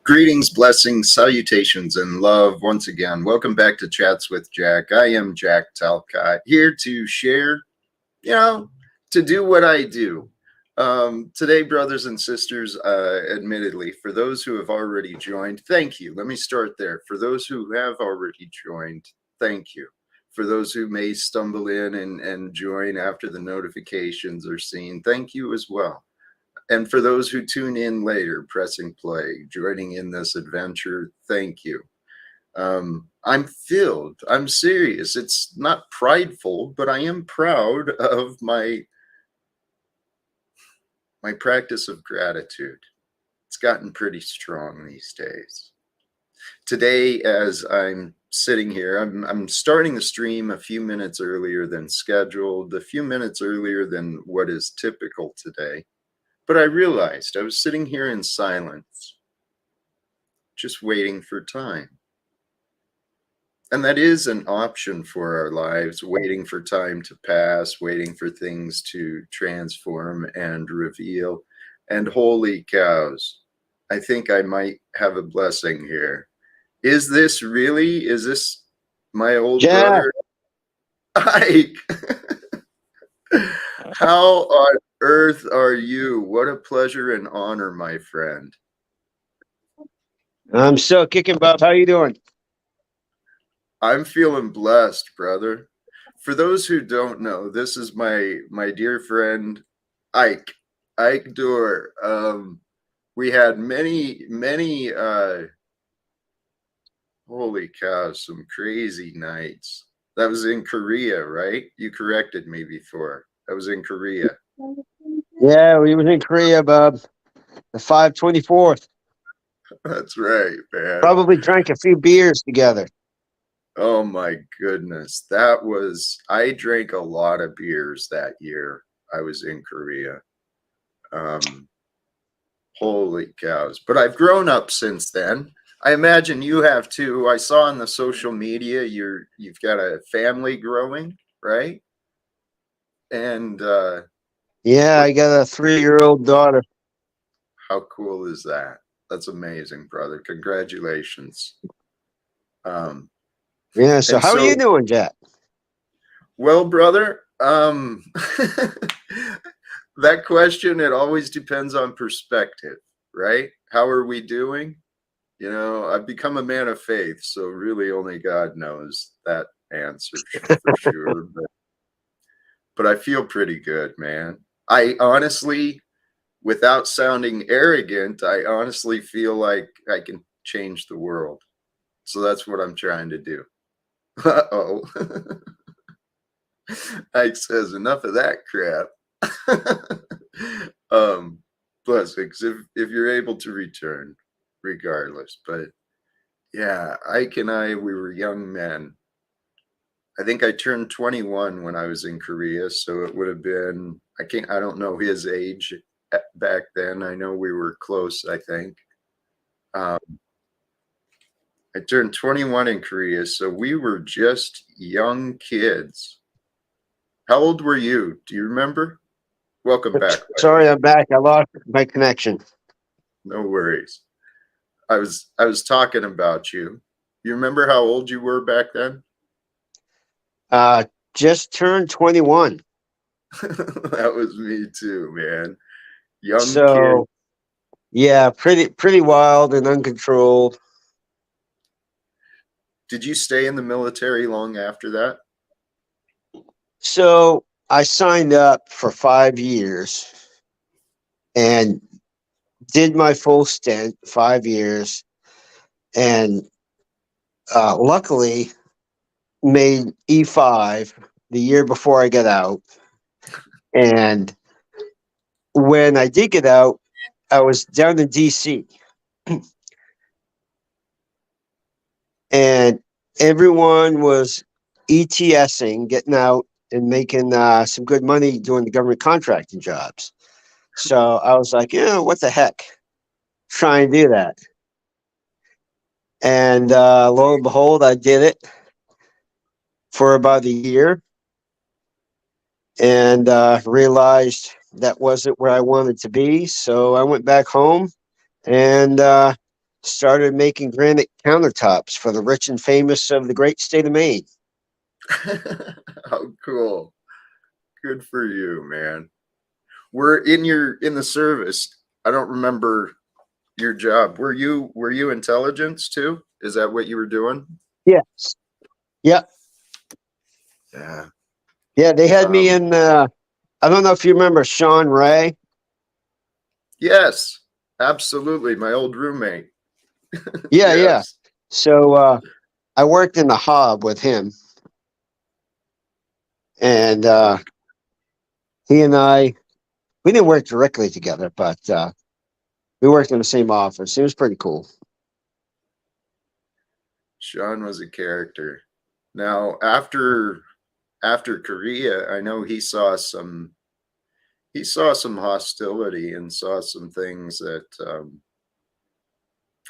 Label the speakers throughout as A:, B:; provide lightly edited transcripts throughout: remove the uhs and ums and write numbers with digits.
A: Greetings, blessings, salutations, and love once again. Welcome back to Chats with Jack. I am Jack Talcott, here to share, to do what I do. Today, brothers and sisters, admittedly, for those who have already joined, thank you. Let me start there. For those who have already joined, thank you. For those who may stumble in and join after the notifications are seen, thank you as well. And for those who tune in later, pressing play, joining in this adventure, thank you. I'm filled. I'm serious. It's not prideful, but I am proud of my practice of gratitude. It's gotten pretty strong these days. Today, as I'm sitting here, I'm starting the stream a few minutes earlier than scheduled, a few minutes earlier than what is typical today. But I realized I was sitting here in silence, just waiting for time. And that is an option for our lives, waiting for time to pass, waiting for things to transform and reveal. And holy cows, I think I might have a blessing here. Is this my old brother? Ike. How on earth are you? What a pleasure and honor, my friend.
B: I'm still kicking butt. How you doing?
A: I'm feeling blessed, brother. For those who don't know, this is my dear friend Ike Dorr. We had many holy cow, some crazy nights. That was in Korea, right? You corrected me before. I was in Korea.
B: Yeah, we was in Korea, bub. The 5/24th.
A: That's right, man.
B: Probably drank a few beers together.
A: Oh my goodness. I drank a lot of beers that year I was in Korea. Holy cows. But I've grown up since then. I imagine you have too. I saw on the social media you've got a family growing, right? And
B: yeah, I got a 3-year-old daughter.
A: How cool is that? That's amazing, brother. Congratulations.
B: Yeah, so how are you doing, Jack?
A: Well, brother, that question, it always depends on perspective, right? How are we doing? I've become a man of faith, so really only God knows that answer for sure. But I feel pretty good, man. I honestly, without sounding arrogant, I honestly feel like I can change the world. So that's what I'm trying to do. Uh-oh. Ike says, enough of that crap. Blessings if you're able to return, regardless. But yeah, Ike and I, we were young men. I think I turned 21 when I was in Korea, so it would have been, I don't know his age back then. I know we were close, I think. I turned 21 in Korea, so we were just young kids. How old were you? Do you remember? Welcome back.
B: Sorry, I'm back. I lost my connection.
A: No worries. I was talking about you. You remember how old you were back then?
B: Just turned 21.
A: That was me too, man. Young
B: kid. Yeah, pretty wild and uncontrolled.
A: Did you stay in the military long after that?
B: So I signed up for 5 years and did my full stint, 5 years, and luckily made E5 the year before I got out. And when I did get out, I was down in DC. And everyone was ETSing, getting out and making some good money doing the government contracting jobs. So I was like, what the heck? Try and do that. And lo and behold, I did it for about a year and realized that wasn't where I wanted to be. So I went back home and started making granite countertops for the rich and famous of the great state of Maine.
A: How cool. Good for you, man. We're in the service. I don't remember your job. Were you intelligence too? Is that what you were doing?
B: Yes. Yep.
A: Yeah.
B: Yeah, they had me in. I don't know if you remember Sean Ray.
A: Yes, absolutely. My old roommate.
B: Yeah, yeah.
A: Yes.
B: So I worked in the hub with him, and he and I, we didn't work directly together, but we worked in the same office. It was pretty cool.
A: Sean was a character. Now, after Korea, I know he saw some hostility and saw some things that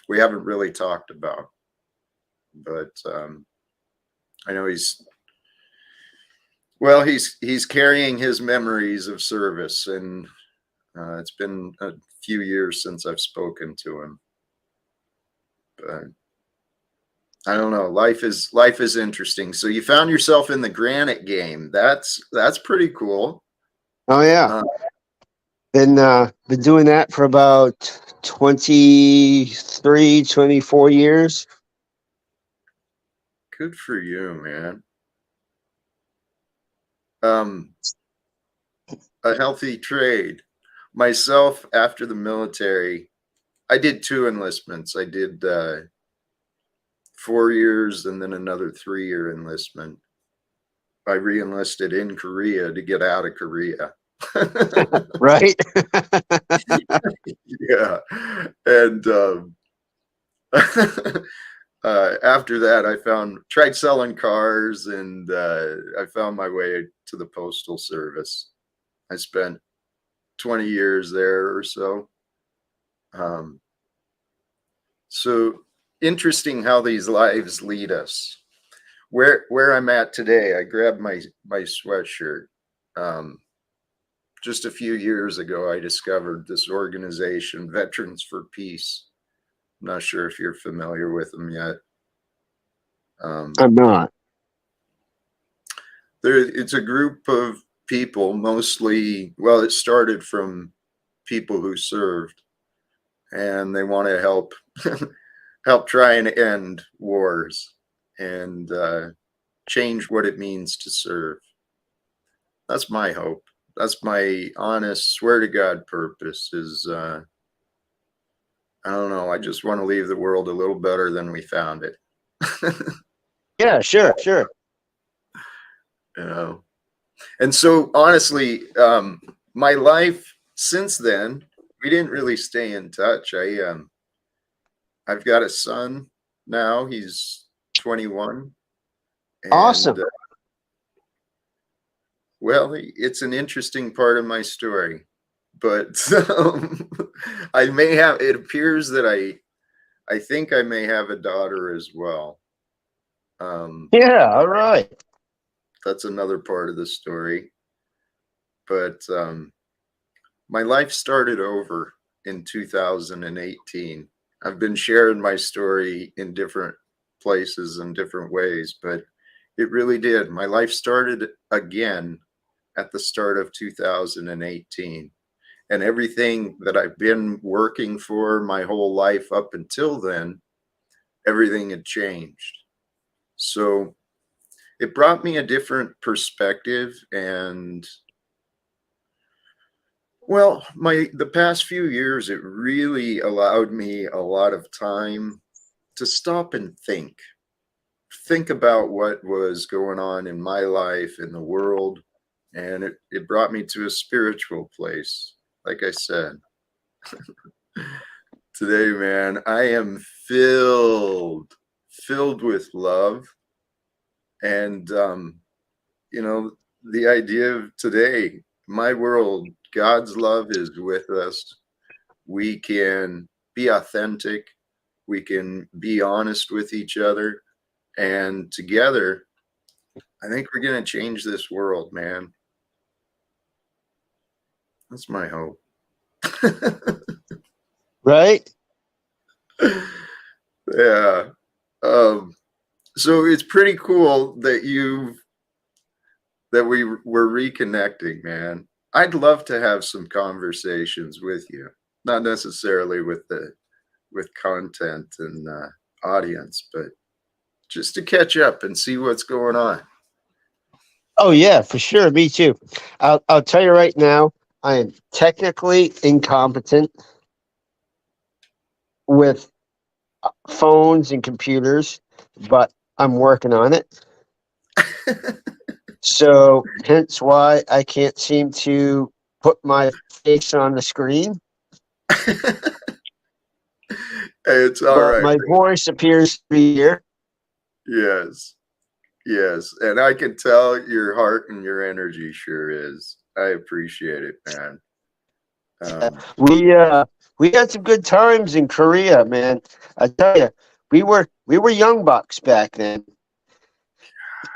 A: we haven't really talked about. But I know he's carrying his memories of service, and it's been a few years since I've spoken to him. But I don't know. Life is interesting. So you found yourself in the granite game. That's pretty cool.
B: Oh yeah,
A: Uh,
B: been doing that for about 23, 24 years.
A: Good for you, man. Um, a healthy trade. Myself, after the military, I did two enlistments. I did 4 years and then another 3-year enlistment. I re-enlisted in Korea to get out of Korea.
B: Right?
A: Yeah, and after that, I tried selling cars, and I found my way to the Postal Service. I spent 20 years there or so. Um, so interesting how these lives lead us. Where I'm at today, I grabbed my sweatshirt. Um, just a few years ago, I discovered this organization, Veterans for Peace. I'm not sure if you're familiar with them yet.
B: I'm not.
A: It's a group of people, mostly, well, it started from people who served, and they want to help try and end wars and change what it means to serve. That's my hope. That's my honest, swear to God purpose is, I don't know, I just want to leave the world a little better than we found it.
B: Yeah, sure, sure.
A: You know? And so honestly, my life since then, we didn't really stay in touch. I've got a son now. He's 21, and
B: Awesome.
A: well, it's an interesting part of my story. But I may have. It appears that I think I may have a daughter as well.
B: Yeah, all right.
A: That's another part of the story. But my life started over in 2018. I've been sharing my story in different places and different ways, but it really did. My life started again at the start of 2018. And everything that I've been working for my whole life up until then, everything had changed. So it brought me a different perspective, and well, the past few years, it really allowed me a lot of time to stop and think about what was going on in my life, in the world, and it brought me to a spiritual place. Like I said, today, man, I am filled with love. And, the idea of today, my world, God's love is with us. We can be authentic. We can be honest with each other. And together, I think we're going to change this world, man. That's my hope.
B: Right?
A: Yeah. Um, so it's pretty cool that we were reconnecting, man. I'd love to have some conversations with you, not necessarily with content and audience, but just to catch up and see what's going on.
B: Oh yeah, for sure. Me too. I'll tell you right now, I am technically incompetent with phones and computers, but I'm working on it. So hence why I can't seem to put my face on the screen,
A: It's all
B: but
A: right.
B: my voice appears to be here.
A: Yes. Yes. And I can tell your heart and your energy sure is. I appreciate it, man. Um,
B: We we had some good times in Korea, man. I tell you, we were young bucks back then,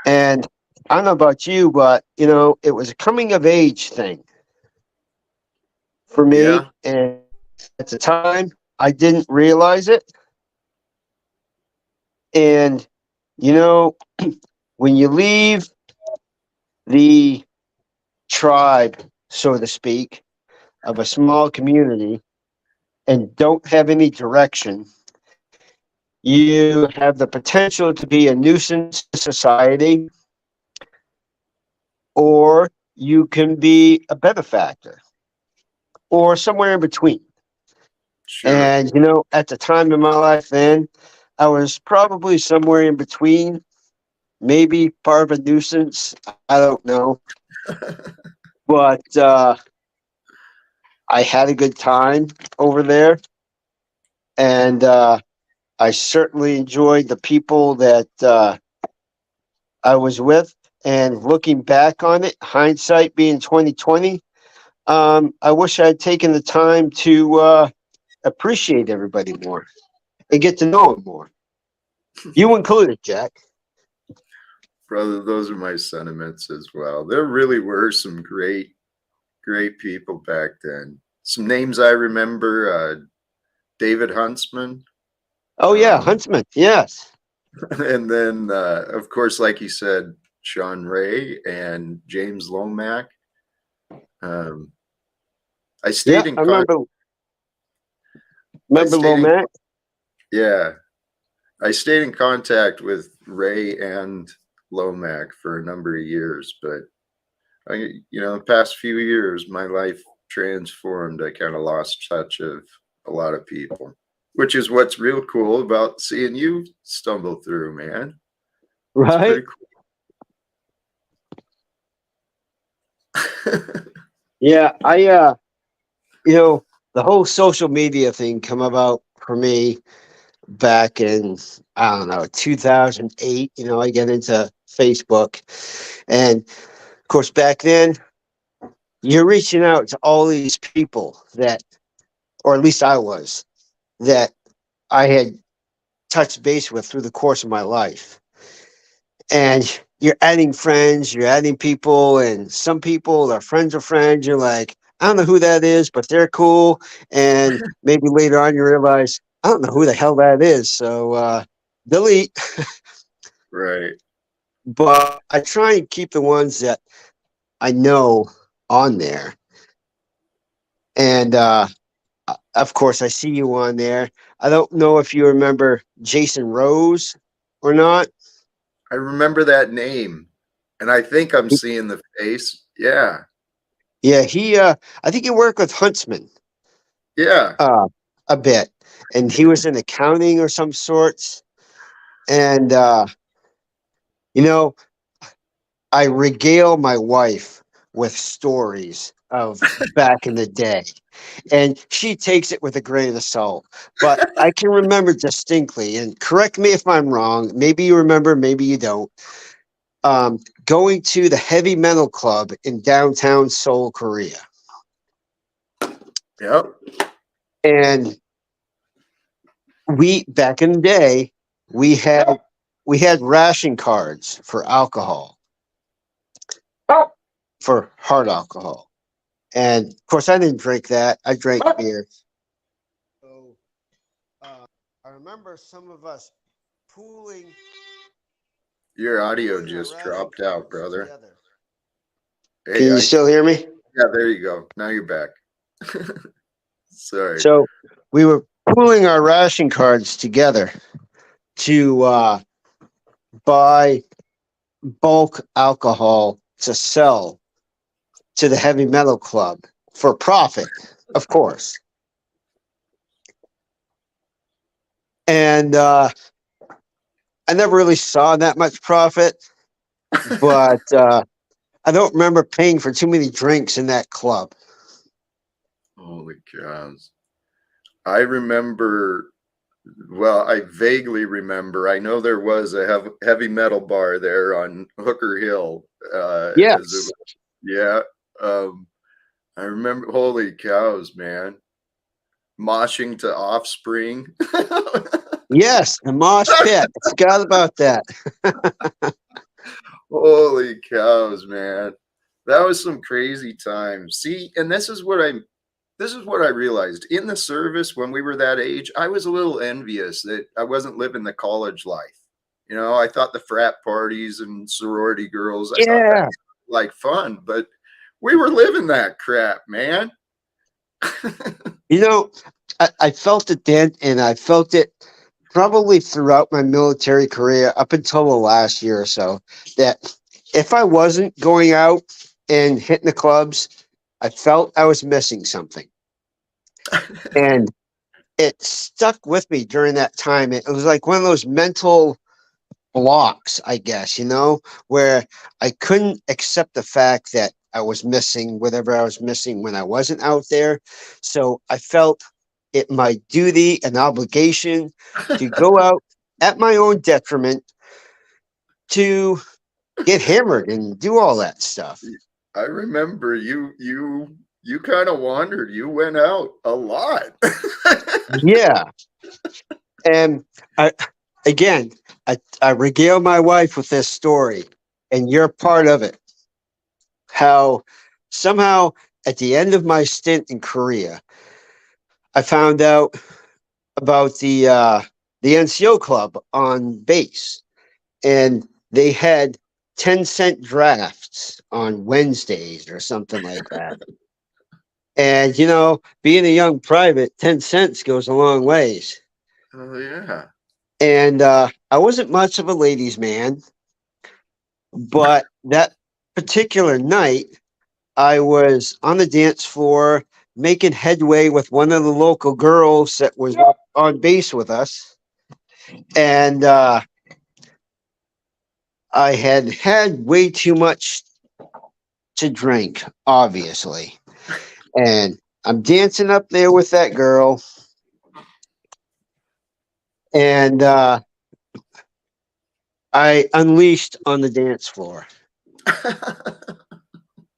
B: and I don't know about you, but it was a coming of age thing for me,
A: yeah.
B: and at the time I didn't realize it. And you know, when you leave the tribe, so to speak, of a small community and don't have any direction, you have the potential to be a nuisance to society, or you can be a benefactor, or somewhere in between.
A: Sure.
B: And, at the time in my life then, I was probably somewhere in between, maybe part of a nuisance. I don't know. But I had a good time over there. And I certainly enjoyed the people that I was with. And looking back on it, hindsight being 2020, I wish I had taken the time to appreciate everybody more and get to know them more. You included, Jack.
A: Brother, those are my sentiments as well. There really were some great people back then. Some names I remember, David Huntsman.
B: Oh yeah,
A: Um,
B: Huntsman. Yes.
A: and then, of course, like you said, Sean Ray and James Lomack. Um, I
B: Yeah,
A: stayed in
B: I
A: con-
B: remember.
A: I
B: Remember
A: stayed in
B: Lomac?
A: yeah, I stayed in contact with Ray and Lomack for a number of years, but the past few years, my life transformed. I kind of lost touch of a lot of people, which is what's real cool about seeing you stumble through, man. It's
B: Right?
A: pretty cool.
B: Yeah, the whole social media thing come about for me back in, I don't know, 2008. I get into Facebook, and of course back then you're reaching out to all these people that, or at least I was, that I had touched base with through the course of my life. And you're adding friends, you're adding people, and some people are friends of friends. You're like, I don't know who that is, but they're cool. And maybe later on you realize, I don't know who the hell that is. So delete.
A: Right.
B: But I try and keep the ones that I know on there. And of course, I see you on there. I don't know if you remember Jason Rose or not.
A: I remember that name, and I think I'm seeing the face. Yeah.
B: Yeah, I think he worked with Huntsman
A: Yeah.
B: uh, a bit, and he was in accounting or some sorts. And you know, I regale my wife with stories of back in the day, and she takes it with a grain of salt. But I can remember distinctly, and correct me if I'm wrong. Maybe you remember, maybe you don't. Going to the heavy metal club in downtown Seoul, Korea,
A: Yep.
B: and we back in the day we had ration cards for alcohol, for hard alcohol. And of course I didn't drink that. I drank beer. So remember some of us pooling
A: Your audio
B: pooling our
A: just
B: ration
A: dropped out,
B: cards
A: brother.
B: together. Can
A: Hey,
B: you still hear me?
A: yeah, there you go. Now you're back. Sorry.
B: So we were pooling our ration cards together to buy bulk alcohol to sell to the heavy metal club for profit, of course. And I never really saw that much profit, but I don't remember paying for too many drinks in that club.
A: Holy cows. I remember, well, I vaguely remember. I know there was a heavy metal bar there on Hooker Hill. As it
B: Yes.
A: was, yeah. Um, I remember, holy cows, man. Moshing to Offspring.
B: Yes, the mosh pit. I forgot about that.
A: Holy cows, man. That was some crazy times. See, and this is what I realized in the service when we were that age. I was a little envious that I wasn't living the college life. I thought the frat parties and sorority girls, I thought that
B: Yeah.
A: was like fun, but we were living that crap, man.
B: You know, I felt it then, and I felt it probably throughout my military career up until the last year or so, that if I wasn't going out and hitting the clubs, I felt I was missing something. And it stuck with me during that time. It was like one of those mental blocks, I guess, where I couldn't accept the fact that I was missing whatever I was missing when I wasn't out there. So I felt it my duty and obligation to go out at my own detriment to get hammered and do all that stuff.
A: I remember you kind of wandered. You went out a lot.
B: Yeah. And I, again, I regale my wife with this story, and you're part of it. How somehow at the end of my stint in Korea, I found out about the NCO club on base, and they had 10-cent drafts on Wednesdays or something like that. And being a young private, 10 cents goes a long ways.
A: Oh yeah.
B: And I wasn't much of a ladies' man, but that particular night, I was on the dance floor making headway with one of the local girls that was on base with us. And I had had way too much to drink, obviously. And I'm dancing up there with that girl. And I unleashed on the dance floor,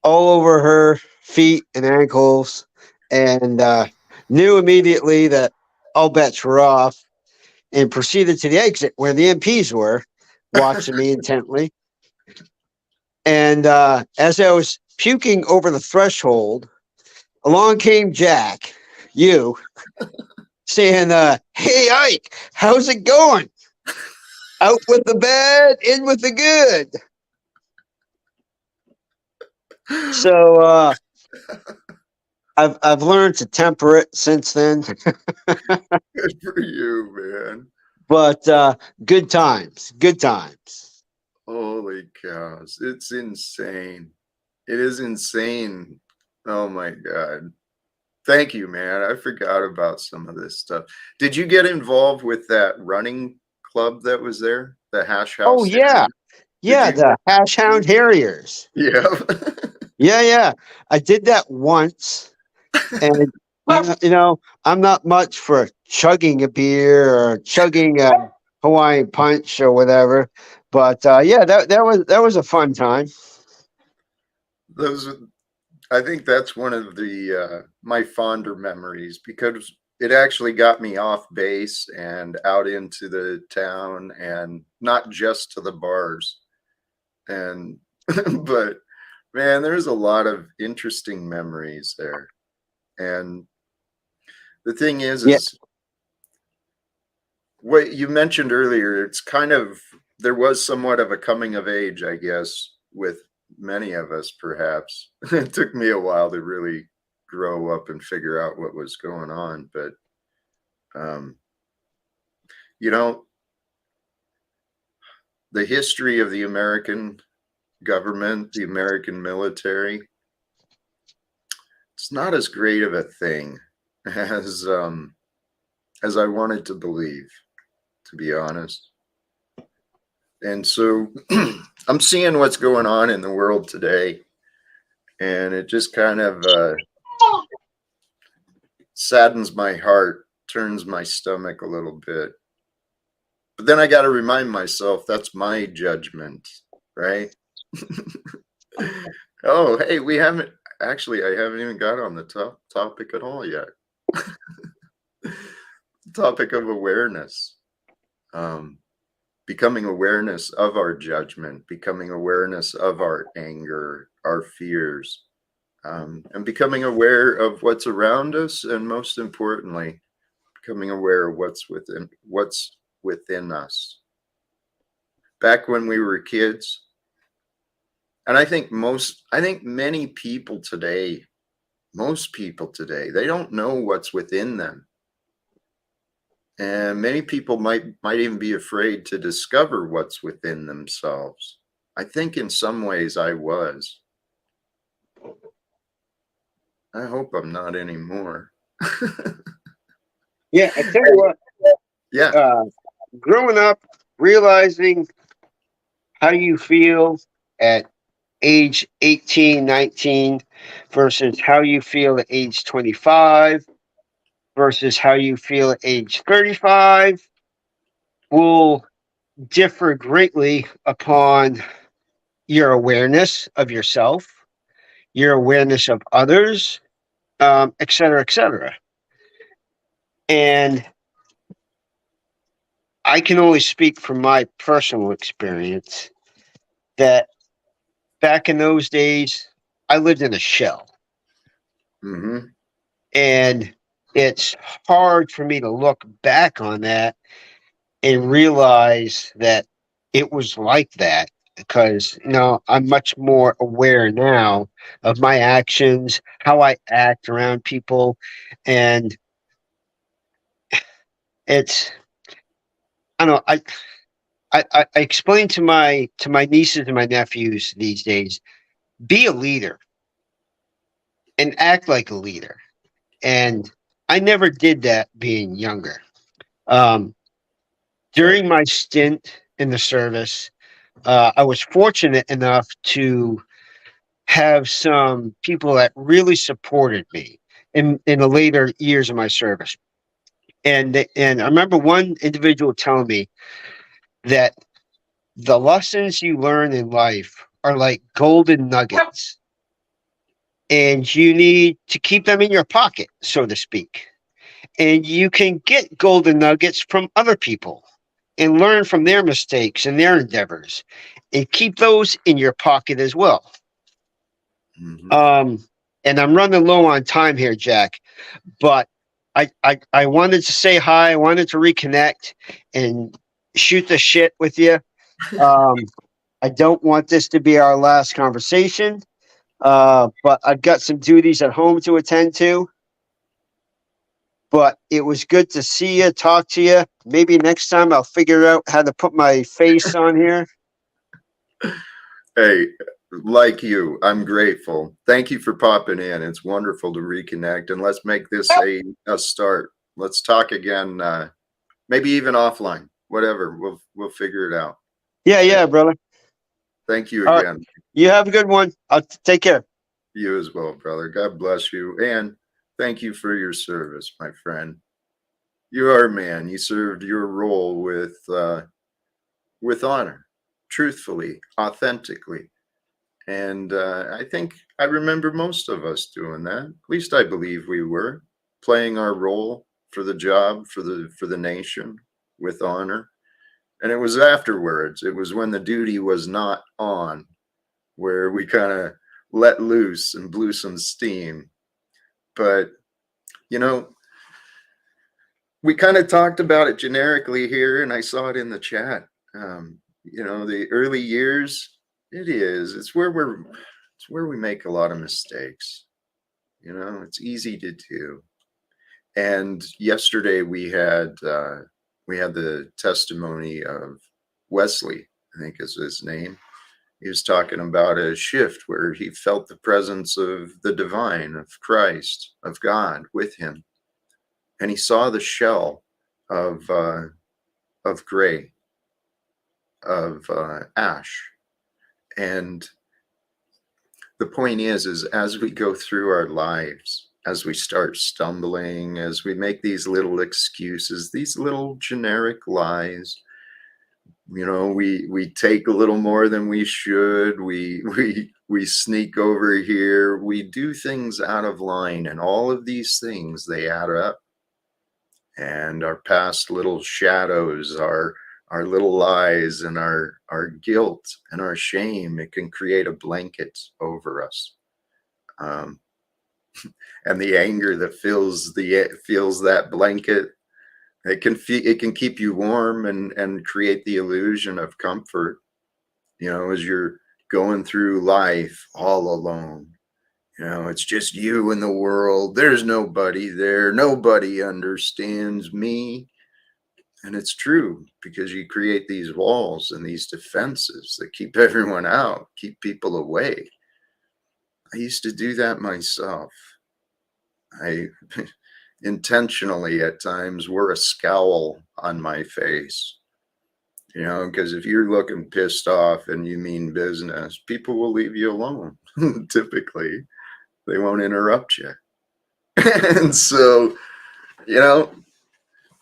B: all over her feet and ankles, and knew immediately that all bets were off, and proceeded to the exit where the MPs were watching me intently. And as I was puking over the threshold, along came Jack, you, saying, "Hey, Ike, how's it going? Out with the bad, in with the good." So I've learned to temper it since then,
A: Good for you, man.
B: but good times, good times.
A: Holy cows. It's insane. It is insane. Oh my God. Thank you, man. I forgot about some of this stuff. Did you get involved with that running club that was there? The Hash
B: Oh
A: House?
B: yeah,
A: Did
B: yeah,
A: you?
B: the Hash Hound Harriers.
A: Yeah.
B: Yeah, yeah, I did that once, and I'm not much for chugging a beer or chugging a Hawaiian punch or whatever, but yeah, that was a fun time.
A: Those I think that's one of the my fonder memories because it actually got me off base and out into the town and not just to the bars. And but man, there's a lot of interesting memories there. And the thing is
B: Yeah,
A: is what you mentioned earlier, it's kind of, there was somewhat of a coming of age, I guess, with many of us, perhaps. It took me a while to really grow up and figure out what was going on. But, um, you know, the history of the American government, the American military, it's not as great of a thing as I wanted to believe, to be honest. And so I'm seeing what's going on in the world today, and it just kind of saddens my heart, turns my stomach a little bit. But then I got to remind myself that's my judgment, right? Oh, hey, we haven't actually, I haven't even got on the topic at all yet. Topic of awareness. Becoming awareness of our judgment, becoming awareness of our anger, our fears, and becoming aware of what's around us, and most importantly, becoming aware of what's within us. Back when we were kids, and I think many people today, most people today, they don't know what's within them. And many people might even be afraid to discover what's within themselves. I think in some ways I was. I hope I'm not anymore.
B: Yeah, I tell you what,
A: Yeah.
B: growing up, realizing how you feel at age 18, 19 versus how you feel at age 25 versus how you feel at age 35 will differ greatly upon your awareness of yourself, your awareness of others, et cetera, et cetera. And I can only speak from my personal experience that back in those days, I lived in a shell.
A: Mm-hmm.
B: And it's hard for me to look back on that and realize that it was like that because, I'm much more aware now of my actions, how I act around people. And it's, I don't know, I explain to my nieces and my nephews these days, be a leader and act like a leader. And I never did that being younger. Um,
A: Right.
B: During my stint in the service, I was fortunate enough to have some people that really supported me in the later years of my service. And I remember one individual telling me that the lessons you learn in life are like golden nuggets, and you need to keep them in your pocket, so to speak. And you can get golden nuggets from other people and learn from their mistakes and their endeavors and keep those in your pocket as well.
A: Mm-hmm.
B: Um, and I'm running low on time here, Jack, but I wanted to say hi. I wanted to reconnect and shoot the shit with you. Um, I don't want this to be our last conversation, but I've got some duties at home to attend to. But it was good to see you, talk to you. Maybe next time I'll figure out how to put my face on here.
A: Hey, like you, I'm grateful. Thank you for popping in. It's wonderful to reconnect, and let's make this a start. Let's talk again, maybe even offline. Whatever. We'll figure it out.
B: Yeah,
A: Hey,
B: yeah, brother.
A: thank you
B: All right.
A: again.
B: You have a good one. I'll take care.
A: You as well, brother. God bless you. And thank you for your service, my friend. You are a man. You served your role with honor, truthfully, authentically. And I think I remember most of us doing that. At least I believe we were playing our role for the job, for the nation with honor. And it was afterwards. It was when the duty was not on, where we kind of let loose and blew some steam. But you know, we kind of talked about it generically here, and I saw it in the chat. The early years, it is. It's where we make a lot of mistakes. It's easy to do. And yesterday we had the testimony of Wesley, I think is his name. He was talking about a shift where he felt the presence of the divine, of Christ, of God with him, and he saw the shell of gray, of ash. And the point is as we go through our lives, as we start stumbling, as we make these little excuses, these little generic lies, we take a little more than we should. We sneak over here. We do things out of line, and all of these things, they add up. And our past little shadows, our little lies, and our guilt and our shame, it can create a blanket over us. And the anger that fills that blanket, it can keep you warm and create the illusion of comfort, as you're going through life all alone. It's just you in the world. There's nobody there. Nobody understands me. And it's true, because you create these walls and these defenses that keep everyone out, keep people away. I used to do that myself. I intentionally at times wore a scowl on my face, because if you're looking pissed off and you mean business, people will leave you alone. Typically, they won't interrupt you. And so,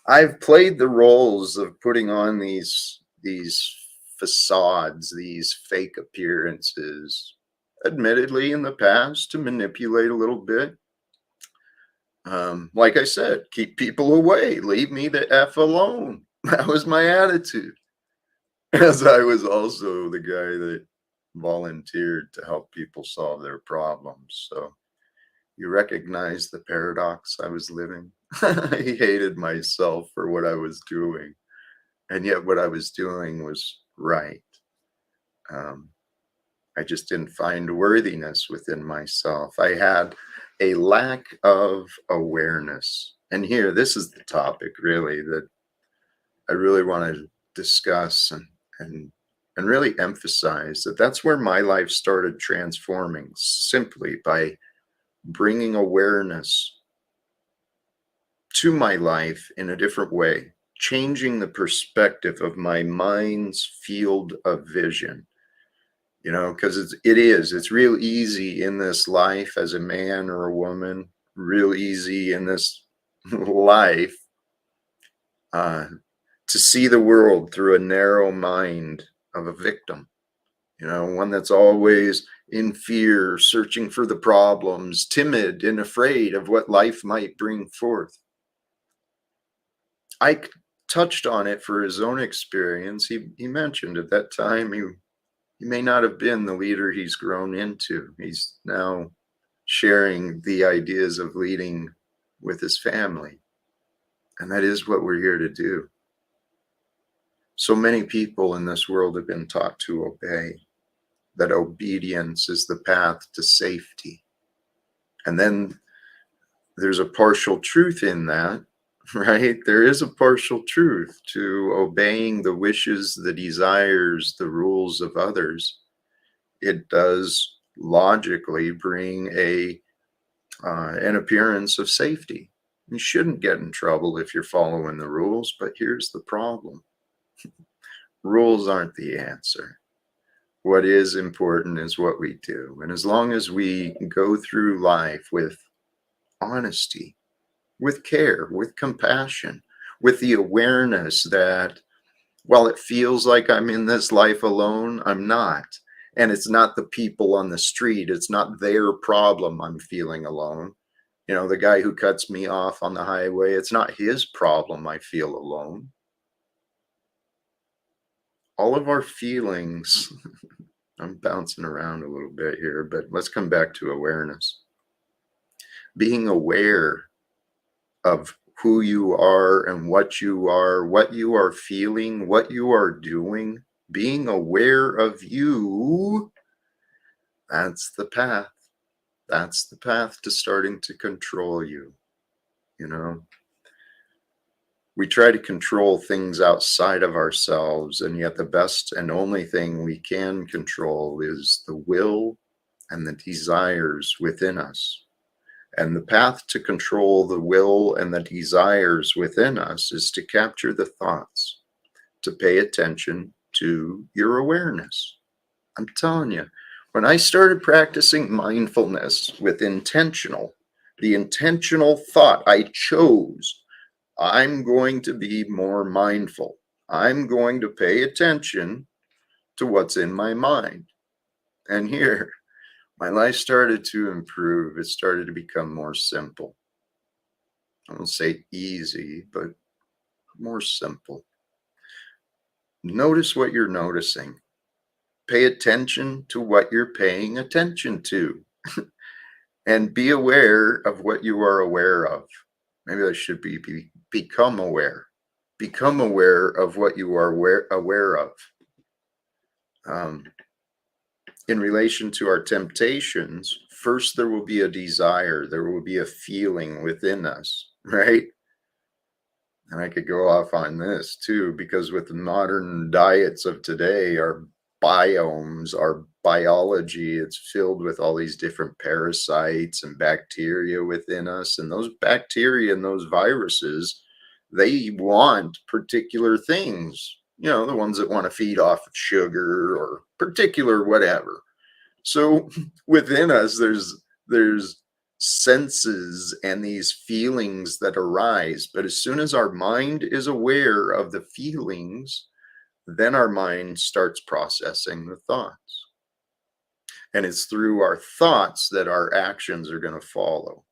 A: I've played the roles of putting on these facades, these fake appearances, admittedly in the past, to manipulate a little bit. Like I said, keep people away, leave me the F alone. That was my attitude. As I was also the guy that volunteered to help people solve their problems. So you recognize the paradox I was living. I hated myself for what I was doing, and yet what I was doing was right. I just didn't find worthiness within myself. I had a lack of awareness. And here, this is the topic really that I really want to discuss and really emphasize that that's where my life started transforming, simply by bringing awareness to my life in a different way, changing the perspective of my mind's field of vision. Because it's real easy in this life as a man or a woman, real easy in this life to see the world through a narrow mind of a victim, one that's always in fear, searching for the problems, timid and afraid of what life might bring forth. Ike touched on it for his own experience. He mentioned at that time he may not have been the leader he's grown into. He's now sharing the ideas of leading with his family. And that is what we're here to do. So many people in this world have been taught to obey, that obedience is the path to safety. And then there's a partial truth in that, right? There is a partial truth to obeying the wishes, the desires, the rules of others. It does logically bring an appearance of safety. You shouldn't get in trouble if you're following the rules, but here's the problem. Rules aren't the answer. What is important is what we do. And as long as we go through life with honesty, with care, with compassion, with the awareness that while it feels like I'm in this life alone, I'm not. And it's not the people on the street. It's not their problem I'm feeling alone. The guy who cuts me off on the highway, it's not his problem I feel alone. All of our feelings, I'm bouncing around a little bit here, but let's come back to awareness. Being aware of who you are and what you are feeling, what you are doing, being aware of you, that's the path. That's the path to starting to control you. You know, we try to control things outside of ourselves, and yet the best and only thing we can control is the will and the desires within us. And the path to control the will and the desires within us is to capture the thoughts, to pay attention to your awareness. I'm telling you, when I started practicing mindfulness with the intentional thought I chose, I'm going to be more mindful. I'm going to pay attention to what's in my mind. And here, my life started to improve. It started to become more simple. I won't say easy, but more simple. Notice what you're noticing. Pay attention to what you're paying attention to. And be aware of what you are aware of. Maybe that should be become aware. Become aware of what you are aware of. In relation to our temptations, first there will be a desire, there will be a feeling within us, right? And I could go off on this too, because with the modern diets of today, our biomes, our biology, it's filled with all these different parasites and bacteria within us. And those bacteria and those viruses, they want particular things, you know, the ones that want to feed off of sugar or particular whatever. So within us, there's senses and these feelings that arise. But as soon as our mind is aware of the feelings, then our mind starts processing the thoughts. And it's through our thoughts that our actions are going to follow,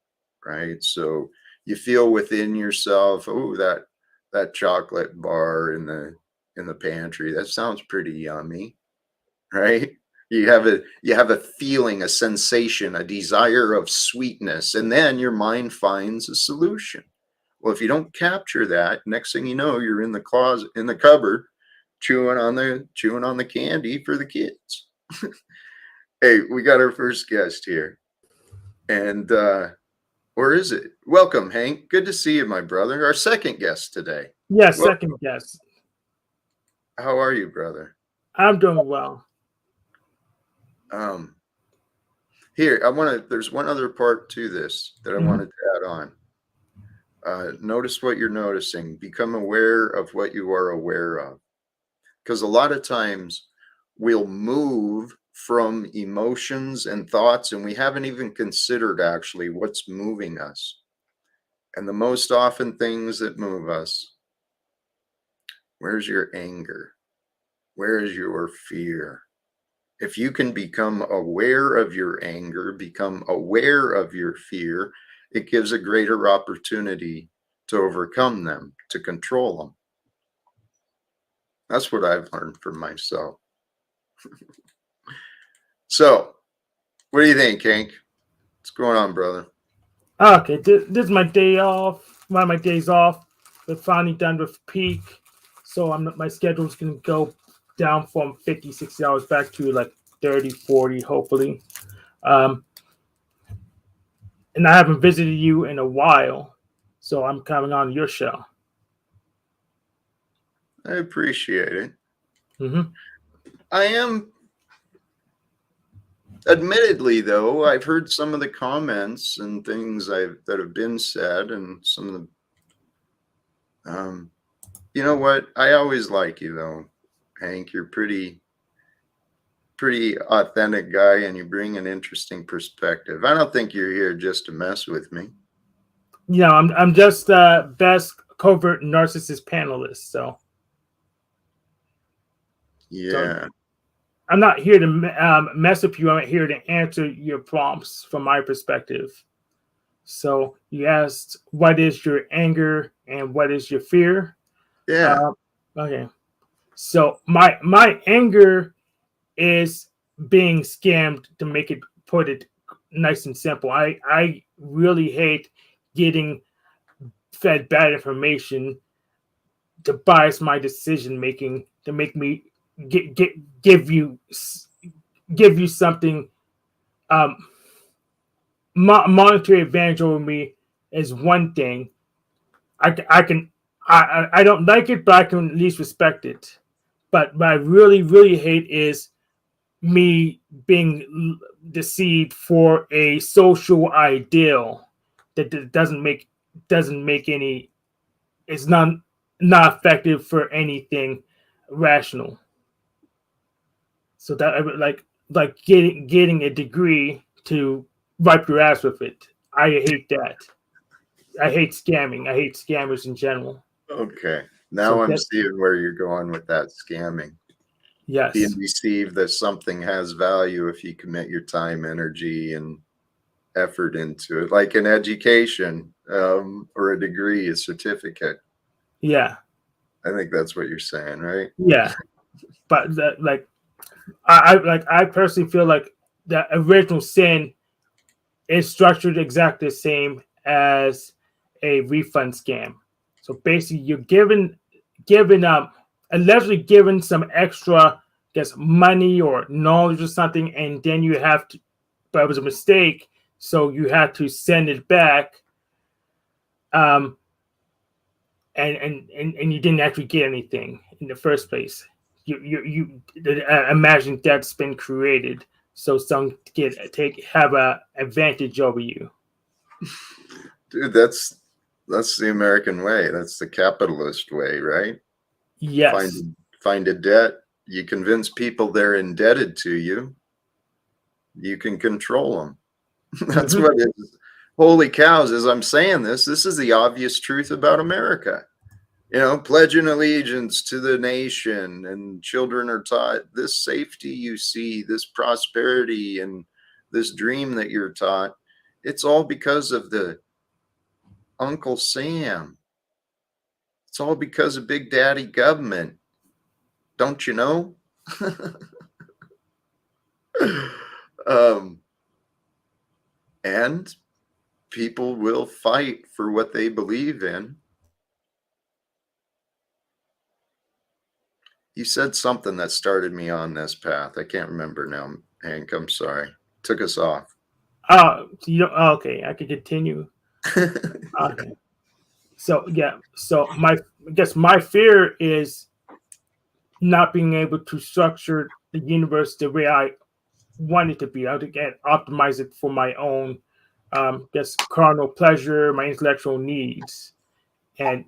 A: right? So you feel within yourself, oh, that chocolate bar in the pantry, that sounds pretty yummy, right? You have a feeling, a sensation, a desire of sweetness, and then your mind finds a solution. Well, if you don't capture that, next thing you know, you're in the closet, in the cupboard, chewing on the candy for the kids. Hey, we got our first guest here, and where is it? Welcome, Hank. Good to see you, my brother. Our second guest today.
C: Yes,
A: Well,
C: second guess.
A: how are you, brother?
C: I'm doing well.
A: Here, there's one other part to this that I wanted to add on. Notice what you're noticing. Become aware of what you are aware of. Because a lot of times we'll move from emotions and thoughts, and we haven't even considered actually what's moving us. And the most often things that move us, where's your anger? Where is your fear? If you can become aware of your anger, become aware of your fear, it gives a greater opportunity to overcome them, to control them. That's what I've learned for myself. So, what do you think, Hank? What's going on, brother?
C: Okay, this is my day off. One of my days off. We're finally done with peak. So my schedule's going to go down from 50, 60 hours back to like 30, 40, hopefully. And I haven't visited you in a while. So I'm coming on your show.
A: I appreciate it.
C: Mm-hmm.
A: I am, admittedly, though, I've heard some of the comments and things that have been said, and some of the, you know what? I always like you, though, Hank. You're pretty authentic guy, and you bring an interesting perspective. I don't think you're here just to mess with me.
C: You know, I'm just best covert narcissist panelist. So
A: Yeah.
C: I'm not here to mess with you. I'm here to answer your prompts from my perspective. So you asked, what is your anger and what is your fear?
A: Yeah.
C: Okay. So my anger is being scammed, to put it nice and simple. I really hate getting fed bad information to bias my decision making, to make me give you something. Monetary advantage over me is one thing. I don't like it, but I can at least respect it. But what I really hate is me being deceived for a social ideal that doesn't make any. It's not effective for anything rational. So that I would like getting a degree to wipe your ass with it. I hate that. I hate scamming. I hate scammers in general.
A: Okay. Now
C: So
A: I'm
C: that,
A: seeing where you're going with that scamming.
C: yes,
A: Being deceived that something has value if you commit your time, energy, and effort into it, like an education or a degree, a certificate.
C: yeah,
A: I think that's what you're saying, right?
C: yeah. But that, I personally feel like the original sin is structured exactly the same as a refund scam. So basically, you're given allegedly given some extra, I guess, money or knowledge or something, and then you have to, but it was a mistake, so you had to send it back. Um, and you didn't actually get anything in the first place. Imagine that's been created so some have a advantage over you.
A: Dude, that's the American way. That's the capitalist way, right?
C: Yes.
A: Find a debt. You convince people they're indebted to you. You can control them. That's what it is. Holy cows, as I'm saying this is the obvious truth about America. You know, pledging allegiance to the nation, and children are taught this safety you see, this prosperity, and this dream that you're taught. It's all because of the Uncle Sam. It's all because of Big Daddy government. Don't you know? And people will fight for what they believe in. You said something that started me on this path. I can't remember now, Hank. I'm sorry. Took us off.
C: Okay, I could continue. Okay. So yeah, I guess my fear is not being able to structure the universe the way I want it to be. I would get optimize it for my own, guess, carnal pleasure, my intellectual needs, and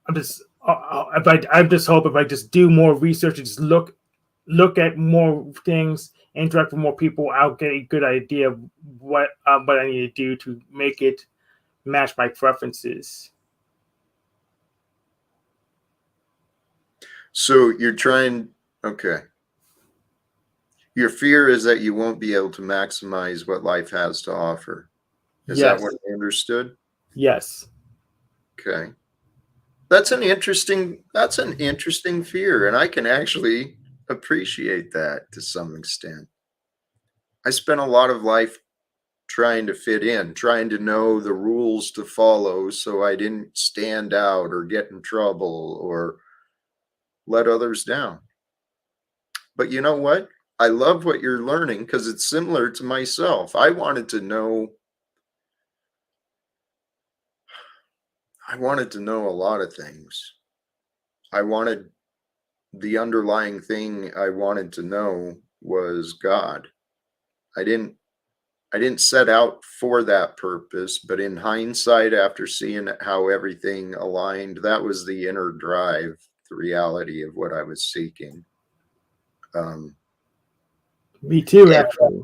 C: I'm just I just hope if I just do more research and just look at more things, interact with more people, I'll get a good idea of what I need to do to make it match my preferences.
A: So you're trying, okay. Your fear is that you won't be able to maximize what life has to offer. Is that what I understood?
C: Yes.
A: Okay. That's an interesting fear, and I can actually appreciate that to some extent. I spent a lot of life trying to fit in, trying to know the rules to follow so I didn't stand out or get in trouble or let others down. But you know what? I love what you're learning because it's similar to myself. I wanted to know a lot of things. The underlying thing I wanted to know was God. I didn't set out for that purpose, but in hindsight, after seeing how everything aligned, that was the inner drive, the reality of what I was seeking.
C: Me too, actually.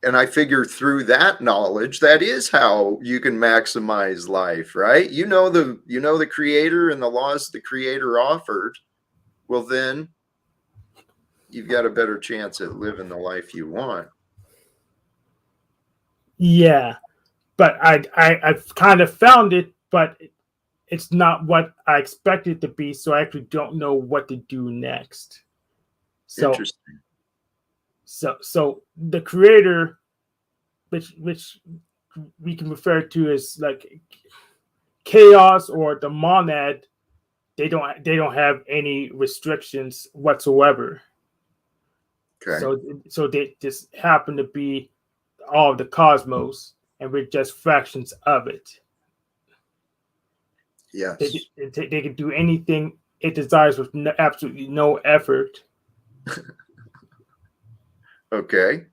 A: And I figure through that knowledge, that is how you can maximize life, right? You know the creator and the laws the creator offered. Well, then you've got a better chance at living the life you want.
C: Yeah, but I've kind of found it, but it's not what I expected it to be, so I actually don't know what to do next. So
A: Interesting.
C: so the creator, which we can refer to as like chaos or the monad. They don't have any restrictions whatsoever.
A: Okay.
C: So they just happen to be all of the cosmos, and we're just fractions of it.
A: Yes.
C: They can do anything it desires with absolutely no effort.
A: Okay.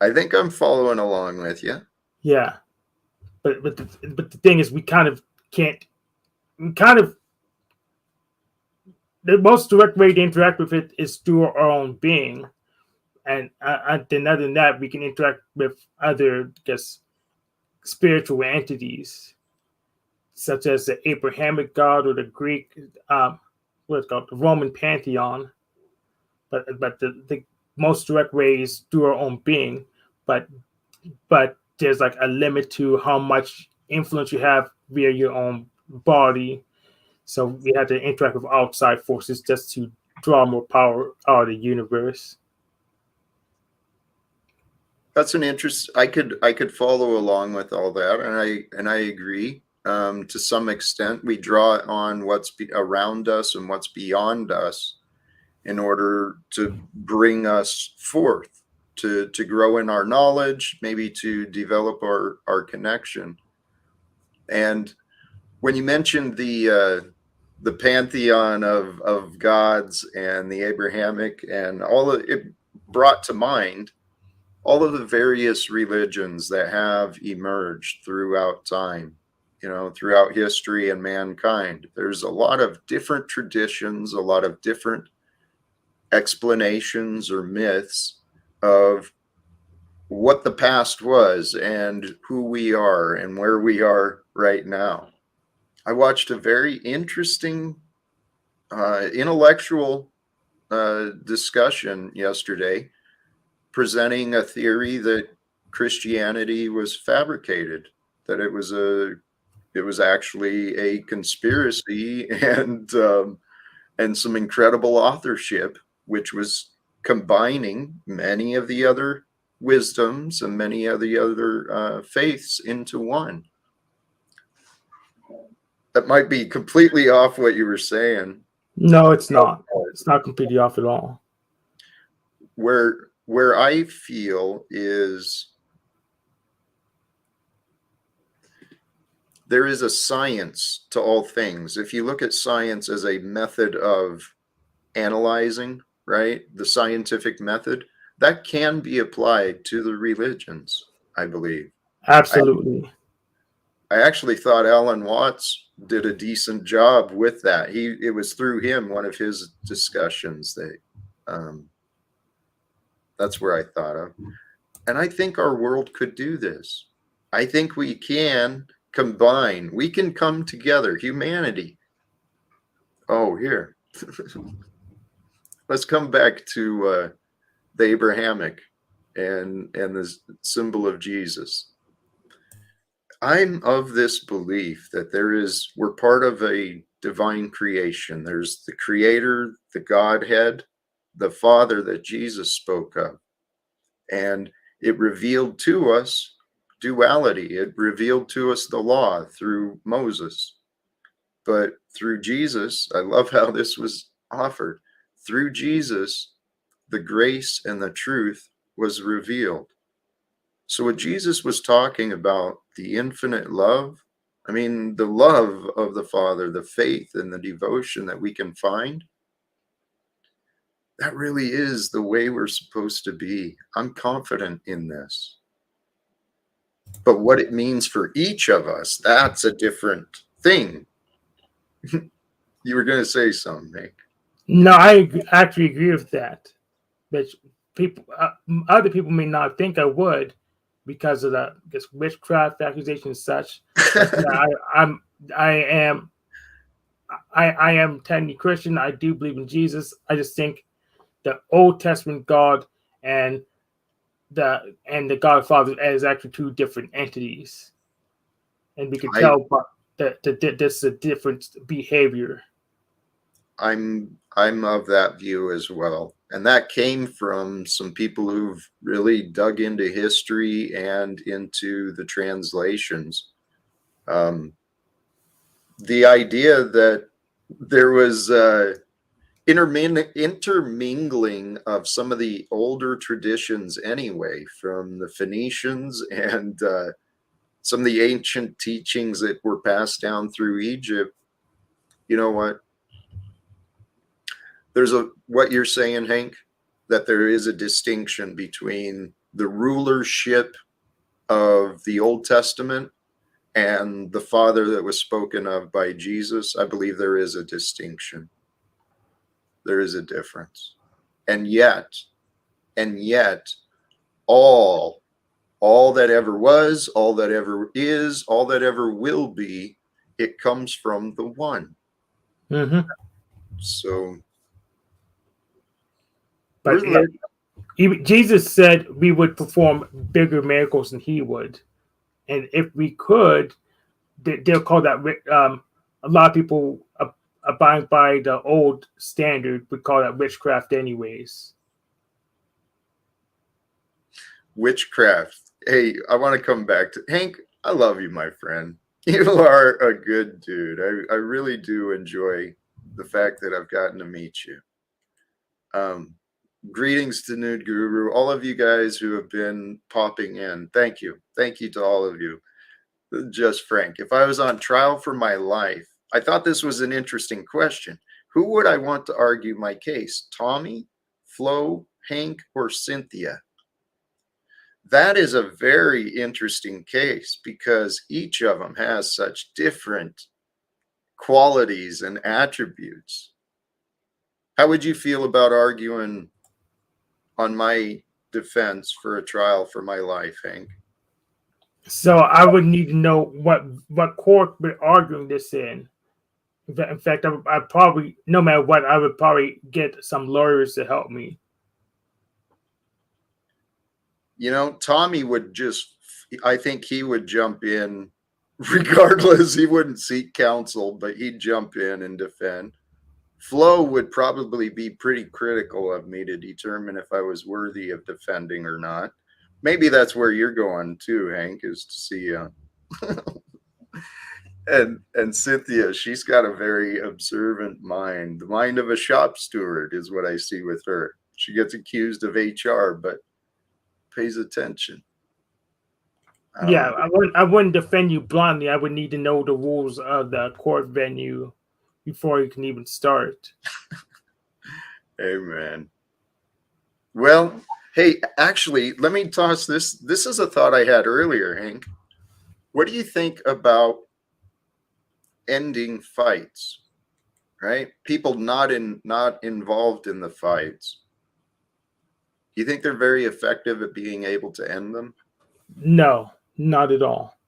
A: I think I'm following along with you.
C: Yeah, but the thing is, we kind of can't. We kind of the most direct way to interact with it is through our own being, and then other than that, we can interact with other just spiritual entities, such as the Abrahamic God or the Greek, what's called the Roman pantheon. But the most direct way is through our own being. But there's like a limit to how much influence you have via your own body. So we have to interact with outside forces just to draw more power out of the universe.
A: That's an interest. I could follow along with all that, and I agree. To some extent, we draw on what's around us and what's beyond us in order to bring us forth, to grow in our knowledge, maybe to develop our connection. And when you mentioned the pantheon of gods and the Abrahamic and all of it, brought to mind all of the various religions that have emerged throughout time, throughout history and mankind. There's a lot of different traditions, a lot of different explanations or myths of what the past was and who we are and where we are right now. I watched a very interesting intellectual discussion yesterday presenting a theory that Christianity was fabricated, that it was actually a conspiracy and some incredible authorship, which was combining many of the other wisdoms and many of the other faiths into one. That might be completely off what you were saying.
C: No, it's not. It's not completely off at all.
A: Where I feel is there is a science to all things. If you look at science as a method of analyzing, right, the scientific method, that can be applied to the religions, I believe.
C: Absolutely.
A: I actually thought Alan Watts did a decent job with that. It was through him, one of his discussions, that that's where I thought of. And I think our world could do this. I think we can combine. We can come together. Humanity. Oh, here. Let's come back to the Abrahamic and the symbol of Jesus. I'm of this belief that we're part of a divine creation. There's the Creator, the Godhead, the Father that Jesus spoke of. And it revealed to us duality. It revealed to us the law through Moses. But through Jesus, I love how this was offered. Through Jesus, the grace and the truth was revealed. So what Jesus was talking about, the infinite love, I mean, the love of the Father, the faith and the devotion that we can find, that really is the way we're supposed to be. I'm confident in this. But what it means for each of us, that's a different thing. You were going to say something, Nick.
C: No, I actually agree with that. But other people may not think I would because of the witchcraft accusations and such. But yeah, I am technically Christian. I do believe in Jesus. I just think the Old Testament God and the God Father as actually two different entities, and we can tell that there's a different behavior.
A: I'm of that view as well. And that came from some people who've really dug into history and into the translations. The idea that there was intermingling of some of the older traditions anyway, from the Phoenicians and some of the ancient teachings that were passed down through Egypt. You know what? There's what you're saying, Hank, that there is a distinction between the rulership of the Old Testament and the Father that was spoken of by Jesus. I believe there is a distinction. There is a difference. And yet, all that ever was, all that ever is, all that ever will be, it comes from the one.
C: Mm-hmm.
A: So,
C: But Jesus said we would perform bigger miracles than he would. And if we could, they'll call that, a lot of people abiding by the old standard would call that witchcraft anyways.
A: witchcraft. Hey, I want to come back to Hank. I love you, my friend. You are a good dude. I really do enjoy the fact that I've gotten to meet you. Greetings to Nude Guru, all of you guys who have been popping in. Thank you. Thank you to all of you. Just Frank, if I was on trial for my life, I thought this was an interesting question. Who would I want to argue my case? Tommy, Flo, Hank, or Cynthia? That is a very interesting case because each of them has such different qualities and attributes. How would you feel about arguing on my defense for a trial for my life, Hank?
C: So I would need to know what court we're arguing this in. In fact, I probably, no matter what, I would probably get some lawyers to help me.
A: You know, Tommy would just, I think he would jump in regardless. He wouldn't seek counsel, but he'd jump in and defend. Flo would probably be pretty critical of me to determine if I was worthy of defending or not. Maybe that's where you're going too, Hank, is to see. And Cynthia, she's got a very observant mind. The mind of a shop steward is what I see with her. She gets accused of HR, but pays attention.
C: Yeah, I wouldn't defend you blindly. I would need to know the rules of the court venue before you can even start.
A: Amen. Well, hey, actually, let me toss this. This is a thought I had earlier, Hank. What do you think about ending fights? Right? People not involved in the fights. Do you think they're very effective at being able to end them?
C: No, not at all.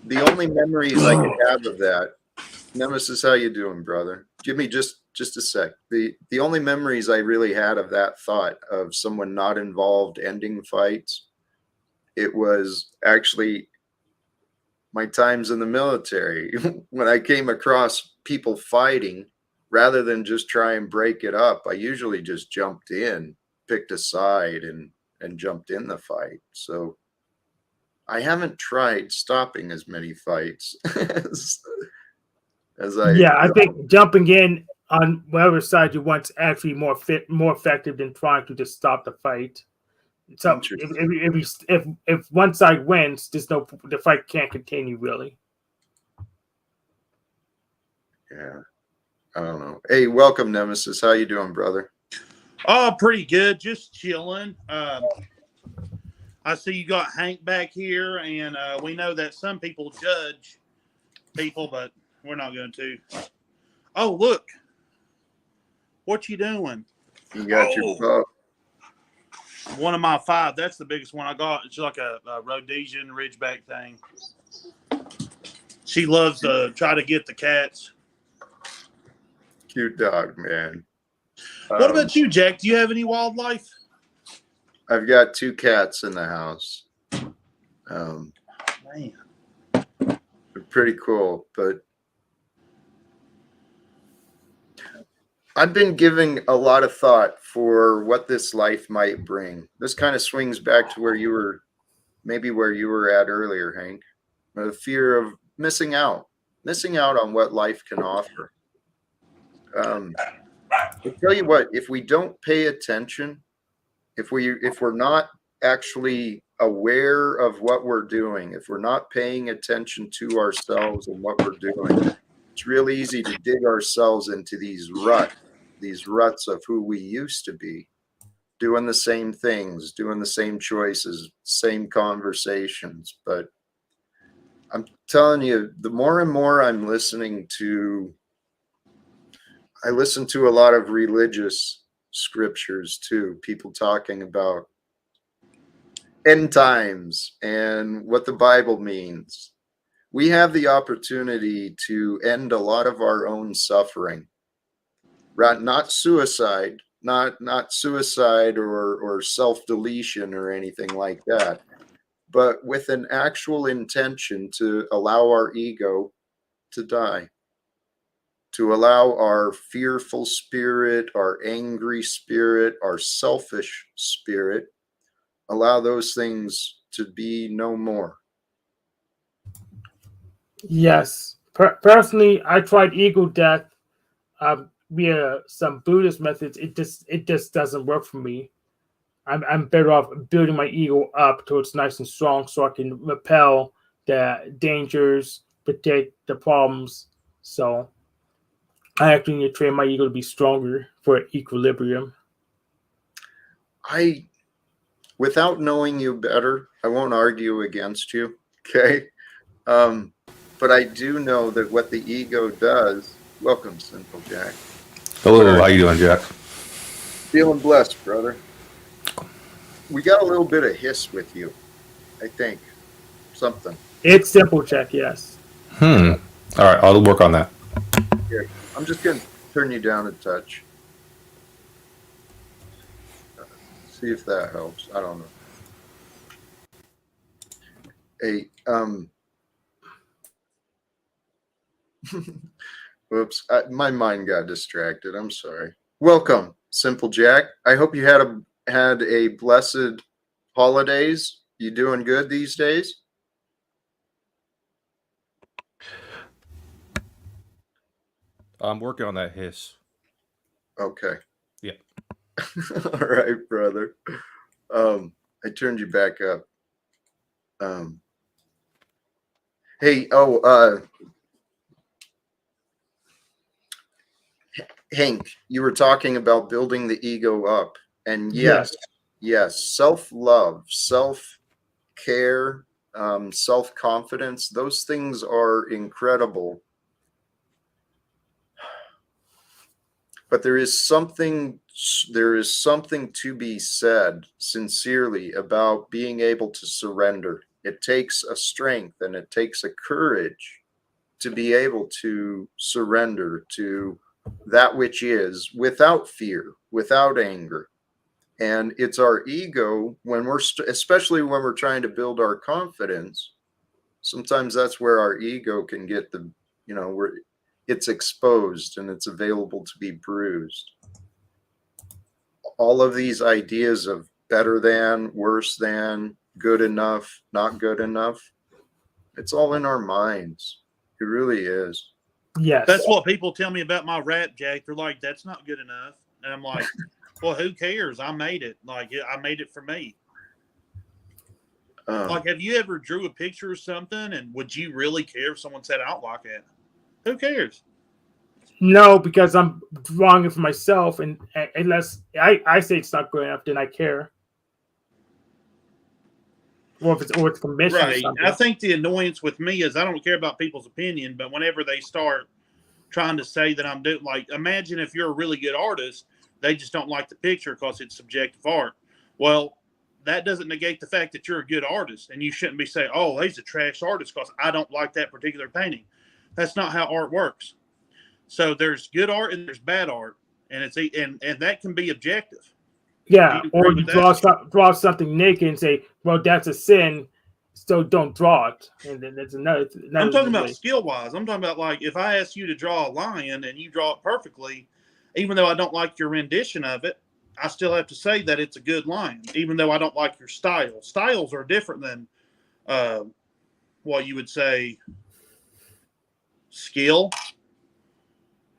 A: The only memories I could have of that, Nemesis, how you doing, brother? Give me just a sec. The only memories I really had of that thought of someone not involved ending fights, it was actually my times in the military when I came across people fighting. Rather than just try and break it up, I usually just jumped in, picked a side, and jumped in the fight. So I haven't tried stopping as many fights as I.
C: Yeah, I think jumping in on whatever side you want's actually more effective than trying to just stop the fight. So if one side wins, the fight can't continue really.
A: Yeah, I don't know. Hey, welcome, Nemesis. How you doing, brother?
D: Oh, pretty good. Just chilling. I see you got Hank back here, and we know that some people judge people, but we're not going to. Oh, look. What you doing?
A: You got your pup.
D: One of my 5. That's the biggest one I got. It's like a Rhodesian Ridgeback thing. She loves to try to get the cats.
A: Cute dog, man.
D: What about you, Jack? Do you have any wildlife?
A: I've got 2 cats in the house.
D: Man.
A: They're pretty cool, but I've been giving a lot of thought for what this life might bring. This kind of swings back to where you were, maybe where you were at earlier, Hank. The fear of missing out on what life can offer. I'll tell you what, if we don't pay attention, if we're not actually aware of what we're doing, if we're not paying attention to ourselves and what we're doing, it's real easy to dig ourselves into these ruts of who we used to be, doing the same things, doing the same choices, same conversations. But I'm telling you, the more and more I listen to a lot of religious scriptures too, people talking about end times and what the Bible means. We have the opportunity to end a lot of our own suffering, right? Not suicide, not suicide or self-deletion or anything like that, but with an actual intention to allow our ego to die, to allow our fearful spirit, our angry spirit, our selfish spirit, allow those things to be no more.
C: Yes. Personally, I tried ego death via some Buddhist methods. It just doesn't work for me. I'm better off building my ego up till it's nice and strong, so I can repel the dangers, protect the problems. So I actually need to train my ego to be stronger for equilibrium.
A: Without knowing you better, I won't argue against you, okay? But I do know that what the ego does. Welcome, Simple Jack.
E: Hello, how you doing, Jack?
A: Feeling blessed, brother. We got a little bit of hiss with you, I think. Something.
C: It's Simple Jack, yes.
E: All right, I'll work on that.
A: Here, I'm just going to turn you down a touch. See if that helps. I don't know. Hey, whoops, my mind got distracted. I'm sorry. Welcome, Simple Jack. I hope you had a blessed holidays. You doing good these days?
E: I'm working on that hiss.
A: Okay.
E: Yeah.
A: All right, brother. I turned you back up. Hey, Hank, you were talking about building the ego up. And yes, self-love, self-care, self-confidence, those things are incredible. But there is something to be said sincerely about being able to surrender. It takes a strength and it takes a courage to be able to surrender to that which is, without fear, without anger. And it's our ego, when especially when we're trying to build our confidence, sometimes that's where our ego can get it's exposed and it's available to be bruised. All of these ideas of better than, worse than, good enough, not good enough, it's all in our minds. It really is.
C: Yes.
D: That's what people tell me about my rap, Jack. They're like, that's not good enough. And I'm like, well, who cares? I made it. Like, I made it for me. Like, have you ever drew a picture of something and would you really care if someone said, I don't like it? Who cares?
C: No, because I'm drawing it for myself, and unless I say it's not good enough, then I care. Or if it's commissioned
D: right.
C: or something.
D: I think the annoyance with me is I don't care about people's opinion, but whenever they start trying to say that I'm doing, like, imagine if you're a really good artist, they just don't like the picture because it's subjective art. Well, that doesn't negate the fact that you're a good artist, and you shouldn't be saying, oh, he's a trash artist because I don't like that particular painting. That's not how art works. So there's good art and there's bad art, and and that can be objective.
C: Yeah, or you draw something naked and say, well, that's a sin, so don't draw it. And then there's another
D: I'm talking
C: way.
D: about skill-wise. I'm talking about, like, if I ask you to draw a lion and you draw it perfectly, even though I don't like your rendition of it, I still have to say that it's a good line, even though I don't like your style. Styles are different than what you would say skill.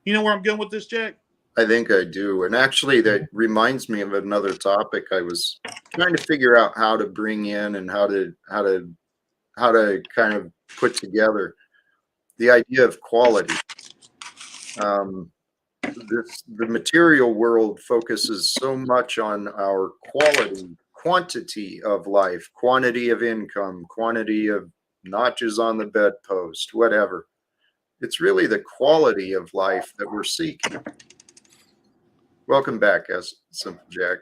D: You know where I'm going with this, Jack?
A: I think I do. And actually, that reminds me of another topic I was trying to figure out how to bring in and how to kind of put together the idea of quality. The material world focuses so much on our quantity of life, quantity of income, quantity of notches on the bedpost, whatever. It's really the quality of life that we're seeking. Welcome back, as Simple Jack.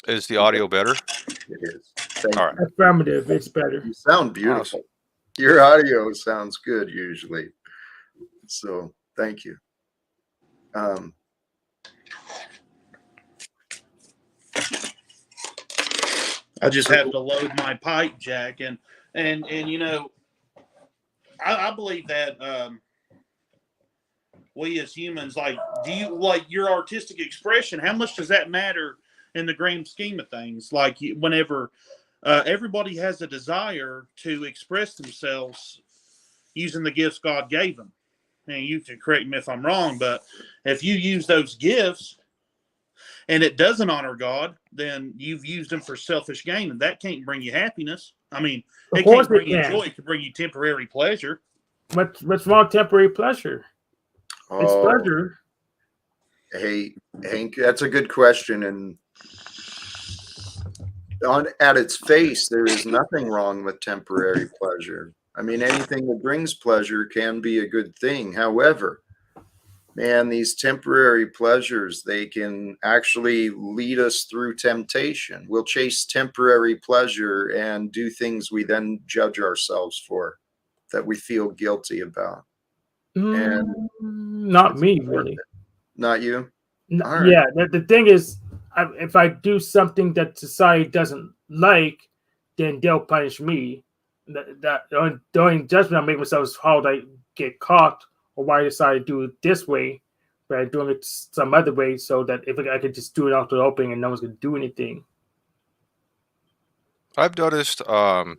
E: Is the audio better?
A: It is. Thank
E: All right.
A: you.
C: Affirmative. It's better.
A: You sound beautiful. Your audio sounds good usually. So thank you.
D: I just have to load my pipe, Jack, and you know, I believe that we as humans, like, do you like your artistic expression? How much does that matter in the grand scheme of things? Like, whenever everybody has a desire to express themselves using the gifts God gave them, and you can correct me if I'm wrong, but if you use those gifts and it doesn't honor God, then you've used them for selfish gain, and that can't bring you happiness. I mean, it can't bring you joy. It can bring you temporary pleasure.
C: What's wrong with temporary pleasure? It's pleasure.
A: Hey, Hank, that's a good question. And at its face, there is nothing wrong with temporary pleasure. I mean, anything that brings pleasure can be a good thing. However, man, these temporary pleasures, they can actually lead us through temptation. We'll chase temporary pleasure and do things we then judge ourselves for, that we feel guilty about. And
C: not me, really.
A: Not you?
C: Right. Yeah, the thing is, if I do something that society doesn't like, then they'll punish me. The only judgment I make myself is how I get caught or why I decided to do it this way, but I'm doing it some other way, so that if I could just do it out the open and no one's going to do anything.
E: I've noticed that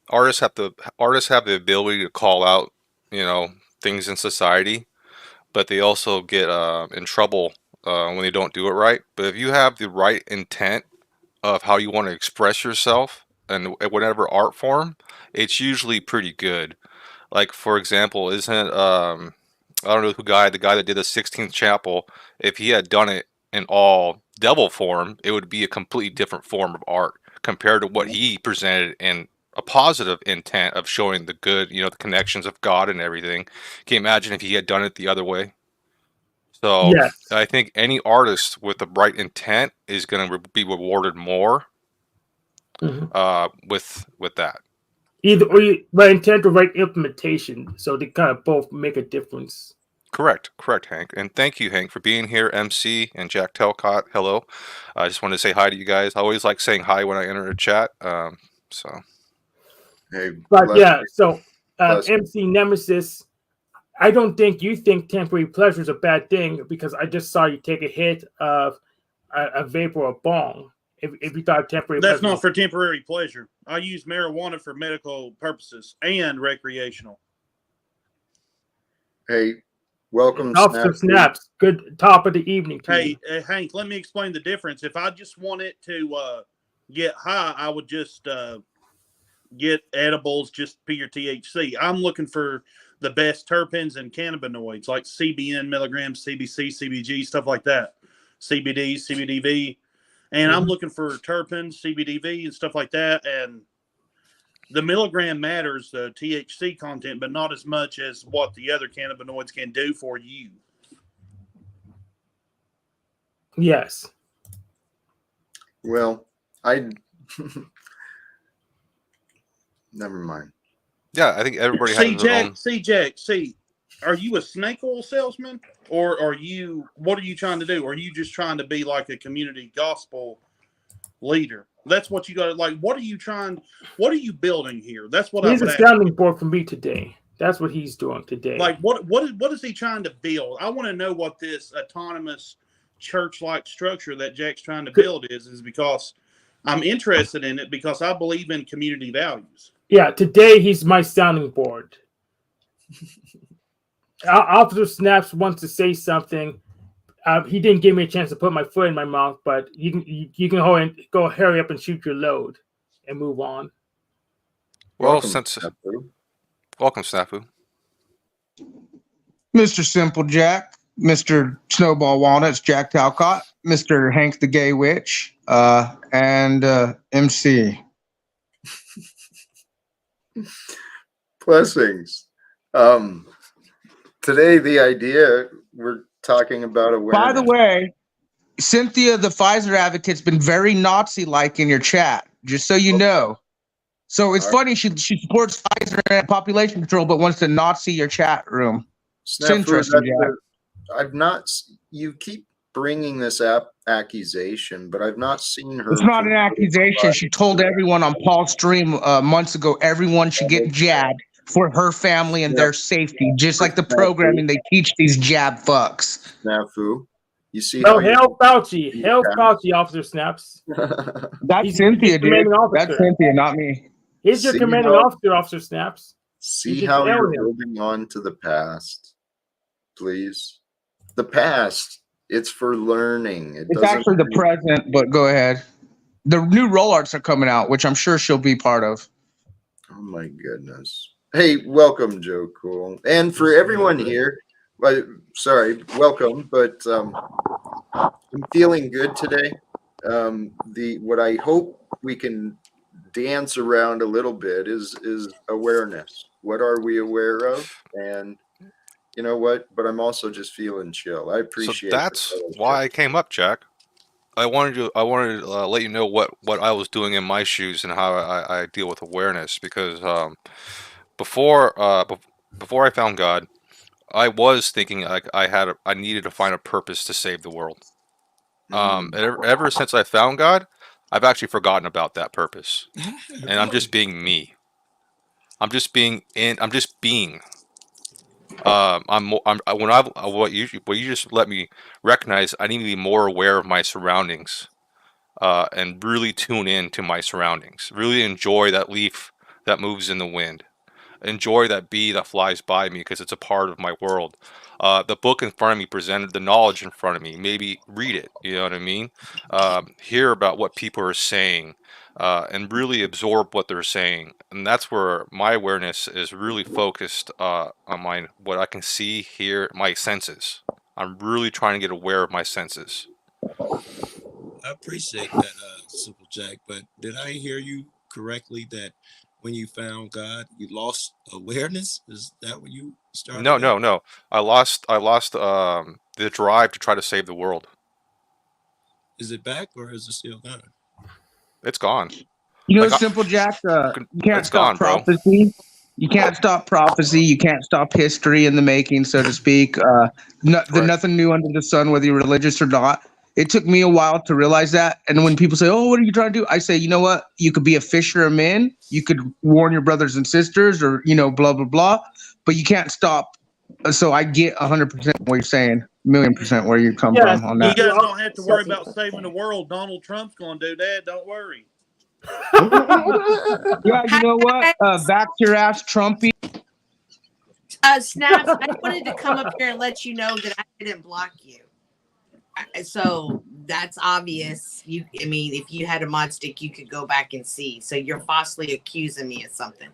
E: artists have the ability to call out, things in society, but they also get in trouble when they don't do it right. But if you have the right intent of how you want to express yourself and whatever art form, it's usually pretty good. Like, for example, isn't I don't know the guy that did the 16th Chapel, if he had done it in all devil form, it would be a completely different form of art compared to what he presented in a positive intent of showing the good, the connections of God and everything. Can you imagine if he had done it the other way? So yes. I think any artist with the right intent is going to be rewarded more with that.
C: Either right intent or right implementation, so they kind of both make a difference.
E: Correct, Hank. And thank you, Hank, for being here, MC and Jack Talcott. Hello. I just wanted to say hi to you guys. I always like saying hi when I enter a chat.
A: Hey,
C: but yeah, so MC Nemesis, I don't think you think temporary pleasure is a bad thing, because I just saw you take a hit of a vapor or bong. If you thought temporary
D: that's
C: pleasure,
D: not for temporary pleasure. I use marijuana for medical purposes and recreational.
A: Hey, welcome,
C: Officer Snaps. Good top of the evening to
D: you. Hey, Hank, let me explain the difference. If I just wanted to get high, I would just get edibles, just pure THC. I'm looking for the best terpenes and cannabinoids like CBN milligrams, CBC, CBG, stuff like that. CBD, CBDV. And I'm looking for terpenes, CBDV, and stuff like that. And the milligram matters, the THC content, but not as much as what the other cannabinoids can do for you.
C: Yes.
A: Well, never mind.
E: Yeah, I think everybody has their own.
D: Jack, are you a snake oil salesman, or what are you trying to do? Are you just trying to be like a community gospel leader? That's what you got to like. What are you building here? That's what
C: He's a sounding board for me today. That's what he's doing today.
D: Like, what is he trying to build? I want to know what this autonomous church-like structure that Jack's trying to build is because I'm interested in it because I believe in community values.
C: Yeah, today he's my sounding board. Officer Snaps wants to say something. He didn't give me a chance to put my foot in my mouth, but you can go hurry up and shoot your load and move on.
E: Well,
A: Welcome,
E: since
A: Snafu.
E: welcome, Snafu.
F: Mr. Simple Jack, Mr. Snowball Walnuts, Jack Talcott, Mr. Hank the Gay Witch, and MC.
A: Blessings. Today, the idea we're talking about awareness.
F: By the way, Cynthia, the Pfizer advocate's been very Nazi-like in your chat, just so you know. So it's funny, she supports Pfizer and population control, but wants to Nazi your chat room.
A: Snafu,
F: interesting,
A: I've not. You keep bringing this accusation, but I've not seen her.
F: It's not an accusation. She told everyone on Paul's stream months ago, everyone should get jabbed for her family and their safety, just like the programming they teach these jab fucks.
A: Snafu, you see?
C: No, hail Fauci. Hail Fauci, Officer Snaps.
F: That's
C: He's
F: Cynthia, dude.
C: commanding officer.
F: That's Cynthia, not me.
C: He's your
A: See
C: commanding
A: how-
C: officer, Officer Snaps.
A: See how you're holding on to the past, please. The past. It's for learning.
F: It's actually the present, but go ahead. The new roll arts are coming out, which I'm sure she'll be part of.
A: Oh my goodness. Hey, welcome, Joe Cool. And for everyone here, sorry, welcome, but I'm feeling good today. What I hope we can dance around a little bit is awareness. What are we aware of? And you know what? But I'm also just feeling chill. I appreciate.
E: So that's why I came up, Jack. I wanted to let you know what I was doing in my shoes and how I deal with awareness, because before I found God, I was thinking like I needed to find a purpose to save the world. Ever since I found God, I've actually forgotten about that purpose, and I'm just being me. I'm just being. What you just let me recognize, I need to be more aware of my surroundings, and really tune in to my surroundings. Really enjoy that leaf that moves in the wind. Enjoy that bee that flies by me because it's a part of my world. The book in front of me presented the knowledge in front of me. Maybe read it. You know what I mean? Hear about what people are saying, and really absorb what they're saying. And that's where my awareness is really focused on what I can see, hear, my senses. I'm really trying to get aware of my senses.
G: I appreciate that, Simple Jack. But did I hear you correctly that when you found God, you lost awareness? Is that when you started?
E: No. I lost the drive to try to save the world.
G: Is it back or is it still gone?
E: It's gone.
F: You know,
E: Like,
F: Simple Jack, you can't
E: it's
F: stop
E: gone, bro.
F: prophecy. You can't stop prophecy. You can't stop history in the making, so to speak. Nothing new under the sun, whether you're religious or not. It took me a while to realize that. And when people say, "Oh, what are you trying to do?" I say, you know what? You could be a fisherman. You could warn your brothers and sisters, or blah blah blah. But you can't stop. So I get 100% what you're saying, 1,000,000% where you come from on
D: You
F: that.
D: guys don't have to worry about saving the world. Donald Trump's going to do that. Don't worry.
F: Yeah, you know what? Back to your ass, Trumpy.
H: Snaps, I wanted to come up here and let you know that I didn't block you. So that's obvious. If you had a mod stick, you could go back and see. So you're falsely accusing me of something.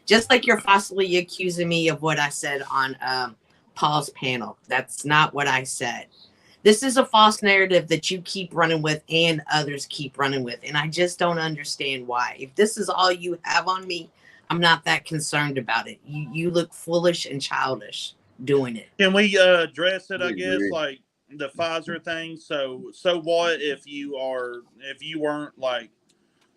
H: Just like you're falsely accusing me of what I said on Paul's panel. That's not what I said. This is a false narrative that you keep running with and others keep running with. And I just don't understand why. If this is all you have on me, I'm not that concerned about it. You look foolish and childish doing it.
D: Can we address it, I guess, like the Pfizer thing? So what if you weren't like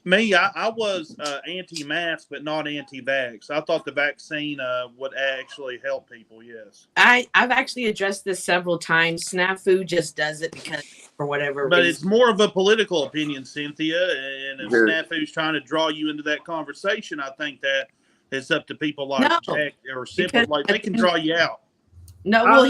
D: me? I was anti-mask, but not anti-vax. I thought the vaccine would actually help people. Yes,
H: I've actually addressed this several times. Snafu just does it because for whatever
D: but
H: reason.
D: it's more of a political opinion, Cynthia. And if Snafu's trying to draw you into that conversation, I think It's up to people like
H: No,
D: Jack or simple,
H: because
D: like they can draw you out.
H: no, well,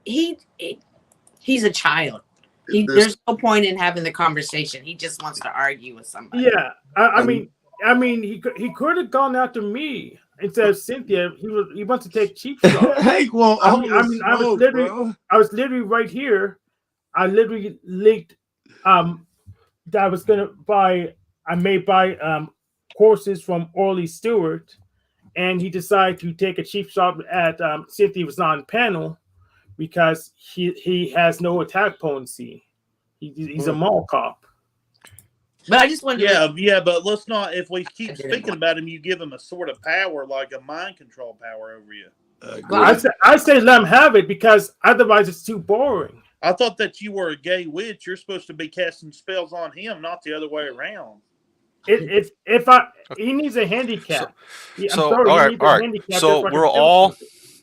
H: he's a child. There's no point in having the conversation. He just wants to argue with somebody.
C: Yeah, I mean, he could have gone after me instead of Cynthia. He wants to take cheap shots.
G: Hank won't
C: I mean,
G: always
C: I was
G: smoke,
C: literally,
G: bro.
C: I was literally right here. I literally linked, that I was gonna buy. I may buy courses from Orly Stewart, and he decided to take a cheap shot at Cynthia was on panel because he has no attack potency. He's a mall cop.
H: But I just wanted
D: Yeah, but let's not. If we keep speaking about him, you give him a sort of power, like a mind control power over you.
C: I say let him have it because otherwise it's too boring.
D: I thought that you were a gay witch. You're supposed to be casting spells on him, not the other way around.
C: He needs a handicap.
E: All right. So we're all.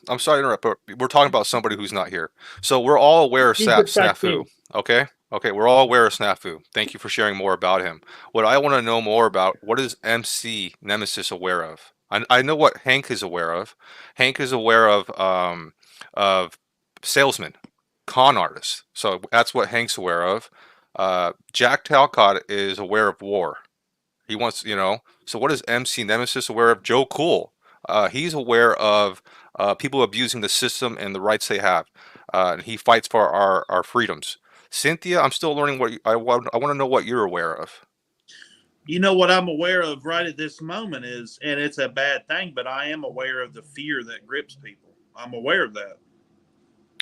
E: I'm sorry to interrupt, but we're talking about somebody who's not here. So we're all aware of Snafu. Okay. We're all aware of Snafu. Thank you for sharing more about him. What I want to know more about, what is MC Nemesis aware of? I know what Hank is aware of. Hank is aware of salesmen, con artists. So that's what Hank's aware of. Jack Talcott is aware of war. He wants, so what is MC Nemesis aware of? Joe Cool. He's aware of people abusing the system and the rights they have. And he fights for our freedoms. Cynthia, I'm still learning what I want to know what you're aware of.
D: You know what I'm aware of right at this moment is, and it's a bad thing, but I am aware of the fear that grips people. I'm aware of that.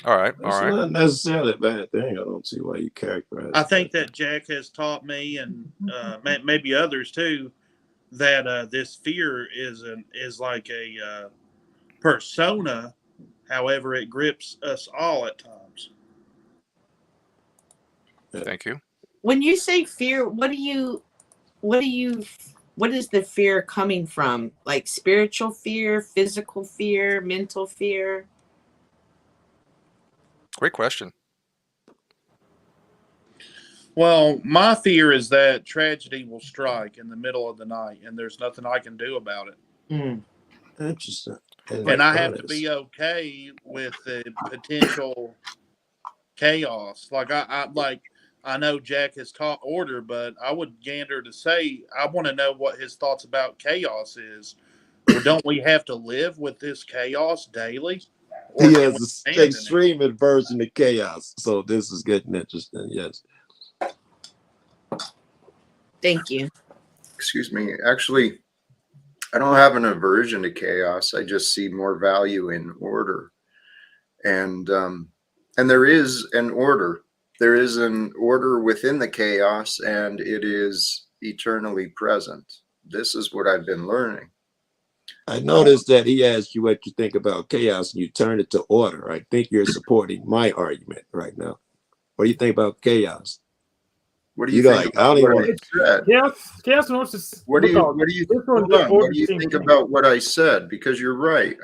E: All right.
G: It's not necessarily a bad thing. I don't see why you characterize it.
D: I think that Jack has taught me, and maybe others too, that this fear is like a persona. However, it grips us all at times.
E: Thank you.
H: When you say fear, what is the fear coming from? Like spiritual fear, physical fear, mental fear?
E: Great question.
D: Well, my fear is that tragedy will strike in the middle of the night, and there's nothing I can do about it.
G: Interesting.
D: And I have to be okay with the potential chaos. Like I know Jack has taught order, but I would gander to say I want to know what his thoughts about chaos is. Well, don't we have to live with this chaos daily?
G: He has an extreme aversion to chaos. So this is getting interesting. Yes.
H: Thank you.
A: Excuse me. Actually, I don't have an aversion to chaos. I just see more value in order. And there is an order. There is an order within the chaos, and it is eternally present. This is what I've been learning.
G: I noticed that he asked you what you think about chaos, and you turned it to order. I think you're supporting my argument right now. What do you think about chaos?
A: What do you think?
G: I don't even want
C: to. Chaos wants to.
A: What do you think about what I said? Because you're right.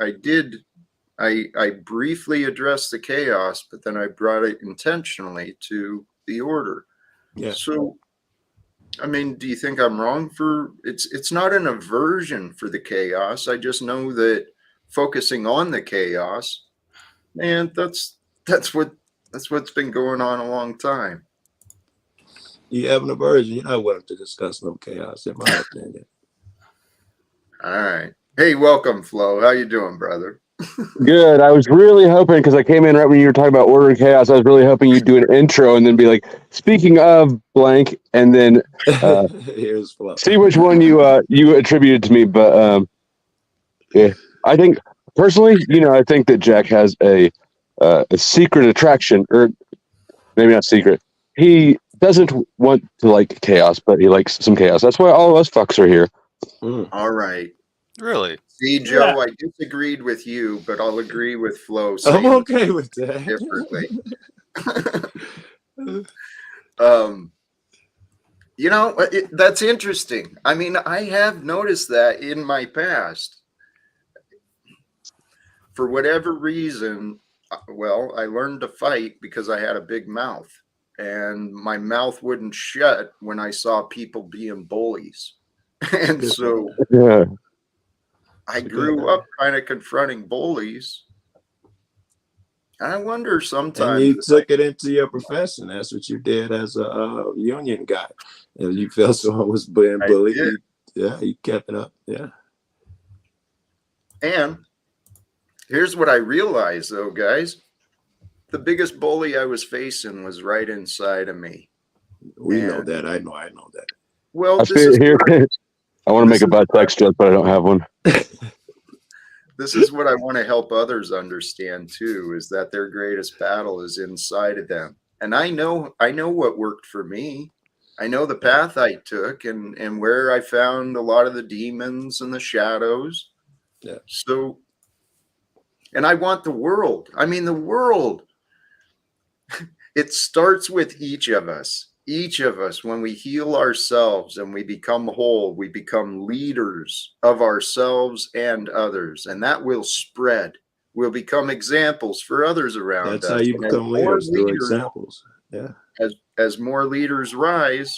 A: I briefly addressed the chaos, but then I brought it intentionally to the order.
G: Yeah.
A: So, I mean, do you think I'm wrong for it's not an aversion for the chaos. I just know that focusing on the chaos, man, that's what's been going on a long time.
G: You have an aversion. You're not willing to discuss no chaos, in my opinion.
A: All right. Hey, welcome, Flo. How you doing, brother?
I: Good. I was really hoping, because I came in right when you were talking about order and chaos, I was really hoping you'd do an intro and then be like, speaking of blank, and then
G: here's Flo.
I: See which one you attributed to me. But yeah, I think personally, I think that Jack has a secret attraction, or maybe not secret. He doesn't want to like chaos, but he likes some chaos. That's why all of us fucks are here.
A: All right.
E: Really?
A: See, Joe, yeah. I disagreed with you, but I'll agree with Flo.
G: I'm okay with that.
A: Differently. That's interesting. I mean, I have noticed that in my past. For whatever reason, I learned to fight because I had a big mouth. And my mouth wouldn't shut when I saw people being bullies. And so...
I: Yeah.
A: I grew up kind of confronting bullies. I wonder
G: And
A: sometimes.
G: you took it into your profession. That's what you did as a union guy. And you felt someone was being bullied. You kept it up. Yeah.
A: And here's what I realized, though, guys. The biggest bully I was facing was right inside of me.
G: We know that. I know that.
A: Well,
I: I want to make a bad sex joke, but I don't have one.
A: This is what I want to help others understand too, is that their greatest battle is inside of them. And I know what worked for me. I know the path I took and where I found a lot of the demons and the shadows.
G: Yeah.
A: So, and I want the world. I mean, the world, it starts with each of us. Each of us, when we heal ourselves and we become whole, we become leaders of ourselves and others, and that will spread. We'll become examples for others around us.
G: That's how you become leaders, through examples. Yeah.
A: As more leaders rise,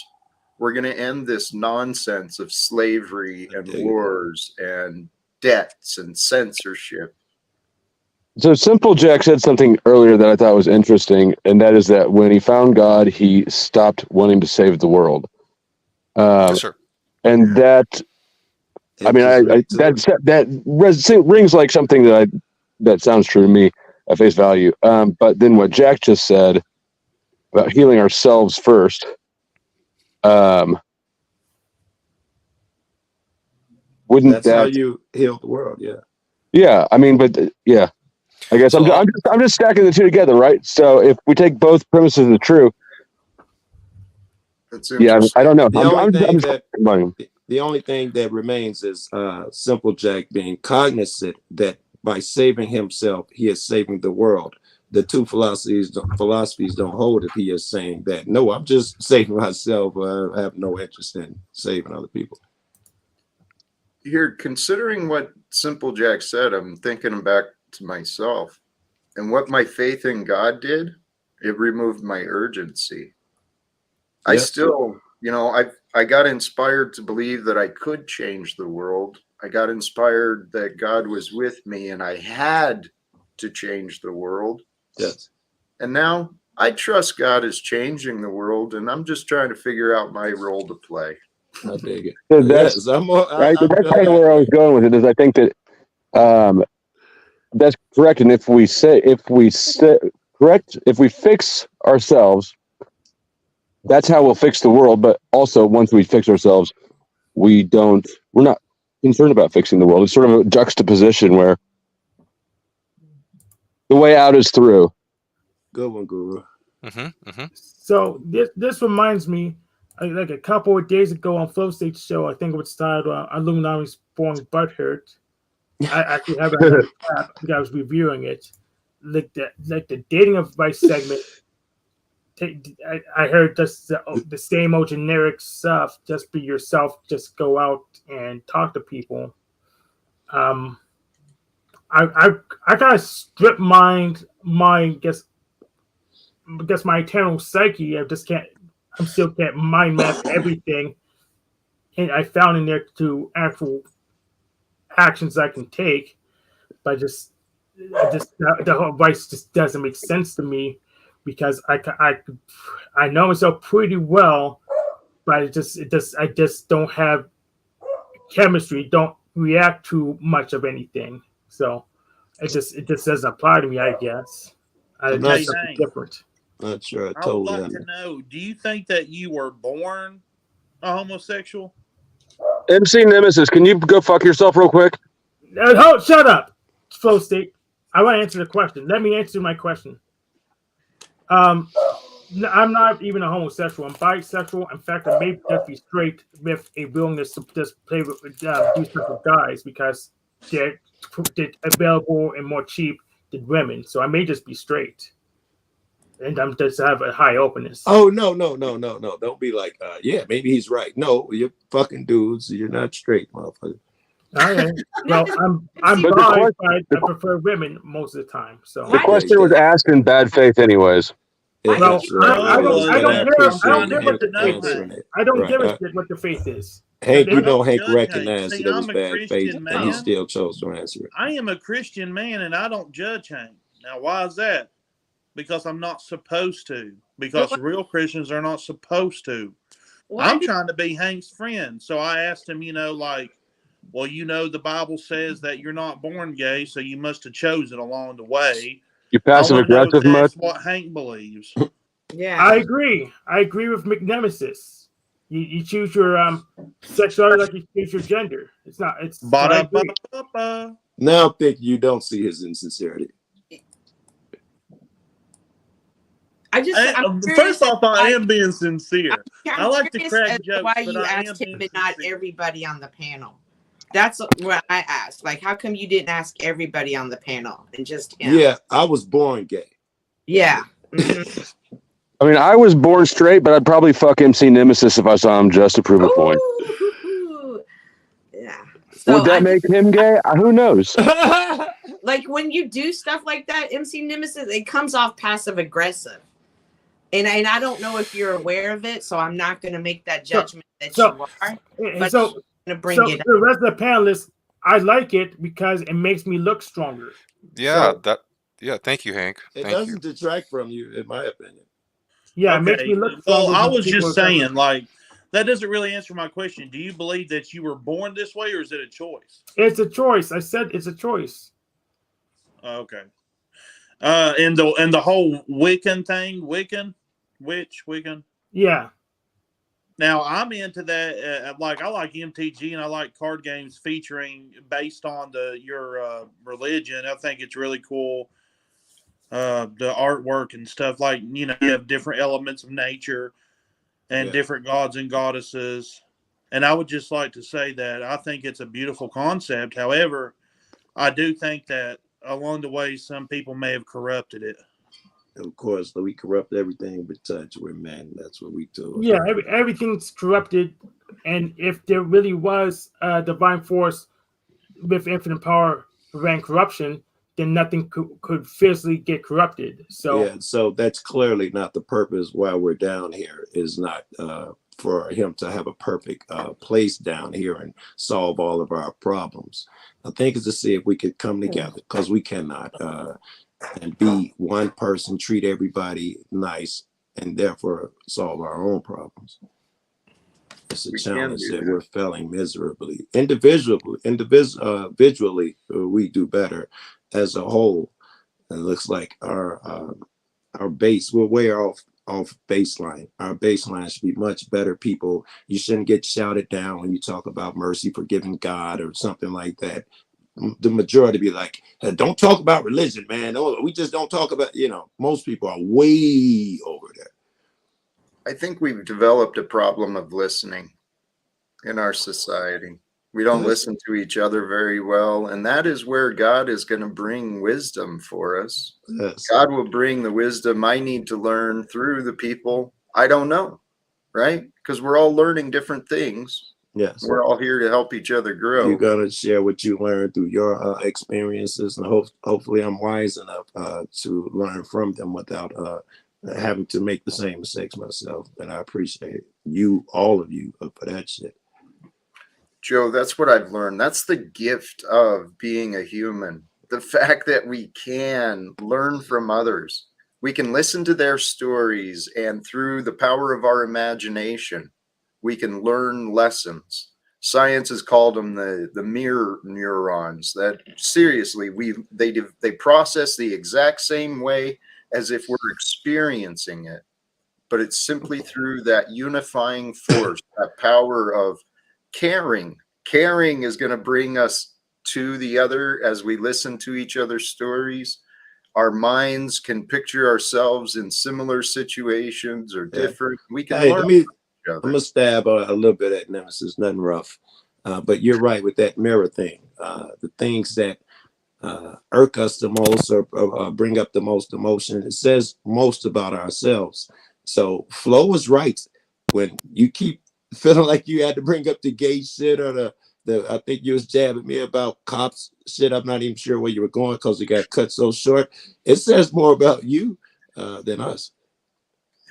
A: we're going to end this nonsense of slavery and wars and debts and censorship.
I: So Simple Jack said something earlier that I thought was interesting, and that is that when he found God, he stopped wanting to save the world.
E: Yes, sir.
I: And that, I mean, that rings like something that sounds true to me at face value. But then what Jack just said about healing ourselves first, wouldn't
G: that's how you heal the world? Yeah.
I: Yeah, I mean, but yeah. I guess I'm just stacking the two together, right? So if we take both premises as true, I don't know.
G: The only thing that remains is Simple Jack being cognizant that by saving himself, he is saving the world. The two philosophies don't hold if he is saying that, no, I'm just saving myself. I have no interest in saving other people.
A: Here, considering what Simple Jack said, I'm thinking back to myself, and what my faith in God did, it removed my urgency. I still, I got inspired to believe that I could change the world. I got inspired that God was with me and I had to change the world.
G: Yes.
A: And now I trust God is changing the world, and I'm just trying to figure out my role to play.
G: I dig it.
I: So that's kind of where I was going with it. Is I think that that's correct, and if we fix ourselves, that's how we'll fix the world. But also, once we fix ourselves, we're not concerned about fixing the world. It's sort of a juxtaposition where the way out is through.
G: Good one, Guru.
C: So this reminds me, like a couple of days ago on Flow State Show, I think it was titled Illuminati's Born Butthurt. I actually have it because I was reviewing it. Like the dating advice segment. I heard just the same old generic stuff. Just be yourself. Just go out and talk to people. I kind of strip my guess my eternal psyche. I still can't mind map everything, and I found in there to actual actions I can take, but the whole advice just doesn't make sense to me because I know myself pretty well, but I just don't have chemistry, don't react to much of anything, so it just doesn't apply to me, I guess. It's something different.
G: Not sure.
D: I would like to know, do you think that you were born a homosexual?
I: MC Nemesis, can you go fuck yourself real quick?
C: Shut up, Flow State. I want to answer the question. Let me answer my question. I'm not even a homosexual. I'm bisexual. In fact, I may just be straight with a willingness to just play with do stuff with guys because they're available and more cheap than women. So I may just be straight. And I'm just have a high openness.
G: Oh no! Don't be like, yeah, maybe he's right. No, you're fucking dudes. You're not straight, motherfucker.
C: All right. Well, I'm bi, but I prefer women most of the time. So
I: the question was asked in bad faith, anyways.
C: Well, I don't give a shit what the faith is.
G: Hank,
C: They-
G: you
D: I
G: know
D: don't
G: Hank
D: judge Hank.
G: recognized
D: See,
G: that it was
D: I'm a
G: bad faith,
D: Christian
G: and he
D: man.
G: still chose to answer it.
D: I am a Christian man, and I don't judge Hank. Now, why is that? Because I'm not supposed to. Because real Christians are not supposed to. I'm trying to be Hank's friend. So I asked him, like, well, the Bible says that you're not born gay, so you must have chosen along the way.
I: You
D: I
I: passive
D: want to know if
I: aggressive much?
D: that's what Hank believes.
H: Yeah.
C: I agree. I agree with McNemesis. You choose your sexuality like you choose your gender. It's not. It's. So I agree.
D: Ba-da-ba-ba-ba.
G: Now I'm thinking you don't see his insincerity.
H: I'm
D: First off, I am being sincere.
H: I'm
D: I like to
H: curious
D: crack
H: as to
D: jokes,
H: why
D: but
H: you
D: I am
H: asked him
D: being
H: and not
D: sincere.
H: everybody on the panel. That's what I asked. Like, how come you didn't ask everybody on the panel and just him?
G: Yeah, I was born gay.
H: Yeah. Mhm.
I: I mean, I was born straight, but I'd probably fuck MC Nemesis if I saw him just to prove a point.
H: Ooh. Yeah. So
I: Would that make him gay? Who knows?
H: like when you do stuff like that, MC Nemesis, it comes off passive aggressive. And I don't know if you're aware of it, so I'm not going to make that judgment that you are. But
C: So,
H: I'm going to bring it up.
C: the rest of the panelists, I like it because it makes me look stronger.
E: Yeah,
C: So,
E: thank you, Hank.
G: It
E: Thank you.
G: doesn't detract from you, in my opinion.
C: Yeah, it makes me look
D: Well,
C: stronger.
D: I
C: when
D: was
C: people
D: just
C: are talking.
D: saying, like, that doesn't really answer my question. Do you believe that you were born this way, or is it a choice?
C: It's a choice. I said it's a choice.
D: Okay. And the whole Wiccan thing, Wiccan.
C: Yeah.
D: Now I'm into that. Like I like MTG and I like card games featuring based on your religion. I think it's really cool. The artwork and stuff, like you have different elements of nature and different gods and goddesses. And I would just like to say that I think it's a beautiful concept. However, I do think that along the way some people may have corrupted it.
G: Of course, we corrupt everything we touch. We're men. That's what we do.
C: Yeah, everything's corrupted. And if there really was a divine force with infinite power preventing corruption, then nothing could physically get corrupted. So
G: yeah, so that's clearly not the purpose why we're down here. Is not for him to have a perfect place down here and solve all of our problems. I think it's to see if we could come together, because we cannot and be one person, treat everybody nice, and therefore solve our own problems. It's a challenge that we're failing miserably. Individually, we do better. As a whole, it looks like our base, we're way off baseline. Our baseline should be much better. People, you shouldn't get shouted down when you talk about mercy, forgiving God, or something like that. The majority be like, don't talk about religion, man. We just don't talk about, most people are way over there.
A: I think we've developed a problem of listening in our society. We don't listen to each other very well. And that is where God is going to bring wisdom for us.
G: Yes.
A: God will bring the wisdom I need to learn through the people I don't know, right? Because we're all learning different things.
G: Yes.
A: We're all here to help each other grow.
G: You're going to share what you learned through your experiences. And hopefully I'm wise enough to learn from them without having to make the same mistakes myself. And I appreciate you, all of you, for that shit.
A: Joe, that's what I've learned. That's the gift of being a human. The fact that we can learn from others. We can listen to their stories, and through the power of our imagination, we can learn lessons. Science has called them the mirror neurons. That seriously, they process the exact same way as if we're experiencing it. But it's simply through that unifying force, that power of caring. Caring is going to bring us to the other as we listen to each other's stories. Our minds can picture ourselves in similar situations or different. We can learn from each other.
G: I'm going to stab a little bit at Nemesis, nothing rough. But you're right with that mirror thing. The things that irk us the most or bring up the most emotion, it says most about ourselves. So Flo was right. When you keep feeling like you had to bring up the gay shit or the I think you was jabbing me about cops shit. I'm not even sure where you were going because you got cut so short. It says more about you than us.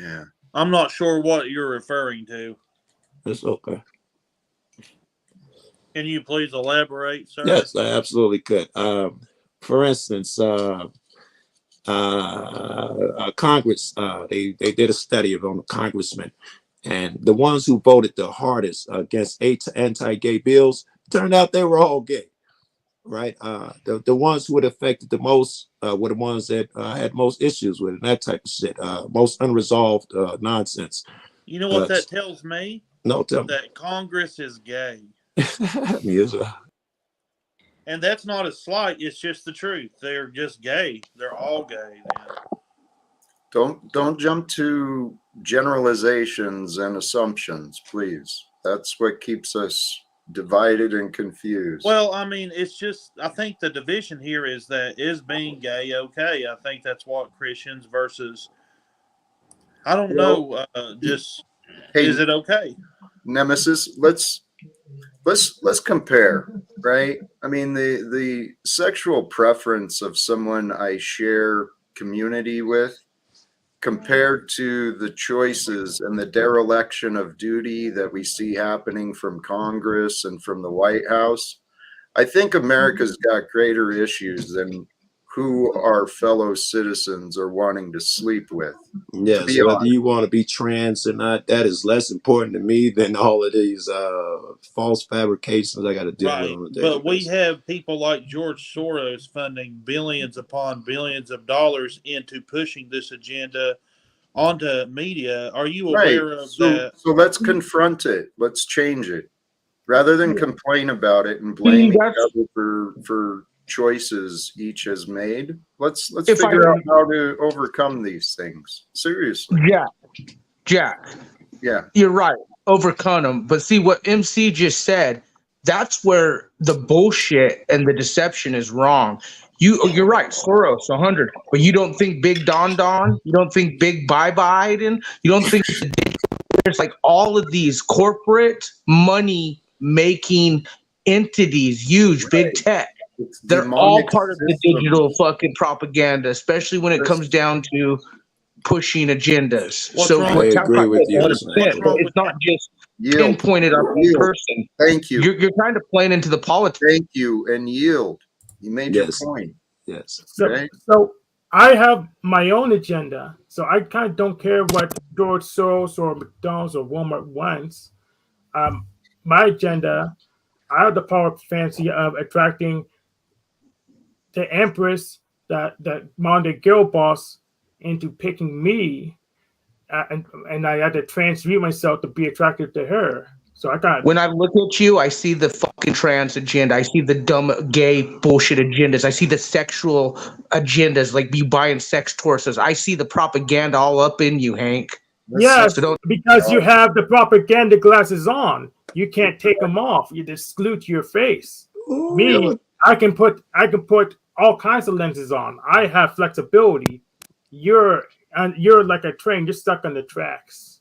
A: Yeah.
D: I'm not sure what you're referring to.
G: It's okay.
D: Can you please elaborate, sir?
G: Yes, I absolutely could. For instance, Congress, they did a study on the congressmen, and the ones who voted the hardest against anti-gay bills turned out they were all gay, right? The ones who were affected the most were the ones that had most issues with it, and that type of shit, most unresolved nonsense.
D: You know what that tells me?
G: No, tell me.
D: That Congress is gay.
G: Yes,
D: And that's not a slight, it's just the truth. They're just gay. They're all gay then.
A: Don't jump to generalizations and assumptions, please. That's what keeps us divided and confused.
D: Well, I mean, it's just, I think the division here is that is being gay okay? I think that's what Christians versus, I don't know, just,
A: hey,
D: is it okay?
A: Nemesis, let's compare, right? I mean, the sexual preference of someone I share community with compared to the choices and the dereliction of duty that we see happening from Congress and from the White House, I think America's got greater issues than who our fellow citizens are wanting to sleep with.
G: Yes, whether you want to be trans or not, that is less important to me than all of these false fabrications I got to deal with on a daily
D: basis. But we have people like George Soros funding billions upon billions of dollars into pushing this agenda onto media. Are you aware of that?
A: So let's confront it. Let's change it. Rather than complain about it and blame each other for choices each has made, let's figure out how to overcome these things. Seriously.
F: Jack.
A: Yeah.
F: You're right. Overcome them. But see what MC just said, that's where the bullshit and the deception is wrong. You're right, Soros, 100. But you don't think Big Don, you don't think Big Biden, you don't think there's like all of these corporate money making entities, huge, big tech. They're all part of the digital fucking propaganda, especially when it comes down to pushing agendas. So
G: I agree with you.
F: It's not just pinpointed on one person.
A: Thank you.
F: You're kind of playing into the politics.
A: Thank you, and yield. You made your point.
G: Yes.
C: So I have my own agenda. So I kind of don't care what George Soros or McDonald's or Walmart wants. My agenda, I have the power fancy of attracting the Empress, that modern girl boss, into picking me, and I had to transmute myself to be attracted to her. So I got.
F: When I look at you, I see the fucking trans agenda. I see the dumb gay bullshit agendas. I see the sexual agendas, like you buying sex torsos. I see the propaganda all up in you, Hank.
C: Yes, so because you have the propaganda glasses on. You can't take them off. You just glued to your face. Me, I can put all kinds of lenses on. I have flexibility. You're like a train. You're stuck on the tracks.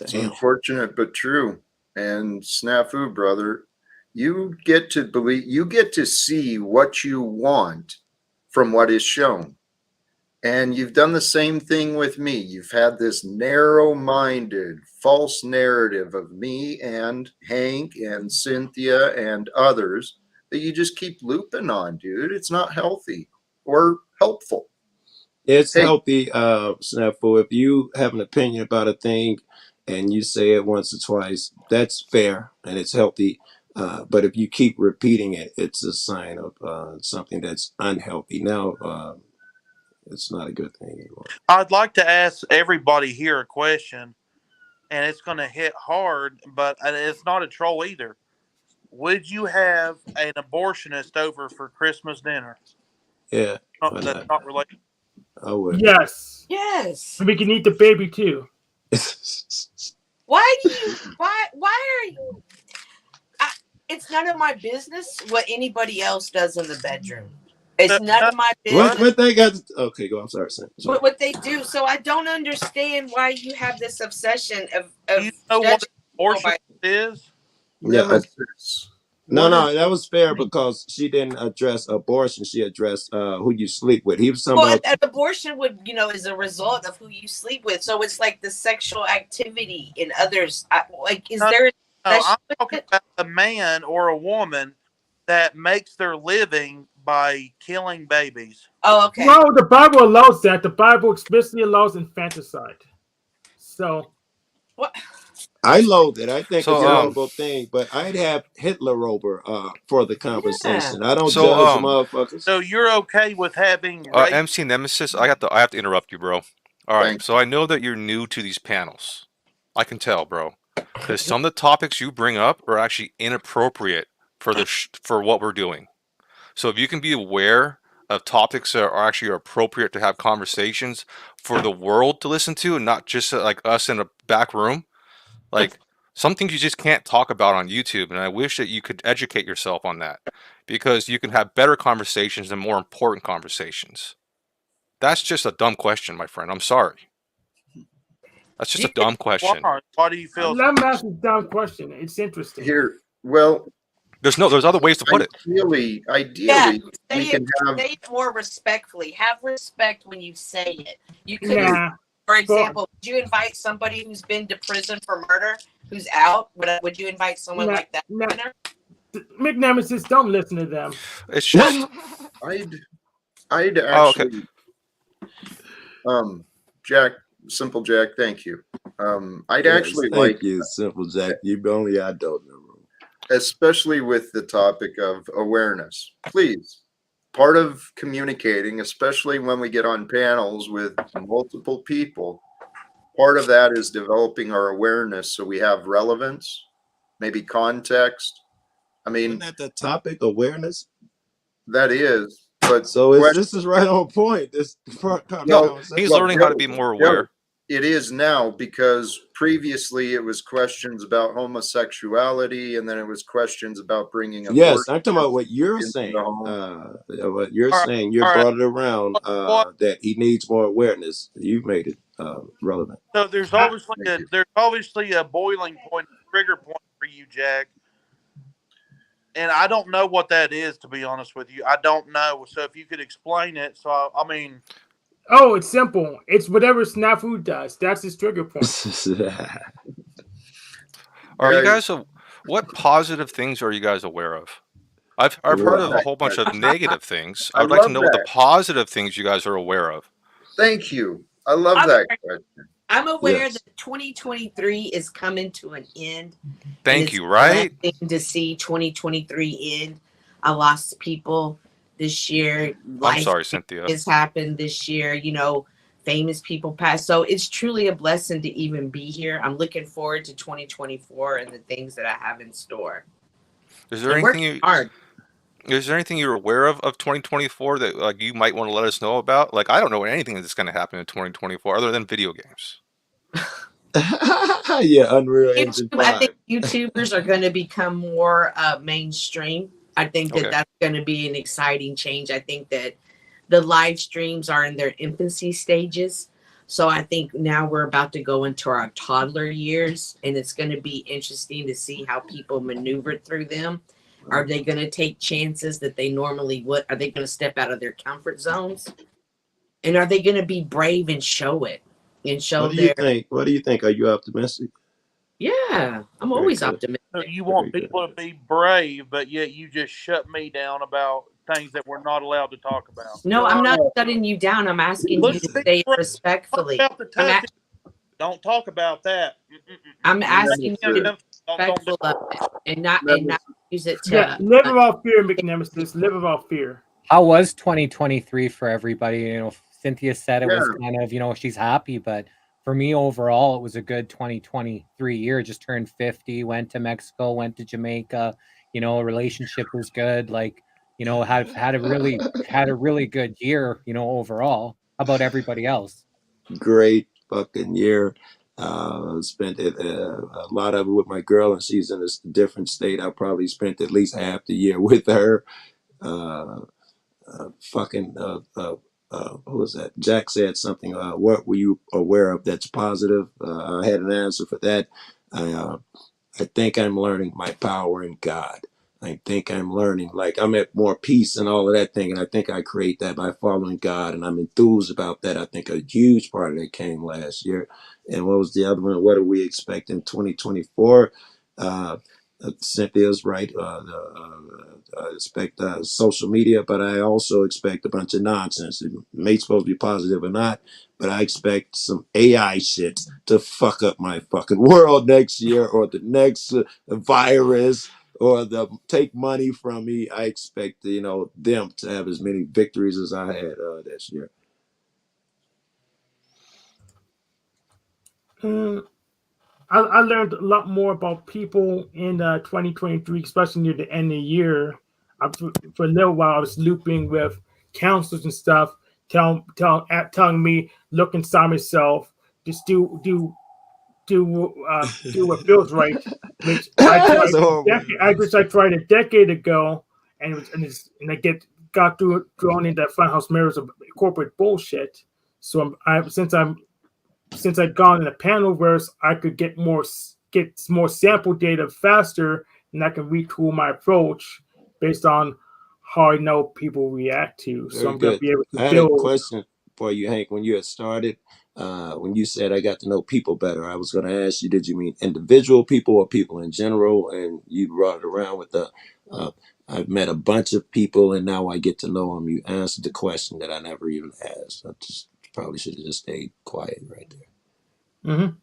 A: It's unfortunate but true. And snafu, brother, you get to see what you want from what is shown. And you've done the same thing with me. You've had this narrow-minded, false narrative of me and Hank and Cynthia and others that you just keep looping on, dude. It's not healthy or helpful.
G: It's healthy, Snafu. If you have an opinion about a thing and you say it once or twice, that's fair and it's healthy. But if you keep repeating it, it's a sign of something that's unhealthy. Now, it's not a good thing anymore.
D: I'd like to ask everybody here a question, and it's going to hit hard, but it's not a troll either. Would you have an abortionist over for Christmas dinner?
G: Yeah.
D: That's not related.
G: I would.
C: Yes.
H: Yes.
C: We can eat the baby too.
H: Why are you? It's none of my business what anybody else does in the bedroom. It's none of my business.
G: What they got? Okay, go. I'm sorry.
H: What they do. So I don't understand why you have this obsession of
D: you know what abortion is?
G: Yeah. No, that was fair because she didn't address abortion. She addressed who you sleep with. He was talking about
H: an abortion is a result of who you sleep with. So it's like the sexual activity in others. Is there
D: No, I'm talking about a man or a woman that makes their living by killing babies.
H: Oh, okay.
C: No, the Bible allows that. The Bible explicitly allows infanticide. So
H: What?
G: I loathe it. I think it's a
E: So
G: horrible thing, but I'd have Hitler over for the
H: Yeah.
G: conversation. I don't
E: so
G: judge motherfuckers.
D: So you're okay with having rape?
E: MC Nemesis, I have to interrupt you, bro. All right,
A: Thank
E: so I know that you're new to these panels. I can tell, bro, because some of the topics you bring up are actually inappropriate for for what we're doing. So if you can be aware of topics that are actually appropriate to have conversations for the world to listen to, and not just like us in a back room, like some things you just can't talk about on YouTube. And I wish that you could educate yourself on that, because you can have better conversations and more important conversations. That's just a dumb question, my friend. I'm sorry. That's just a dumb question.
D: Why do you feel?
C: let me ask a dumb question. It's interesting.
A: Here, well,
E: There's other ways to put it.
A: ideally,
H: Yeah,
A: we
H: say
A: can
H: it,
A: have.
H: say it more respectfully. Have respect when you say it. You could,
C: Nah,
H: for example, would you invite somebody who's been to prison for murder, who's out? Would you invite someone like that?
C: nah. McNemesis, don't listen to them.
E: It's just
A: I'd
E: Oh, okay.
A: actually, Jack, Simple Jack, thank you. I'd
G: Yes,
A: actually
G: thank
A: like,
G: you, Simple Jack. You only adult in the room.
A: especially with the topic of awareness, please. Part of communicating, especially when we get on panels with multiple people, part of that is developing our awareness so we have relevance, maybe context. I mean,
G: Isn't that the topic, awareness?
A: that is, but
G: So this is right on point. This
E: No, he's learning how to be more aware.
A: It is now, because previously it was questions about homosexuality, and then it was questions about bringing
G: Yes,
A: abortion
G: I'm talking about what you're
A: into
G: saying.
A: the home.
G: What you're
D: All right,
G: saying, you
D: all right.
G: brought it around that he needs more awareness. You've made it relevant.
D: So there's obviously a boiling point, trigger point for you, Jack. And I don't know what that is, to be honest with you. I don't know. So if you could explain it, I mean.
C: Oh, it's simple. It's whatever Snafu does. That's his trigger point.
E: Are you guys? What positive things are you guys aware of? I've heard of a whole bunch of negative things. I would like to know what the positive things you guys are aware of.
A: Thank you. I love that question.
H: I'm aware that 2023 is coming to an end.
E: Thank you. Right?
H: To see 2023 end. I lost people this year.
E: I'm sorry, Cynthia.
H: Has happened this year. You know, famous people passed. So it's truly a blessing to even be here. I'm looking forward to 2024 and the things that I have in store.
E: Is there anything you're aware of 2024 that like you might want to let us know about? Like, I don't know anything that's going to happen in 2024 other than video games.
G: Yeah, Unreal Engine 5.
H: I think YouTubers are going to become more mainstream. I think that that's going to be an exciting change. I think that the live streams are in their infancy stages. So I think now we're about to go into our toddler years, and it's going to be interesting to see how people maneuver through them. Are they going to take chances that they normally would? Are they going to step out of their comfort zones? And are they going to be brave and show it? And show
G: What do you think? Are you optimistic?
H: Yeah, I'm always optimistic.
D: So you want people to be brave, but yet you just shut me down about things that we're not allowed to talk about.
H: No, I'm not shutting you down. I'm asking you to say it respectfully.
D: Don't talk about that.
H: I'm asking you to be respectful of it and not use it to
C: live without fear, McNemesis. Live without fear.
J: How was 2023 for everybody? You know, Cynthia said it was kind of, you know, she's happy, but for me overall, it was a good 2023 year. Just turned 50, went to Mexico, went to Jamaica. You know, relationship was good. Like, you know, had a really good year. You know, overall. How about everybody else?
G: Great fucking year. Spent a lot of it with my girl, and she's in a different state. I probably spent at least half the year with her. What was that? Jack said something. What were you aware of that's positive? I had an answer for that. I think I'm learning my power in God. I think I'm learning, like I'm at more peace and all of that thing. And I think I create that by following God. And I'm enthused about that. I think a huge part of that came last year. And what was the other one? What do we expect in 2024? Cynthia's right. I expect social media, but I also expect a bunch of nonsense. It may supposed to be positive or not, but I expect some AI shit to fuck up my fucking world next year, or the next virus, or the take money from me. I expect them to have as many victories as I had this year.
C: I learned a lot more about people in 2023, especially near the end of the year. For a little while, I was looping with counselors and stuff, telling me, look inside myself, just do what feels right, which I
G: That's
C: tried.
G: horrible.
C: I tried a decade ago, and I got thrown into funhouse mirrors of corporate bullshit. So since I've gone in the panelverse, I could get more sample data faster, and I can retool my approach based on how I know people react to. So
G: Very
C: I'm going to
G: good.
C: be able to
G: I had a
C: build.
G: question for you, Hank. When you had started, when you said I got to know people better, I was going to ask you, did you mean individual people or people in general? And you brought it around with I've met a bunch of people and now I get to know them. You answered the question that I never even asked. I just probably should have just stayed quiet right there.
C: Mm-hmm.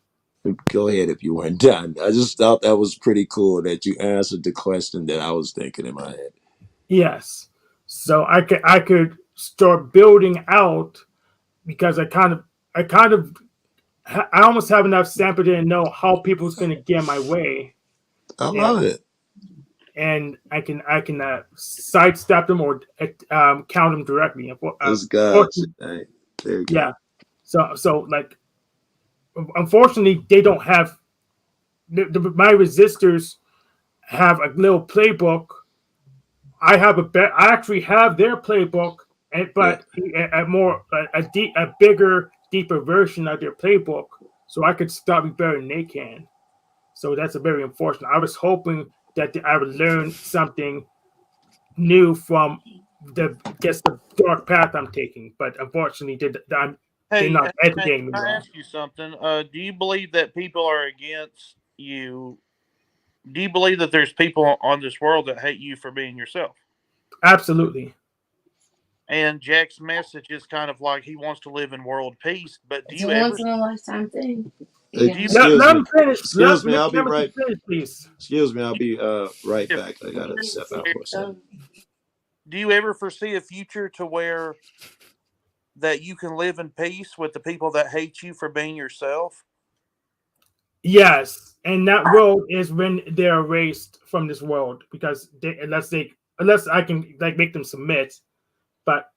G: Go ahead if you weren't done. I just thought that was pretty cool that you answered the question that I was thinking in my head.
C: Yes. So I could start building out because I almost have enough sample data to know how people's going to get my way.
G: I love it.
C: And I can sidestep them or count them directly.
G: It's God. There you go.
C: Yeah. So like, unfortunately, they don't have my resistors have a little playbook. I actually have their playbook, but a bigger, deeper version of their playbook, so I could stop me better than they can. So that's a very unfortunate. I was hoping that I would learn something new from the dark path I'm taking, but unfortunately, they're not educating me
D: Can I
C: well.
D: ask you something? Do you believe that people are against you? Do you believe that there's people on this world that hate you for being yourself?
C: Absolutely.
D: And Jack's message is kind of like he wants to live in world peace, but do
K: It's
D: you
K: a
D: ever?
K: once in a lifetime thing.
C: Let him finish.
G: Excuse me, I'll be right.
C: Finish, please.
G: Excuse me, I'll be right back. I gotta step out for a second.
D: Do you ever foresee a future to where that you can live in peace with the people that hate you for being yourself?
C: Yes, and that world is when they're erased from this world because unless I can like make them submit, but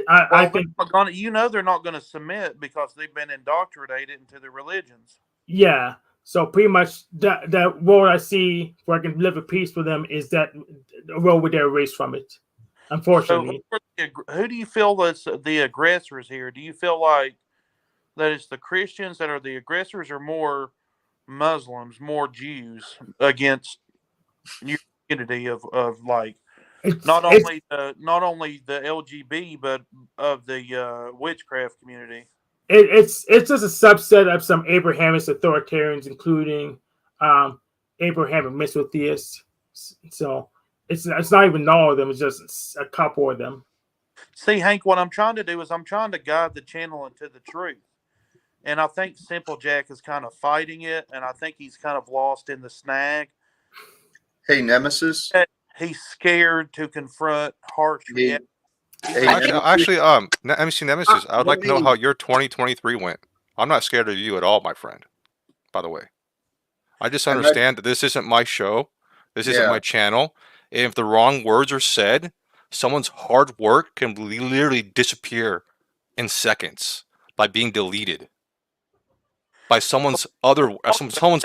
C: I think
D: they're not going to submit because they've been indoctrinated into the religions.
C: Yeah, so pretty much that world I see where I can live at peace with them is that world where they're erased from it. Unfortunately,
D: so who do you feel that's the aggressors here? Do you feel like that it's the Christians that are the aggressors, or more Muslims, more Jews against your community of like not only the LGB but of the witchcraft community?
C: It's just a subset of some Abrahamist authoritarians, including Abrahamic misotheists. So it's not even all of them; it's just a couple of them.
D: See, Hank, what I'm trying to do is I'm trying to guide the channel into the truth. And I think Simple Jack is kind of fighting it, and I think he's kind of lost in the snag.
A: Hey, Nemesis.
D: He's scared to confront harsh reality.
E: Actually, Nemesis, I would like to know how your 2023 went. I'm not scared of you at all, my friend. By the way, I just understand that this isn't my show. This isn't my channel. And if the wrong words are said, someone's hard work can literally disappear in seconds by being deleted by someone's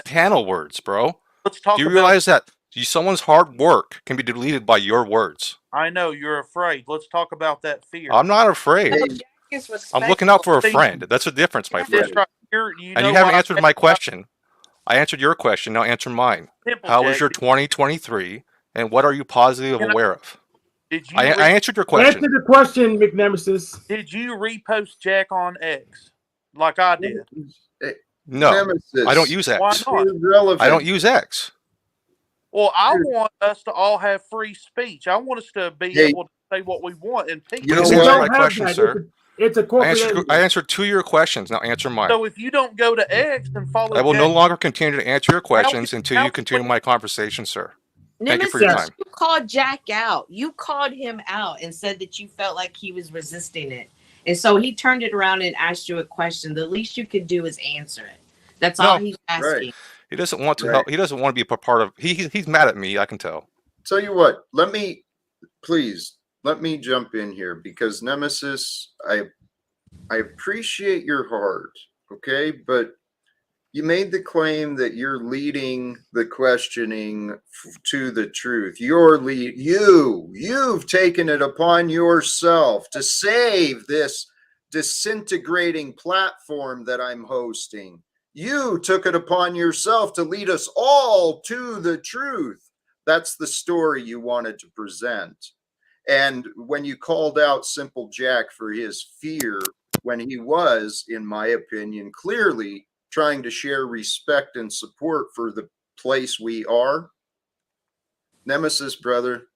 E: panel words, bro. Do you realize that someone's hard work can be deleted by your words?
D: I know you're afraid. Let's talk about that fear.
E: I'm not afraid. I'm looking out for a friend. That's the difference, my friend.
D: Right.
E: And you haven't answered my question. I answered your question. Now answer mine. How was your 2023, and what are you positive aware of? I answered your question.
C: Answer the question, McNemesis.
D: Did you repost Jack on X like I did?
E: No,
A: Nemesis.
E: I don't use
D: Why
E: X.
D: not?
A: Irrelevant.
E: I don't use X.
D: Well, I want us to all have free speech. I want us to be
A: Hey,
D: able to say what we want and pick.
A: You know
E: Please
C: We
A: what?
E: answer
C: don't
E: my
C: have
E: question,
C: that.
E: sir.
C: It's a corporate
E: I
C: entity.
E: answered 2 of your questions. Now answer mine.
D: So if you don't go to X and follow,
E: I will no
D: Jack,
E: longer continue to answer your questions
D: how-
E: until you continue my conversation, sir. Thank you for your
H: Nemesis,
E: time.
H: you called Jack out. You called him out and said that you felt like he was resisting it. And so he turned it around and asked you a question. The least you could do is answer it. That's all he's asking.
A: Right.
E: He doesn't want to
A: Right.
E: help. He doesn't want to be a part of. He's mad at me. I can tell.
A: Tell you what, let me jump in here, because Nemesis, I appreciate your heart, okay? But you made the claim that you're leading the questioning to the truth. You've taken it upon yourself to save this disintegrating platform that I'm hosting. You took it upon yourself to lead us all to the truth. That's the story you wanted to present. And when you called out Simple Jack for his fear, when he was, in my opinion, clearly trying to share respect and support for the place we are, Nemesis, brother,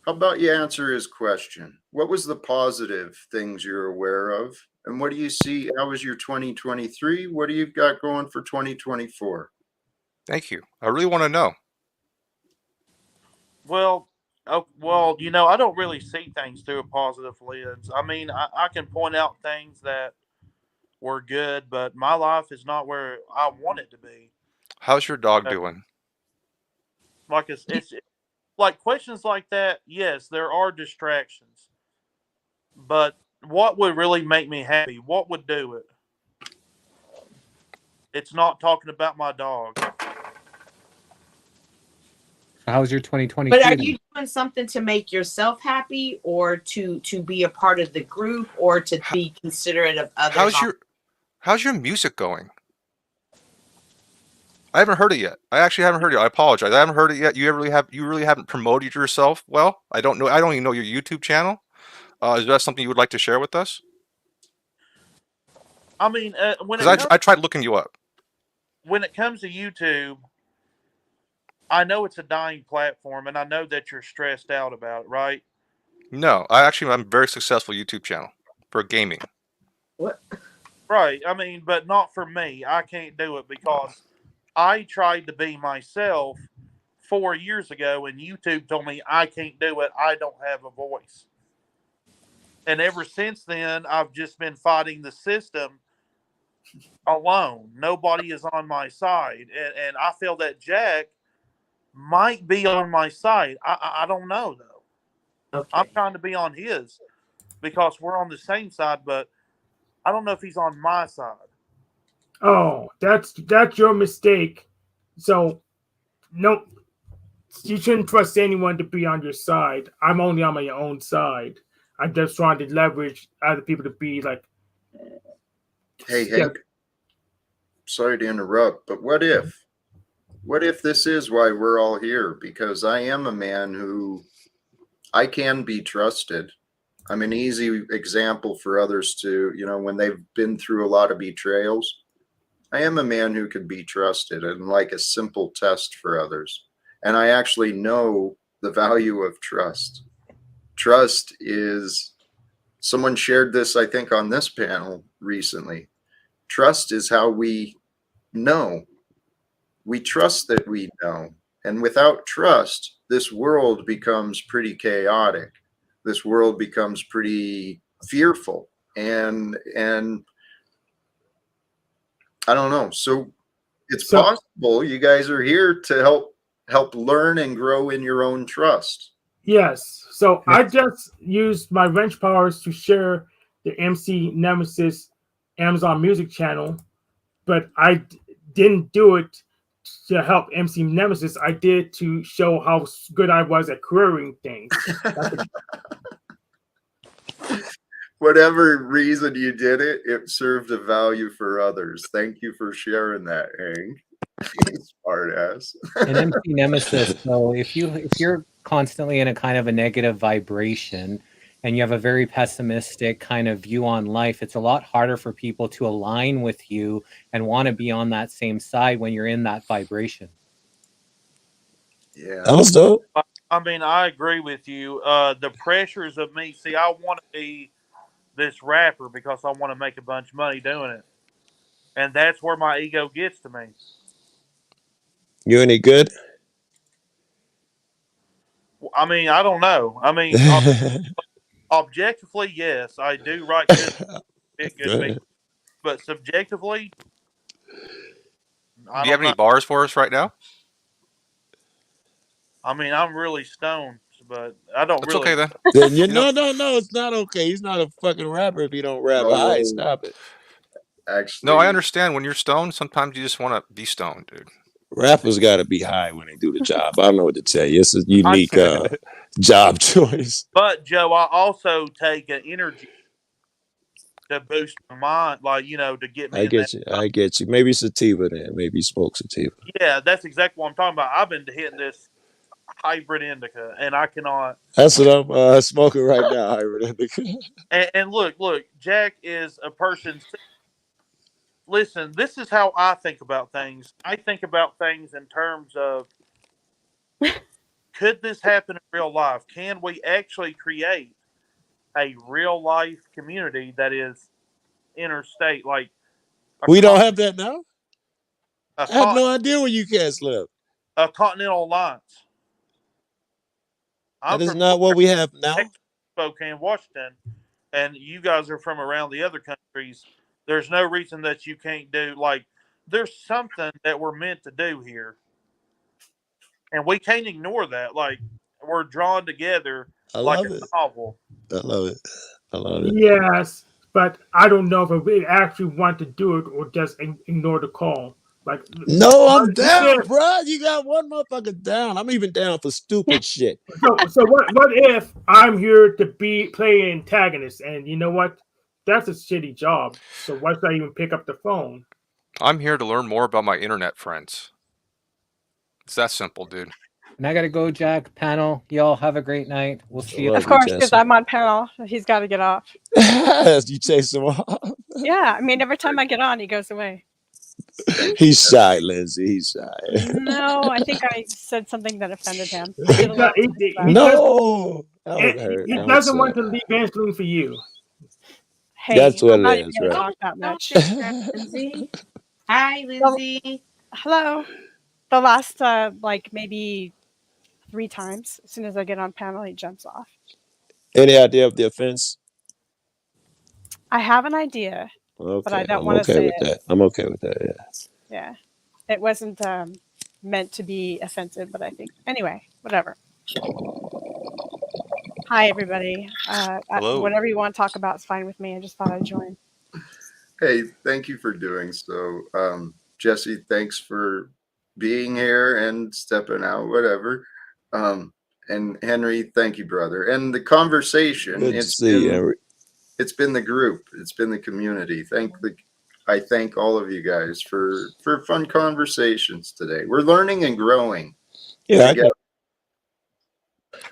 A: how about you answer his question? What was the positive things you're aware of? And what do you see? How was your 2023? What do you got going for 2024?
E: Thank you. I really want to know.
D: well, I don't really see things through a positive lens. I mean, I can point out things that were good, but my life is not where I want it to be.
E: How's your dog doing?
D: Like it's like questions like that. Yes, there are distractions, but what would really make me happy? What would do it? It's not talking about my dog.
J: How's your 2023?
H: But are you doing something to make yourself happy, or to be a part of the group, or to be considerate of others?
E: How's your music going? I haven't heard it yet. I actually haven't heard it. I apologize. I haven't heard it yet. You really haven't promoted yourself well. I don't even know your YouTube channel. Is that something you would like to share with us?
D: I mean,
E: Because I tried looking you up.
D: When it comes to YouTube, I know it's a dying platform, and I know that you're stressed out about it, right?
E: No, I'm a very successful YouTube channel for gaming.
H: What?
D: Right. I mean, but not for me. I can't do it because I tried to be myself 4 years ago, and YouTube told me I can't do it. I don't have a voice. And ever since then, I've just been fighting the system alone. Nobody is on my side. And I feel that Jack might be on my side. I don't know, though.
H: Okay.
D: I'm trying to be on his because we're on the same side, but I don't know if he's on my side.
C: Oh, that's your mistake. So, no, you shouldn't trust anyone to be on your side. I'm only on my own side. I'm just trying to leverage other people to be like.
A: Hey, Hank, sorry to interrupt, but what if this is why we're all here? Because I am a man who I can be trusted. I'm an easy example for others to, when they've been through a lot of betrayals. I am a man who can be trusted and like a simple test for others. And I actually know the value of trust. Trust is, someone shared this, I think, on this panel recently. Trust is how we know. We trust that we know. And without trust, this world becomes pretty chaotic. This world becomes pretty fearful. And I don't know. So it's possible you guys are here to help learn and grow in your own trust.
C: Yes. So I just used my wrench powers to share the MC Nemesis Amazon Music channel, but I didn't do it to help MC Nemesis. I did to show how good I was at querying things.
A: Whatever reason you did it, it served a value for others. Thank you for sharing that, Hank. Smart ass.
J: An MC Nemesis, so if you're constantly in a kind of a negative vibration and you have a very pessimistic kind of view on life, it's a lot harder for people to align with you and want to be on that same side when you're in that vibration.
A: Yeah.
G: That was dope.
D: I mean, I agree with you. The pressures of me. See, I want to be this rapper because I want to make a bunch of money doing it, and that's where my ego gets to me.
G: You any good?
D: I mean, I don't know. I mean, objectively, yes, I do write good, pick good beats, but subjectively, I
E: Do you have
D: don't know.
E: any bars for us right now?
D: I mean, I'm really stoned, but I don't
E: That's
D: really.
E: okay then.
G: Then
E: You know,
G: no, it's not okay. He's not a fucking rapper if he don't rap high.
A: Oh,
G: Stop it.
A: actually,
E: no, I understand when you're stoned. Sometimes you just want to be stoned, dude.
G: Rappers got to be high when they do the job. I don't know what to tell you. It's a unique
D: I,
G: job choice.
D: but Joe, I also take an energy to boost my mind, like to get me
G: I
D: in that.
G: get you. I get you. Maybe sativa then. Maybe smoke sativa.
D: Yeah, that's exactly what I'm talking about. I've been hitting this hybrid indica, and I cannot.
G: That's what I'm smoking right now. Hybrid indica.
D: And look, Jack is a person. Listen, this is how I think about things. I think about things in terms of could this happen in real life? Can we actually create a real life community that is interstate, like
G: We don't have that now.
D: a,
G: I have
D: con-
G: no idea where you cats live.
D: a continental alliance? I'm
G: That is
D: from
G: not what we have now.
D: Spokane, Washington, and you guys are from around the other countries. There's no reason that you can't do there's something that we're meant to do here. And we can't ignore that. Like we're drawn together
G: I
D: like
G: love
D: a
G: it.
D: novel.
G: I love it. I love it.
C: Yes, but I don't know if we actually want to do it or just ignore the call. Like,
G: No, I'm down,
C: if,
G: bro. You got one motherfucker down. I'm even down for stupid shit.
C: so what if I'm here to play an antagonist, and you know what? That's a shitty job. So why should I even pick up the phone?
E: I'm here to learn more about my internet friends. It's that simple, dude.
J: And I gotta go, Jack. Panel, y'all have a great night. We'll see you.
K: Of course, because I'm on panel. He's got to get off.
G: You chase him off.
K: Yeah, I mean, every time I get on, he goes away.
G: He's shy, Lindsay. He's shy.
K: No, I think I said something that offended him.
G: No,
C: he doesn't want to leave answering for you.
K: Hey,
G: that's what
K: I'm not
G: it
K: even
G: is,
K: going to
G: right?
K: talk that much.
H: Lindsay. Hi, Lindsay.
K: Hello. The last, maybe 3 times, as soon as I get on panel, he jumps off.
G: Any idea of the offense?
K: I have an idea, but I don't want to say it.
G: I'm okay with that. Yeah.
K: Yeah. It wasn't meant to be offensive, but I think anyway, whatever. Hi, everybody.
E: Hello.
K: Whatever you want to talk about is fine with me. I just thought I'd join.
A: Hey, thank you for doing so. Jesse, thanks for being here and stepping out, whatever. And Henry, thank you, brother. And the conversation,
G: Good to see you, Henry.
A: It's been the group, it's been the community. I thank all of you guys for fun conversations today. We're learning and growing.
G: Yeah,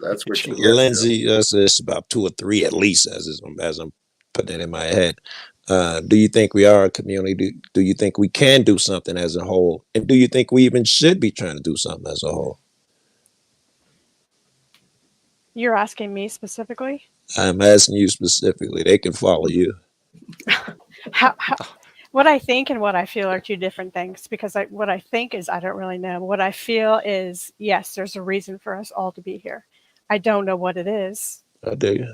A: that's what you get.
G: Lindsay, it's about 2 or 3 at least, as I'm putting it in my head. Do you think we are a community? Do you think we can do something as a whole? And do you think we even should be trying to do something as a whole?
K: You're asking me specifically?
G: I'm asking you specifically. They can follow you.
K: What I think and what I feel are 2 different things, because what I think is I don't really know. What I feel is, yes, there's a reason for us all to be here. I don't know what it is.
G: I do.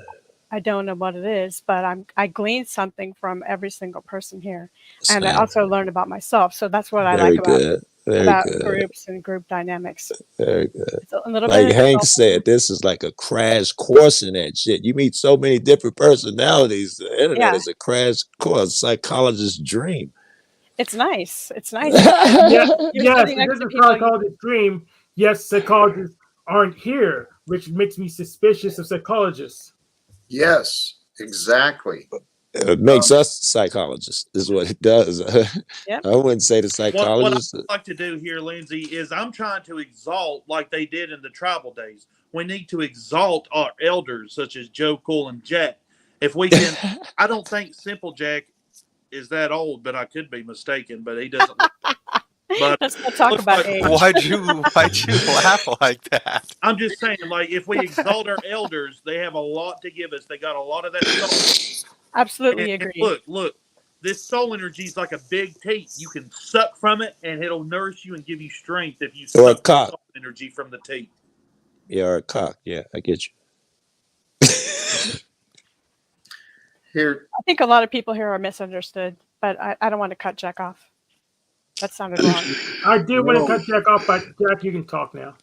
K: I don't know what it is, but I gleaned something from every single person here.
G: Same.
K: And I also learned about myself. So that's what I like about groups and group dynamics.
G: Very good.
K: It's a little
G: like
K: bit
G: Hank said, this is like a crash course in that shit. You meet so many different personalities. The internet is a crash course, psychologist's dream.
K: It's nice. It's nice.
C: Yes, this is a psychologist's dream. Yes, psychologists aren't here, which makes me suspicious of psychologists.
A: Yes, exactly.
G: It makes us psychologists, is what it does.
K: Yep.
G: I wouldn't say the
D: What
G: psychologists.
D: I like to do here, Lindsay, is I'm trying to exalt like they did in the tribal days. We need to exalt our elders, such as Joe, Cool, and Jack. If we can, I don't think Simple Jack is that old, but I could be mistaken. But he doesn't. But
K: Let's not talk
D: looks
K: about
D: like
K: age.
E: Why'd you laugh like that?
D: I'm just saying, like, if we exalt our elders, they have a lot to give us. They got a lot of that soul.
K: Absolutely
D: And
K: agree.
D: look, this soul energy is like a big teat. You can suck from it, and it'll nourish you and give you strength if you
G: Or a
D: suck the
G: cock.
D: soul energy from the teat.
G: Yeah, or a cock. Yeah, I get you.
A: Here,
K: I think a lot of people here are misunderstood, but I don't want to cut Jack off. That sounded wrong.
C: I do want to
A: No.
C: cut Jack off, but Jack, you can talk now.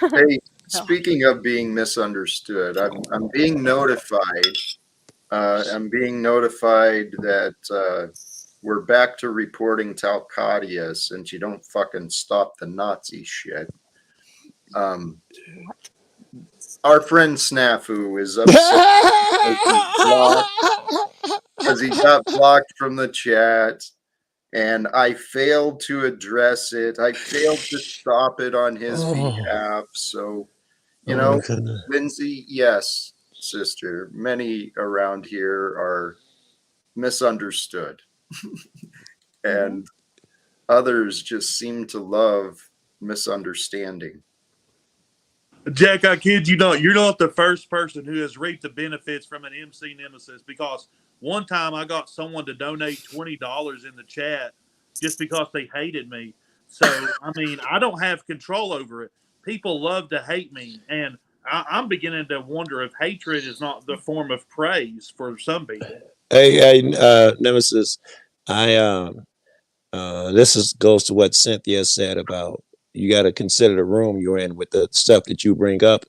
A: hey, speaking of being misunderstood, I'm being notified. I'm being notified that we're back to reporting Talcottia since you don't fucking stop the Nazi shit. Our friend Snafu is upset because he got blocked from the chat, and I failed to address it. I failed to stop it on his behalf. So, you know, Lindsay, yes, sister, many around here are misunderstood. And others just seem to love misunderstanding.
D: Jack, I kid you not, you're not the first person who has reaped the benefits from an MC nemesis, because one time I got someone to donate $20 in the chat just because they hated me. So, I mean, I don't have control over it. People love to hate me, and I'm beginning to wonder if hatred is not the form of praise for some people.
G: Hey, Nemesis, this goes to what Cynthia said about you got to consider the room you're in with the stuff that you bring up.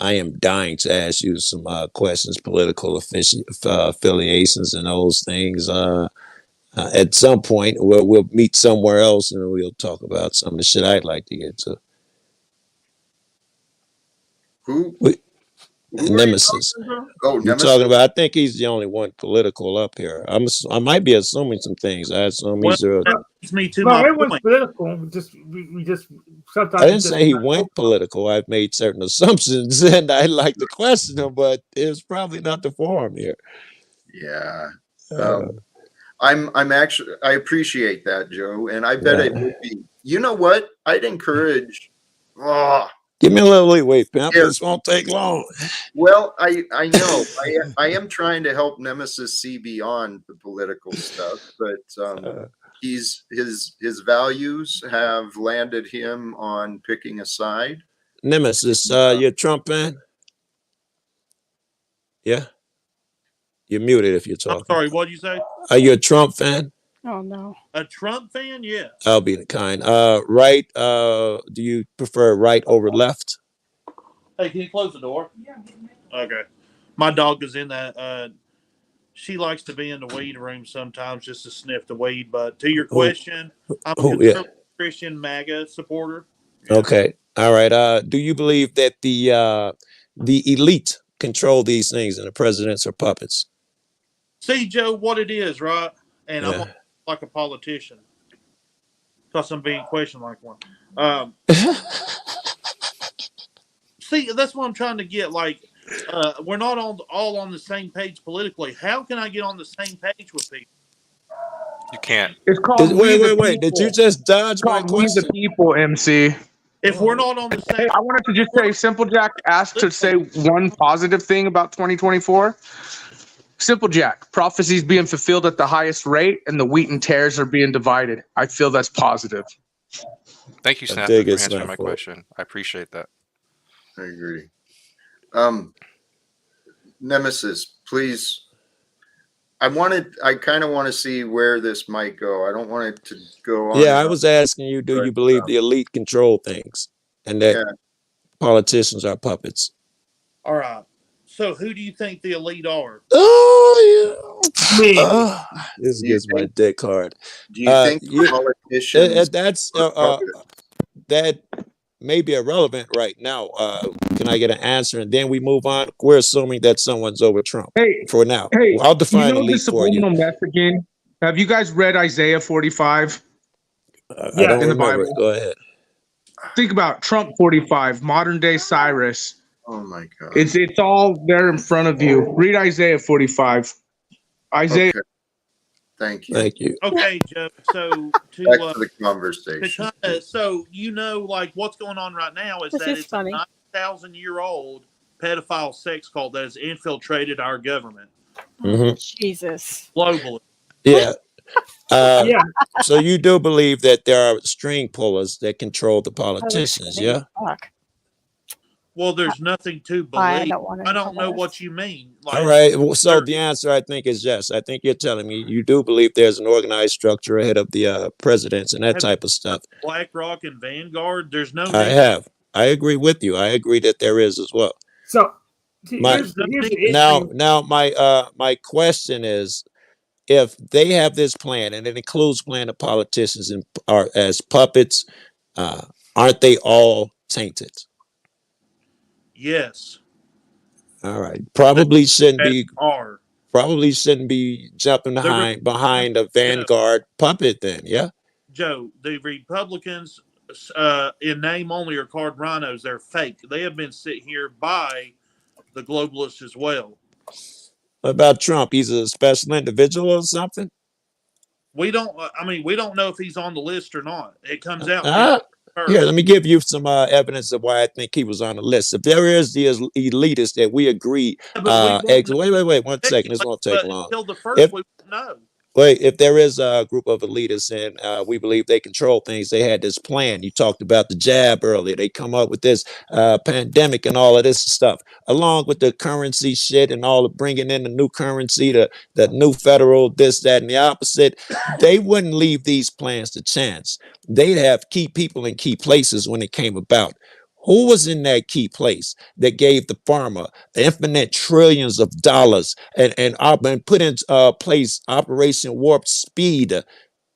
G: I am dying to ask you some questions, political affiliations, and those things. At some point, we'll meet somewhere else and we'll talk about some of the shit I'd like to get to.
A: Who
G: Nemesis.
A: Oh,
G: You're
A: Nemesis.
G: talking about. I think he's the only one political up here. I might be assuming some things. I assume he's.
D: That leads me to
C: Well,
D: my
C: everyone's
D: point.
C: political. We just sometimes.
G: I didn't say he went political. I've made certain assumptions, and I'd like to question him, but it's probably not the forum here.
A: Yeah. I'm actually, I appreciate that, Joe, and I bet it would be. You know what? I'd encourage.
G: Give me a little leeway, pimp. This won't take long.
A: Well, I know I am trying to help Nemesis see beyond the political stuff, but his values have landed him on picking a side.
G: Nemesis, you a Trump fan? Yeah. You're muted if you're talking.
D: I'm sorry, what did you say?
G: Are you a Trump fan?
K: Oh no.
D: A Trump fan? Yeah.
G: I'll be the kind. Right. Do you prefer right over left?
D: Hey, can you close the door? Yeah. Okay. My dog is in that. She likes to be in the weed room sometimes just to sniff the weed. But to your question, I'm a conservative Christian MAGA supporter.
G: Yeah. Okay. All right. Do you believe that the elite control these things and the presidents are puppets?
D: See, Joe, what it is, right? And I'm like a politician because I'm being questioned like one. See, that's what I'm trying to get. Like, we're not all on the same page politically. How can I get on the same page with people?
E: You can't.
F: It's called
G: wait. Did you just dodge my question?
F: We the people, MC.
D: If we're not on the same,
F: hey, I wanted to just say, Simple Jack asked to say one positive thing about 2024. Simple Jack, prophecies being fulfilled at the highest rate, and the wheat and tares are being divided. I feel that's positive.
E: Thank you, Snap, for answering my question. I appreciate that.
A: I agree. Nemesis, please. I kind of want to see where this might go. I don't want it to go on.
G: Yeah, I was asking you, do you believe the elite control things and that politicians are puppets?
D: All right. So who do you think the elite are?
G: Oh, yeah. This gets my dick hard.
A: Do you think politicians
G: that may be irrelevant right now. Can I get an answer? And then we move on. We're assuming that someone's over Trump
F: Hey,
G: for now.
F: hey,
G: I'll
F: you
G: define
F: know the
G: elite for you.
F: subliminal messaging? Have you guys read Isaiah 45
G: I don't
F: in the
G: remember it.
F: Bible?
G: Go ahead.
F: Think about Trump 45, modern day Cyrus.
A: Oh my God.
F: It's all there in front of you. Read Isaiah 45. Isaiah.
A: Okay. Thank you.
G: Thank you.
D: Okay, Joe. So
A: Back
D: to
A: to the conversation.
D: so like what's going on right now is
K: This
D: that
K: is
D: it's
K: funny.
D: a 9,000-year-old pedophile sex cult that has infiltrated our government
G: Mhm.
K: Jesus.
D: globally.
G: Yeah.
C: Yeah.
G: So you do believe that there are string pullers that control the
K: That looks
G: politicians,
K: funny.
G: yeah?
K: Fuck.
D: Well, there's nothing to
K: I
D: believe.
K: don't want to
D: I don't know
K: this.
D: what you mean.
G: All right. Well, so the answer, I think, is yes. I think you're telling me you do believe there's an organized structure ahead of the presidents and that
D: Have
G: type of stuff.
D: BlackRock and Vanguard. There's no
G: I
D: need.
G: have. I agree with you. I agree that there is as well.
C: So
G: My
C: here's the issue.
G: now my question is, if they have this plan and it includes playing the politicians and are as puppets, aren't they all tainted?
D: Yes.
G: All right. Probably shouldn't be jumping behind a Vanguard puppet then, yeah?
D: Joe, the Republicans in name only are called rhinos. They're fake. They have been sent here by the globalists as well.
G: What about Trump? He's a special individual or something?
D: We don't know if he's on the list or not. It comes out.
G: Here, let me give you some evidence of why I think he was on the list. If there is the elitists that we agree, wait 1 second. This won't take long.
D: Until the first, we won't know.
G: Wait, if there is a group of elitists and we believe they control things, they had this plan. You talked about the jab earlier. They come up with this pandemic and all of this stuff, along with the currency shit and all of bringing in the new currency, the new federal, this, that, and the opposite. They wouldn't leave these plans to chance. They'd have key people in key places when it came about. Who was in that key place that gave the pharma infinite trillions of dollars and put in place Operation Warp Speed?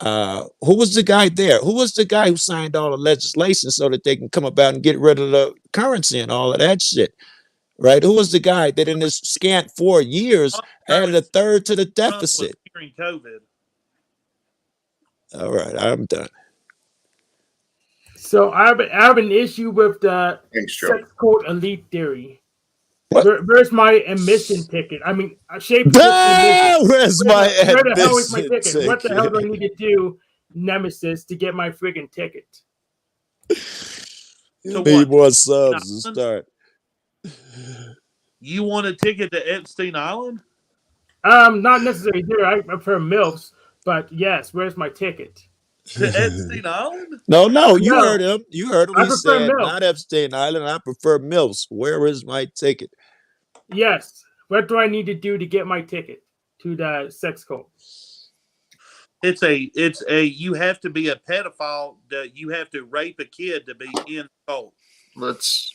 G: Who was the guy there? Who was the guy who signed all the legislation so that they can come about and get rid of the currency and all of that shit? Right? Who was the guy that in this scant 4 years added a third to the deficit?
D: During COVID.
G: All right, I'm done.
C: So I have an issue with the sex code elite theory. Where's my admission ticket? I mean, where's
G: my
C: where the hell is my
G: admission
C: ticket? What the hell do I
G: ticket?
C: need to do, Nemesis, to get my friggin' ticket?
G: You need more subs to start.
D: You want a ticket to Epstein Island?
C: Not necessarily there. I prefer MILFs, but yes, where's my ticket?
D: To Epstein Island?
G: No, you heard him. You heard him.
C: I
G: He
C: prefer
G: said,
C: MILFs.
G: not Epstein Island. I prefer MILFs. Where is my ticket?
C: Yes. What do I need to do to get my ticket to the sex cult?
D: It's a you have to be a pedophile, that you have to rape a kid to be in the cult.
A: Let's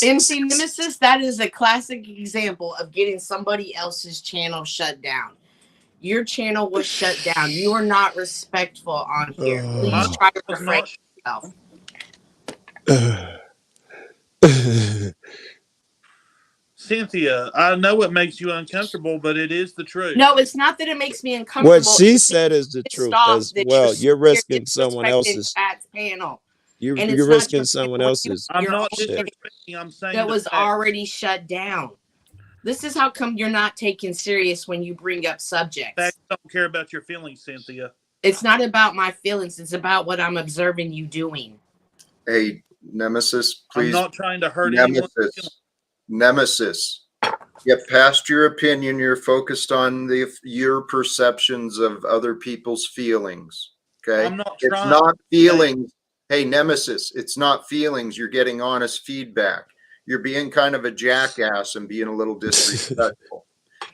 H: MC Nemesis, that is a classic example of getting somebody else's channel shut down. Your channel was shut down. You are not respectful on here. Please try to refresh yourself.
D: Cynthia, I know it makes you uncomfortable, but it is the truth.
H: No, it's not that it makes me uncomfortable.
G: What she said is the truth as well. You're risking someone else's
H: panel.
G: You're
H: And it's
G: risking
H: not
G: someone else's.
D: I'm not
G: shit.
D: disrespecting. I'm saying
H: That was already shut down. This is how come you're not taken serious when you bring up subjects.
D: Facts don't care about your feelings, Cynthia.
H: It's not about my feelings. It's about what I'm observing you doing.
A: Hey, Nemesis, please.
D: I'm not trying to hurt anyone.
A: Nemesis. Get past your opinion. You're focused on your perceptions of other people's feelings. Okay?
D: I'm not
A: It's
D: trying.
A: not feelings. Hey, Nemesis, it's not feelings. You're getting honest feedback. You're being kind of a jackass and being a little disrespectful.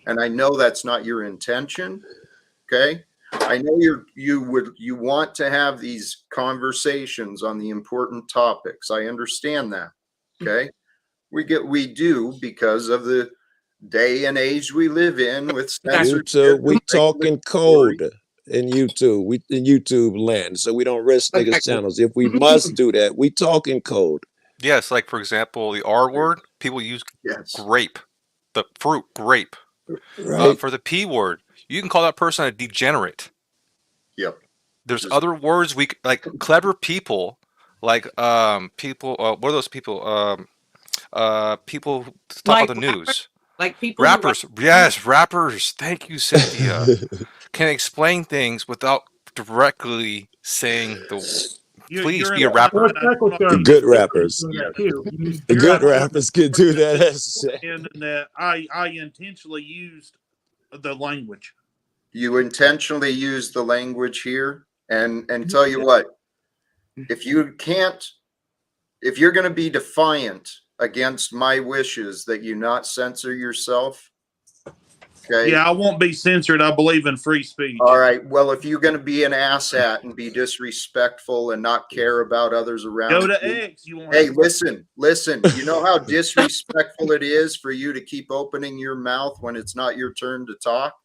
A: And I know that's not your intention. Okay? I know you want to have these conversations on the important topics. I understand that. Okay? We do because of the day and age we live in with censorship.
G: We talking code. in YouTube land, so we don't risk niggas' channels. If we must do that, we talk in code.
E: Yes, like for example, the R word, people use grape, the fruit grape.
G: Right.
E: For the P word, you can call that person a degenerate.
A: Yep.
E: There's other words like clever people, like people. What are those people? People who talk
H: Like
E: about the news.
H: Like people who
E: Rappers. Yes, rappers. Thank you, Cynthia. Can explain things without directly saying the. Please be a rapper.
G: The good rappers. The good rappers can do that.
D: And that I intentionally used the language.
A: You intentionally use the language here, and tell you what, if you're going to be defiant against my wishes that you not censor yourself, okay?
D: Yeah, I won't be censored. I believe in free speech.
A: All right. Well, if you're going to be an asshat and be disrespectful and not care about others around
D: Go to
A: you,
D: X. You won't
A: hey,
D: have
A: listen. You know how disrespectful it is for you to keep opening your mouth when it's not your turn to talk?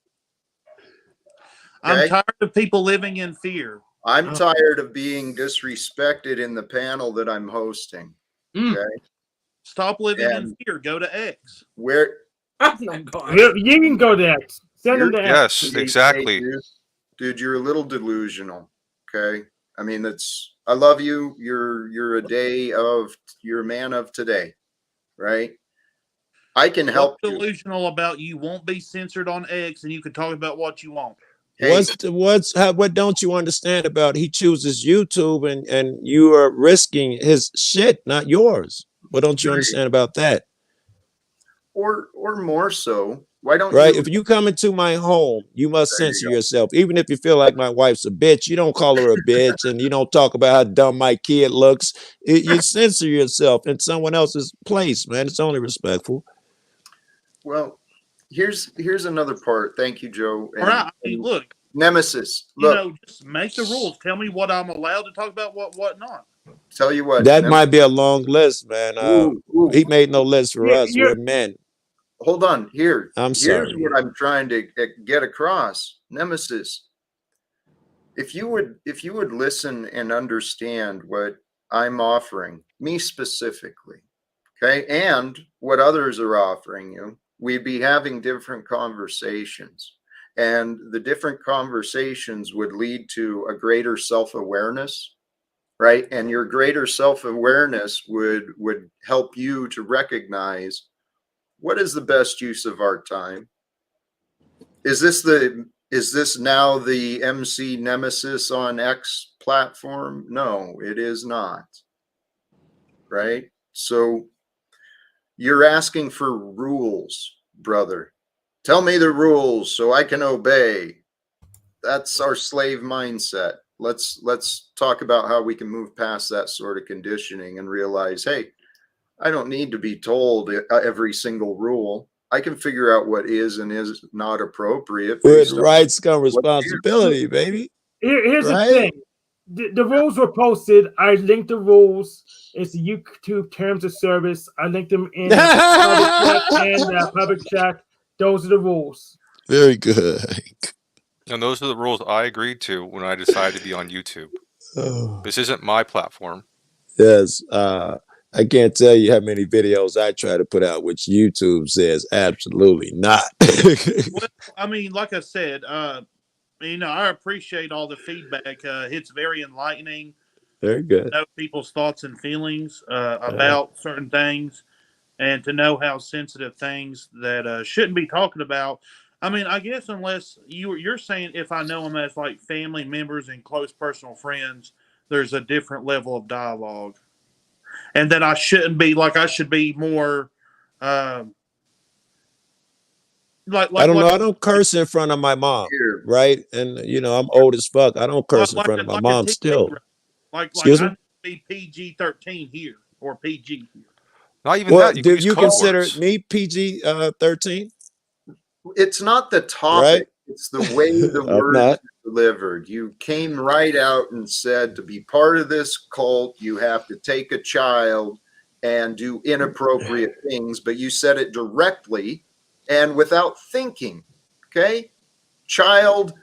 D: I'm tired of people living in fear.
A: I'm tired of being disrespected in the panel that I'm hosting. Okay.
D: Stop living in fear. Go to X.
A: Where?
H: Oh my God.
C: You can go to X. Send them to X.
E: Yes, exactly.
A: Hey, dude, you're a little delusional. Okay. I mean, I love you. You're a man of today, right? I can help you.
D: What's delusional about you won't be censored on X, and you can talk about what you want.
A: Hey,
G: what don't you understand about he chooses YouTube and you are risking his shit, not yours? What don't you understand about that?
A: Or more so, why don't
G: right?
A: you?
G: If you come into my home, you must censor yourself. Even if you feel like my wife's a bitch, you don't call her a bitch and you don't talk about how dumb my kid looks. You censor yourself in someone else's place, man. It's only respectful.
A: Well, here's another part. Thank you, Joe.
D: All right. I mean, look,
A: Nemesis. Look,
D: just make the rules. Tell me what I'm allowed to talk about, what not.
A: Tell you what,
G: that might be a long list, man. He made no list for us. We're men.
A: Hold on. Here's
G: sorry.
A: what I'm trying to get across. Nemesis. If you would listen and understand what I'm offering, me specifically, okay, and what others are offering you, we'd be having different conversations. And the different conversations would lead to a greater self-awareness, right? And your greater self-awareness would help you to recognize what is the best use of our time. Is this now the MC Nemesis on X platform? No, it is not. Right? So you're asking for rules, brother. Tell me the rules so I can obey. That's our slave mindset. Let's talk about how we can move past that sort of conditioning and realize, hey, I don't need to be told every single rule. I can figure out what is and is not appropriate.
G: With rights come responsibility, baby.
C: Here's the thing. The rules were posted. I linked the rules. It's the YouTube terms of service. I linked them in the public chat. Those are the rules.
G: Very good.
E: And those are the rules I agreed to when I decided to be on YouTube. This isn't my platform.
G: Yes. I can't tell you how many videos I try to put out, which YouTube says absolutely not.
D: Well, I mean, like I said, I appreciate all the feedback. It's very enlightening.
G: Very good.
D: To know people's thoughts and feelings about certain things, and to know how sensitive things that shouldn't be talking about. I mean, I guess unless you're saying if I know them as like family members and close personal friends, there's a different level of dialogue. And then I shouldn't be like I should be more I don't
G: know. I don't curse in front of my mom, right? And I'm old as fuck. I don't curse in front of my mom still. Excuse me?
D: I be PG-13 here or PG here.
E: Not even
G: that.
E: You
G: do you consider me PG-13?
A: It's not the topic. Right? It's the way the words are delivered. You came right out and said to be part of this cult, you have to take a child and do inappropriate things, but you said it directly and without thinking. Okay? Child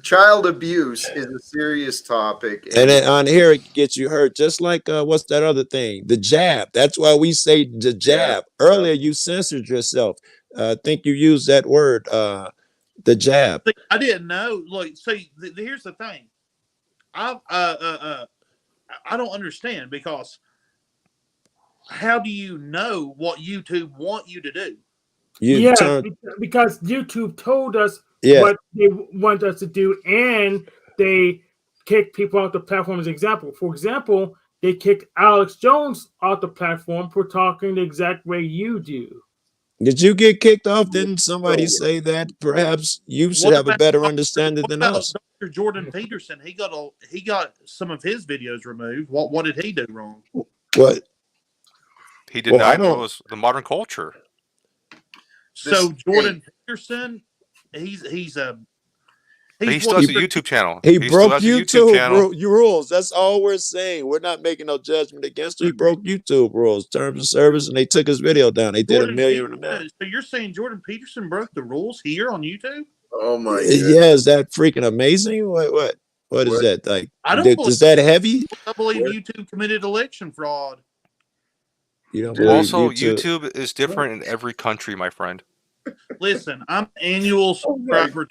A: child abuse is a serious topic,
G: And then on here it gets you hurt, just like what's that other thing? The jab. That's why we say the jab. Earlier you censored yourself. I think you used that word, the jab.
D: See, I didn't know. Look, see, here's the thing. I don't understand, because how do you know what YouTube want you to do?
C: Because YouTube told us
G: Yeah.
C: what they want us to do, and they kick people off the platform as example. For example, they kicked Alex Jones off the platform for talking the exact way you do.
G: Did you get kicked off? Didn't somebody say that perhaps you should have a better understanding than us?
D: Dr. Jordan Peterson, he got some of his videos removed. What did he do wrong?
G: What?
E: He denied the modern culture.
D: So Jordan Peterson, he
E: still has a YouTube channel.
G: He broke YouTube rules. That's all we're saying. We're not making no judgment against him. He broke YouTube rules, terms of service, and they took his video down. They did $1 million.
D: So you're saying Jordan Peterson broke the rules here on YouTube?
A: Oh my God.
G: Yeah, is that freaking amazing? What is that like?
D: I don't
G: is that heavy?
D: I believe YouTube committed election fraud.
G: You don't believe
E: also, YouTube is different in every country, my friend.
D: Listen, I'm annual subscriber.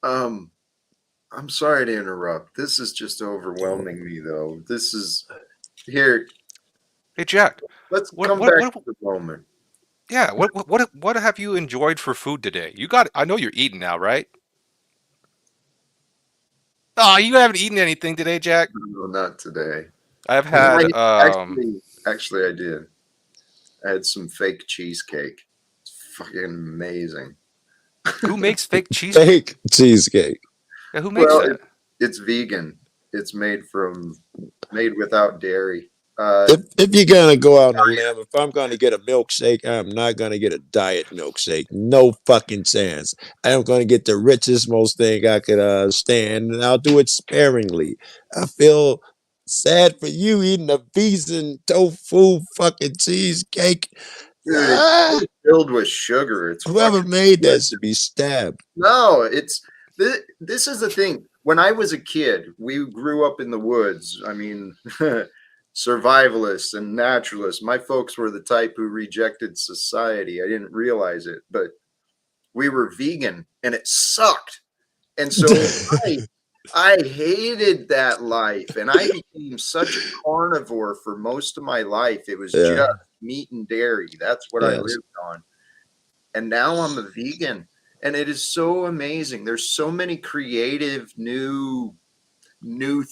A: I'm sorry to interrupt. This is just overwhelming me, though. This is here.
E: Hey, Jack.
A: Let's come back to the moment.
E: Yeah. What have you enjoyed for food today? I know you're eating now, right? Oh, you haven't eaten anything today, Jack?
A: No, not today.
E: I've had
A: actually I did. I had some fake cheesecake. It's fucking amazing.
E: Who makes fake cheesecake?
G: Fake cheesecake.
E: Yeah, who makes that?
A: It's vegan. It's made without dairy.
G: If you're gonna go out on a limb, if I'm gonna get a milkshake, I'm not gonna get a diet milkshake. No fucking chance. I'm gonna get the richest, most thing I could stand, and I'll do it sparingly. I feel sad for you eating a vegan tofu fucking cheesecake.
A: Dude, it's filled with sugar. It's
G: whoever made that should be stabbed.
A: No, this is the thing. When I was a kid, we grew up in the woods. I mean, survivalists and naturalists. My folks were the type who rejected society. I didn't realize it, but we were vegan and it sucked. And so I hated that life, and I became such a carnivore for most of my life. It was just meat and dairy. That's what I lived on. And now I'm a vegan, and it is so amazing. There's so many creative new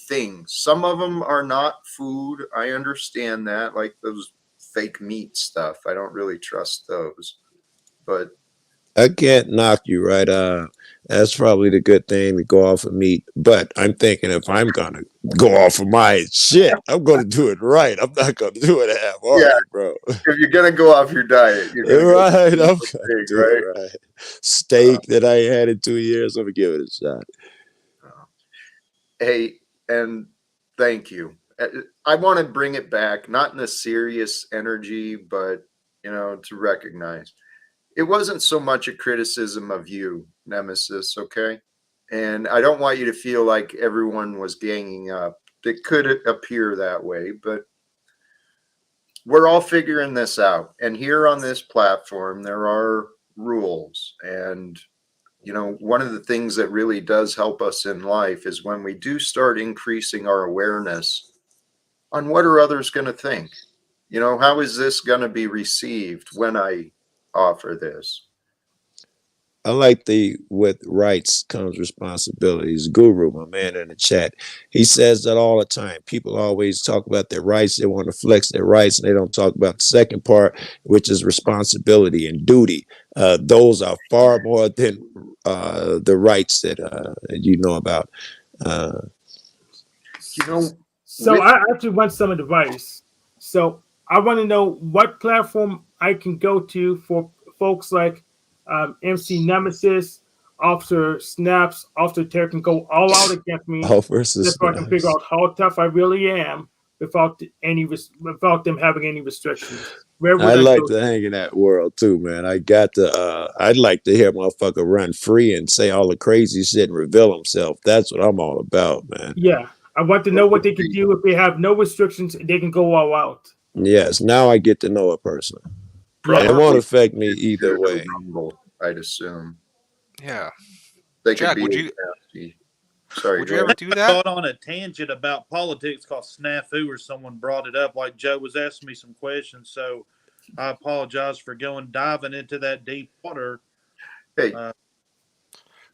A: things. Some of them are not food. I understand that, like those fake meat stuff. I don't really trust those. But
G: I can't knock you, right? That's probably the good thing to go off of meat. But I'm thinking if I'm gonna go off of my shit, I'm gonna do it right. I'm not gonna do it half-hearted, bro.
A: If you're gonna go off your diet, you're gonna
G: I'm gonna do it right. Steak that I ain't had in 2 years. Let me give it a shot.
A: Hey, and thank you. I want to bring it back, not in a serious energy, but to recognize. It wasn't so much a criticism of you, Nemesis, okay? And I don't want you to feel like everyone was ganging up. It could appear that way, but we're all figuring this out. And here on this platform, there are rules. And, one of the things that really does help us in life is when we do start increasing our awareness on what are others going to think? How is this going to be received when I offer this?
G: I like with rights comes responsibilities. Guru, my man in the chat, he says that all the time. People always talk about their rights. They want to flex their rights, and they don't talk about the second part, which is responsibility and duty. Those are far more than the rights that you know about.
C: So I actually want some advice. So I want to know what platform I can go to for folks like MC Nemesis, Officer Snaps, Officer Terry can go all out against me. Just so I can figure out how tough I really am without them having any restrictions. Where would
G: I'd
C: I
G: like
C: go?
G: to hang in that world too, man. I'd like to hear a motherfucker run free and say all the crazy shit and reveal himself. That's what I'm all about, man.
C: Yeah, I want to know what they can do if they have no restrictions. They can go all out.
G: Yes, now I get to know a person.
C: Yeah,
G: It won't
A: Probably
G: affect me
A: due
G: either
A: to
G: way.
A: Rumble, I'd assume.
E: Yeah.
A: They could
E: Jack,
A: be
E: would
A: as
E: you
A: nasty. Sorry,
E: would
A: go
E: you ever
A: ahead.
E: do
D: I
E: that?
D: got on a tangent about politics called snafu, or someone brought it up. Like Joe was asking me some questions, so I apologize for diving into that deep water.
A: Hey,
D: Uh,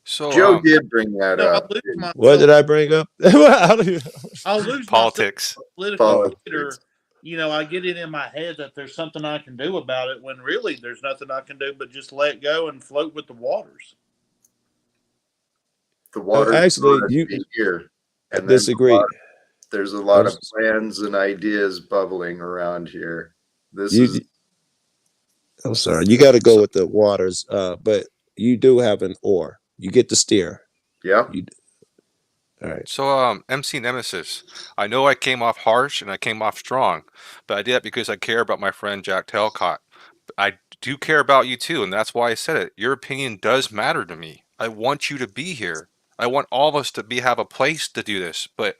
E: So
A: Joe did bring that
D: no,
A: up.
G: What did I bring up?
D: I'll lose myself
E: politics.
D: in political
A: Politics.
D: theater. You know, I get it in my head that there's something I can do about it when really there's nothing I can do but just let go and float with the waters.
A: The water's
G: Actually,
A: brought us
G: you
A: to here,
G: I
A: and then
G: disagree.
A: there's a
G: I
A: lot of
G: was-
A: plans and ideas bubbling around here. This is
G: You, I'm sorry. You got to go
E: So
G: with the waters, but you do have an oar. You get to steer.
A: yeah.
G: You, all right.
E: so MC Nemesis. I know I came off harsh and I came off strong, but I did that because I care about my friend Jack Talcott. I do care about you too, and that's why I said it. Your opinion does matter to me. I want you to be here. I want all of us to have a place to do this, but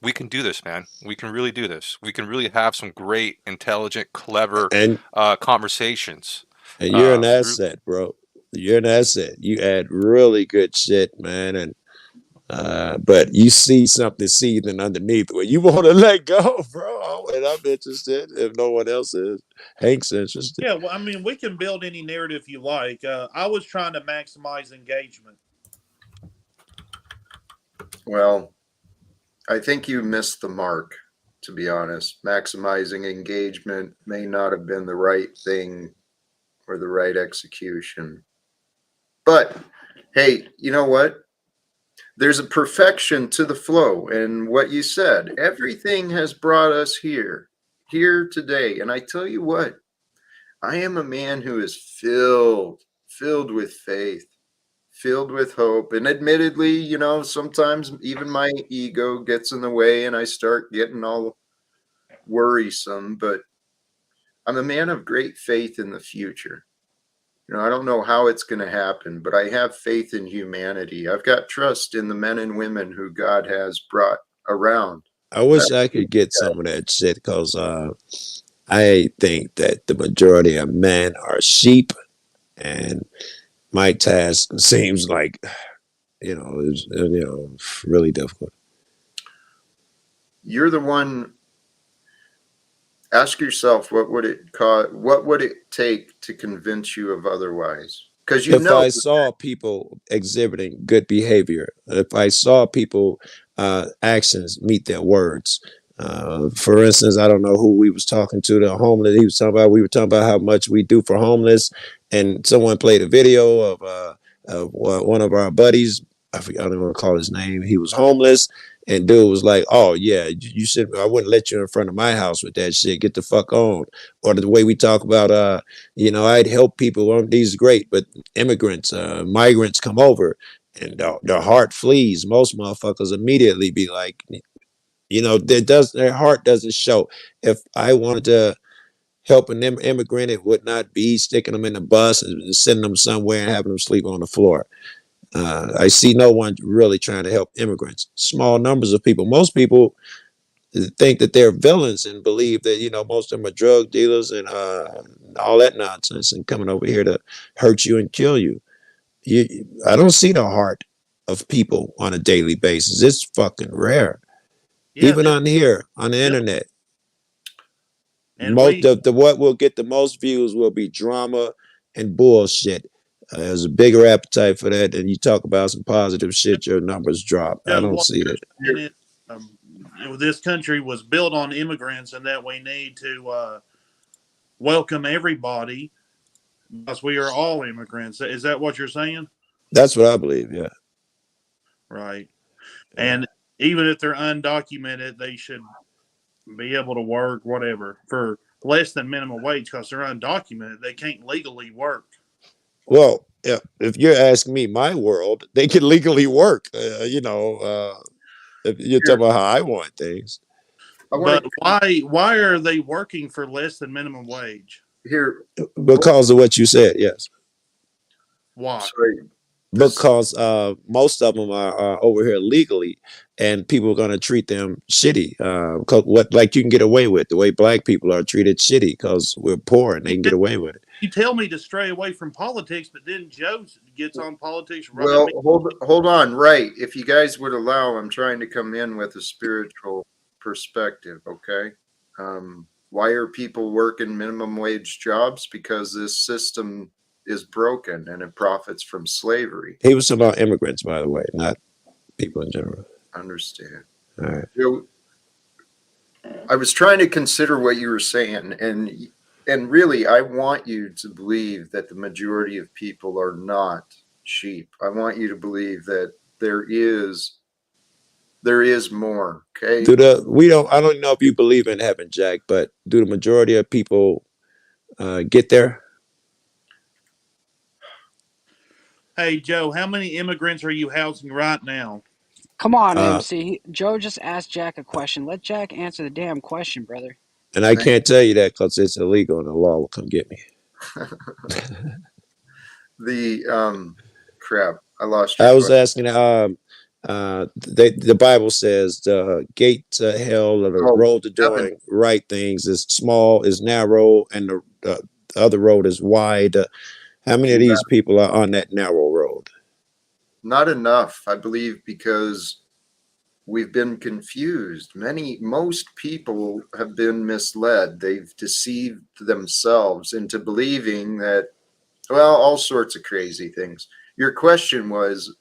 E: we can do this, man. We can really do this. We can really have some great, intelligent, clever
G: And
E: conversations.
G: you're an
E: Through
G: asset, bro. You're an asset. You add really good shit, man. And but you see something seething underneath where you want to let go, bro. And I'm interested if no one else is. Hank's interested.
D: Yeah, well, I mean, we can build any narrative you like. I was trying to maximize engagement.
A: Well, I think you missed the mark, to be honest. Maximizing engagement may not have been the right thing or the right execution. But hey, you know what? There's a perfection to the flow. And what you said, everything has brought us here today. And I tell you what, I am a man who is filled with faith, filled with hope. And admittedly, you know, sometimes even my ego gets in the way and I start getting all worrisome, but I'm a man of great faith in the future. You know, I don't know how it's going to happen, but I have faith in humanity. I've got trust in the men and women who God has brought around.
G: I wish I could get some of that shit because I think that the majority of men are sheep, and my task seems like is really difficult.
A: You're the one. Ask yourself, what would it cost? What would it take to convince you of otherwise? Because you
G: If
A: know,
G: I saw people exhibiting good behavior, if I saw people actions meet their words. For instance, I don't know who we was talking to, the homeless. We were talking about how much we do for homeless, and someone played a video of one of our buddies. I don't want to call his name. He was homeless, and dude was like, "Oh yeah, you should. I wouldn't let you in front of my house with that shit. Get the fuck on." Or the way we talk about, I'd help people. These are great, but immigrants, migrants come over, and their heart flees. Most motherfuckers immediately be like, their heart doesn't show. If I wanted to help an immigrant, it would not be sticking them in the bus and sending them somewhere and having them sleep on the floor. I see no one really trying to help immigrants. Small numbers of people. Most people think that they're villains and believe that most of them are drug dealers and all that nonsense and coming over here to hurt you and kill you. I don't see the heart of people on a daily basis. It's fucking rare.
D: Yeah,
G: Even on here on the internet,
D: and
G: most of the what will get the most views will be drama and bullshit. There's a bigger appetite for that, and you talk about some positive shit, your numbers drop. I don't
D: what
G: see that.
D: you're saying is, this country was built on immigrants, and that we need to welcome everybody because we are all immigrants. Is that what you're saying?
G: That's what I believe. Yeah.
D: Right.
G: Yeah.
D: And even if they're undocumented, they should be able to work whatever for less than minimum wage because they're undocumented. They can't legally work.
G: Well, yeah, if you're asking me, my world, they can legally work. If you're talking about how I want things.
D: But why are they working for less than minimum wage?
A: Here,
G: because of what you said. Yes.
D: Why?
A: sorry,
G: Because most of them are over here legally, and people are going to treat them shitty. What like you can get away with the way black people are treated shitty because we're poor and they can get away with it.
D: You tell me to stray away from politics, but then Joe gets on politics. Right?
A: well, hold on. Right. If you guys would allow, I'm trying to come in with a spiritual perspective. Okay. Why are people working minimum wage jobs? Because this system is broken and it profits from slavery.
G: He was talking about immigrants, by the way, not people in general.
A: Understand.
G: All right.
A: I was trying to consider what you were saying, and really, I want you to believe that the majority of people are not sheep. I want you to believe that there is more. Okay.
G: I don't know if you believe in heaven, Jack, but do the majority of people get there?
D: Hey, Joe, how many immigrants are you housing right now?
L: Come on, MC. Joe just asked Jack a question. Let Jack answer the damn question, brother.
G: And I can't tell you that because it's illegal and the law will come get me.
A: Crap, I lost your
G: I was
A: question.
G: asking, the Bible says the gate to hell or the road to doing right things is small, is narrow, and the other road is wide. How many of these people are on that narrow road?
A: Not enough, I believe, because we've been confused. Most people have been misled. They've deceived themselves into believing that, well, all sorts of crazy things. Your question was,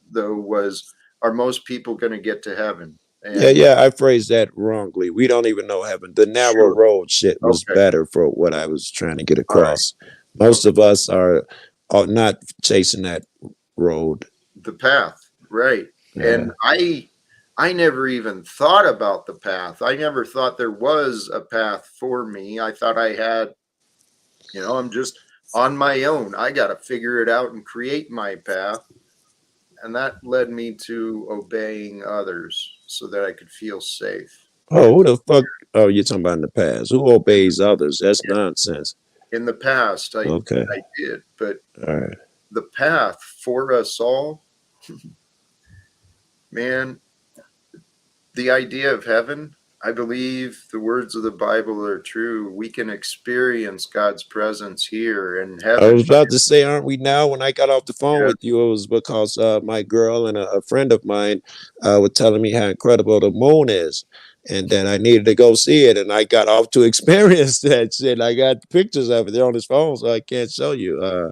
A: are most people going to get to heaven? And
G: Yeah, I phrased that wrongly. We don't even know heaven. The narrow road shit was better for what I was trying to get across. Most of us are not chasing that road.
A: The path, right. And I never even thought about the path. I never thought there was a path for me. I thought I had, I'm just on my own. I got to figure it out and create my path. And that led me to obeying others so that I could feel safe.
G: Oh, who the fuck? Oh, you're talking about in the past. Who obeys others? That's nonsense.
A: In the past, I did. But the path for us all, man, the idea of heaven, I believe the words of the Bible are true. We can experience God's presence here in heaven.
G: I was about to say, aren't we now? When I got off the phone with you, it was because my girl and a friend of mine were telling me how incredible the moon is and that I needed to go see it. And I got off to experience that shit. I got pictures of it. They're on his phone, so I can't show you.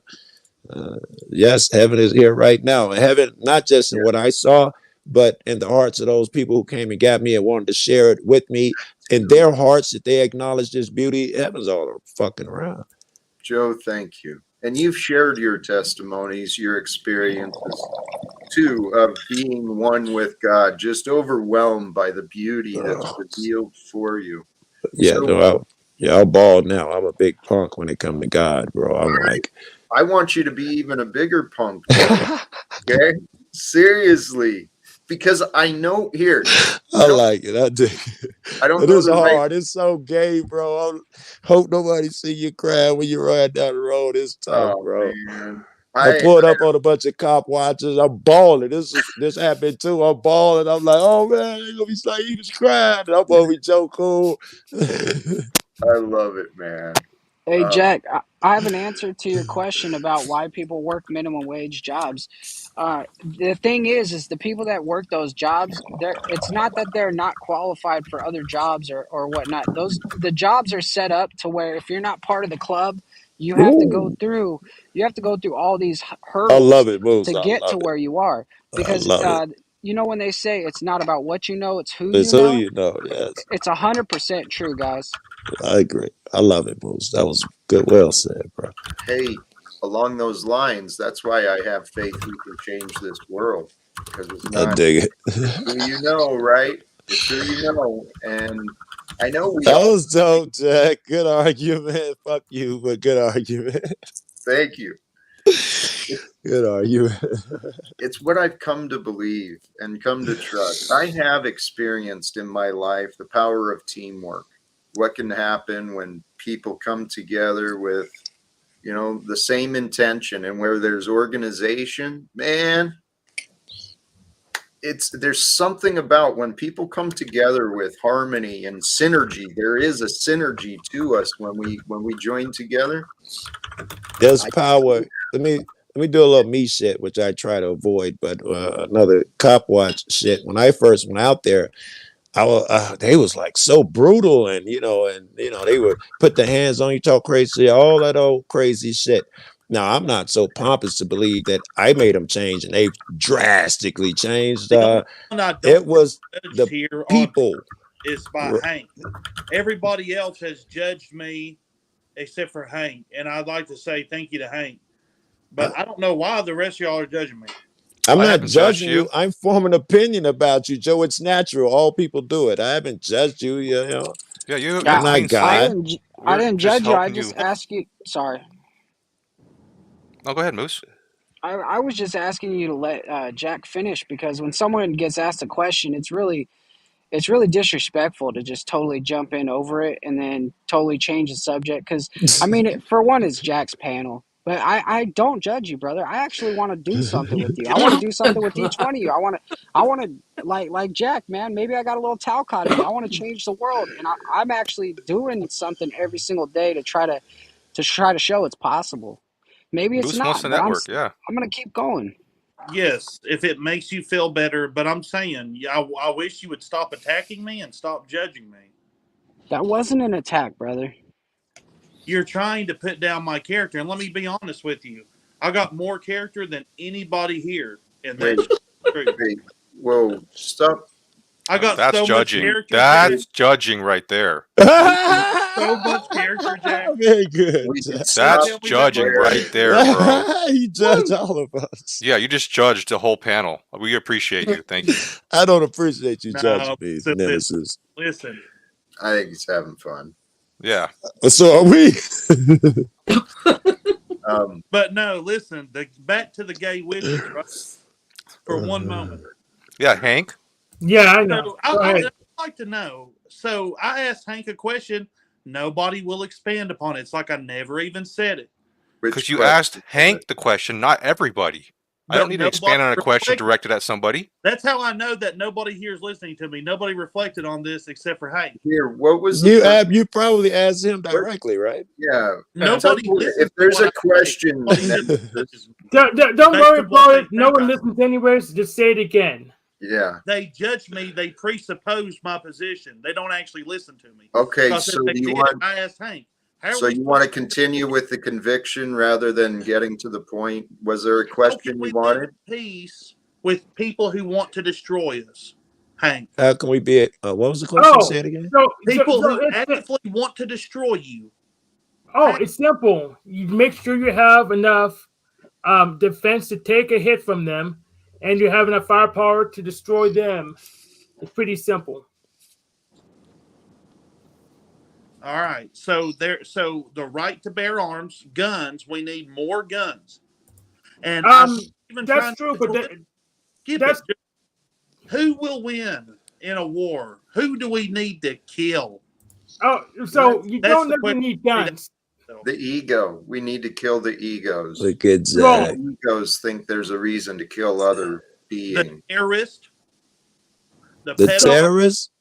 G: Yes, heaven is here right now. Heaven, not just in what I saw, but in the hearts of those people who came and got me and wanted to share it with me. In their hearts, that they acknowledge this beauty, heaven's all fucking around.
A: Joe, thank you. And you've shared your testimonies, your experiences, too, of being one with God, just overwhelmed by the beauty that's revealed for you.
G: Yeah, I'll ball now. I'm a big punk when it comes to God, bro. I'm like,
A: I want you to be even a bigger punk, Joe. Okay? Seriously. Because I know here.
G: I like it. I do.
A: I don't
G: It
A: know
G: is hard. It's so gay, bro. I hope nobody see you crying when you ride down the road. It's tough, bro.
A: Man.
G: I pulled up on a bunch of cop watchers. I'm balling. This happened too. I'm balling. I'm like, oh man, they're gonna be like he was crying. And I'm gonna be Joe Cool.
A: I love it, man.
L: Hey, Jack, I have an answer to your question about why people work minimum wage jobs. The thing is the people that work those jobs, it's not that they're not qualified for other jobs or whatnot. The jobs are set up to where if you're not part of the club, you have to go through all these hurdles.
G: I love it, Moose.
L: To get to where you are. Because when they say it's not about what you know, it's who
G: it's
L: you know.
G: Who you know, yes.
L: It's 100% true, guys.
G: I agree. I love it, Moose. That was good. Well said, bro.
A: Hey, along those lines, that's why I have faith we can change this world. Because it's not
G: I dig it.
A: who you know, right? It's who you know. And I know
G: that was dope, Jack. Good argument. Fuck you, but good argument.
A: Thank you.
G: Good argument.
A: It's what I've come to believe and come to trust. I have experienced in my life the power of teamwork. What can happen when people come together with, the same intention, and where there's organization, man, there's something about when people come together with harmony and synergy. There is a synergy to us when we join together.
G: There's power. Let me do a little me shit, which I try to avoid, but another cop watch shit. When I first went out there, they was like so brutal, and they would put their hands on you, talk crazy, all that old crazy shit. Now I'm not so pompous to believe that I made them change, and they've drastically changed.
D: The only one I
G: It
D: don't
G: was
D: judge
G: the
D: here
G: people.
D: is by Hank. Everybody else has judged me except for Hank, and I'd like to say thank you to Hank. But I don't know why the rest of y'all are judging me.
G: I'm not judging you. I'm forming an opinion about you, Joe. It's natural. All people do it. I haven't judged you.
E: Yeah,
G: I'm not God.
L: I didn't judge you. I just asked you. Sorry.
E: Oh, go ahead, Moose.
L: I was just asking you to let Jack finish, because when someone gets asked a question, it's really disrespectful to just totally jump in over it and then totally change the subject. Because I mean, for one, it's Jack's panel, but I don't judge you, brother. I actually want to do something with you. I want to do something with each one of you. I want to like Jack, man. Maybe I got a little Talcott in me. I want to change the world, and I'm actually doing something every single day to try to show it's possible. Maybe it's
E: Moose wants to
L: not, but
E: network. Yeah.
L: I'm gonna keep going.
D: Yes, if it makes you feel better, but I'm saying, I wish you would stop attacking me and stop judging me.
L: That wasn't an attack, brother.
D: You're trying to put down my character, and let me be honest with you. I got more character than anybody here, and that's true.
A: Whoa, stop.
D: I got
E: That's
D: so
E: judging.
D: much character.
E: That's judging right there.
D: So much character, Jack.
G: Very good.
E: That's judging right there, bro.
G: You judge all of us.
E: Yeah, you just judged the whole panel. We appreciate you. Thank you.
G: I don't appreciate you
D: No,
G: judging me,
D: so
G: Nemesis.
D: Listen.
A: I think he's having fun.
E: Yeah.
G: So are we.
D: But no, listen. Back to the gay witches, right? For one moment.
E: Yeah, Hank.
C: Yeah, I know.
D: So I'd like to know. So I asked Hank a question. Nobody will expand upon it. It's like I never even said it.
E: Because you asked Hank the question, not everybody. I don't need to expand on a question directed at somebody.
D: That's how I know that nobody here is listening to me. Nobody reflected on this except for Hank.
A: Here, what was
G: you probably asked him directly, right?
A: Yeah.
D: Nobody.
A: If there's a question,
C: don't worry about it. No one listens anyways. Just say it again.
A: Yeah.
D: They judge me. They presuppose my position. They don't actually listen to me.
A: Okay, so
D: I asked Hank.
A: So you want to continue with the conviction rather than getting to the point? Was there a question you wanted?
D: Peace with people who want to destroy us, Hank.
G: How can we be? What was the question? Say it again.
D: People who actively want to destroy you.
C: Oh, it's simple. You make sure you have enough defense to take a hit from them, and you have enough firepower to destroy them. It's pretty simple.
D: All right. So the right to bear arms, guns. We need more guns. And
C: that's true. But
D: who will win in a war? Who do we need to kill?
C: Oh, so you don't need guns.
A: The ego. We need to kill the egos.
G: Look at that.
A: The egos think there's a reason to kill other beings.
D: The terrorist.
G: The terrorist.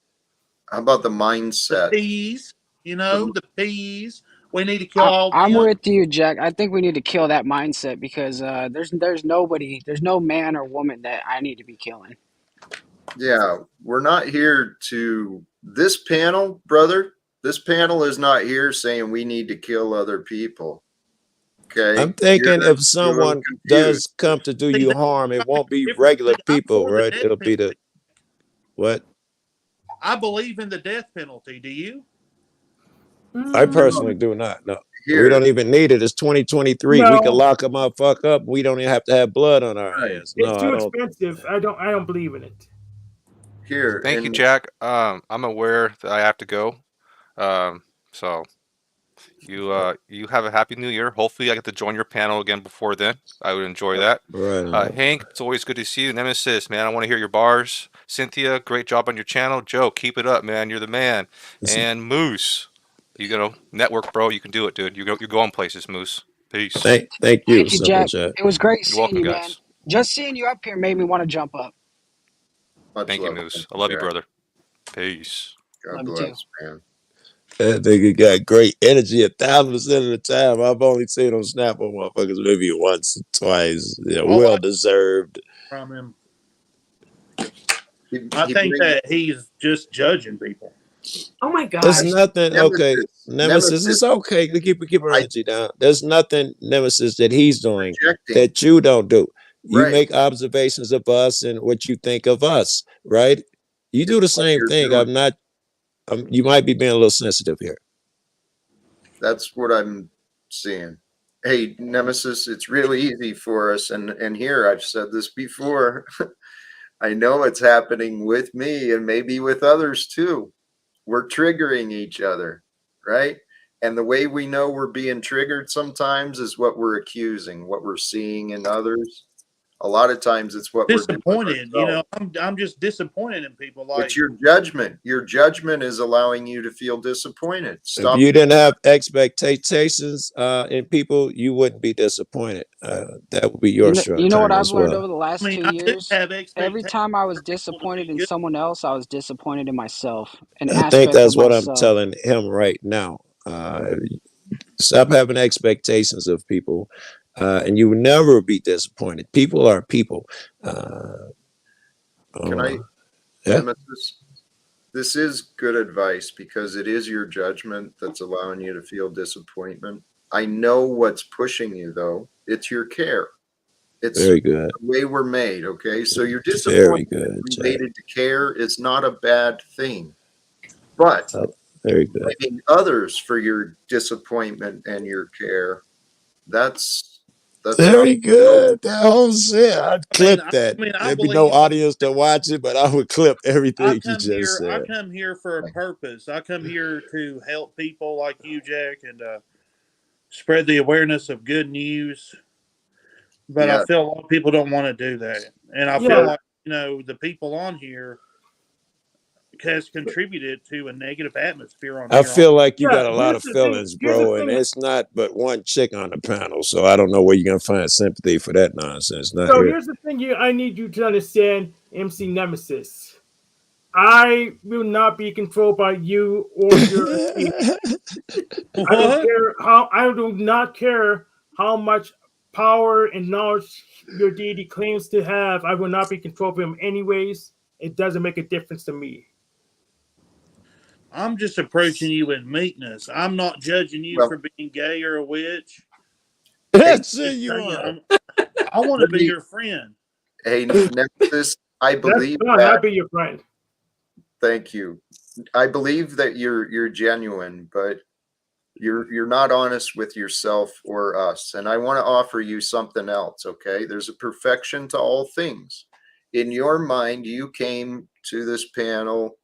A: How about the mindset?
D: The peas. The peas. We need to kill all.
L: I'm with you, Jack. I think we need to kill that mindset, because there's no man or woman that I need to be killing.
A: Yeah, we're not here to this panel, brother. This panel is not here saying we need to kill other people. Okay.
G: I'm thinking if someone does come to do you harm, it won't be regular people, right? It'll be the what?
D: I believe in the death penalty. Do you?
G: I personally do not. No, we don't even need it. It's 2023. We can lock a motherfucker up. We don't even have to have blood on our hands.
C: It's too expensive. I don't believe in it.
A: Here.
E: Thank you, Jack. I'm aware that I have to go. So You have a happy new year. Hopefully, I get to join your panel again before then. I would enjoy that.
G: Right.
E: Hank, it's always good to see you. Nemesis, man, I want to hear your bars. Cynthia, great job on your channel. Joe, keep it up, man. You're the man. And Moose, network, bro. You can do it, dude. You're going places, Moose. Peace.
G: Thank you,
L: Thank you,
G: Simple
L: Jack.
G: Jack.
L: It was great
E: You're
L: seeing
E: welcome,
L: you,
E: guys.
L: man. Just seeing you up here made me want to jump up.
A: Much
E: Thank you,
A: love,
E: Moose. I love you,
A: Jack.
E: brother. Peace.
A: God
L: Love you too.
A: bless, man.
G: That nigga got great energy 1,000% of the time. I've only seen him snap on motherfuckers maybe once or twice. Yeah,
D: All
G: well
D: I
G: deserved.
D: from him.
A: He
D: I think
A: brings
D: that he's just judging people.
H: Oh my
G: There's
H: gosh.
G: nothing. Okay, Nemesis, it's okay to keep her
A: I-
G: energy down. There's nothing, Nemesis, that he's doing
A: Rejecting.
G: that you don't do. You
A: Right.
G: make observations of us and what you think of us, right? You do the
A: It's what
G: same
A: you're
G: thing.
A: doing.
G: You might be being a little sensitive here.
A: That's what I'm seeing. Hey, Nemesis, it's really easy for us. And here, I've said this before. I know it's happening with me and maybe with others too. We're triggering each other, right? And the way we know we're being triggered sometimes is what we're accusing, what we're seeing in others. A lot of times it's what we're doing
D: Disappointed,
A: ourselves.
D: I'm just disappointed in people. Like,
A: It's your judgment. Your judgment is allowing you to feel disappointed. Stop.
G: If you didn't have expectations in people, you wouldn't be disappointed. That would be your
L: You know what
G: shortcoming
L: I've
G: as
L: learned
G: well.
L: over the last
D: I mean,
L: 2
D: I do
L: years?
D: have
L: Every
D: expectations
L: time I was
D: for people to
L: disappointed
D: be
L: in
D: good.
L: someone else, I was disappointed in myself, an
G: I think
L: aspect of
G: that's what I'm
L: myself.
G: telling him right now. Stop having expectations of people, and you will never be disappointed. People are people.
A: Can I,
G: Yeah.
A: Nemesis? This is good advice because it is your judgment that's allowing you to feel disappointment. I know what's pushing you though. It's your care. It's
G: Very good.
A: the way we're made. Okay. So your
G: Very
A: disappointment
G: good, Jack.
A: related to care is not a bad thing. But
G: Very good.
A: blaming others for your disappointment and your care, that's
G: Very good. That whole shit. I'd clip that.
D: I
G: There'd be no
D: believe
G: audience to watch it, but I would clip everything
D: I
G: you
D: come
G: just
D: here. I
G: said.
D: come here for a purpose. I come here to help people like you, Jack, and spread the awareness of good news. But I
A: Yeah.
D: feel a lot of people don't want to do that, and I
C: Yeah.
D: feel like the people on here has contributed to a negative atmosphere on
G: I
D: here.
G: feel like you got a lot
C: here's
G: of
C: the thing-
G: feelings,
C: here's the
G: bro, and
C: thing.
G: it's not but one chick on the panel, so I don't know where you're gonna find sympathy for that nonsense. Not
C: So
G: here.
C: here's the thing I need you to understand, MC Nemesis. I will not be controlled by you or your team. I do not care how much power and knowledge your deity claims to have. I will not be controlled by him anyways. It doesn't make a difference to me.
D: I'm just approaching you with meekness. I'm not judging you for being gay or a witch.
G: That's it, you are.
D: I want to be your friend.
A: Hey, Nemesis, I believe
C: That's fine. I'll be your friend.
A: Thank you. I believe that you're genuine, but you're not honest with yourself or us. And I want to offer you something else, okay? There's a perfection to all things. In your mind, you came to this panel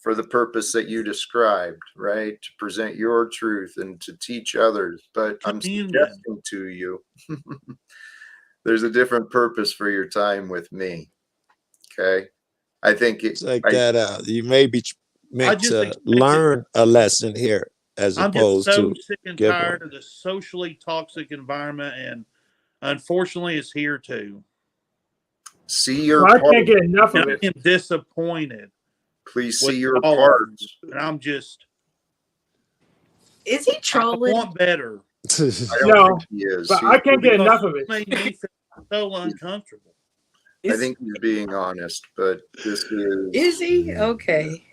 A: for the purpose that you described, right? To present your truth and to teach others. But I'm suggesting to you, there's a different purpose for your time with me, okay? I think
G: check that out. You may be meant to learn a lesson here as
D: I'm just
G: opposed
D: so
G: to
D: sick and
G: give
D: tired
G: one.
D: of the socially toxic environment, and unfortunately, it's here too.
A: See your
C: Well, I
A: part.
C: can't get enough of
D: I
C: it.
D: am disappointed.
A: Please
D: with
A: see your
D: all of
A: parts.
D: you, and I'm just.
H: Is he trolling?
D: I want better.
A: I don't
C: No,
A: think he is.
C: but I can't get enough of it.
D: Made me feel so uncomfortable.
A: I think he's being honest, but this is.
H: Is he? Okay.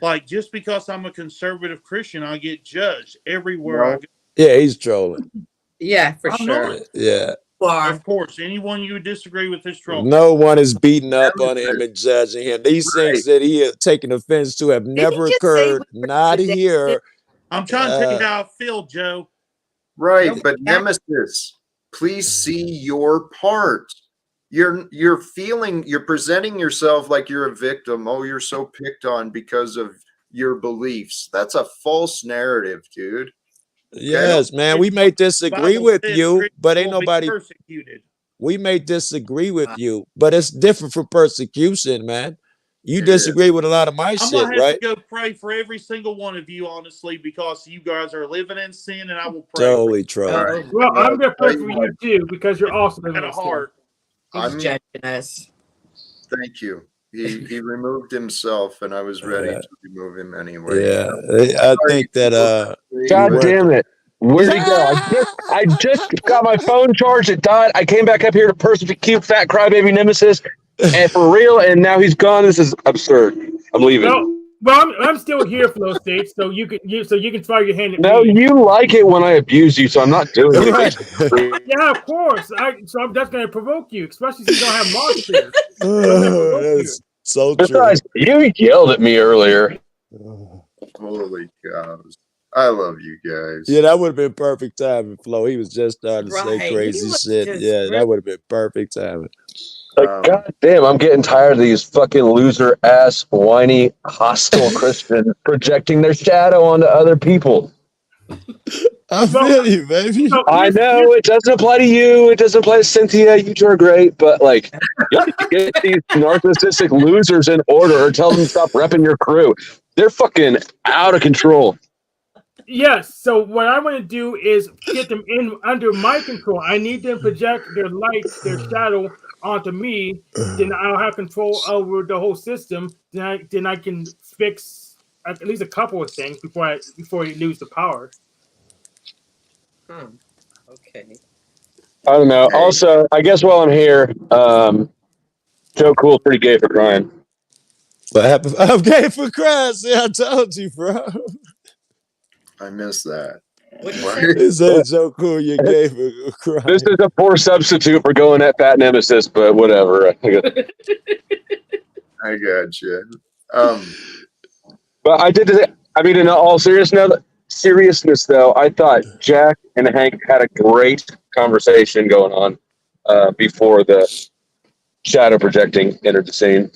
D: Like, just because I'm a conservative Christian, I get judged everywhere I go.
G: Yeah, he's trolling.
H: Yeah, for
D: I'm
H: sure.
D: not.
G: Yeah.
D: Of course, anyone you would disagree with is trolling.
G: No one is beating up on him and judging him. These things that he is taking offense to have never occurred. Not here.
D: I'm trying to tell you how I feel, Joe.
A: Right, but Nemesis, please see your part. You're presenting yourself like you're a victim. Oh, you're so picked on because of your beliefs. That's a false narrative, dude.
G: Yes, man. We may disagree
D: Bible
G: with
D: says
G: you,
D: Christians
G: but ain't
D: will be
G: nobody.
D: persecuted.
G: We may disagree with you, but it's different from persecution, man. You
A: It is.
G: disagree with a lot of my
D: I'm
G: shit,
D: gonna have
G: right?
D: to go pray for every single one of you, honestly, because you guys are living in sin, and I will pray for
G: Totally
D: you.
G: true.
C: Well,
A: No,
C: I'm gonna pray
A: tell
C: for
A: you what,
C: you too because you're also living
D: At a
C: in sin.
D: heart.
H: He's
A: I'm
H: judging us.
A: thank you. He removed himself, and I was ready
G: Yeah.
A: to remove him anyway.
G: Yeah, I think that you
I: God
G: went.
I: damn it. Where'd he go? I just got my phone charged. It died. I came back up here to persecute fat crybaby nemesis, and for real. And now he's gone. This is absurd. I'm leaving.
C: Well, I'm still here for those states, so you can try your hand at
I: No,
C: me.
I: you like it when I abuse you, so I'm not doing it.
G: Right.
C: Yeah, of course. That's gonna provoke you, especially since you don't have monsters.
G: That's so true.
I: Besides, you yelled at me earlier.
A: Holy cows. I love you guys.
G: Yeah, that would have been perfect timing, Flo. He was just starting to say
H: Right.
G: crazy
H: He was
G: shit.
H: just
G: Yeah,
H: really-
G: that would have been perfect timing.
I: Like, God damn, I'm getting tired of these fucking loser ass, whiny, hostile Christians projecting their shadow onto other people.
G: I feel you, baby.
I: I know it doesn't apply to you. It doesn't apply to Cynthia. You two are great, but like, you need to get these narcissistic losers in order or tell them to stop repping your crew. They're fucking out of control.
C: Yes. So what I want to do is get them in under my control. I need them to project their light, their shadow onto me. Then I'll have control over the whole system. Then I can fix at least a couple of things before you lose the power.
H: Okay.
I: I don't know. Also, I guess while I'm here, Joe Cool's pretty gay for crying.
G: What happened? I'm gay for Christ. Yeah, I told you, bro.
A: I missed that.
H: What do you
A: What?
H: say?
G: It said so cool. You're gay for crying.
I: This is a poor substitute for going at Fat Nemesis, but whatever.
A: I got you.
I: But I did. I mean, in all seriousness, though, I thought Jack and Hank had a great conversation going on before the shadow projecting entered the scene.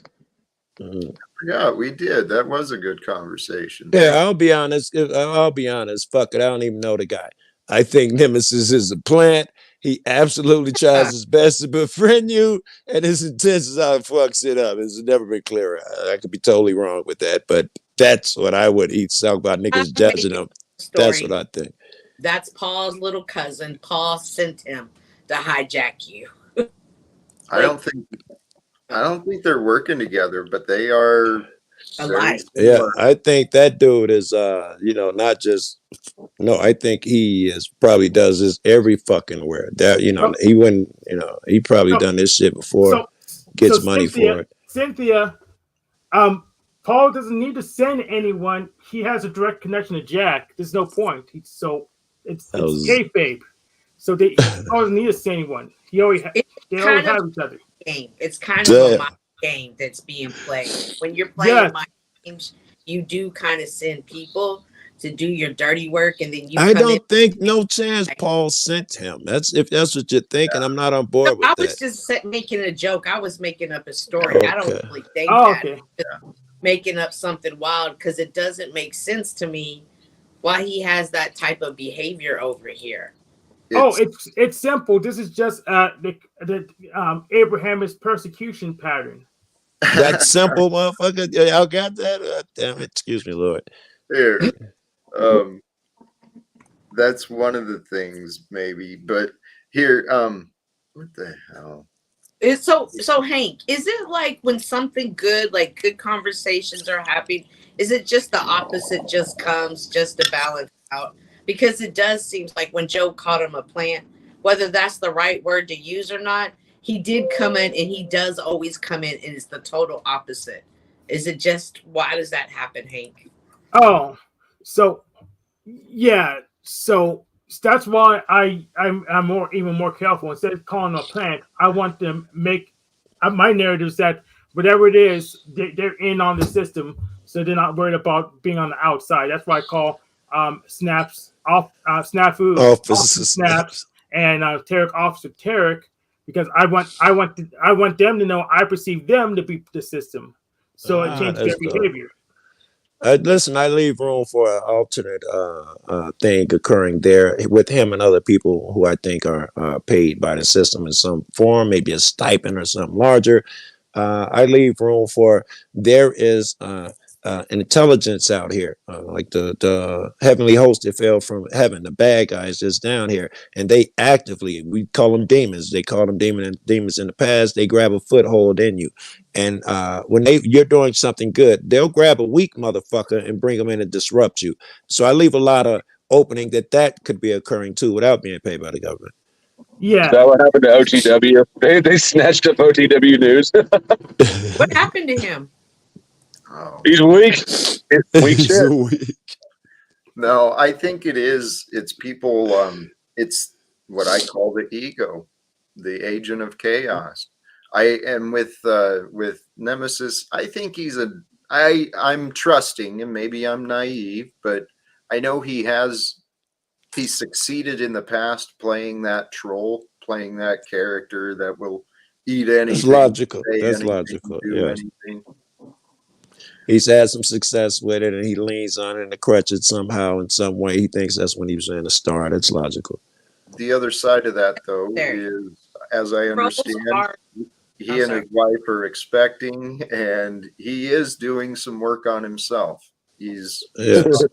A: Yeah, we did. That was a good conversation.
G: Yeah, I'll be honest. Fuck it. I don't even know the guy. I think Nemesis is a plant. He absolutely tries his best to befriend you, and his intentions how it fucks it up. It's never been clearer. I could be totally wrong with that, but that's what I would. He's talking about niggas judging him. That's what I think.
H: That's Paul's little cousin. Paul sent him to hijack you.
A: I don't think they're working together, but they are
H: alike.
G: Yeah, I think that dude is not just I think he is probably does this every fucking where. That he wouldn't, he probably done this shit before, gets money for it.
C: Cynthia, Paul doesn't need to send anyone. He has a direct connection to Jack. There's no point. It's kayfabe. So Paul doesn't need to send anyone. They always have each other.
H: Game. It's kind of a mind game that's being played. When you're playing mind games, you do kind of send people to do your dirty work, and then you.
G: I don't think no chance Paul sent him. If that's what you're thinking, I'm not on board with that.
H: I was just making a joke. I was making up a story. Okay. I don't really think that.
C: Okay.
H: Making up something wild because it doesn't make sense to me why he has that type of behavior over here.
C: It's simple. This is just the Abraham's persecution pattern.
G: That simple, motherfucker. Y'all got that? Damn it! Excuse me, Lord.
A: Here, that's one of the things, maybe. But here, what the hell?
H: It's so Hank, is it like when something good, like good conversations are happening? Is it just the opposite just comes just to balance out? Because it does seem like when Joe called him a plant, whether that's the right word to use or not, he did come in, and he does always come in, and it's the total opposite. Is it just, why does that happen, Hank?
C: Oh, so yeah, so that's why I'm even more careful. Instead of calling a plant, I want them make my narrative is that whatever it is, they're in on the system, so they're not worried about being on the outside. That's why I call snaps off snafu officer snaps and Tarek officer Tarek, because I want them to know I perceive them to be the system, so it changes their behavior.
G: Listen, I leave room for an alternate thing occurring there with him and other people who I think are paid by the system in some form, maybe a stipend or something larger. I leave room for there is an intelligence out here, like the heavenly host that fell from heaven, the bad guys just down here, and they actively, we call them demons. They call them demons in the past. They grab a foothold in you. And when you're doing something good, they'll grab a weak motherfucker and bring them in and disrupt you. So I leave a lot of opening that could be occurring too without being paid by the government.
C: Yeah.
I: Is that what happened to OTW? They snatched up OTW news.
H: What happened to him?
A: Oh.
I: He's weak. It's weak shit.
G: Weak.
A: No, I think it's people, it's what I call the ego, the agent of chaos. I am with Nemesis. I think I'm trusting, and maybe I'm naive, but I know he's succeeded in the past playing that troll, playing that character that will eat anything.
G: That's logical.
A: Say
G: That's
A: anything,
G: logical.
A: do
G: Yes.
A: anything.
G: He's had some success with it, and he leans on it and crutch it somehow in some way. He thinks that's when he was in the start. That's logical.
A: The other side of that, though,
H: There.
A: is, as I understand, he
H: Oh,
A: and his wife are expecting, and he is doing some work on himself. He's
G: Yes.
A: talking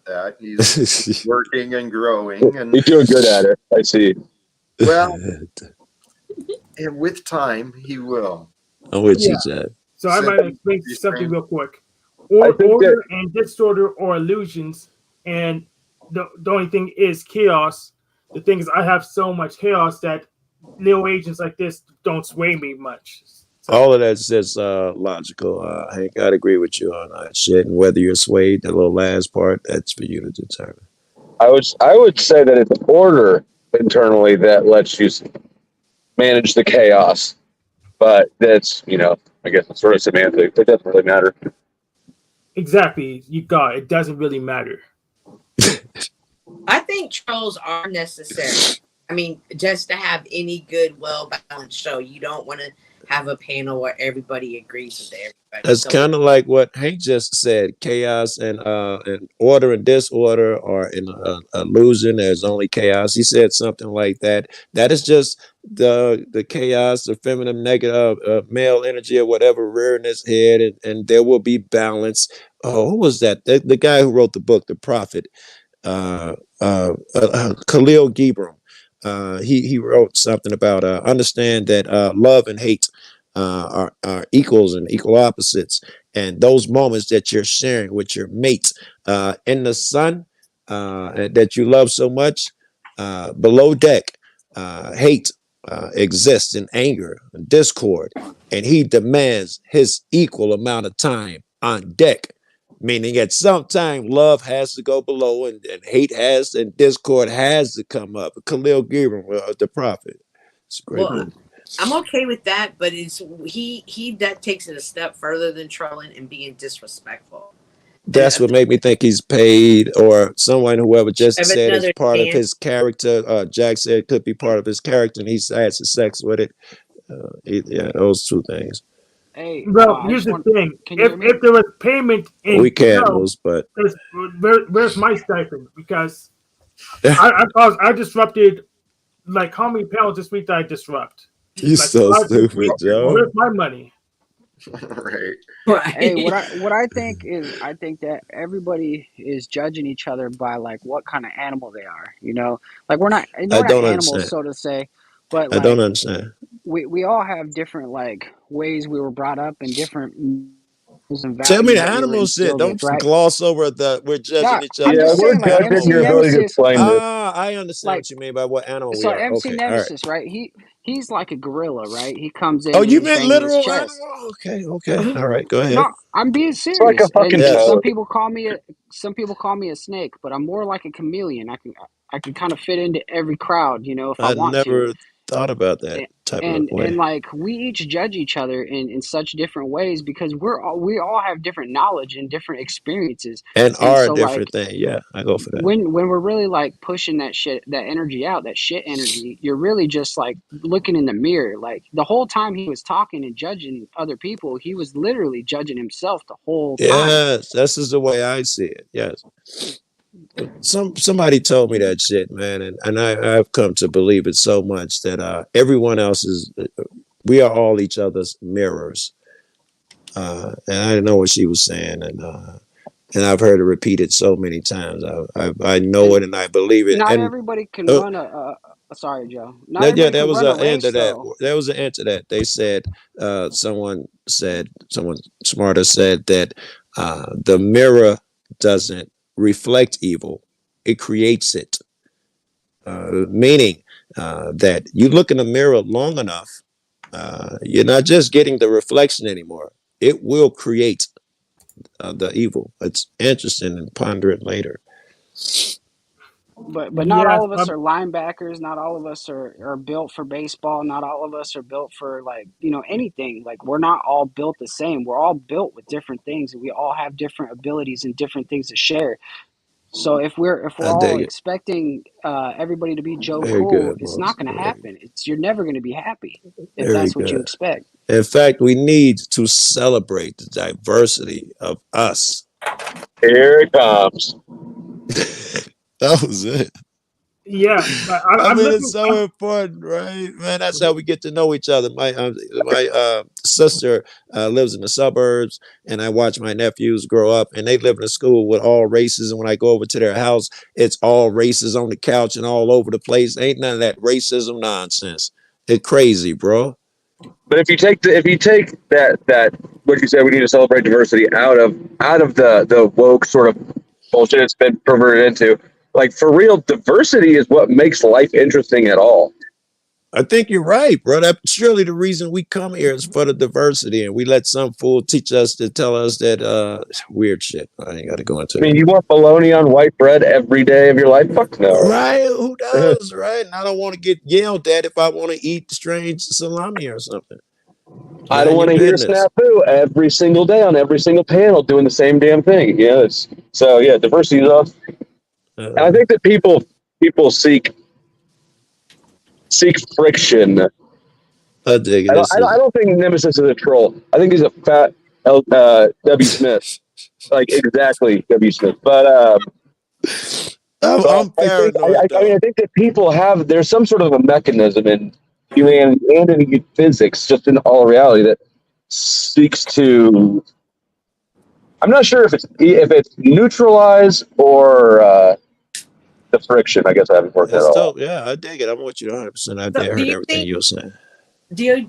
A: about that. He's working and growing, and
I: He's doing good at it. I see.
A: well, and with time, he will.
G: I'm with
C: Yeah.
G: you, Chad.
C: So I might explain something real quick.
I: I think
C: Order and disorder or illusions, and the only thing is chaos. The thing is, I have so much chaos that little agents like this don't sway me much. So,
G: All of that's just logical. Hank, I'd agree with you on that shit. And whether you're swayed, the little last part, that's for you to determine.
I: I would say that it's order internally that lets you manage the chaos, but that's I guess it's sort of semantic. It doesn't really matter.
C: exactly, you got it. It doesn't really matter.
H: I think trolls are necessary. I mean, just to have any good, well-balanced show, you don't want to have a panel where everybody agrees with everybody.
G: That's
H: So
G: kind of like what Hank just said. Chaos and order and disorder are in illusion. There's only chaos. He said something like that. That is just the chaos, the feminine negative male energy or whatever rearing its head, and there will be balance. Oh, who was that? The guy who wrote the book, The Prophet, Khalil Gibran. He wrote something about understand that love and hate are equals and equal opposites, and those moments that you're sharing with your mate in the sun that you love so much, below deck, hate exists in anger and discord, and he demands his equal amount of time on deck. Meaning, at some time, love has to go below, and hate has, and discord has to come up. Khalil Gibran, the prophet. It's a great movie.
H: I'm okay with that, but it's he that takes it a step further than trolling and being disrespectful.
G: That's what made me think he's paid, or someone, whoever just said it's part of his character. Jack said it could be part of his character, and he's had some sex with it. Yeah, those two things.
L: Hey,
C: well, here's the thing: if there was payment in
G: we can't lose, but
C: where's my stipend? Because I disrupted like how many panels this week that I disrupt?
G: You like, so stupid, Joe.
C: Where's my money?
A: Right.
L: Hey, what I think is I think that everybody is judging each other by like what kind of animal they are. Like we're not animals,
G: understand.
L: so to say, but
G: I don't understand.
L: We all have different like ways we were brought up and different
G: Tell me the animal shit. Don't gloss over we're judging each other.
L: Yeah, we're judging your ability to explain this.
G: I understand what you mean by what animal we
L: so
G: are.
L: MC
G: Okay,
L: Nemesis, right? He's like a gorilla, right? He comes in.
G: Oh, you meant
L: banging
G: literal
L: his chest.
G: animal? Okay. All right, go ahead.
L: No, I'm being serious.
I: It's like a fucking
L: some people call me a snake, but I'm more like a chameleon. I can kind of fit into every crowd, if I want to.
G: I never thought about that. type of way.
L: And like we each judge each other in such different ways because we all have different knowledge and different experiences.
G: And
L: And
G: are a
L: so like
G: different thing. Yeah, I go for that.
L: when we're really like pushing that energy out, that shit energy, you're really just like looking in the mirror. Like the whole time he was talking and judging other people, he was literally judging himself the whole time.
G: Yes, this is the way I see it. Yes. Somebody told me that shit, man, and I've come to believe it so much that everyone else is, we are all each other's mirrors. And I didn't know what she was saying, and I've heard it repeated so many times. I know it and I believe it.
L: Not
G: And
L: everybody can run sorry, Joe. Not
G: yeah,
L: everybody
G: there
L: can
G: was
L: run a
G: an end to
L: race
G: that.
L: though.
G: There was an end to that. They said, someone smarter said that the mirror doesn't reflect evil; it creates it. Meaning that you look in the mirror long enough, you're not just getting the reflection anymore. It will create the evil. It's interesting and ponder it later.
L: But not
C: Yes,
L: all of us are linebackers. Not all of us are built for baseball. Not all of us are built for like anything. Like we're not all built the same. We're all built with different things, and we all have different abilities and different things to share. So if we're
G: I
L: all
G: dig it.
L: expecting everybody to be Joe
G: Very
L: Cool,
G: good,
L: it's
G: boss.
L: not going to happen. You're never going to be happy if
G: Very
L: that's what you
G: good.
L: expect.
G: In fact, we need to celebrate the diversity of us.
I: Here it comes.
G: That was it.
C: yeah, but
G: I
C: I'm
G: mean,
C: looking.
G: it's so important, right, man? That's how we get to know each other. My sister lives in the suburbs, and I watch my nephews grow up, and they live in a school with all races. And when I go over to their house, it's all races on the couch and all over the place. Ain't none of that racism nonsense. It's crazy, bro.
I: But if you take that what you said, we need to celebrate diversity out of the woke sort of bullshit it's been perverted into. Like for real, diversity is what makes life interesting at all.
G: I think you're right, bro. That's surely the reason we come here is for the diversity, and we let some fool teach us to tell us that weird shit. I ain't got to go into
I: I mean,
G: it.
I: you want bologna on white bread every day of your life? Fuck no.
G: Right? Who does? Right? And I don't want to get yelled at if I want to eat strange salami or something.
I: I don't want to hear snafu every single day on every single panel doing the same damn thing. Yeah, diversity is awesome. And I think that people seek friction.
G: I dig it.
I: I don't think Nemesis is a troll. I think he's a fat W. Smith, like exactly W. Smith. But
G: I'm paranoid.
I: I think that people there's some sort of a mechanism in humanity and in physics, just in all reality, that seeks to. I'm not sure if it's neutralize or the friction. I guess I haven't worked that all out.
G: Yeah, I dig it. I'm with you 100%. I
H: So
G: heard everything you were saying.
H: Do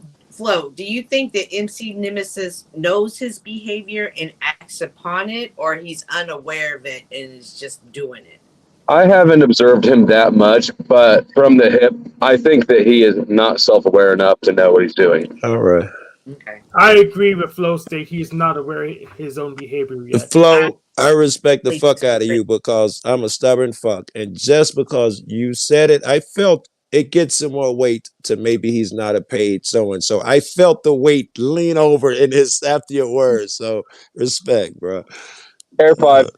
H: you think that MC Nemesis knows his behavior and acts upon it, or he's unaware of it and is just doing it?
I: I haven't observed him that much, but from the hip, I think that he is not self-aware enough to know what he's doing.
G: All right.
H: Okay.
C: I agree with Flo State. He's not aware of his own behavior yet.
G: Flo, I respect the fuck out of you because I'm a stubborn fuck. And just because you said it, I felt it gets some more weight to maybe he's not a paid so-and-so. I felt the weight lean over in his after your words. So respect, bro.
I: Air 5.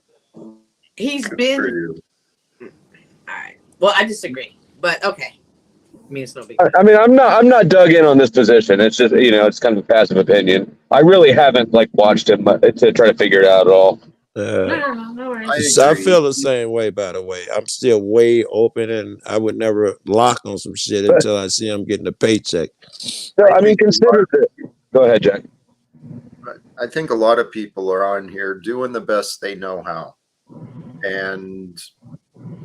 H: He's been... All right. Well, I disagree, but okay. I mean, it's no big deal.
I: I mean, I'm not dug in on this position. It's just, it's kind of a passive opinion. I really haven't watched him to try to figure it out at all.
H: No worries.
G: I feel the same way, by the way. I'm still way open, and I would never lock on some shit until I see I'm getting a paycheck.
I: So, I mean, consider it. Go ahead, Jack.
A: I think a lot of people are on here doing the best they know how. And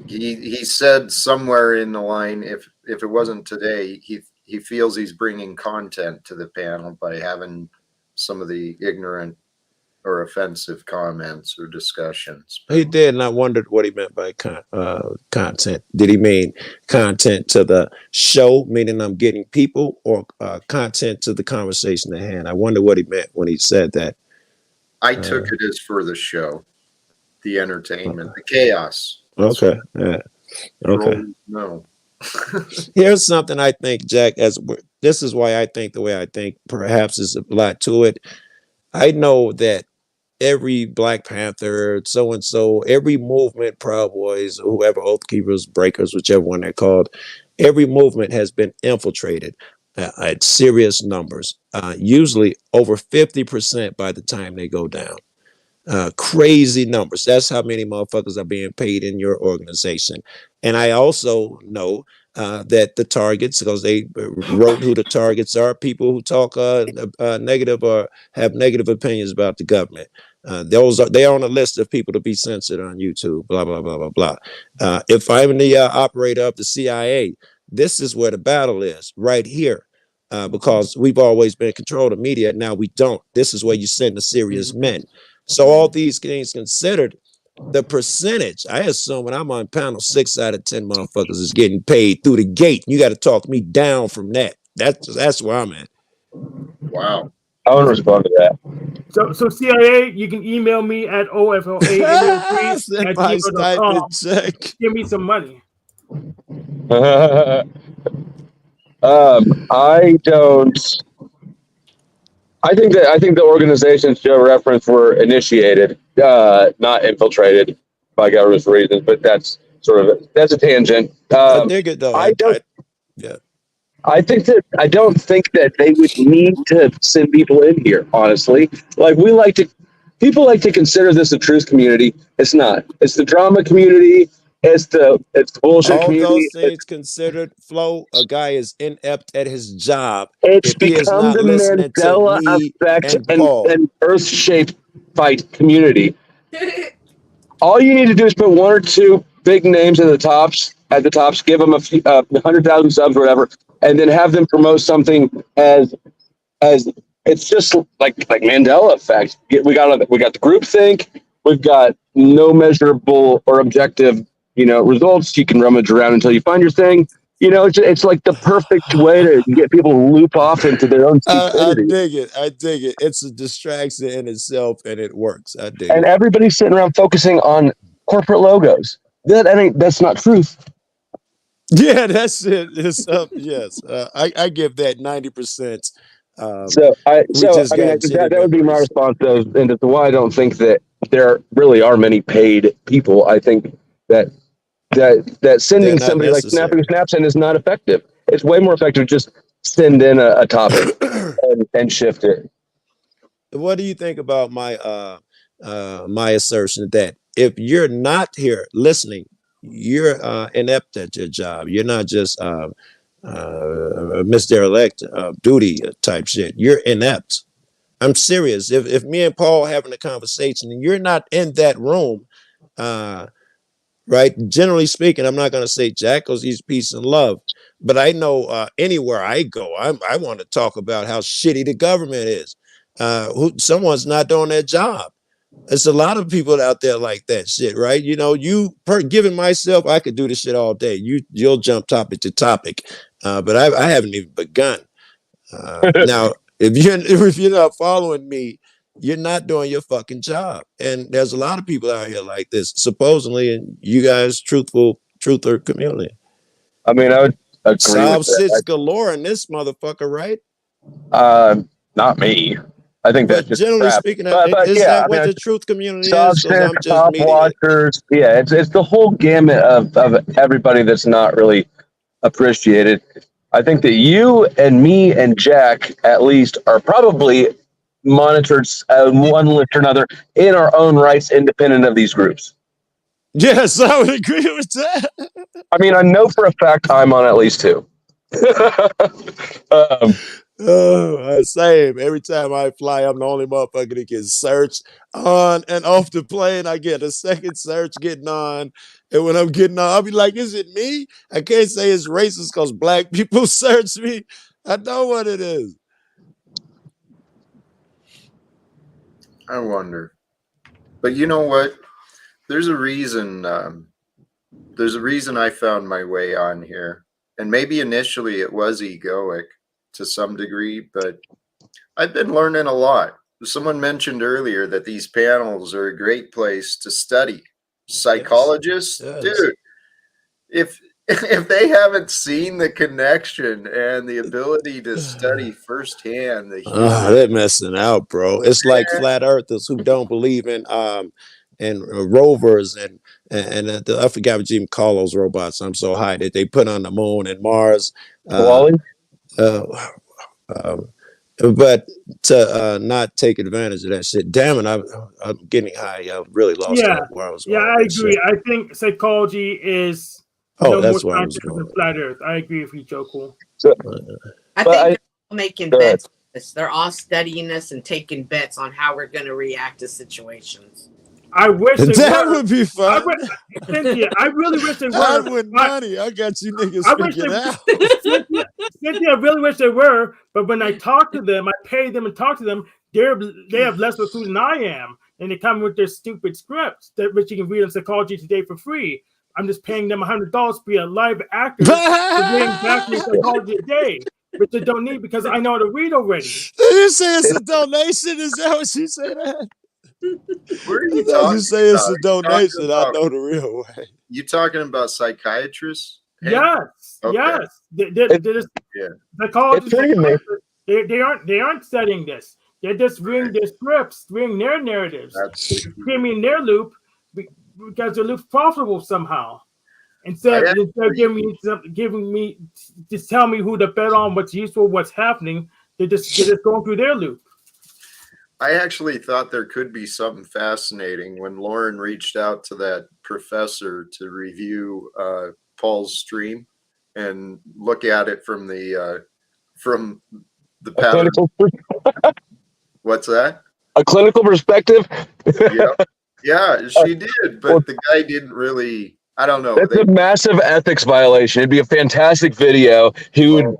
A: he said somewhere in the line, if it wasn't today, he feels he's bringing content to the panel by having some of the ignorant or offensive comments or discussions.
G: He did, and I wondered what he meant by content. Did he mean content to the show, meaning I'm getting people, or content to the conversation at hand? I wonder what he meant when he said that.
A: I took it as for the show, the entertainment, the chaos.
G: Okay. Yeah. Okay.
A: No.
G: Here's something I think, Jack, this is why I think the way I think, perhaps is a lot to it. I know that every Black Panther, so and so, every movement, Proud Boys, whoever, Oath Keepers, Breakers, whichever one they're called, every movement has been infiltrated at serious numbers, usually over 50% by the time they go down. Crazy numbers. That's how many motherfuckers are being paid in your organization. And I also know that the targets, because they wrote who the targets are, people who talk negative or have negative opinions about the government. They're on a list of people to be censored on YouTube. Blah blah blah blah blah. If I'm the operator of the CIA, this is where the battle is, right here. Because we've always been in control of the media. Now we don't. This is where you send the serious men. So all these things considered, the percentage, I assume when I'm on panel, 6 out of 10 motherfuckers is getting paid through the gate. You got to talk me down from that. That's where I'm at.
A: Wow.
I: I want to respond to that.
C: So CIA, you can email me at ofla803@gmail.com. Give me some money.
I: I don't. I think the organizations Joe referenced were initiated, not infiltrated by government for reasons. But that's a tangent.
G: I dig it though.
I: Yeah. I don't think that they would need to send people in here. Honestly, people like to consider this a truth community. It's not. It's the drama community. It's the bullshit
G: All
I: community.
G: those things considered, Flo, a guy is inept at his job.
I: It's
G: if he is
I: become
G: not
I: the
G: listening
I: Mandela
G: to me
I: effect
G: and Paul.
I: and Earth-shaped fight community. All you need to do is put one or two big names at the tops, give them a few 100,000 subs or whatever, and then have them promote something as it's just like Mandela effect. We got the groupthink. We've got no measurable or objective, results. You can rummage around until you find your thing. It's like the perfect way to get people to loop off into their own
G: I
I: stupidity.
G: dig it. It's a distraction in itself, and it works. I dig
I: And
G: it.
I: everybody's sitting around focusing on corporate logos. That's not truth.
G: Yeah, that's it. It's yes, I give that 90%.
I: That would be my response though, and that's why I don't think that there really are many paid people. I think that sending somebody like Snapping Snapson is not effective. It's way more effective just send in a topic and shift it.
G: What do you think about my my assertion that if you're not here listening, you're inept at your job. You're not just Mr. Elect duty type shit. You're inept. I'm serious. If me and Paul having a conversation and you're not in that room, right? Generally speaking, I'm not going to say Jack because he's peace and love, but I know anywhere I go, I want to talk about how shitty the government is. Someone's not doing their job. There's a lot of people out there like that shit, right? Given myself, I could do this shit all day. You'll jump topic to topic, but I haven't even begun. Now, if you're not following me, you're not doing your fucking job. And there's a lot of people out here like this, supposedly, and you guys, truther community.
I: I mean, I would agree
G: Solve
I: with that.
G: sits galore in this motherfucker, right?
I: Not me. I think that's just
G: generally
I: crap.
G: speaking, that what the truth community is? Because I'm just
I: top watchers. Yeah, it's the whole gamut of everybody that's not really appreciated. I think that you and me and Jack, at least, are probably monitored one list or another in our own rights, independent of these groups.
G: Yes, I would agree with that.
I: I mean, I know for a fact I'm on at least 2.
G: Same. Every time I fly, I'm the only motherfucker that can search on and off the plane. I get a second search getting on. And when I'm getting on, I'll be like, is it me? I can't say it's racist because black people search me. I know what it is.
A: I wonder. But you know what? There's a reason. There's a reason I found my way on here. And maybe initially it was egoic to some degree, but I've been learning a lot. Someone mentioned earlier that these panels are a great place to study. Psychologists,
G: yes.
A: Dude, if they haven't seen the connection and the ability to study firsthand the human,
G: They're messing out, bro. It's like flat earthers who don't believe in rovers I forgot what you even call those robots. I'm so high that they put on the moon and Mars.
I: Wally?
G: But to not take advantage of that shit. Damn it, I'm getting high. I really lost track where I was going.
C: I agree.
G: Shit.
C: I think psychology is
G: that's
C: more
G: where I was
C: scientific
G: going.
C: than flat Earth. I agree with you, Joe Cool.
H: I think they're all making bets on this. They're all studying us and taking bets on how we're going to react to situations.
C: I wish they
G: that
C: were.
G: would be fun.
C: Cynthia, I really wish they were.
G: I'd win money. I got you niggas figured out.
C: Cynthia, I really wish they were. But when I talk to them, I pay them and talk to them. They have less of food than I am, and they come with their stupid scripts that which you can read on Psychology Today for free. I'm just paying them $100 to be a live actor to read exactly Psychology Today, which they don't need because I know how to read already.
G: You say it's a donation? Is that what you say that?
A: Where are you
G: talking? You say it's a donation. I know the real way.
A: You talking about psychiatrists?
C: Yes,
A: okay.
C: yes. Psychologists. They aren't studying this. They're just reading their scripts, reading their narratives, keeping me in their loop because their loop's profitable somehow. Instead of giving me, just tell me who to bet on, what's useful, what's happening. They're just going through their loop.
A: I actually thought there could be something fascinating when Lauren reached out to that professor to review Paul's stream and look at it from the pattern. What's that?
I: A clinical perspective?
A: Yeah, she did, but the guy didn't really. I don't know.
I: That's a massive ethics violation. It'd be a fantastic video. He would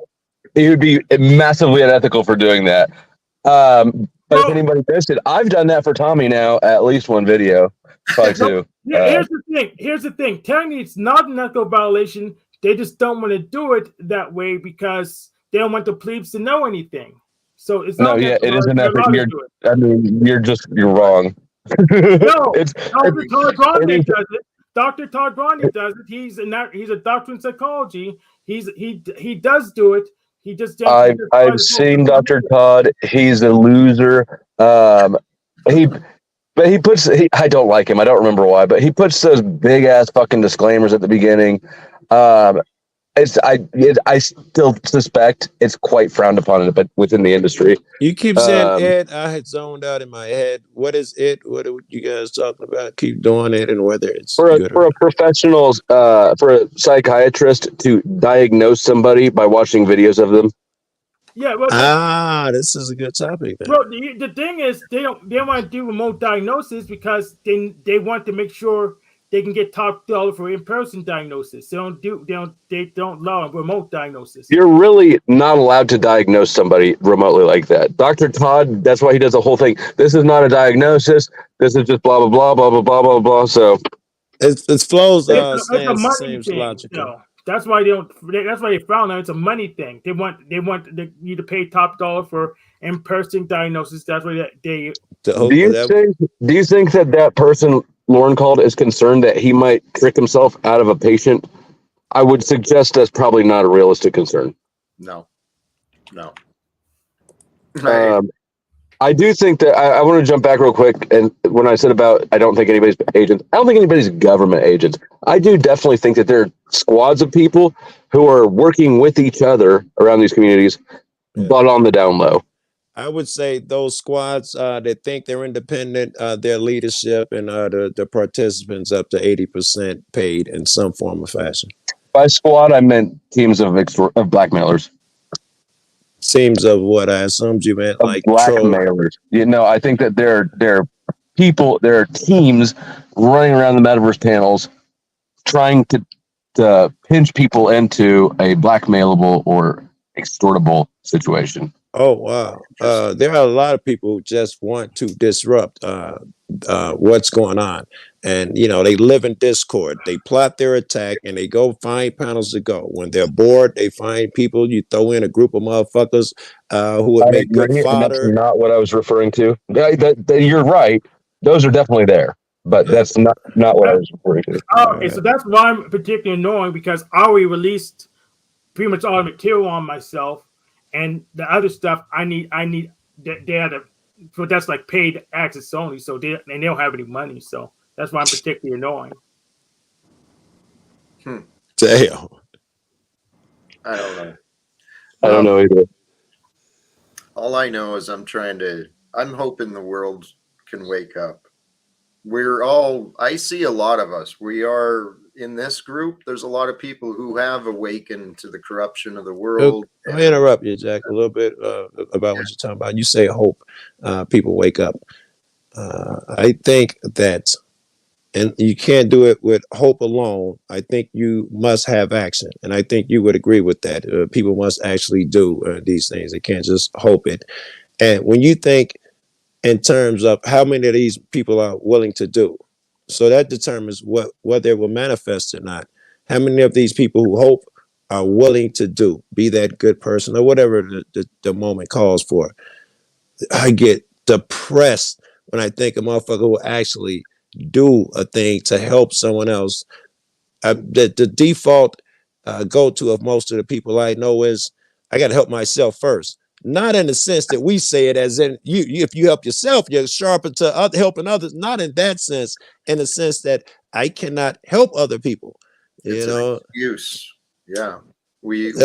I: be massively unethical for doing that. But if anybody missed it, I've done that for Tommy now, at least one video, probably two.
C: Here's the thing. Technically, it's not an ethical violation. They just don't want to do it that way because they don't want the plebes to know anything. So it's not.
I: No, it is an ethical. You're wrong.
C: No, Dr. Todd Grande does it. Dr. Todd Grande does it. He's a doctor in psychology. He does do it. He just
I: I've seen Dr. Todd. He's a loser. I don't like him. I don't remember why, but he puts those big ass fucking disclaimers at the beginning. I still suspect it's quite frowned upon, but within the industry.
G: You keep saying it. I had zoned out in my head. What is it? What are you guys talking about? Keep doing it, and whether it's
I: for a professional, for a psychiatrist to diagnose somebody by watching videos of them.
C: Yeah. Well,
G: this is a good topic. Then.
C: Well, the thing is, they don't want to do remote diagnosis because they want to make sure they can get top dollar for in-person diagnosis. They don't allow remote diagnosis.
I: You're really not allowed to diagnose somebody remotely like that. Dr. Todd, that's why he does the whole thing. This is not a diagnosis. This is just blah blah blah blah blah blah blah blah. So
G: it flows.
C: It's a money thing.
G: Logical.
C: So that's why they don't. That's why they found out it's a money thing. They want you to pay top dollar for in-person diagnosis. That's why they.
I: Do you think that person Lauren called is concerned that he might trick himself out of a patient? I would suggest that's probably not a realistic concern.
A: No.
I: I do think that I want to jump back real quick. And when I said about, I don't think anybody's agents, I don't think anybody's government agents. I do definitely think that there are squads of people who are working with each other around these communities, but on the down low.
G: I would say those squads that think they're independent, their leadership and the participants up to 80% paid in some form or fashion.
I: By squad, I meant teams of blackmailers.
G: Teams of what? I assumed you meant like
I: blackmailers. I think that there are people, there are teams running around the metaverse panels trying to pinch people into a blackmailable or extortable situation.
G: Oh, wow. There are a lot of people who just want to disrupt what's going on. And, they live in Discord. They plot their attack and they go find panels to go. When they're bored, they find people. You throw in a group of motherfuckers who would make good fodder.
I: That's not what I was referring to. You're right. Those are definitely there. but that's not what I was referring to.
C: Okay, so that's why I'm particularly annoying, because I already released pretty much all the material on myself, and the other stuff I need data. So that's like paid access only. So they don't have any money. So that's why I'm particularly annoying.
G: Damn.
A: I don't know.
I: I don't know either.
A: All I know is I'm hoping the world can wake up. I see a lot of us. We are in this group. There's a lot of people who have awakened to the corruption of the world.
G: I'll interrupt you, Jack, a little bit about what you're talking about. You say hope people wake up. I think that, and you can't do it with hope alone. I think you must have action. And I think you would agree with that. People must actually do these things. They can't just hope it. And when you think in terms of how many of these people are willing to do, so that determines whether they will manifest or not. How many of these people who hope are willing to do, be that good person or whatever the moment calls for. I get depressed when I think a motherfucker will actually do a thing to help someone else. The default go-to of most of the people I know is, I got to help myself first. Not in the sense that we say it as in you if you help yourself, you're sharper to helping others. Not in that sense, in the sense that I cannot help other people.
A: It's an excuse. Yeah. We use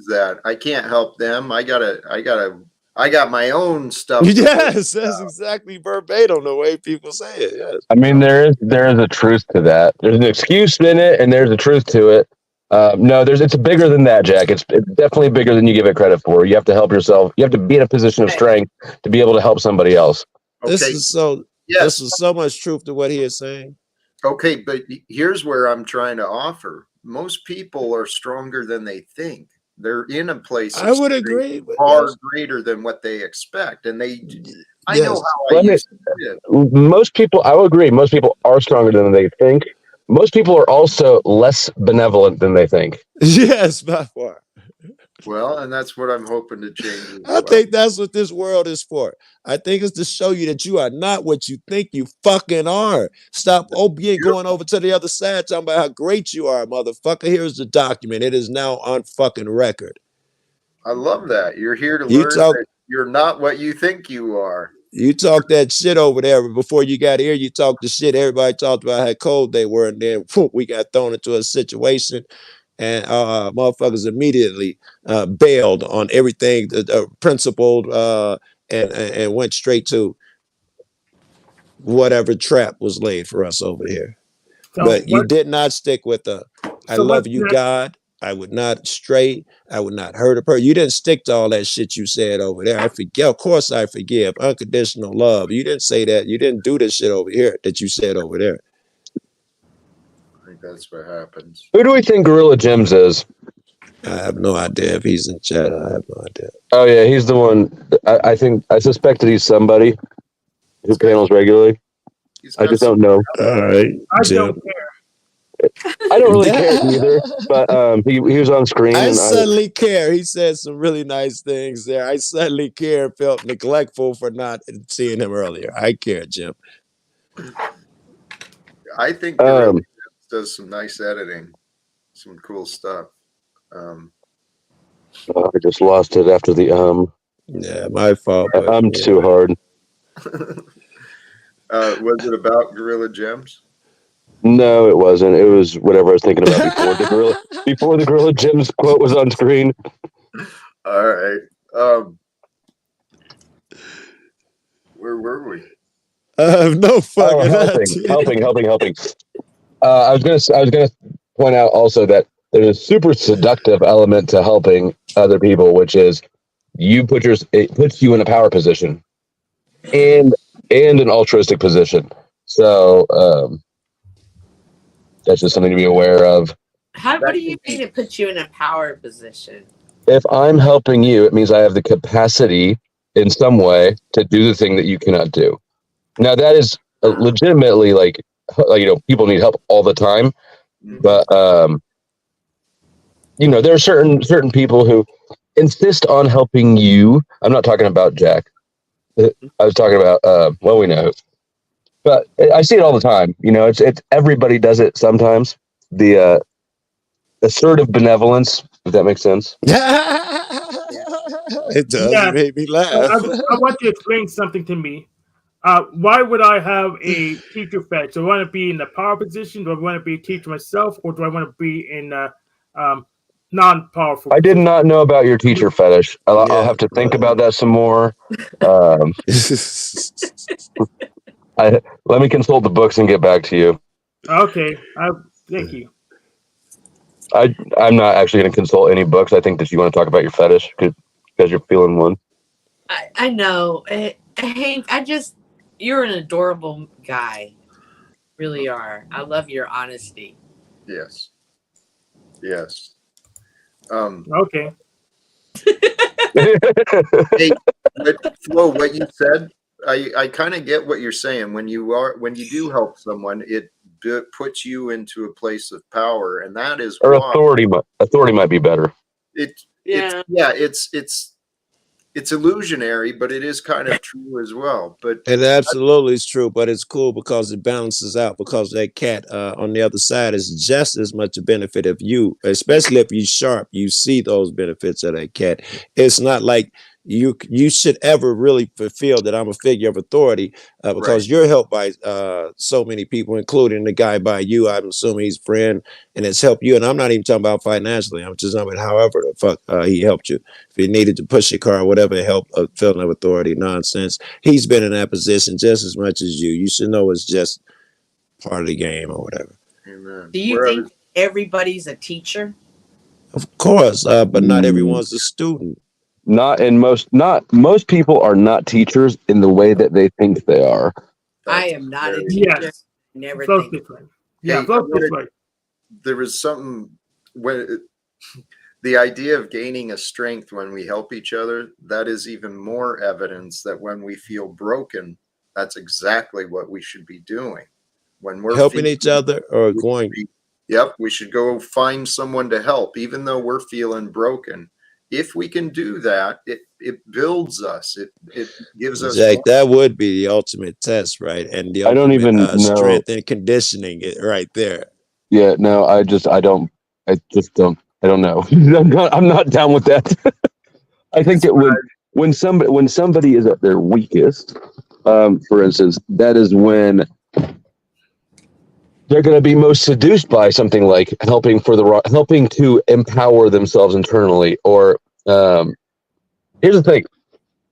A: that. I can't help them. I got my own stuff.
G: Yes, that's exactly verbatim the way people say it. Yes.
I: I mean, there is a truth to that. There's an excuse in it, and there's a truth to it. No, it's bigger than that, Jack. It's definitely bigger than you give it credit for. You have to help yourself. You have to be in a position of strength to be able to help somebody else.
A: Okay.
G: This is so much truth to what he is saying.
A: Okay, but here's where I'm trying to offer. Most people are stronger than they think. They're in a place
G: I would agree
A: far greater than what they expect, and I know how I used to live.
I: Most people, I would agree. Most people are stronger than they think. Most people are also less benevolent than they think.
G: Yes, by far.
A: Well, and that's what I'm hoping to change.
G: I think that's what this world is for. I think it's to show you that you are not what you think you fucking are. Stop going over to the other side talking about how great you are, motherfucker. Here's the document. It is now on fucking record.
A: I love that. You're here to learn that you're not what you think you are.
G: You talk that shit over there before you got here. You talked the shit. Everybody talked about how cold they were, and then we got thrown into a situation, and motherfuckers immediately bailed on everything, principled, and went straight to whatever trap was laid for us over here. So but you did not stick with I love you, God. I would not stray. I would not hurt a person. You didn't stick to all that shit you said over there. I forgive. Of course I forgive. Unconditional love. You didn't say that. You didn't do this shit over here that you said over there.
A: I think that's what happens.
I: Who do we think Gorilla Gems is?
G: I have no idea if he's in chat. I have no idea.
I: Oh yeah, he's the one. I suspect that he's somebody who panels regularly. I just don't know.
G: All right.
C: I don't care.
I: I don't really care either, but he was on screen.
G: I suddenly care. He said some really nice things there. I suddenly care and felt neglectful for not seeing him earlier. I care, Jim.
A: I think Gorilla does some nice editing, some cool stuff.
I: I just lost it after the
G: Yeah, my fault.
I: I'm too hard.
A: Was it about Gorilla Gems?
I: No, it wasn't. It was whatever I was thinking about before the Gorilla Gems quote was on screen.
A: All right. Where were we?
G: No fucking
I: helping. I was gonna point out also that there's a super seductive element to helping other people, which is it puts you in a power position and an altruistic position. So that's just something to be aware of.
H: What do you mean it puts you in a power position?
I: If I'm helping you, it means I have the capacity in some way to do the thing that you cannot do. Now that is legitimately like people need help all the time, but there are certain people who insist on helping you. I'm not talking about Jack. I was talking about we know. But I see it all the time. It's everybody does it sometimes. The assertive benevolence, if that makes sense.
G: It does.
C: Yeah,
G: It made me
C: I,
G: laugh.
C: I want you to explain something to me. Why would I have a teacher fetch? Do I want to be in the power position? Do I want to be a teacher myself, or do I want to be in a non-powerful
I: I did
C: position?
I: not know about your teacher fetish. I'll
G: Yeah,
I: have to think
G: well.
I: about that some more. Um, let me consult the books and get back to you.
C: Okay, thank you.
I: I'm not actually going to consult any books. I think that you want to talk about your fetish because you're feeling one.
H: I know, Hank. You're an adorable guy. Really are. I love your honesty.
A: Yes. Yes.
C: Okay.
A: Hey, but Flo, what you said, I kind of get what you're saying. When you do help someone, it puts you into a place of power, and that is
I: Or
A: why
I: authority might be better.
A: It's illusionary, but it is kind of true as well. But
G: It absolutely is true, but it's cool because it balances out, because that cat on the other side is just as much a benefit of you, especially if you're sharp, you see those benefits of that cat. It's not like you should ever really fulfill that I'm a figure of authority, because you're helped by so many people, including the guy by you. I'm assuming he's a friend and it's helped you. And I'm not even talking about financially. I'm just talking about however the fuck he helped you. If he needed to push your car or whatever, help a feeling of authority nonsense. He's been in that position just as much as you. You should know it's just part of the game or whatever.
A: Amen.
H: Do you think everybody's a teacher?
G: Of course, but not everyone's a student.
I: Not most people are not teachers in the way that they think they are.
H: I am not a teacher.
C: Yes.
H: Never
C: Float
H: think.
C: this way. Yeah,
A: Hey,
C: float this way.
A: there was something when the idea of gaining a strength when we help each other, that is even more evidence that when we feel broken, that's exactly what we should be doing. When we're
G: helping each other or going.
A: Yep, we should go find someone to help, even though we're feeling broken. If we can do that, it builds us. It gives us.
G: Jack, that would be the ultimate test, right? And the
I: I don't
G: ultimate
I: even know.
G: strength and conditioning it right there.
I: Yeah, no, I don't know. I'm not down with that. I think that when somebody is at their weakest, for instance, that is when they're going to be most seduced by something like helping to empower themselves internally. Or here's the thing: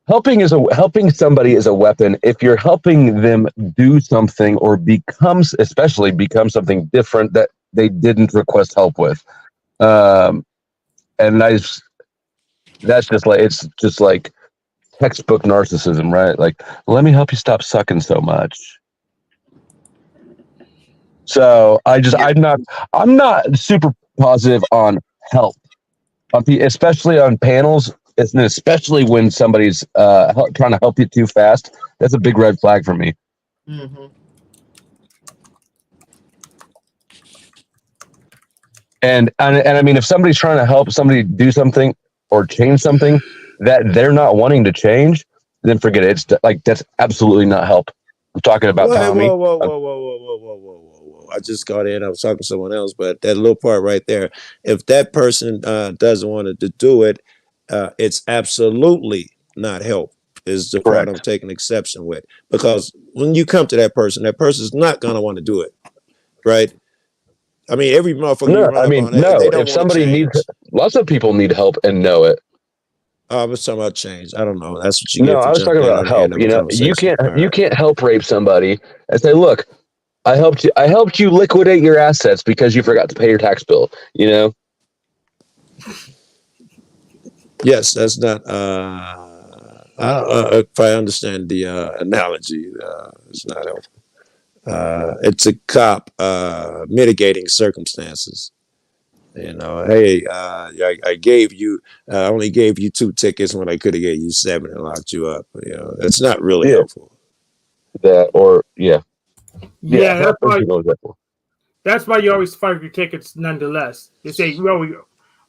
I: helping somebody is a weapon if you're helping them do something or become something different that they didn't request help with. And that's just like textbook narcissism, right? Like, let me help you stop sucking so much. So I'm not super positive on help, especially on panels, and especially when somebody's trying to help you too fast. That's a big red flag for me.
H: Mm-hmm.
I: And I mean, if somebody's trying to help somebody do something or change something that they're not wanting to change, then forget it. It's like, that's absolutely not help. I'm talking about Tommy.
G: Whoa. I just got in. I was talking to someone else, but that little part right there, if that person doesn't want to do it, it's absolutely not help, is the part I'm taking exception with. Because when you come to that person's not going to want to do it, right? I mean, every motherfucker you run up on it, they don't
I: if somebody
G: change.
I: Lots of people need help and know it.
G: I was talking about change. I don't know. That's what you
I: No,
G: get for
I: I was talking
G: jumping
I: about
G: on the end
I: help.
G: of a conversation.
I: You can't help rape somebody and say, "Look, I helped you liquidate your assets because you forgot to pay your tax bill." You know.
G: Yes, that's not. If I understand the analogy, it's not helpful. It's a cop mitigating circumstances. You know, hey, I gave you, I only gave you 2 tickets when I could have gave you 7 and locked you up. You know, it's not really helpful.
I: That's
C: why you always fight your tickets nonetheless. They say, well, we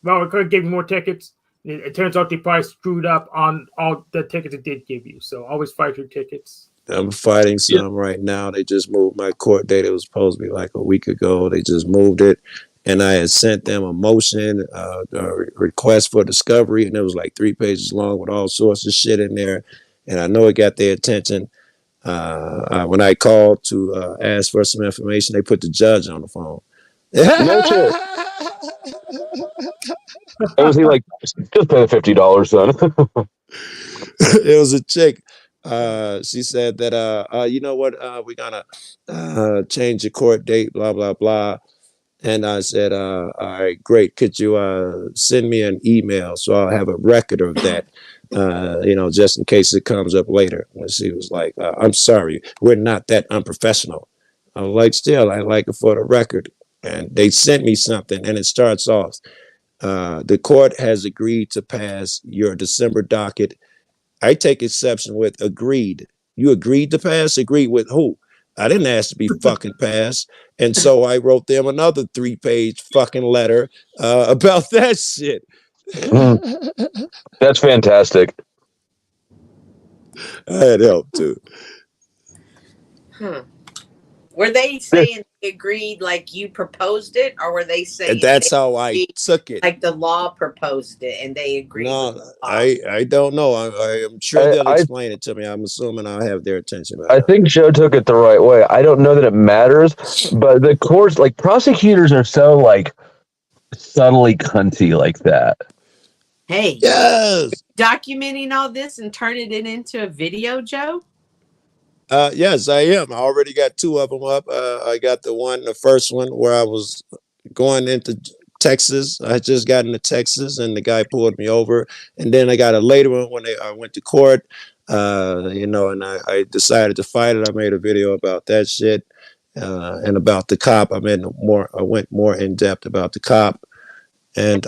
C: could have given you more tickets. It turns out they probably screwed up on all the tickets it did give you. So always fight your tickets.
G: I'm fighting some right now. They just moved my court date. It was supposed to be like a week ago. They just moved it. And I had sent them a motion, a request for discovery, and it was like 3 pages long with all sorts of shit in there. And I know it got their attention. When I called to ask for some information, they put the judge on the phone.
I: No shit. I was like, just pay the $50, son.
G: It was a chick. She said that you know what, we're gonna change the court date, blah blah blah. And I said, all right, great. Could you send me an email so I'll have a record of that, just in case it comes up later. And she was like, I'm sorry, we're not that unprofessional. I was like, still, I like it for the record. And they sent me something, and it starts off. The court has agreed to pass your December docket. I take exception with agreed. You agreed to pass? Agreed with who? I didn't ask to be fucking passed. And so I wrote them another 3-page fucking letter about that shit.
I: That's fantastic.
G: I had help too.
H: Were they saying they agreed like you proposed it, or were they saying
G: And that's how I took it?
H: Like the law proposed it and they agreed?
G: No, I don't know. I'm sure they'll explain it to me. I'm assuming I'll have their attention.
I: I think Joe took it the right way. I don't know that it matters, but the courts, like prosecutors, are so like subtly cunty like that.
H: Hey,
G: yes,
H: documenting all this and turning it into a video, Joe?
G: Yes, I am. I already got 2 of them up. I got the first one where I was going into Texas. I just got into Texas and the guy pulled me over. And then I got a later one when I went to court, and I decided to fight it. I made a video about that shit and about the cop. I went more in depth about the cop. And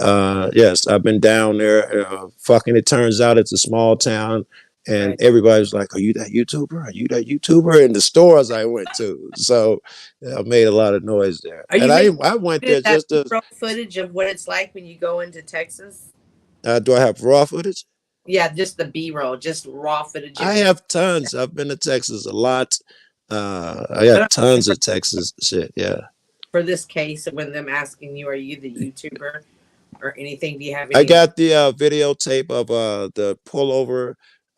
G: yes, I've been down there. Fucking, it turns out it's a small town. And everybody was like, are you that YouTuber? Are you that YouTuber? In the stores I went to. So I made a lot of noise there. And I went there just to...
H: footage of what it's like when you go into Texas?
G: Do I have raw footage?
H: Yeah, just the B-roll, just raw footage.
G: I have tons. I've been to Texas a lot. I got tons of Texas shit, yeah.
H: For this case, when them asking you, are you the YouTuber or anything? Do you have
G: I got the videotape of the pullover.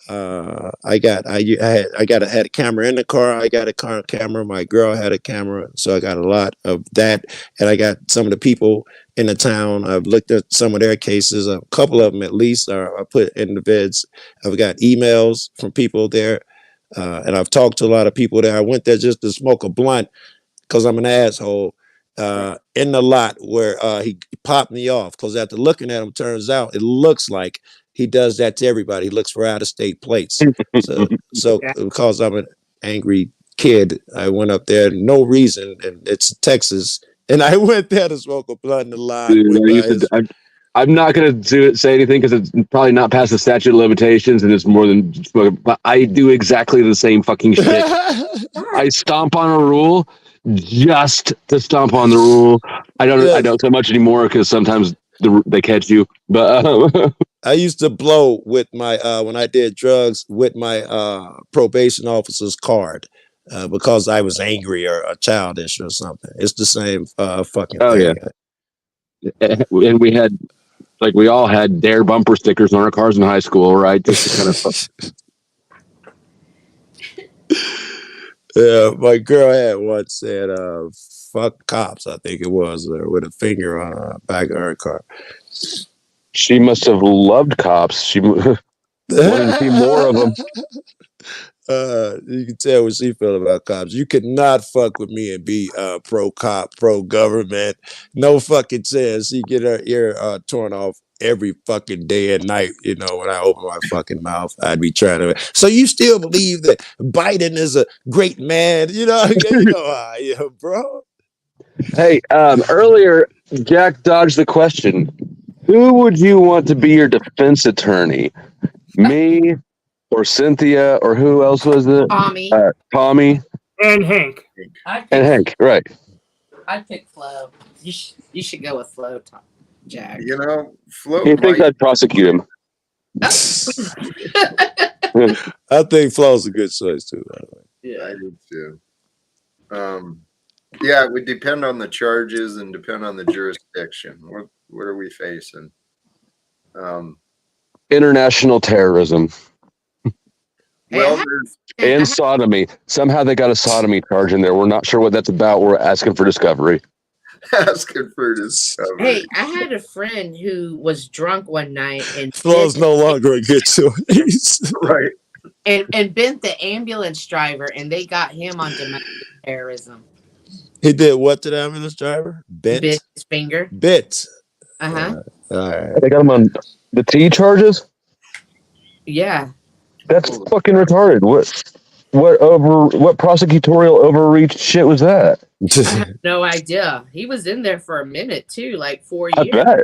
G: I had a camera in the car. I got a camera. My girl had a camera, so I got a lot of that. And I got some of the people in the town. I've looked at some of their cases. A couple of them, at least, I put in the vids. I've got emails from people there, and I've talked to a lot of people there. I went there just to smoke a blunt because I'm an asshole. In the lot where he popped me off, because after looking at him, turns out it looks like he does that to everybody. He looks for out-of-state plates. So because I'm an angry kid, I went up there, no reason, and it's Texas, and I went there to smoke a blunt in the lot.
I: Dude, I'm not going to say anything because it's probably not past the statute of limitations, and it's more than smoking. But I do exactly the same fucking shit. I stomp on a rule just to stomp on the rule. I don't so much anymore because sometimes they catch you. But
G: I used to blow with my when I did drugs with my probation officer's card because I was angry or childish or something. It's the same fucking thing.
I: Yeah. And we all had Dare bumper stickers on our cars in high school, right? Just to kind of.
G: Yeah, my girl had one said "fuck cops," I think it was, with a finger on the back of her car.
I: She must have loved cops. She wanted to see more of them.
G: You can tell what she felt about cops. You could not fuck with me and be pro cop, pro government. No fucking chance. She get her ear torn off every fucking day and night. When I open my fucking mouth, I'd be trying to. So you still believe that Biden is a great man? You know how I am, bro.
I: Hey, earlier Jack dodged the question. Who would you want to be your defense attorney? Me or Cynthia or who else was it?
H: Tommy.
I: Tommy.
C: And Hank.
I: And Hank, right.
H: I'd pick Flo. You should go with Flo,
A: Flo.
I: He thinks I'd prosecute him.
G: I think Flo's a good choice too. By the way.
A: Yeah, I do too. Yeah, it would depend on the charges and depend on the jurisdiction. What are we facing?
I: International terrorism
A: Well,
I: and sodomy. Somehow they got a sodomy charge in there. We're not sure what that's about. We're asking for discovery.
A: asking for discovery.
H: Hey, I had a friend who was drunk one night and
G: Flo's no longer a good choice.
A: Right.
H: and bent the ambulance driver, and they got him on domestic terrorism.
G: He did what to the ambulance driver?
H: Bit his finger.
G: Bit.
H: Uh-huh.
G: All right.
I: They got him on the T charges.
H: Yeah.
I: That's fucking retarded. What prosecutorial overreach shit was that?
H: I have no idea. He was in there for a minute too, like 4 years.
I: I bet.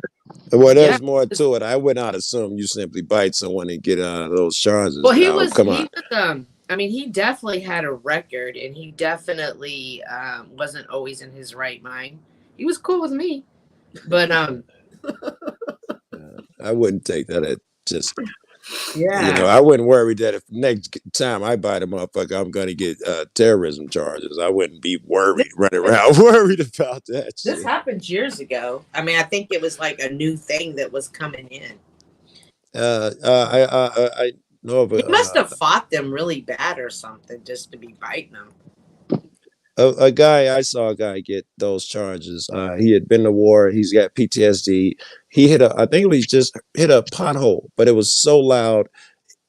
G: Well, there's more to it. I would not assume you simply bite someone and get those charges.
H: Well, he
G: now.
H: was.
G: Come
H: he
G: on.
H: was. I mean, he definitely had a record, and he definitely wasn't always in his right mind. He was cool with me, but
G: I wouldn't take that at just.
H: Yeah.
G: You know, I wouldn't worry that if next time I bite a motherfucker, I'm going to get terrorism charges. I wouldn't be running around worried about that shit.
H: This happened years ago. I mean, I think it was like a new thing that was coming in.
G: I know of
H: He must have fought them really bad or something just to be biting them.
G: I saw a guy get those charges. He had been to war. He's got PTSD. He I think he just hit a pothole, but it was so loud.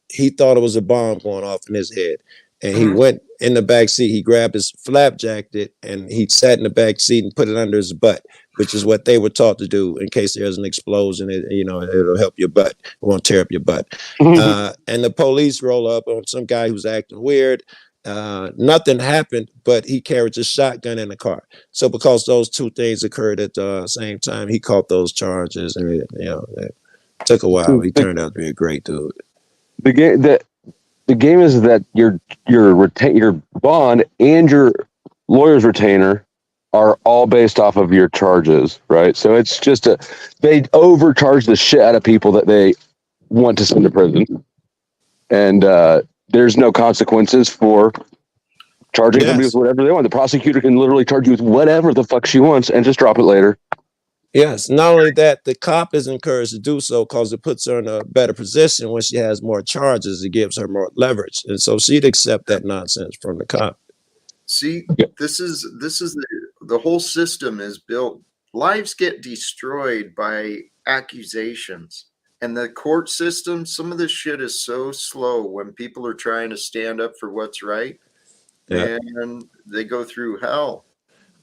G: He thought it was a bomb going off in his head. And he went in the back seat. He grabbed his flap jacket and he sat in the back seat and put it under his butt, which is what they were taught to do in case there's an explosion. It'll help your butt. It won't tear up your butt. And the police roll up on some guy who's acting weird. Nothing happened, but he carried a shotgun in the car. So because those two things occurred at the same time, he caught those charges, and it took a while. He turned out to be a great dude.
I: The game is that your bond and your lawyer's retainer are all based off of your charges, right? So it's just they overcharge the shit out of people that they want to send to prison, and there's no consequences for charging somebody with whatever they want. The prosecutor can literally charge you with whatever the fuck she wants and just drop it later.
G: Yes. Not only that, the cop is encouraged to do so because it puts her in a better position when she has more charges. It gives her more leverage. And so she'd accept that nonsense from the cop.
A: See, this is the whole system is built. Lives get destroyed by accusations. And the court system, some of this shit is so slow when people are trying to stand up for what's right, and they go through hell.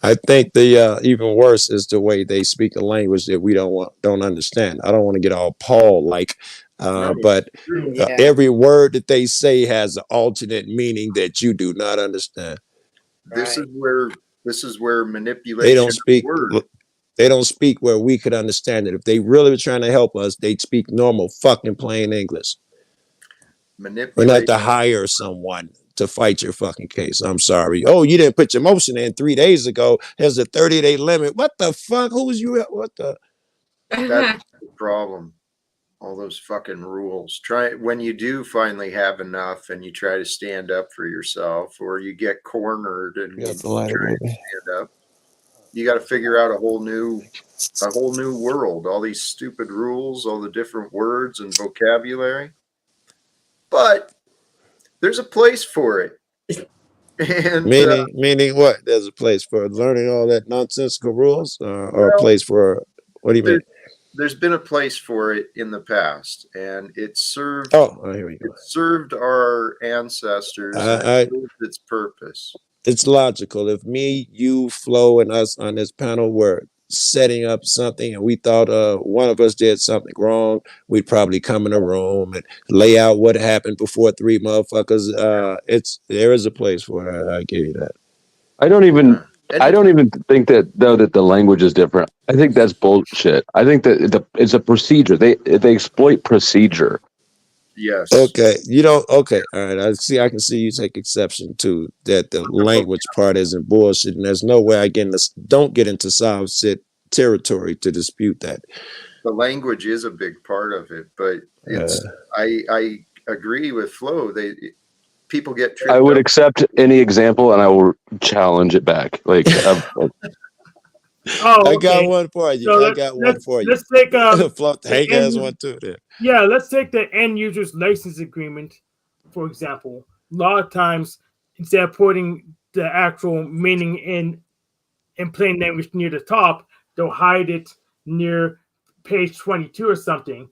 G: I think the even worse is the way they speak a language that we don't understand. I don't want to get all Paul-like, but every word that they say has an alternate meaning that you do not understand.
A: This is where manipulation.
G: They don't speak. They don't speak where we could understand it. If they really were trying to help us, they'd speak normal fucking plain English. We're not to hire someone to fight your fucking case. I'm sorry. Oh, you didn't put your motion in 3 days ago. There's a 30-day limit. What the fuck? Who's you? What the?
A: That's the problem. All those fucking rules. When you do finally have enough and you try to stand up for yourself, or you get cornered and you try to stand up. You got to figure out a whole new world. All these stupid rules, all the different words and vocabulary. But there's a place for it. And,
G: meaning what? There's a place for learning all that nonsensical rules, or a place for what do you mean?
A: There's been a place for it in the past, and it served.
G: Here we go.
A: It served our ancestors. It served its purpose.
G: It's logical. If me, you, Flo, and us on this panel were setting up something and we thought one of us did something wrong, we'd probably come in a room and lay out what happened before 3 motherfuckers. There is a place for it. I give you that.
I: I don't even think that though that the language is different. I think that's bullshit. I think that it's a procedure. They exploit procedure.
A: Yes.
G: Okay. Okay. All right. I can see you take exception to that. The language part isn't bullshit, and there's no way don't get into South Sit territory to dispute that.
A: The language is a big part of it, but it's I agree with Flo. People get
I: I
A: tripped
I: would
A: up.
I: accept any example, and I will challenge it back. Like,
C: Oh,
G: I got
C: okay.
G: one for you.
C: So
G: I got one for you.
C: let's take
G: Flo,
C: the
G: Hank has one too. There.
C: yeah, let's take the end user's license agreement, for example. A lot of times, instead of putting the actual meaning in plain language near the top, they'll hide it near page 22 or something.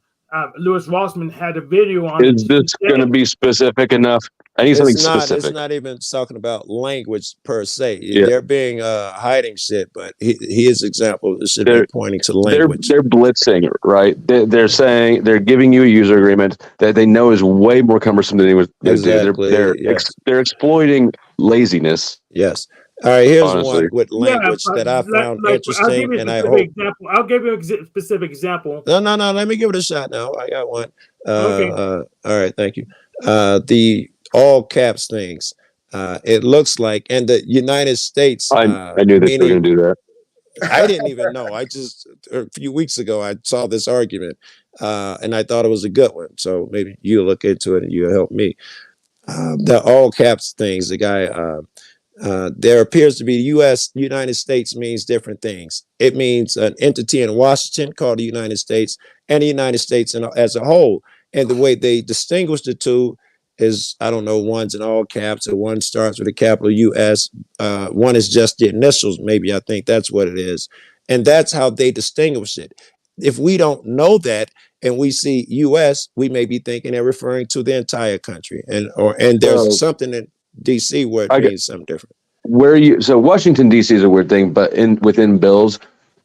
C: Louis Rossman had a video on
I: is
C: it
I: this going to
C: today.
I: be specific enough? I need something
G: It's
I: specific.
G: not even talking about language per se.
I: Yeah.
G: They're being hiding shit, but his example should
I: They're
G: be pointing to language.
I: they're blitzing, right? They're saying they're giving you a user agreement that they know is way more cumbersome than anyone would do.
G: Exactly. Yes.
I: They're exploiting laziness.
G: Yes. All right. Here's
I: Honestly.
G: one with
C: Yeah,
G: language
C: but
G: that I found
C: I'll give
G: interesting,
C: you a
G: and I
C: specific
G: hope.
C: example. I'll give you a specific example.
G: No. Let me give it a shot now. I got one.
C: Okay.
G: All right. Thank you. The all caps things. It looks like, and the United States.
I: I knew that they were going to do that.
G: I didn't even know. I just a few weeks ago I saw this argument, and I thought it was a good one. So maybe you look into it and you'll help me. The all caps things. The guy. There appears to be United States means different things. It means an entity in Washington called the United States and the United States as a whole. And the way they distinguish the two is, I don't know, one's in all caps or one starts with a capital US. One is just the initials, maybe. I think that's what it is. And that's how they distinguish it. If we don't know that and we see US, we may be thinking they're referring to the entire country. And there's something in DC where it means something different.
I: So Washington DC is a weird thing, but within bills,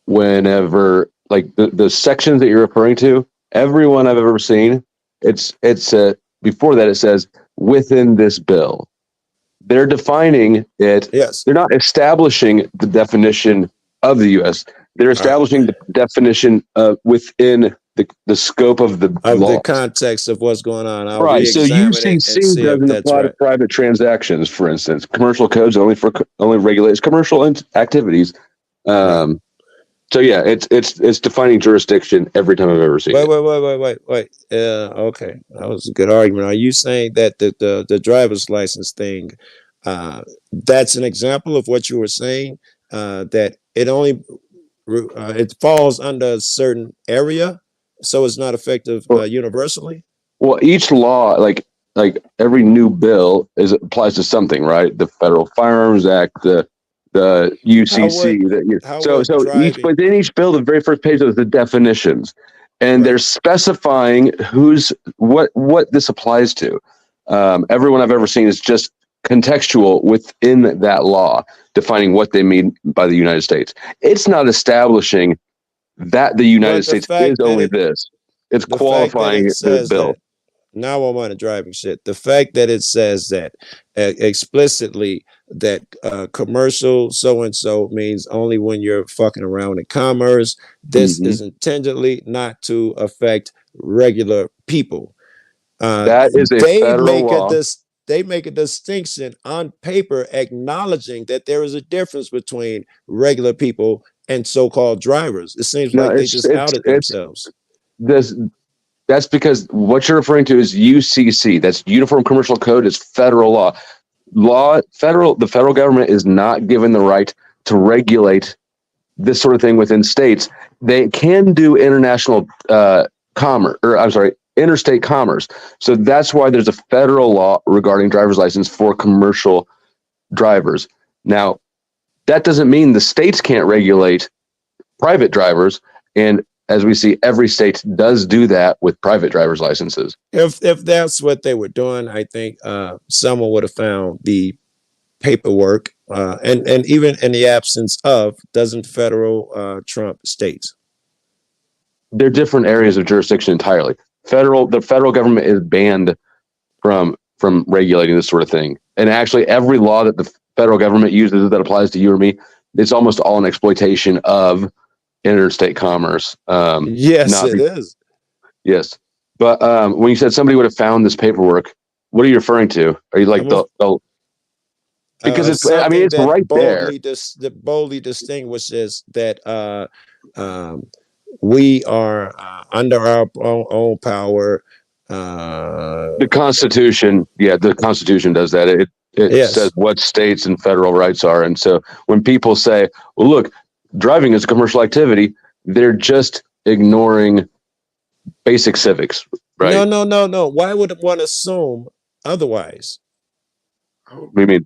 I: whenever like the sections that you're referring to, everyone I've ever seen, it's before that it says within this bill. They're defining it.
G: Yes.
I: They're not establishing the definition of the U.S. They're establishing the definition within the scope of the law.
G: The context of what's going on. I'll
I: right. So UCC doesn't apply to private transactions, for instance. Commercial codes only regulates commercial activities.
G: Right.
I: So yeah, it's defining jurisdiction every time I've ever seen it.
G: Wait. Okay, that was a good argument. Are you saying that the driver's license thing, that's an example of what you were saying, that it only it falls under a certain area, so it's not effective universally?
I: Well, each law, like every new bill, applies to something, right? The Federal Firearms Act, the UCC. Within each bill, the very first page is the definitions, and they're specifying what this applies to. Everyone I've ever seen is just contextual within that law, defining what they mean by the United States. It's not establishing that the United States is only this. It's qualifying the bill.
G: Now I'm on a driving shit. The fact that it says that explicitly that commercial so-and-so means only when you're fucking around in commerce. This is intendedly not to affect regular people.
I: That is a federal law.
G: They make a distinction on paper, acknowledging that there is a difference between regular people and so-called drivers. It seems like they just outed themselves.
I: That's because what you're referring to is UCC. That's Uniform Commercial Code. Is federal law. The federal government is not given the right to regulate this sort of thing within states. They can do international interstate commerce. So that's why there's a federal law regarding driver's license for commercial drivers. Now, that doesn't mean the states can't regulate private drivers, and as we see, every state does do that with private driver's licenses.
G: If that's what they were doing, I think someone would have found the paperwork, and even in the absence of, doesn't federal trump states?
I: They're different areas of jurisdiction entirely. The federal government is banned from regulating this sort of thing, and actually every law that the federal government uses that applies to you or me, it's almost all an exploitation of interstate commerce.
G: Yes, it is.
I: Yes, but when you said somebody would have found this paperwork, what are you referring to? Are you like because it's right there.
G: That boldly distinguishes that we are under our own power.
I: The Constitution, the Constitution does that. It
G: Yes.
I: says what states and federal rights are. And so when people say, well, look, driving is a commercial activity, they're just ignoring basic civics, right?
G: No. Why would one assume otherwise?
I: What do you mean?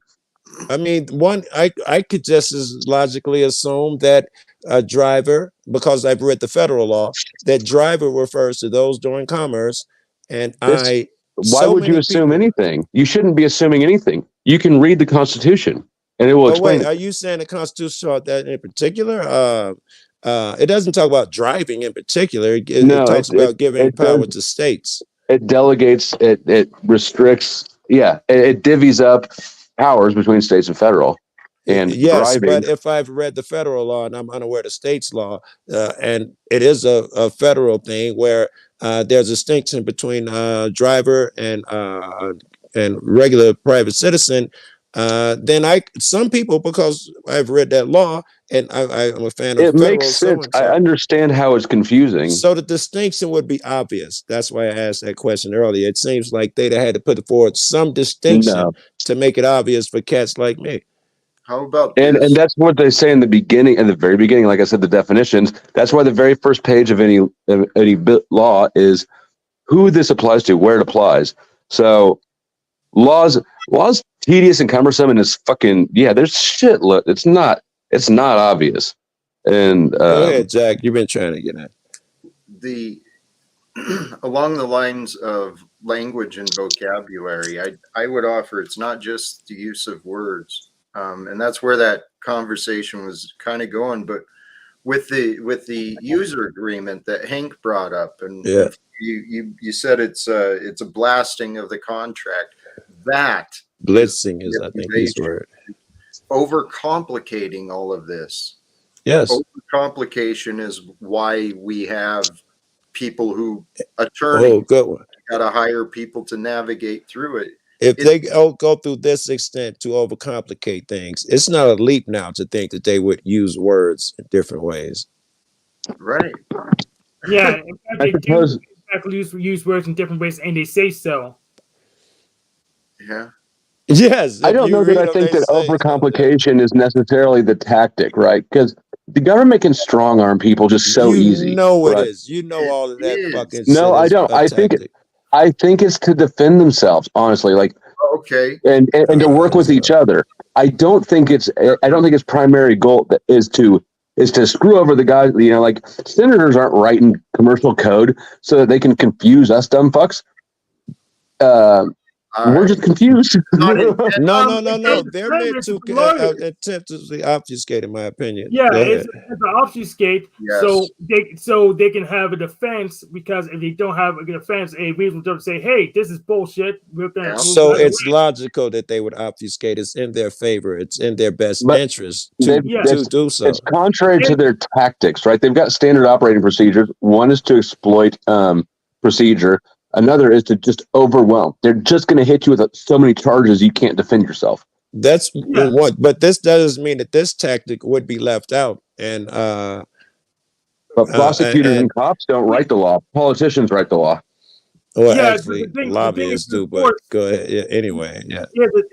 G: I mean, I could just as logically assume that a driver, because I've read the federal law, that driver refers to those doing commerce, and
I: Why would you assume anything? You shouldn't be assuming anything. You can read the Constitution, and it will explain.
G: Wait, are you saying the Constitution taught that in particular? It doesn't talk about driving in particular. It talks about giving power to states.
I: It delegates. It restricts. Yeah, it divvies up powers between states and federal. And
G: yes,
I: driving,
G: but if I've read the federal law and I'm unaware of the state's law, and it is a federal thing where there's a distinction between driver and regular private citizen, then some people, because I've read that law and I'm a fan of
I: it makes sense. I understand how it's confusing.
G: So the distinction would be obvious. That's why I asked that question earlier. It seems like they'd had to put forward some distinction to make it obvious for cats like me.
A: How about
I: and that's what they say in the beginning, at the very beginning, like I said, the definitions. That's why the very first page of any law is who this applies to, where it applies. So laws tedious and cumbersome, and it's fucking there's shit. Look, it's not obvious. And
G: go ahead, Jack. You've been trying to get at
A: along the lines of language and vocabulary. I would offer it's not just the use of words. And that's where that conversation was kind of going. But with the user agreement that Hank brought up, and you said it's a blasting of the contract. That
G: blitzing is, I think, his word.
A: Overcomplicating all of this.
G: Yes,
A: overcomplication is why we have people who attorneys.
G: Oh, good one.
A: Got to hire people to navigate through it.
G: If they go through this extent to overcomplicate things, it's not a leap now to think that they would use words in different ways.
A: Right.
C: Yeah, in fact, they do use words in different ways, and they say so.
A: Yeah.
G: Yes.
I: I don't know that I think that overcomplication is necessarily the tactic, right? Because the government can strong arm people just so easy.
G: You know it is. You know all of that fucking shit.
I: No, I don't. I think it's to defend themselves, honestly. Like,
A: okay,
I: and to work with each other. I don't think its primary goal is to screw over the guys. You know, like senators aren't writing commercial code so that they can confuse us dumb fucks. We're just confused.
G: No. They're meant to attempt to obfuscate, in my opinion.
C: Yeah, it's an obfuscate, yes. so they can have a defense, because if they don't have a defense, a reason to say, "Hey, this is bullshit."
G: So it's logical that they would obfuscate. It's in their favor. It's in their best interest to do so.
I: It's contrary to their tactics, right? They've got standard operating procedures. One is to exploit procedure. Another is to just overwhelm. They're just going to hit you with so many charges you can't defend yourself.
G: That's what. But this doesn't mean that this tactic would be left out. And
I: but prosecutors and cops don't write the law. Politicians write the law.
G: Well, actually, lobbyists do. But go ahead. Yeah, anyway,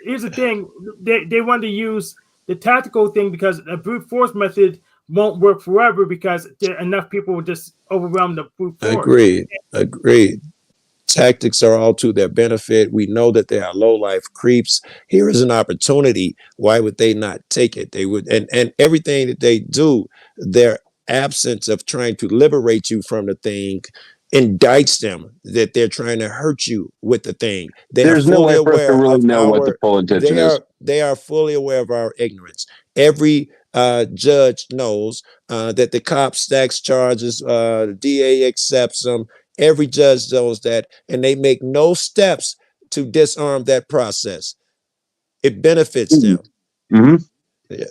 C: here's the thing: they want to use the tactical thing because a brute force method won't work forever because enough people will just overwhelm the brute force.
G: Agreed. Tactics are all to their benefit. We know that they are low-life creeps. Here is an opportunity. Why would they not take it? They would, and everything that they do, their absence of trying to liberate you from the thing indicts them that they're trying to hurt you with the thing.
I: There's no way for us to really know what the full intention is.
G: They are fully aware of our ignorance. Every judge knows that the cop stacks charges, the DA accepts them. Every judge knows that, and they make no steps to disarm that process. It benefits them.
I: Mm-hmm.
G: Yeah.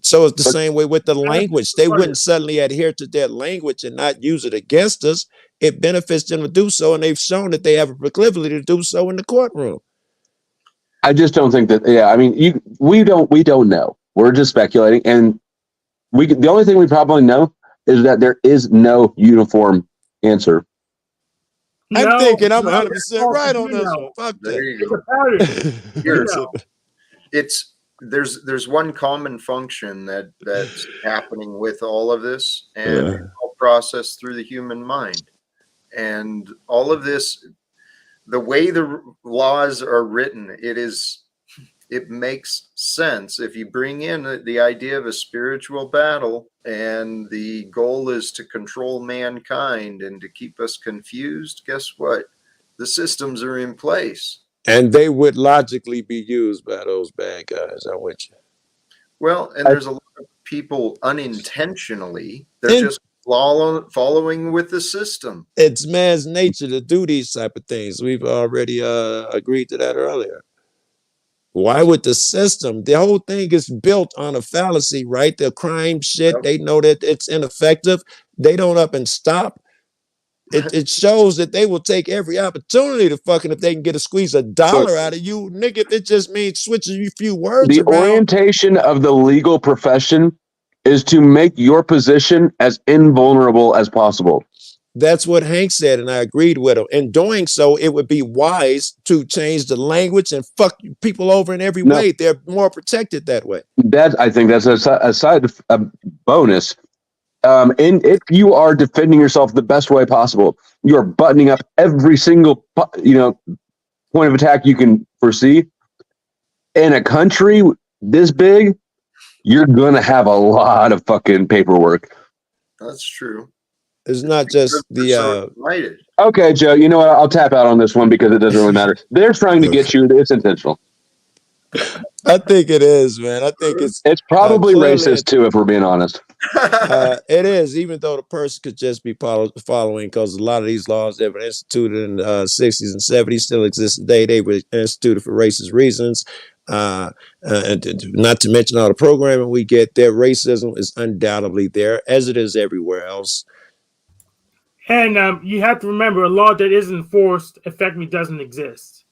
G: So it's the same way with the language. They wouldn't suddenly adhere to their language and not use it against us. It benefits them to do so, and they've shown that they have a proclivity to do so in the courtroom.
I: I just don't think that. Yeah, I mean, we don't know. We're just speculating, and the only thing we probably know is that there is no uniform answer.
G: I'm
C: No,
G: thinking I'm
C: no,
G: 100%
C: it's called
G: right on this one.
C: Gino.
G: Fuck
A: There you
C: It's
A: go.
C: a pattern.
A: Here,
C: Gino.
A: it's there's one common function that's happening with all of this, and it's all processed through the human mind. And all of this, the way the laws are written, it makes sense if you bring in the idea of a spiritual battle, and the goal is to control mankind and to keep us confused. Guess what? The systems are in place.
G: And they would logically be used by those bad guys. I'm with you.
A: Well, and there's a lot of people unintentionally, they're
G: And
A: just following with the system.
G: it's man's nature to do these type of things. We've already agreed to that earlier. Why would the system? The whole thing is built on a fallacy, right? The crime shit,
A: Yep.
G: they know that it's ineffective. They don't up and stop. It shows that they will take every opportunity to fucking, if they can get a squeeze $1 out of you, nigga, if it just means switching a few words
I: The
G: around.
I: orientation of the legal profession is to make your position as invulnerable as possible.
G: That's what Hank said, and I agreed with him. In doing so, it would be wise to change the language and fuck people over in every way. They're more protected that way.
I: That, I think that's a side bonus. And if you are defending yourself the best way possible, you're buttoning up every single point of attack you can foresee. In a country this big, you're gonna have a lot of fucking paperwork.
A: That's true.
G: It's not just the
I: Okay, Joe, you know what? I'll tap out on this one because it doesn't really matter. They're trying to get you. It's intentional.
G: I think it is, man. I think it's
I: probably racist too, if we're being honest.
G: It is, even though the person could just be following, because a lot of these laws that were instituted in the 60s and 70s still exist today. They were instituted for racist reasons. And not to mention all the programming we get there. Racism is undoubtedly there, as it is everywhere else.
C: And you have to remember, a law that isn't enforced effectively doesn't exist.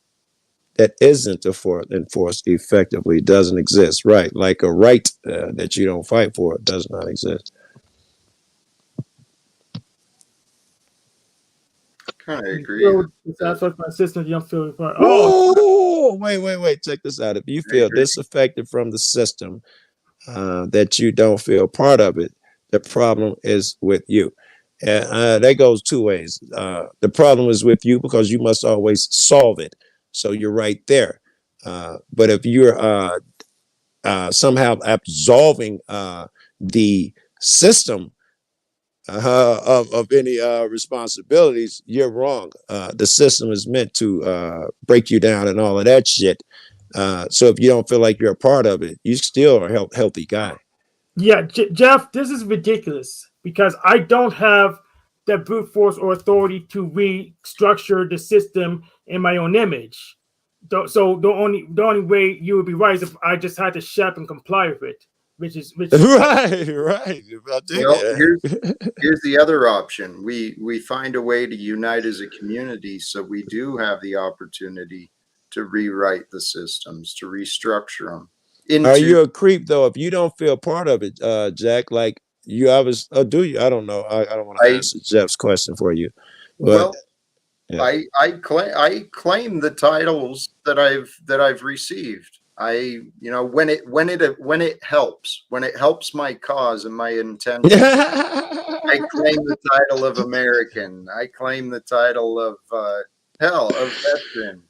G: That isn't enforced effectively doesn't exist, right? Like a right that you don't fight for does not exist.
A: Kind of agree.
C: That's what my sister, you don't feel part.
G: Oh, wait! Check this out. If you feel disaffected from the system, that you don't feel part of it, the problem is with you. That goes two ways. The problem is with you because you must always solve it. So you're right there. But if you're somehow absolving the system of any responsibilities, you're wrong. The system is meant to break you down and all of that shit. So if you don't feel like you're a part of it, you still are a healthy guy.
C: Yeah, Jeff, this is ridiculous because I don't have the brute force or authority to restructure the system in my own image. So the only way you would be right is if I just had to shut up and comply with it, which is
G: right.
A: Well, here's the other option. We find a way to unite as a community, so we do have the opportunity to rewrite the systems, to restructure them.
G: Are you a creep though if you don't feel part of it, Jack? Like you always, do you? I don't know. I don't want to answer Jeff's question for you. But,
A: well, I claim the titles that I've received. When it helps my cause and my intention, I claim the title of American. I claim the title of of veteran.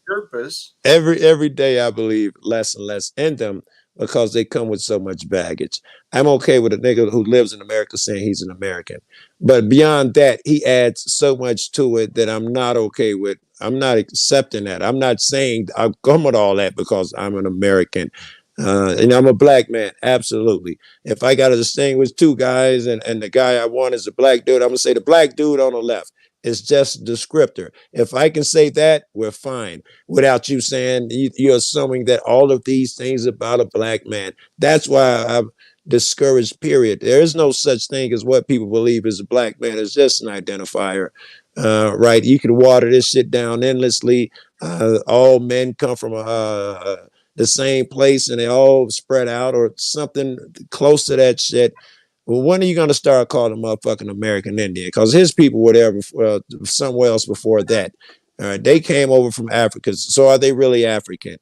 A: Purpose.
G: Every day I believe less and less in them because they come with so much baggage. I'm okay with a nigga who lives in America saying he's an American, but beyond that, he adds so much to it that I'm not okay with. I'm not accepting that. I'm not saying I'll come with all that because I'm an American. And I'm a black man, absolutely. If I got to distinguish two guys and the guy I want is a black dude, I'm gonna say the black dude on the left. It's just a descriptor. If I can say that, we're fine. Without you saying you're assuming that all of these things about a black man. That's why I'm discouraged, period. There is no such thing as what people believe is a black man. It's just an identifier, right? You can water this shit down endlessly. All men come from the same place and they all spread out or something close to that shit. Well, when are you going to start calling them motherfucking American Indian? Because his people were there somewhere else before that. All right, they came over from Africa. So are they really African?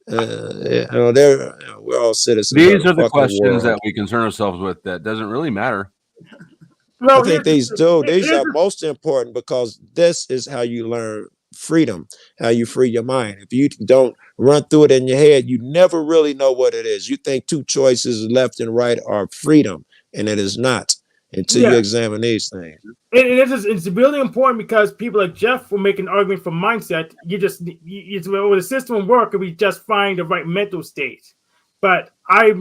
G: We're all citizens of
M: These
G: the
M: are the
G: fucking
M: questions
G: world.
M: that we concern ourselves with. That doesn't really matter.
G: I
C: Well,
G: think these do. These are most important because this is how you learn freedom, how you free your mind. If you don't run through it in your head, you never really know what it is. You think two choices, left and right, are freedom, and it is not until you examine these things.
C: It's really important because people like Jeff will make an argument from mindset. Well, the system will work if we just find the right mental state. But I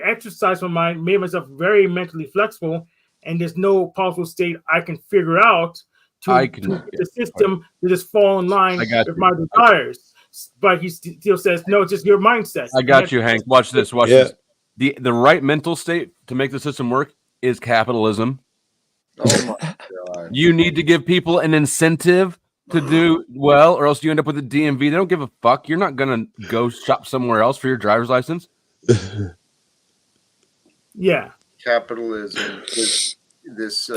C: exercise my mind, made myself very mentally flexible, and there's no possible state I can figure out to get the system to just fall in line with my desires. But he still says, no, it's just your mindset.
M: I got you, Hank. Watch this. Watch this. The right mental state to make the system work is capitalism.
A: Oh my God.
M: You need to give people an incentive to do well, or else you end up with a DMV. They don't give a fuck. You're not gonna go shop somewhere else for your driver's license.
C: Yeah.
A: Capitalism is this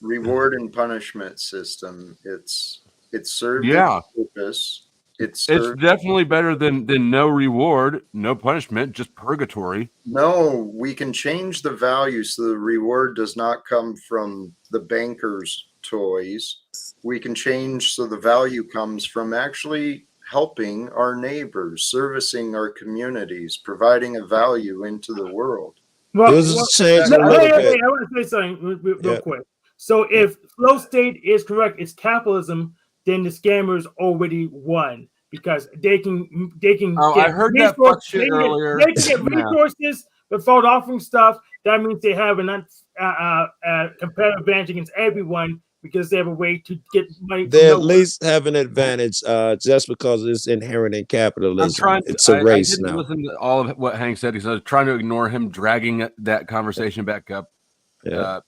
A: reward and punishment system. It's served its purpose. It's
M: definitely better than no reward, no punishment, just purgatory.
A: No, we can change the value so the reward does not come from the banker's toys. We can change so the value comes from actually helping our neighbors, servicing our communities, providing a value into the world.
C: Well, I want to say something real quick. So if flow state is correct, it's capitalism, then the scammers already won because they can get
M: I heard that fuck shit earlier.
C: They can get resources without offering stuff. That means they have a competitive advantage against everyone because they have a way to get money.
G: They at least have an advantage just because it's inherent in capitalism. It's a race
M: I didn't
G: now.
M: listen to all of what Hank said. He said I was trying to ignore him dragging that conversation back up.
G: Yeah.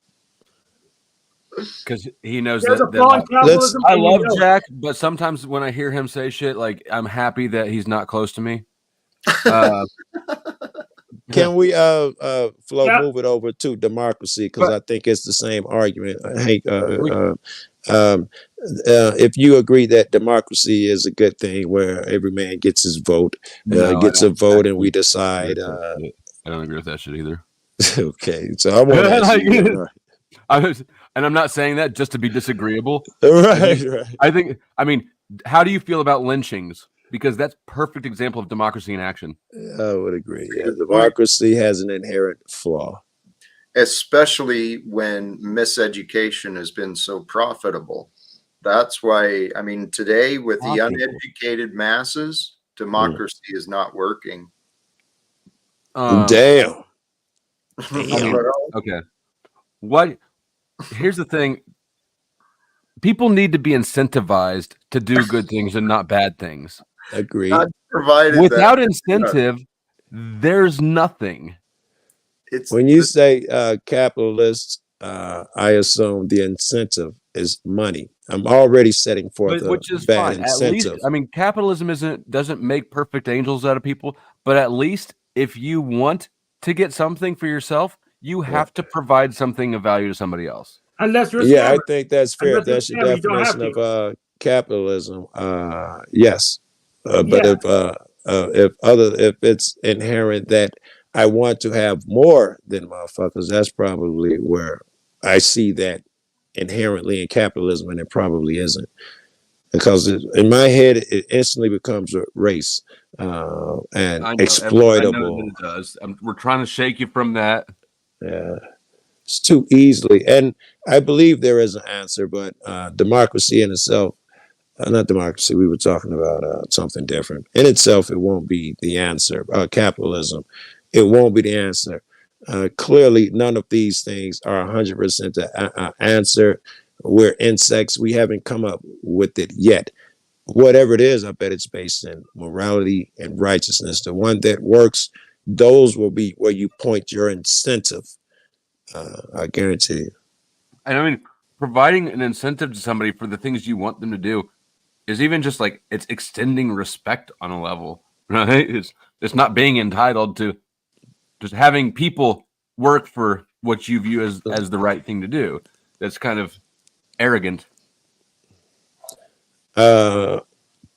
M: Because he knows
C: There's
M: that I love Jack, but sometimes when I hear him say shit, like I'm happy that he's not close to me.
G: Can we move it over to democracy? Because I think it's the same argument. Hank, if you agree that democracy is a good thing where every man gets his vote, gets a vote, and we decide.
M: I don't agree with that shit either.
G: Okay, so I want to ask you.
M: And I'm not saying that just to be disagreeable.
G: Right.
M: I mean, how do you feel about lynchings? Because that's a perfect example of democracy in action.
G: I would agree. Yeah, democracy has an inherent flaw.
A: Especially when miseducation has been so profitable. That's why, I mean, today with the uneducated masses, democracy is not working.
G: Damn.
M: Okay. Here's the thing. People need to be incentivized to do good things and not bad things.
G: Agreed.
M: Without incentive, there's nothing.
G: When you say capitalists, I assume the incentive is money. I'm already setting forth
M: which is
G: bad
M: fine.
G: incentive.
M: At least, I mean, capitalism doesn't make perfect angels out of people, but at least if you want to get something for yourself, you have to provide something of value to somebody else.
C: Unless you're
G: I think that's fair. That's your definition of capitalism. Yes, but if it's inherent that I want to have more than motherfuckers, that's probably where I see that inherently in capitalism, and it probably isn't. Because in my head, it instantly becomes a race and exploitable.
M: I know it does. We're trying to shake you from that.
G: Yeah, it's too easily. And I believe there is an answer, but democracy in itself, not democracy, we were talking about something different. In itself, it won't be the answer. Capitalism, it won't be the answer. Clearly, none of these things are 100% the answer. We're insects. We haven't come up with it yet. Whatever it is, I bet it's based in morality and righteousness. The one that works, those will be where you point your incentive. I guarantee you.
M: And I mean, providing an incentive to somebody for the things you want them to do is even just like it's extending respect on a level, right? It's not being entitled to just having people work for what you view as the right thing to do. That's kind of arrogant.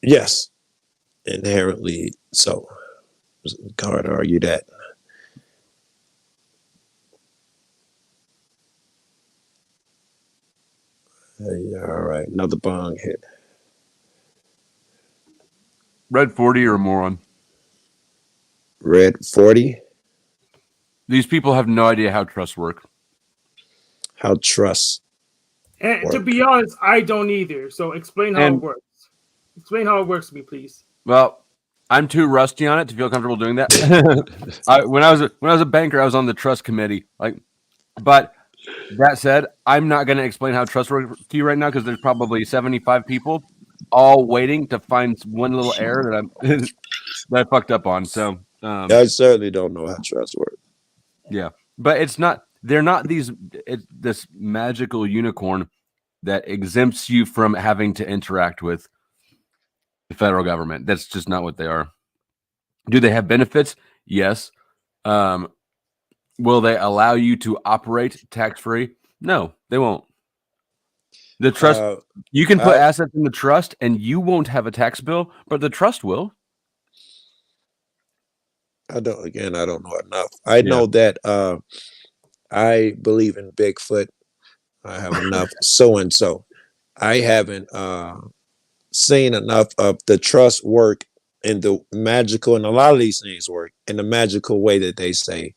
G: Yes, inherently so. It's hard to argue that. All right, another bong hit.
M: Red 40 or a moron.
G: Red 40.
M: These people have no idea how trust work.
G: How trust.
C: And to
G: work.
C: be honest, I don't either. So explain how it works. Explain how it works to me, please.
M: Well, I'm too rusty on it to feel comfortable doing that. When I was a banker, I was on the trust committee. But that said, I'm not going to explain how trust works to you right now because there's probably 75 people all waiting to find one little error that I fucked up on. So
G: I certainly don't know how trust works.
M: Yeah, but it's not. They're not this magical unicorn that exempts you from having to interact with the federal government. That's just not what they are. Do they have benefits? Yes. Will they allow you to operate tax-free? No, they won't. The trust, you can put assets in the trust and you won't have a tax bill, but the trust will.
G: I don't know enough. I know that I believe in Bigfoot. I have enough so-and-so. I haven't seen enough of the trust work and the magical, and a lot of these things work in the magical way that they say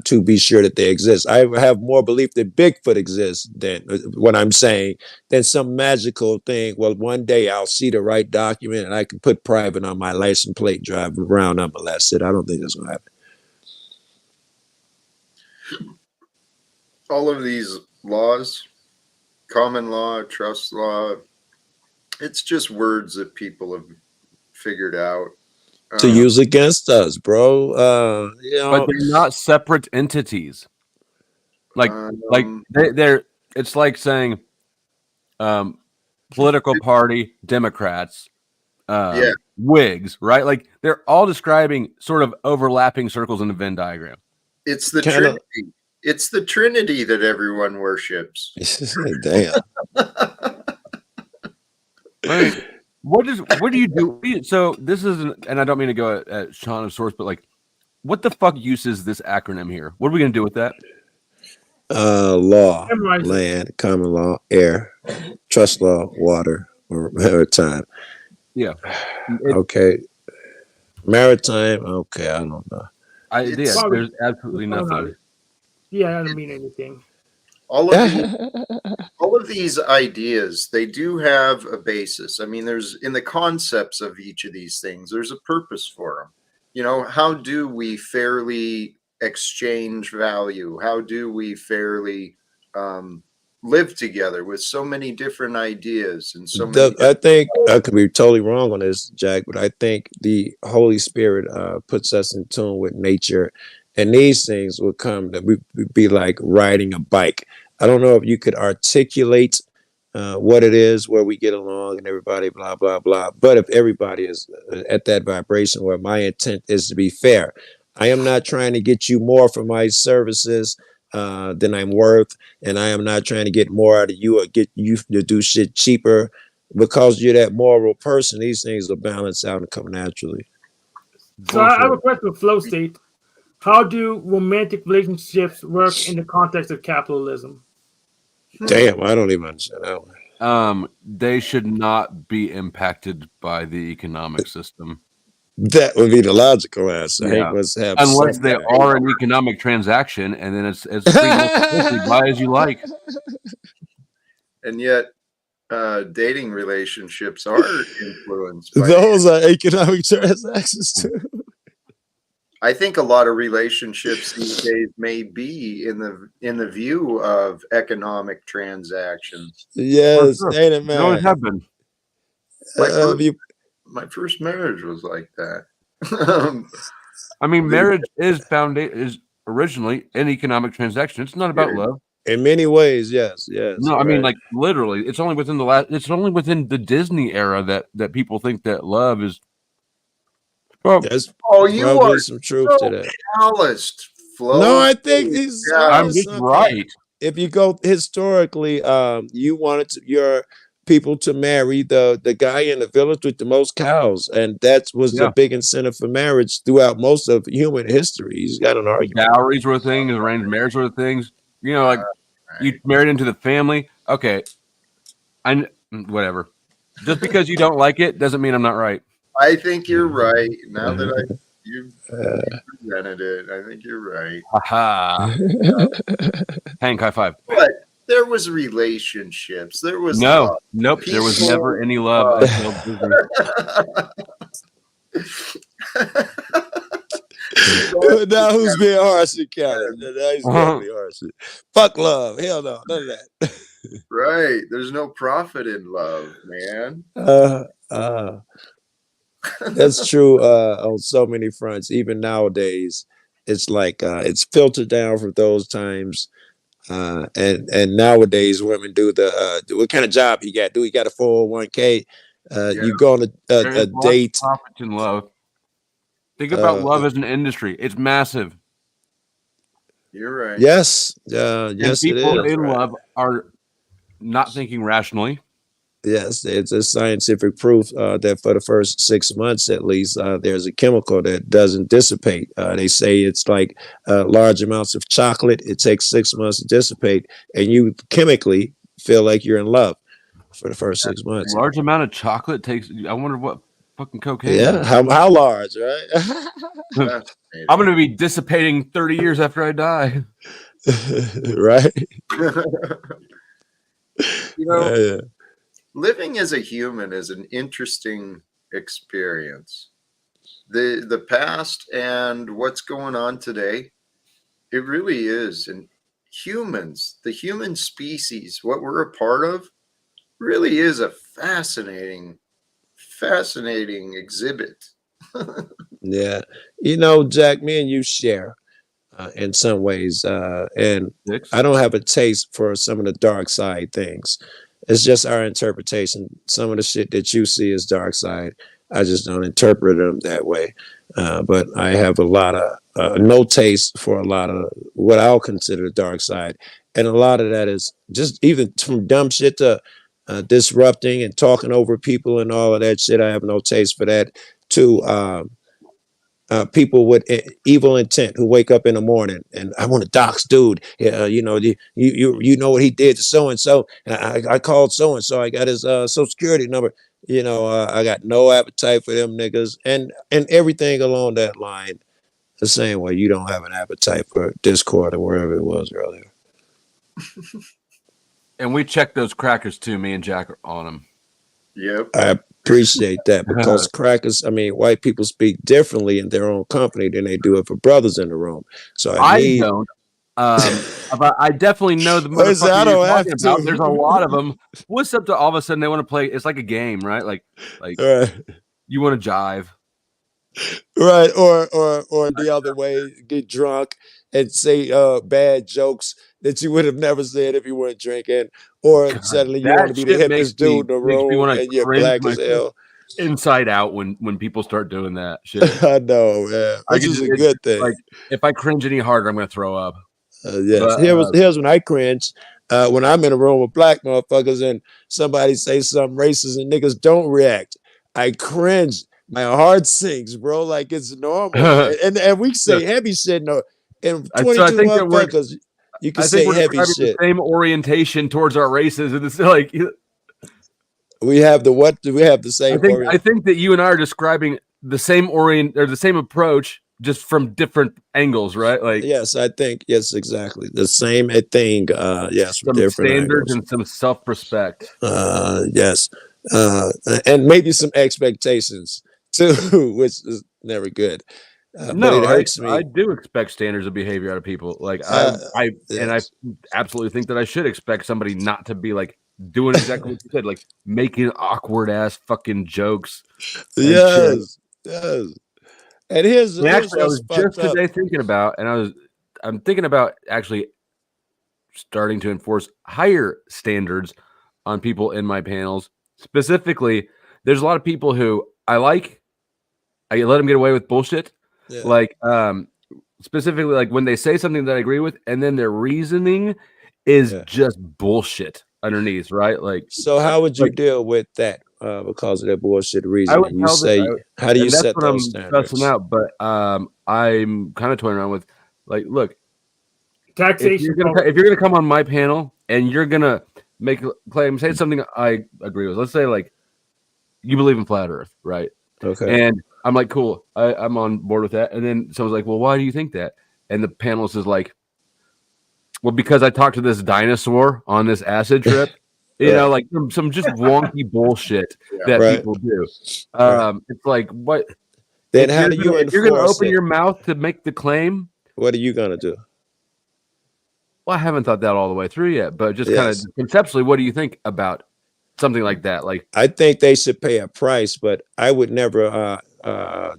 G: to be sure that they exist. I have more belief that Bigfoot exists than what I'm saying than some magical thing. Well, one day I'll see the right document and I can put private on my license plate, drive around unmolested. I don't think that's going to happen.
A: All of these laws, common law, trust law, it's just words that people have figured out
G: to use against us, bro.
M: But they're not separate entities. They're. It's like saying, political party, Democrats, Whigs, right? Like they're all describing sort of overlapping circles in a Venn diagram.
A: It's the Trinity. It's the Trinity that everyone worships.
G: Damn.
M: What do you do? So this isn't, and I don't mean to go at Sean of source, but like, what the fuck use is this acronym here? What are we gonna do with that?
G: Law, land, common law, air, trust law, water, or maritime.
M: Yeah.
G: Okay. Maritime. Okay, I don't know.
M: There's absolutely nothing.
C: Yeah, I don't mean anything.
A: All of these ideas, they do have a basis. I mean, there's in the concepts of each of these things, there's a purpose for them. You know, how do we fairly exchange value? How do we fairly live together with so many different ideas and so many?
G: I think I could be totally wrong on this, Jack, but I think the Holy Spirit puts us in tune with nature. And these things will come to be like riding a bike. I don't know if you could articulate what it is, where we get along and everybody, blah, blah, blah. But if everybody is at that vibration where my intent is to be fair, I am not trying to get you more for my services than I'm worth. And I am not trying to get more out of you or get you to do shit cheaper because you're that moral person. These things will balance out and come naturally.
C: So I have a question with flow state. How do romantic relationships work in the context of capitalism?
G: Damn, I don't even understand that one.
M: They should not be impacted by the economic system.
G: That would be the logical answer.
M: Yeah. Unless they are an economic transaction, and then it's free buy as you like.
A: And yet, dating relationships are influenced by
G: those are economic transactions too.
A: I think a lot of relationships these days may be in the view of economic transactions.
G: Yes, ain't it, man?
M: They always have been.
A: My first marriage was like that.
M: I mean, marriage is originally an economic transaction. It's not about love.
G: In many ways, yes.
M: No, I mean, like literally, it's only within the Disney era that people think that love is.
G: Well,
A: you are
G: some truth to that.
A: Calloused flow.
G: No, I think he's
A: Yeah.
M: I'm
G: onto
M: just
G: something.
M: right.
G: If you go historically, you wanted your people to marry the guy in the village with the most cows, and that was the
M: Yeah.
G: big incentive for marriage throughout most of human history. He's got an argument.
M: Dowries were things, arranged marriage were things. You know, like you married into the family. Okay, whatever. Just because you don't like it doesn't mean I'm not right.
A: I think you're right. Now that you've presented it, I think you're right.
M: Haha. Hank, high five.
A: But there was relationships. There was love.
M: Nope. There was never any love until Disney.
G: Now who's being harsh in Canada? Now he's definitely harsh. Fuck love. Hell no. None of that.
A: Right. There's no profit in love, man.
G: That's true on so many fronts. Even nowadays, it's like it's filtered down from those times. And nowadays, women do the what kind of job you got? Do you got a 401k? You go on a date.
M: Profit in love. Think about love as an industry. It's massive.
A: You're right.
G: Yes.
M: And
G: Yes, it
M: people
G: is.
M: in love are not thinking rationally.
G: Yes, it's a scientific proof that for the first 6 months, at least, there's a chemical that doesn't dissipate. They say it's like large amounts of chocolate. It takes 6 months to dissipate, and you chemically feel like you're in love for the first 6 months.
M: Large amount of chocolate takes. I wonder what fucking cocaine.
G: Yeah, how large, right?
M: I'm gonna be dissipating 30 years after I die.
G: Right.
A: You know, living as a human is an interesting experience. The past and what's going on today, it really is. And humans, the human species, what we're a part of, really is a fascinating exhibit.
G: Yeah. You know, Jack, me and you share in some ways. And I don't have a taste for some of the dark side things. It's just our interpretation. Some of the shit that you see is dark side. I just don't interpret them that way. But I have a lot of no taste for a lot of what I'll consider the dark side. And a lot of that is just even from dumb shit to disrupting and talking over people and all of that shit. I have no taste for that. To people with evil intent who wake up in the morning and I want to dox dude. You know, you know what he did to so and so. I called so and so. I got his social security number. You know, I got no appetite for them niggas and everything along that line. The same way you don't have an appetite for Discord or wherever it was earlier.
M: And we checked those crackers too. Me and Jack are on them.
A: Yep.
G: I appreciate that because crackers, I mean, white people speak differently in their own company than they do if a brother's in the room. So I
M: don't. But I definitely know the motherfucker
G: I don't
M: you're
G: have
M: talking
G: to.
M: about. There's a lot of them. What's up to all of a sudden they want to play? It's like a game, right? Like you want to jive.
G: Right, or the other way, get drunk and say bad jokes that you would have never said if you weren't drinking, or suddenly you want to be the hippest dude in the room and you're black as hell.
M: Inside out when people start doing that shit.
G: I know, man. Which is a good thing.
M: Like if I cringe any harder, I'm gonna throw up.
G: Yes. Here's when I cringe. When I'm in a room with black motherfuckers and somebody say something racist and niggas don't react, I cringe. My heart sinks, bro. Like it's normal. and we say heavy shit. No, and 22 motherfuckers, you can say heavy shit.
M: The same orientation towards our races, and it's like
G: we have the what? Do we have the same?
M: I think that you and I are describing the same the same approach, just from different angles, right? Like
G: yes, I think yes, exactly the same thing. Yes,
M: some
G: different
M: standards
G: angles.
M: and some self-respect.
G: Yes, and maybe some expectations too, which is never good.
M: No,
G: but it hurts me.
M: I do expect standards of behavior out of people. Like I absolutely think that I should expect somebody not to be like doing exactly what you said, like making awkward ass fucking jokes.
G: Yes. And here's
M: actually, I was just today thinking about, and I'm thinking about actually starting to enforce higher standards on people in my panels. Specifically, there's a lot of people who I let them get away with bullshit.
G: Yeah.
M: Like specifically like when they say something that I agree with, and then their reasoning is just bullshit underneath, right? Like,
G: so how would you deal with that because of that bullshit
M: I
G: reasoning?
M: would
G: You
M: tell
G: say, how do you
M: and that's
G: set
M: what
G: those
M: I'm
G: standards?
M: sussing out. But I'm kind of toying around with, like, look,
C: taxation.
M: if you're gonna come on my panel and you're gonna make a claim, say something I agree with. Let's say like you believe in flat Earth, right?
G: Okay.
M: And I'm like, cool, I'm on board with that. And then someone's like, well, why do you think that? And the panelist is like, well, because I talked to this dinosaur on this acid trip. You know, like some just wonky bullshit that people do. It's like, what?
G: Then how do you enforce
M: if you're gonna open
G: it?
M: your mouth to make the claim,
G: what are you gonna do?
M: Well, I haven't thought that all the way through yet, but just kind of conceptually, what do you think about something like that? Like,
G: I think they should pay a price, but I would never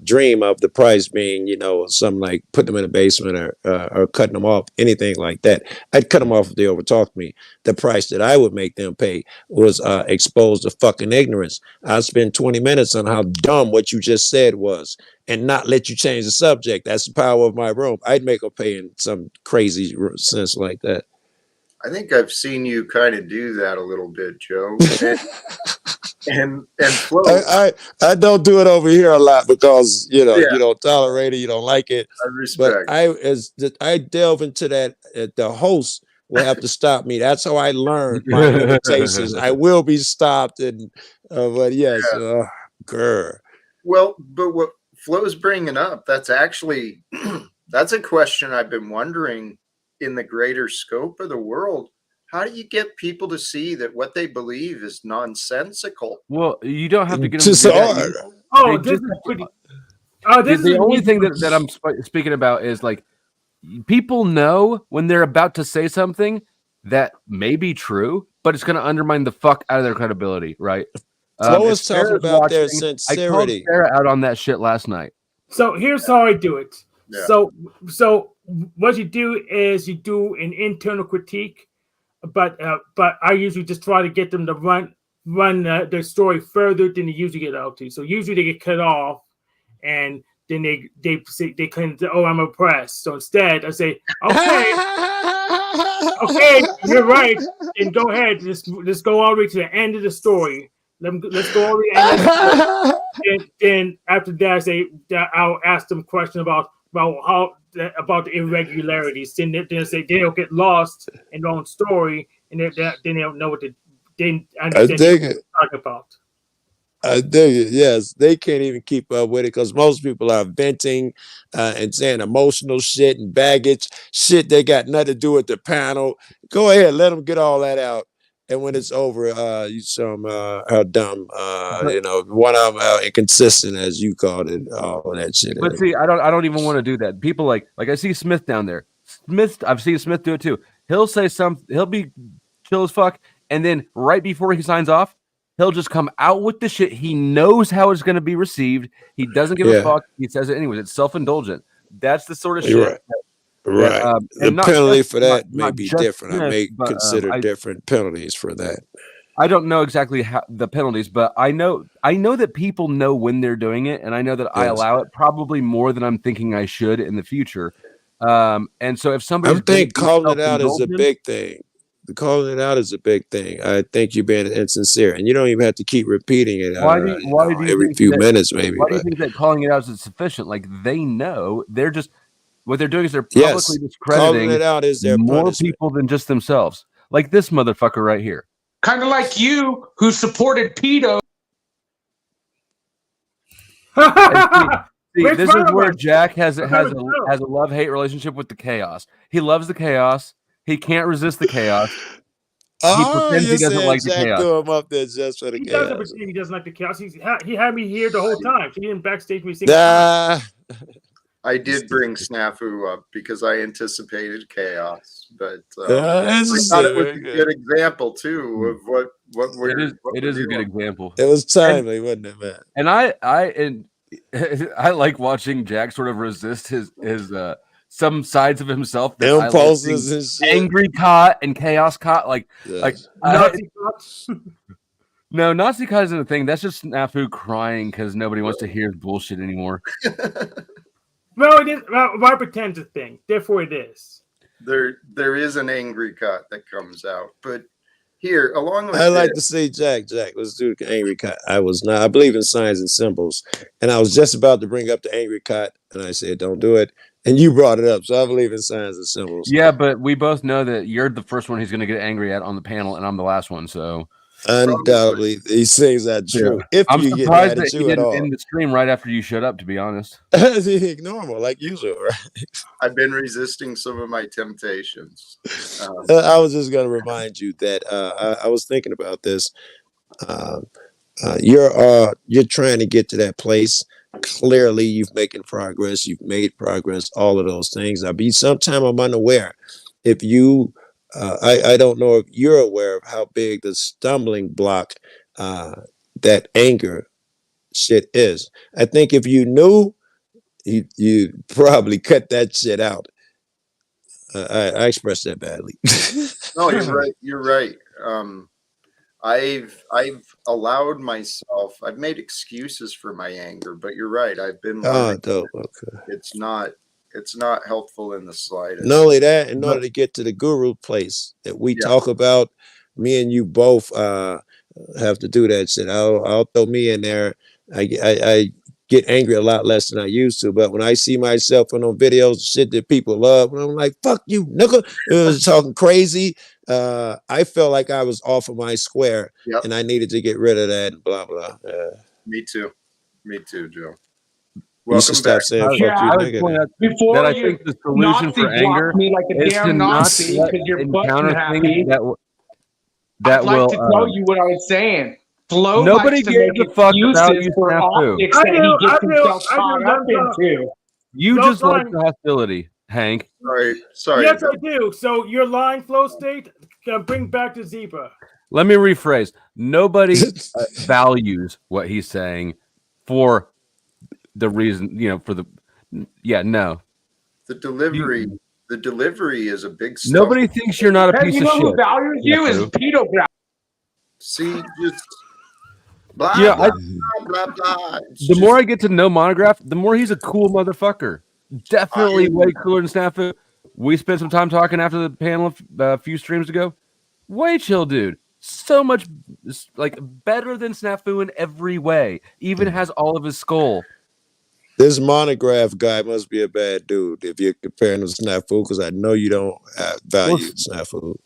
G: dream of the price being, you know, something like putting them in a basement or cutting them off, anything like that. I'd cut them off if they overtalked me. The price that I would make them pay was expose to fucking ignorance. I'd spend 20 minutes on how dumb what you just said was and not let you change the subject. That's the power of my room. I'd make them pay in some crazy sense like that.
A: I think I've seen you kind of do that a little bit, Joe. And Flo.
G: I don't do it over here a lot because you don't tolerate it, you don't like it.
A: I respect.
G: But I delve into that. The host will have to stop me. That's how I learned my limitations. I will be stopped, and but yes, grr.
A: Well, but what Flo's bringing up, that's actually that's a question I've been wondering. In the greater scope of the world, how do you get people to see that what they believe is nonsensical?
M: Well, you don't have to get them to do that.
C: Oh, this is pretty.
M: The only thing that I'm speaking about is like people know when they're about to say something that may be true, but it's going to undermine the fuck out of their credibility, right?
G: Flo was talking about their sincerity.
M: I called Sarah out on that shit last night.
C: So here's how I do it.
A: Yeah.
C: So what you do is you do an internal critique, but I usually just try to get them to run their story further than they usually get out to. So usually they get cut off, and then they claim, oh, I'm oppressed. So instead I say, okay, you're right, and go ahead, just go all the way to the end of the story. Let's go all the way to the end. And then after that, I say that I'll ask them a question about the irregularities. Then they say they'll get lost in their own story, and then they don't know what they understand what talking about.
G: I dig it. Yes, they can't even keep up with it because most people are venting and saying emotional shit and baggage shit. They got nothing to do with the panel. Go ahead, let them get all that out. And when it's over, you show them how dumb, one of them inconsistent, as you called it, all that shit.
M: But see, I don't even want to do that. People like I see Smith down there. I've seen Smith do it too. He'll say something. He'll be chill as fuck, and then right before he signs off, he'll just come out with the shit. He knows how it's going to be received. He doesn't give a fuck. He says it anyways. It's self-indulgent. That's the sort of shit.
G: Right. The penalty for that may be different. I may consider different penalties for that.
M: I don't know exactly how the penalties, but I know that people know when they're doing it, and I know that I allow it probably more than I'm thinking I should in the future. And so if somebody,
G: I think calling it out is a big thing. Calling it out is a big thing. I think you're being insincere, and you don't even have to keep repeating it.
M: Why do you
G: every few minutes, maybe?
M: Why do you think that calling it out is sufficient? Like they know they're just. What they're doing is they're publicly discrediting
G: it out is their
M: more
G: punishment.
M: people than just themselves. Like this motherfucker right here.
F: Kind of like you who supported pedo.
M: See, this is where Jack has a love-hate relationship with the chaos. He loves the chaos. He can't resist the chaos. He pretends he doesn't like the chaos.
G: Threw him up there just for the
C: He
G: chaos.
C: doesn't pretend he doesn't like the chaos. He had me here the whole time. He didn't backstage me.
A: I did bring Snafu up because I anticipated chaos, but
G: I
A: thought it was a good example too of what we're.
M: It is a good example.
G: It was timely, wasn't it, man?
M: And I like watching Jack sort of resist his some sides of himself.
G: Impulses and shit.
M: Angry caught and chaos caught. Nazi No, Nazi caught isn't a thing. That's just Snafu crying because nobody wants to hear bullshit anymore.
C: No, it is. Why pretend a thing? Therefore, it is.
A: There is an angry cut that comes out, but here, along with
G: I like to
A: this,
G: see Jack. Let's do the angry cut. I was not. I believe in signs and symbols, and I was just about to bring up the angry cut, and I said, "Don't do it." And you brought it up, so I believe in signs and symbols.
M: Yeah, but we both know that you're the first one he's going to get angry at on the panel, and I'm the last one. So
G: Undoubtedly, these things are true.
M: yeah.
G: If
M: I'm
G: you get
M: surprised
G: mad at
M: that he
G: you at
M: didn't
G: all,
M: end the stream right after you showed up. To be honest,
G: normal, like usual, right?
A: I've been resisting some of my temptations.
G: I was just going to remind you that I was thinking about this. You're trying to get to that place. Clearly, you've making progress. You've made progress. All of those things. Sometime I'm unaware. If you, I don't know if you're aware of how big the stumbling block that anger shit is. I think if you knew, you probably cut that shit out. I expressed that badly.
A: No, you're right. You're right. I've allowed myself. I've made excuses for my anger, but you're right. I've been learning.
G: Dope. Okay.
A: It's not helpful in the slightest.
G: Not only that, in order to get to the guru place that we talk about, me and you both have to do that shit. I'll throw me in there. I get angry a lot less than I used to, but when I see myself on those videos, shit that people love, and I'm like, "Fuck you, nigga," it was talking crazy. I felt like I was off of my square, and I needed to get rid of that. And blah blah.
A: Me too, Joe.
G: You should stop saying "fuck you, nigga."
F: Before
M: I
F: you
M: think the solution
F: Nazi
M: for anger
F: block me like a
M: is to
F: damn
M: not
F: Nazi
M: let
F: because you're
M: encounter
F: button
M: things
F: happy.
M: that
F: I'd like
M: will.
F: to tell you what I was saying. Flo
M: Nobody
F: likes to
M: gives
F: make
M: a fuck about
F: excuses
M: you,
F: for
M: Snafu.
F: optics that he gets himself caught up into.
M: You
C: No,
M: just like
C: fine.
M: the hostility, Hank.
A: Sorry.
C: Yes, I do. So your line flow state can bring back the zebra.
M: Let me rephrase. Nobody values what he's saying for the reason, for the. Yeah, no.
A: The delivery is a big stuff.
M: Nobody thinks you're not a piece
F: you
M: of
F: know
M: shit.
F: who values you is
M: Snafu.
F: pedograph.
A: See, just blah
M: Yeah,
A: blah blah.
M: The more I get to know Monograph, the more he's a cool motherfucker. Definitely way cooler than Snafu. We spent some time talking after the panel a few streams ago. Way chill, dude. So much better than Snafu in every way. Even has all of his skull.
G: This Monograph guy must be a bad dude if you're comparing him to Snafu, because I know you don't value Snafu.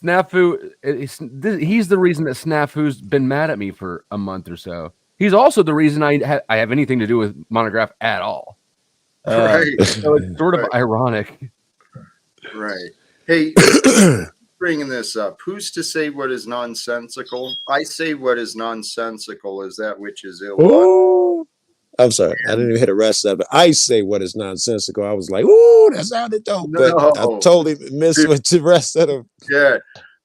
M: Snafu, he's the reason that Snafu's been mad at me for a month or so. He's also the reason I have anything to do with Monograph at all.
A: Right.
M: So it's sort of ironic.
A: Right. Hey, bringing this up. Who's to say what is nonsensical? I say what is nonsensical is that which is illogical.
G: Ooh. I'm sorry, I didn't even hit the rest of it. I say what is nonsensical. I was like, "Ooh, that sounded dope," but I totally missed what the rest of them.
A: Yeah,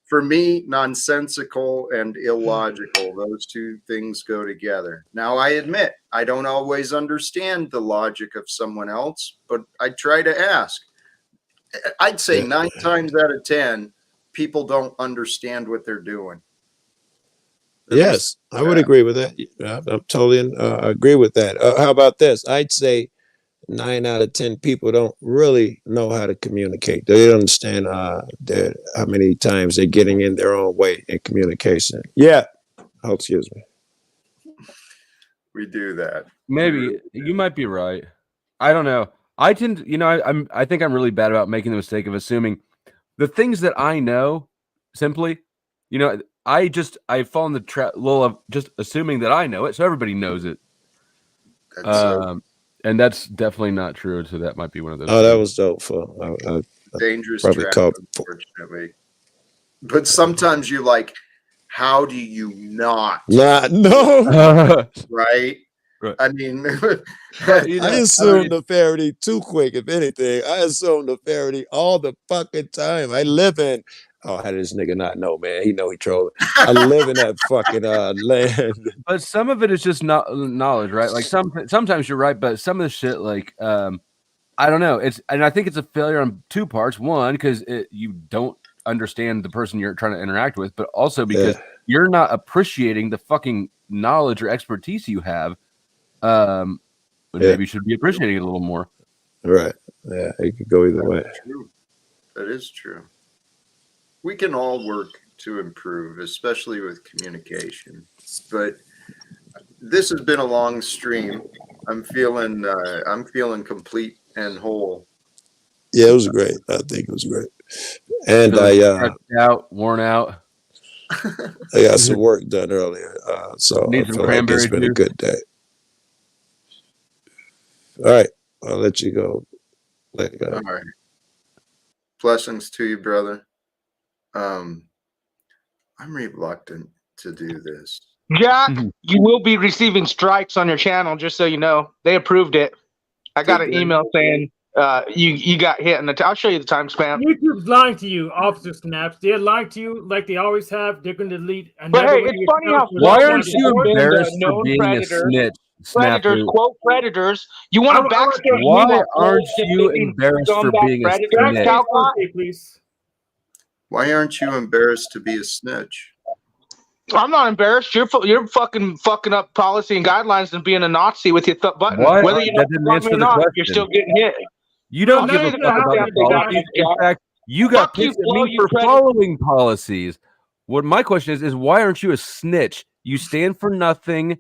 A: for me, nonsensical and illogical, those two things go together. Now, I admit I don't always understand the logic of someone else, but I try to ask. I'd say 9 times out of 10, people don't understand what they're doing.
G: Yes, I would agree with that. I'm totally agree with that. How about this? I'd say 9 out of 10 people don't really know how to communicate. They don't understand how many times they're getting in their own way in communication. Yeah. Oh, excuse me.
A: We do that.
M: Maybe you might be right. I don't know. I tend to, I think I'm really bad about making the mistake of assuming the things that I know simply, I fall in the trap of just assuming that I know it, so everybody knows it. And that's definitely not true. So that might be one of those.
G: Oh, that was dope.
A: Dangerous trap, unfortunately. But sometimes you're like, how do you not?
G: No.
A: Right? I mean,
G: I assume nefariety too quick, if anything. I assume nefariety all the fucking time. I live in, how did this nigga not know, man? He know he trolling. I live in that fucking land.
M: But some of it is just not knowledge, right? Like sometimes you're right, but some of the shit, I don't know. And I think it's a failure on 2 parts. One, because you don't understand the person you're trying to interact with, but also because you're not appreciating the fucking knowledge or expertise you have. and maybe should be appreciating it a little more.
G: Right. Yeah, it could go either way.
A: True. That is true. We can all work to improve, especially with communication. But this has been a long stream. I'm feeling complete and whole.
G: Yeah, it was great. I think it was great. And
M: Stretched out, worn out.
G: I got some work done earlier, so
M: Need
G: I
M: some
G: feel like it's
M: cranberry
G: been a
M: juice.
G: good day. All right, I'll let you go. Let go.
A: All right. Blessings to you, brother. I'm reluctant to do this.
F: Jack, you will be receiving strikes on your channel, just so you know. They approved it. I got an email saying you got hit, and I'll show you the timestamp.
C: YouTube's lying to you, Officer Snaps. They're lying to you like they always have. They're going to delete
F: But
C: another
F: hey,
C: one of
F: it's
C: your
F: funny how
C: videos
M: Why
C: without
M: aren't
C: warning.
M: you
F: and,
M: embarrassed for
F: known
M: being
F: predators,
M: a snitch?
F: predators,
M: Snafu?
F: quote predators. You want to backstage me
M: Why
F: while
M: aren't
F: just
M: you
F: being
M: embarrassed for
F: scumbag
M: being a
F: predator,
M: snitch?
C: Backstage
F: Talcott?
C: Thursday, please.
A: Why aren't you embarrassed to be a snitch?
F: I'm not embarrassed. You're fucking fucking up policy and guidelines and being a Nazi with your button.
M: Why?
F: Whether you know
M: That didn't
F: fuck
M: answer
F: me or
M: the
F: not,
M: question.
F: you're still getting hit.
M: You don't
C: No,
M: give a
C: nothing's
M: fuck
C: gonna
M: about the
C: happen to that.
M: policies. In fact, you got
F: Fuck you,
M: pissed at
F: Flo,
M: me
F: you
M: for
F: predator.
M: following policies. What my question is why aren't you a snitch? You stand for nothing.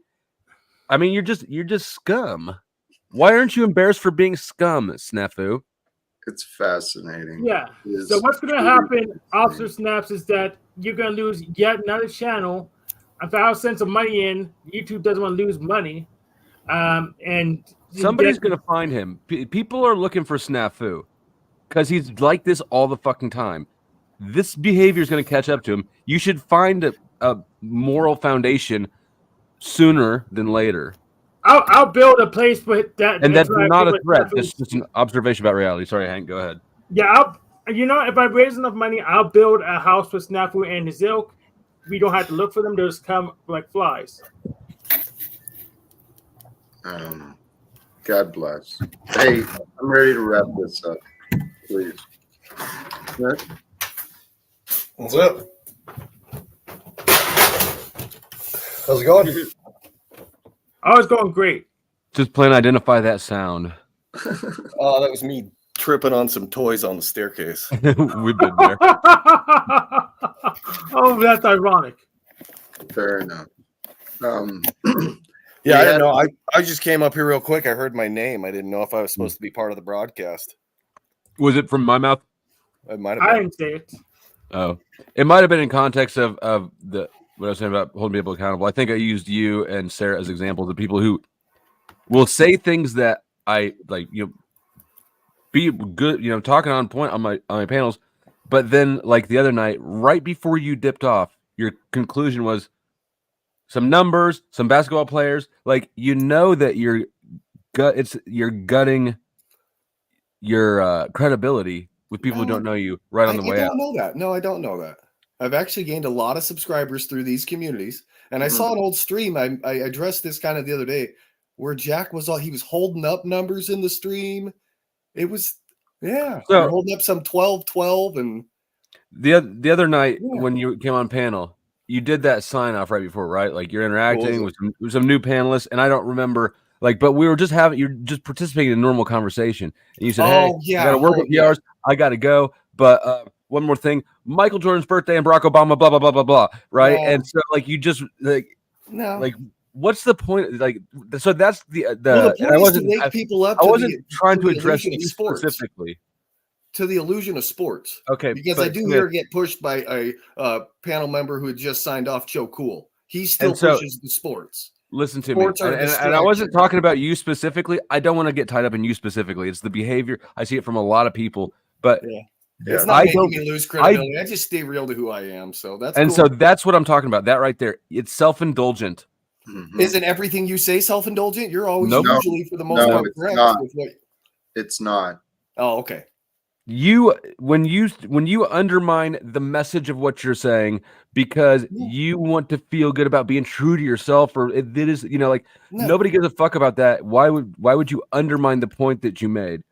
M: I mean, you're just scum. Why aren't you embarrassed for being scum, Snafu?
A: It's fascinating.
C: Yeah.
A: It
C: So
A: is
C: what's going to
A: truly
C: happen, Officer Snaps, is that you're going to lose yet another channel. If I'll send some money in, YouTube doesn't want to lose money. And
M: Somebody's gonna find him. People are looking for Snafu because he's like this all the fucking time. This behavior is gonna catch up to him. You should find a moral foundation sooner than later.
C: I'll build a place for that.
M: And that's
C: where
M: not a
C: people
M: threat.
C: Snafu-
M: That's just an observation about reality. Sorry, Hank. Go ahead.
C: Yeah, if I raise enough money, I'll build a house for Snafu and his ilk. We don't have to look for them; they'll just come like flies.
A: God bless. Hey, I'm ready to wrap this up, please. Nick?
N: What's up? How's it going?
C: Oh, it's going great.
M: Just plain identify that sound.
N: Oh, that was me tripping on some toys on the staircase.
M: We've been there.
C: Oh, that's ironic.
A: Fair enough.
N: Yeah, I didn't know. I just came up here real quick. I heard my name. I didn't know if I was supposed to be part of the broadcast.
M: Was it from my mouth?
N: It might have
C: I
N: been.
C: didn't say it.
M: Oh, it might have been in context of the what I was saying about holding people accountable. I think I used you and Sarah as examples of people who will say things that I like, be good, talking on point on my panels, but then like the other night, right before you dipped off, your conclusion was some numbers, some basketball players, like that you're gutting your credibility with people who don't know you right on the way out.
N: I don't know that. No, I don't know that. I've actually gained a lot of subscribers through these communities. And I saw an old stream. I addressed this kind of the other day where Jack was he was holding up numbers in the stream. It was, yeah.
M: So,
N: holding up some 12-12 and
M: the other night when you came on panel, you did that sign off right before, right? Like you're interacting with some new panelists, and I don't remember but we were just you're just participating in a normal conversation. And you said, "Hey, I got to work a few hours. I got to go." But one more thing, Michael Jordan's birthday and Barack Obama, blah blah blah blah blah, right?
N: No.
M: And so you just
N: no,
M: what's the point? So that's the
N: well, the point is to wake people up.
M: I wasn't trying to address it specifically.
N: To the illusion of sports.
M: Okay.
N: Because I do get pushed by a panel member who had just signed off, Joe Cool. He still pushes the sports.
M: Listen to me. And I wasn't talking about you specifically. I don't want to get tied up in you specifically. It's the behavior. I see it from a lot of people. But
N: it's not making me lose credibility. I just stay real to who I am. So that's cool.
M: So that's what I'm talking about. That right there. It's self-indulgent.
N: Isn't everything you say self-indulgent? You're always usually for the most part correct with what
A: it's not.
N: Oh, okay.
M: When you undermine the message of what you're saying because you want to feel good about being true to yourself, or it is nobody gives a fuck about that. Why would you undermine the point that you made?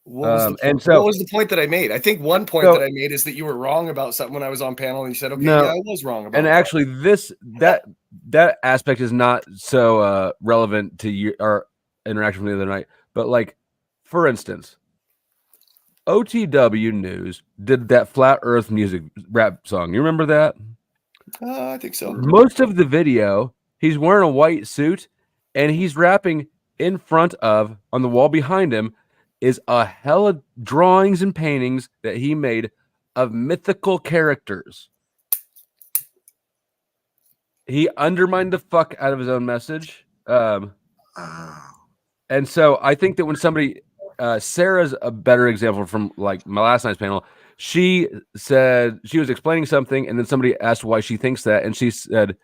N: What was the point that I made? I think one point that I made is that you were wrong about something when I was on panel, and you said, "Okay, yeah, I was wrong about."
M: And actually, that aspect is not so relevant to you or interaction from the other night. But like, for instance, OTW News did that Flat Earth music rap song. You remember that?
N: I think so.
M: Most of the video, he's wearing a white suit and he's rapping in front of, on the wall behind him, is a hella drawings and paintings that he made of mythical characters. He undermined the fuck out of his own message. And so I think that when somebody, Sarah's a better example from like my last night's panel. She said she was explaining something, and then somebody asked why she thinks that, and she said,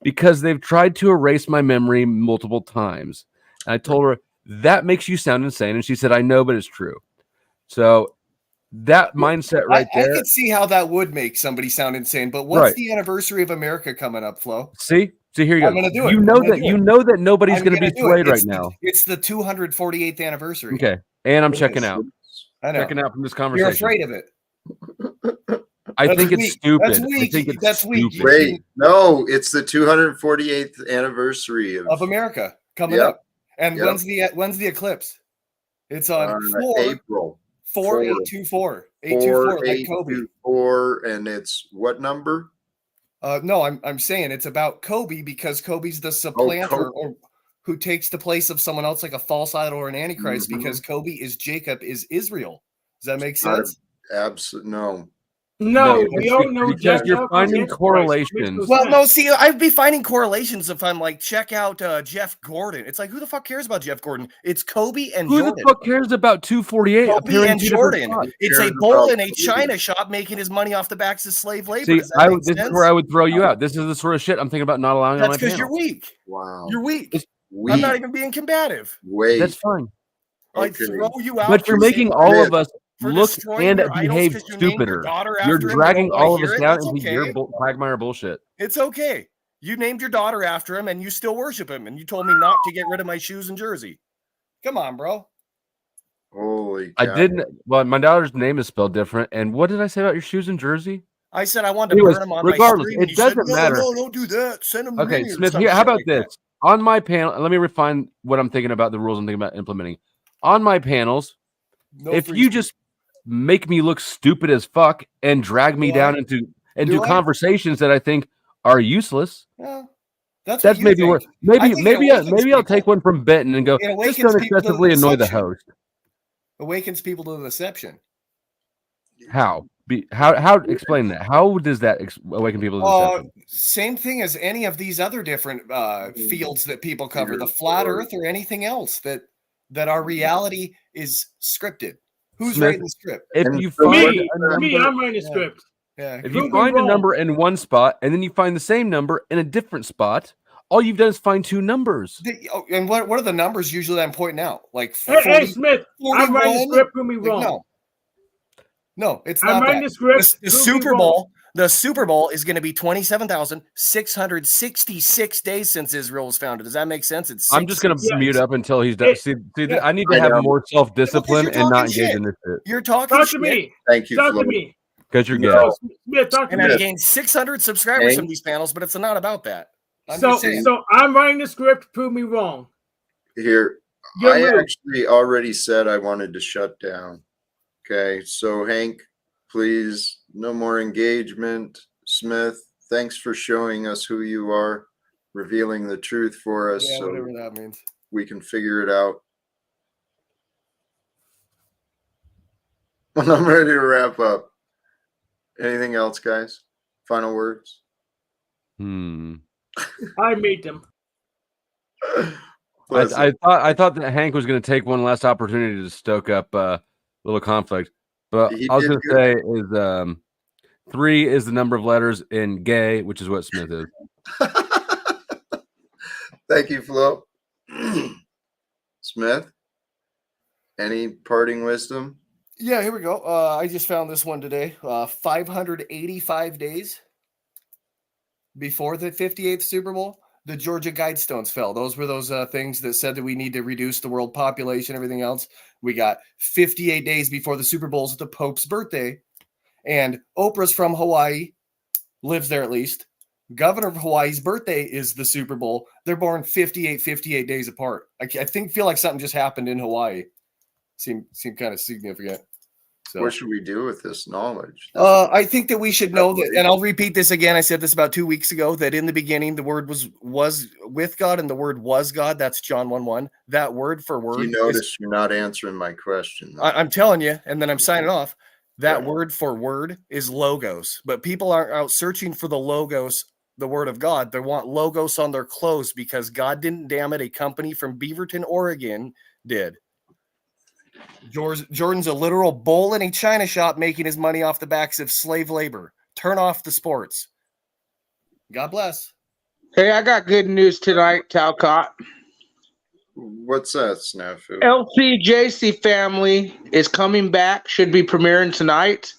M: because they've tried to erase my memory multiple times. And I told her, that makes you sound insane. And she said, I know, but it's true. So that mindset right there.
N: I could see how that would make somebody sound insane, but what's the anniversary of America coming up, Flo?
M: See, here you go.
N: I'm gonna do it.
M: You know that nobody's going to be swayed right now.
N: It's the 248th anniversary.
M: Okay, and I'm checking out.
N: I know.
M: Checking out from this conversation.
N: You're afraid of it.
M: I think it's stupid.
N: That's weak.
M: I think it's
N: That's weak.
M: stupid.
A: Wait, no, it's the 248th anniversary
N: of America coming up. And when's the eclipse? It's on
A: April
N: 4824. 824, like Kobe.
A: 824, and it's what number?
N: No, I'm saying it's about Kobe because Kobe's the supplanter or who takes the place of someone else, like a false idol or an antichrist, because Kobe is Jacob is Israel. Does that make sense?
A: Absolutely no.
C: No, we all know
M: because you're finding correlations.
N: Well, no, see, I'd be finding correlations if I'm like, check out Jeff Gordon. It's like, who the fuck cares about Jeff Gordon? It's Kobe and
M: who
N: Jordan.
M: Who the fuck cares about 248?
N: Kobe and Jordan. It's a bull in a China shop making his money off the backs of slave labor.
M: See, this is where I would throw you out. This is the sort of shit I'm thinking about not allowing on my
N: panel. That's because you're weak.
A: Wow.
N: You're weak. I'm not even being combative.
A: Wait.
M: That's fine.
N: I'd throw you out.
M: But you're making all of us look and behave stupider. You're dragging all of us down into your quagmire bullshit.
N: It's okay. You named your daughter after him and you still worship him, and you told me not to get rid of my shoes and jersey. Come on, bro.
A: Holy
M: cow. I didn't. Well, my daughter's name is spelled different. And what did I say about your shoes and jersey?
N: I said I wanted to burn them on
M: regardless,
N: my
M: it doesn't matter.
N: No, don't do that. Send them.
M: Okay, Smith. How about this? On my panel, let me refine what I'm thinking about the rules I'm thinking about implementing. On my panels, if you just make me look stupid as fuck and drag me down into conversations that I think are useless.
N: Yeah,
M: that's maybe where maybe I'll take one from Benton and go, just don't excessively annoy the host.
N: Awakens people to the deception.
M: How explain that? How does that awaken people to deception?
N: Same thing as any of these other different fields that people cover, the flat earth or anything else that our reality is scripted. Who's writing the script?
M: If you find
C: I'm writing the script.
N: Yeah.
M: If you find a number in one spot and then you find the same number in a different spot, all you've done is find two numbers.
N: And what are the numbers usually I'm pointing out? Like
C: 40, hey Smith, 41? I'm writing the script. Prove me wrong.
N: No, it's not. I'm
C: writing the script.
N: The Super Bowl. The Super Bowl is going to be 27,666 days since Israel was founded. Does that make sense?
M: I'm just going to mute up until he's done. I need to have more self-discipline and not engage in this shit.
N: You're talking
C: shit. To me.
A: Thank you.
C: Talk to me.
M: Because you're gay.
C: Smith, talk to
N: and I gained 600 subscribers from these panels, but it's not about that.
C: So I'm writing the script. Prove me wrong.
A: Here, I actually already said I wanted to shut down. Okay, so Hank, please, no more engagement. Smith, thanks for showing us who you are, revealing the truth for us.
N: Yeah,
A: so
N: whatever that means.
A: We can figure it out. Well, I'm ready to wrap up. Anything else, guys? Final words?
C: I made them.
M: I thought that Hank was going to take one last opportunity to stoke up a little conflict, but I was going to say is 3 is the number of letters in gay, which is what Smith is.
A: Thank you, Flo. Smith, any parting wisdom?
N: Yeah, here we go. I just found this one today. 585 days before the 58th Super Bowl, the Georgia Guidestones fell. Those were those things that said that we need to reduce the world population, everything else. We got 58 days before the Super Bowl's at the Pope's birthday. And Oprah's from Hawaii, lives there at least. Governor of Hawaii's birthday is the Super Bowl. They're born 58 days apart. I feel like something just happened in Hawaii. Seemed kind of significant. So
A: what should we do with this knowledge?
N: I think that we should know that, and I'll repeat this again. I said this about 2 weeks ago, that in the beginning the word was with God and the word was God. That's John 1:1. That word for word.
A: You notice you're not answering my question.
N: I'm telling you, and then I'm signing off. That word for word is logos, but people aren't out searching for the logos, the word of God. They want logos on their clothes because God didn't, damn it. A company from Beaverton, Oregon did. Jordan's a literal bull in a china shop making his money off the backs of slave labor. Turn off the sports. God bless.
F: Hey, I got good news tonight, Talcott.
A: What's that, Snafu?
F: LCJC Family is coming back. Should be premiering tonight.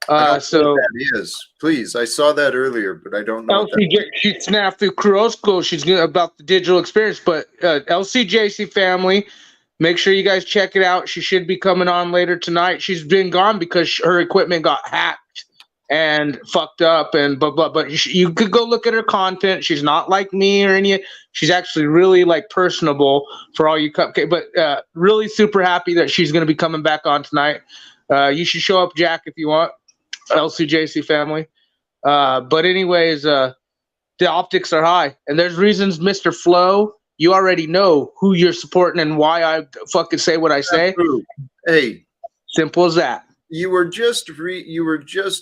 A: I don't know what that is. Please, I saw that earlier, but I don't know.
F: LCJ, she Snafu Kurosco. She's gonna about the digital experience, but LCJC Family. Make sure you guys check it out. She should be coming on later tonight. She's been gone because her equipment got hacked and fucked up, and but you could go look at her content. She's not like me or any. She's actually really like personable for all you cupcake. But really super happy that she's going to be coming back on tonight. You should show up, Jack, if you want. LCJC Family. But anyways, the optics are high, and there's reasons, Mr. Flo. You already know who you're supporting and why I fucking say what I say.
A: Hey,
F: simple as that.
A: You were just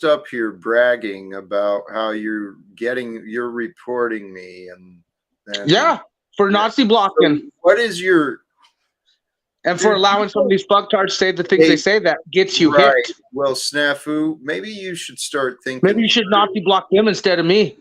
A: up here bragging about how you're reporting me and
F: yeah, for Nazi blocking.
A: So what is your
F: and for allowing some of these fucktards to say the things they say that gets you hit?
A: Well, Snafu, maybe you should start thinking.
F: Maybe you should Nazi block them instead of me.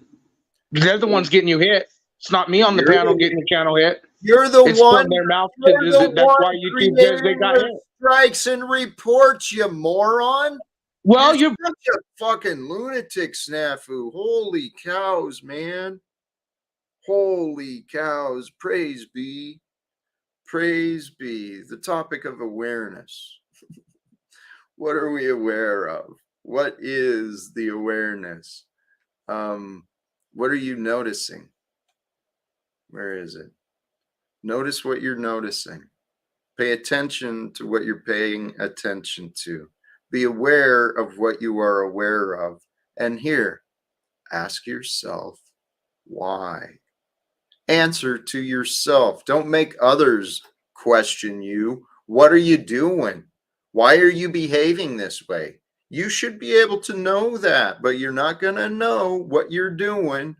F: They're the ones getting you hit. It's not me on the panel getting the channel hit.
A: You're the
F: it's
A: one.
F: From their mouth
A: you're
F: to,
A: the
F: that's
A: one
F: why YouTube says they got hit.
A: Strikes and reports, you moron.
F: Well, you're
A: such a fucking lunatic, Snafu. Holy cows, man. Holy cows. Praise be. Praise be. The topic of awareness. What are we aware of? What is the awareness? What are you noticing? Where is it? Notice what you're noticing. Pay attention to what you're paying attention to. Be aware of what you are aware of. And here, ask yourself why. Answer to yourself. Don't make others question you. What are you doing? Why are you behaving this way? You should be able to know that, but you're not going to know what you're doing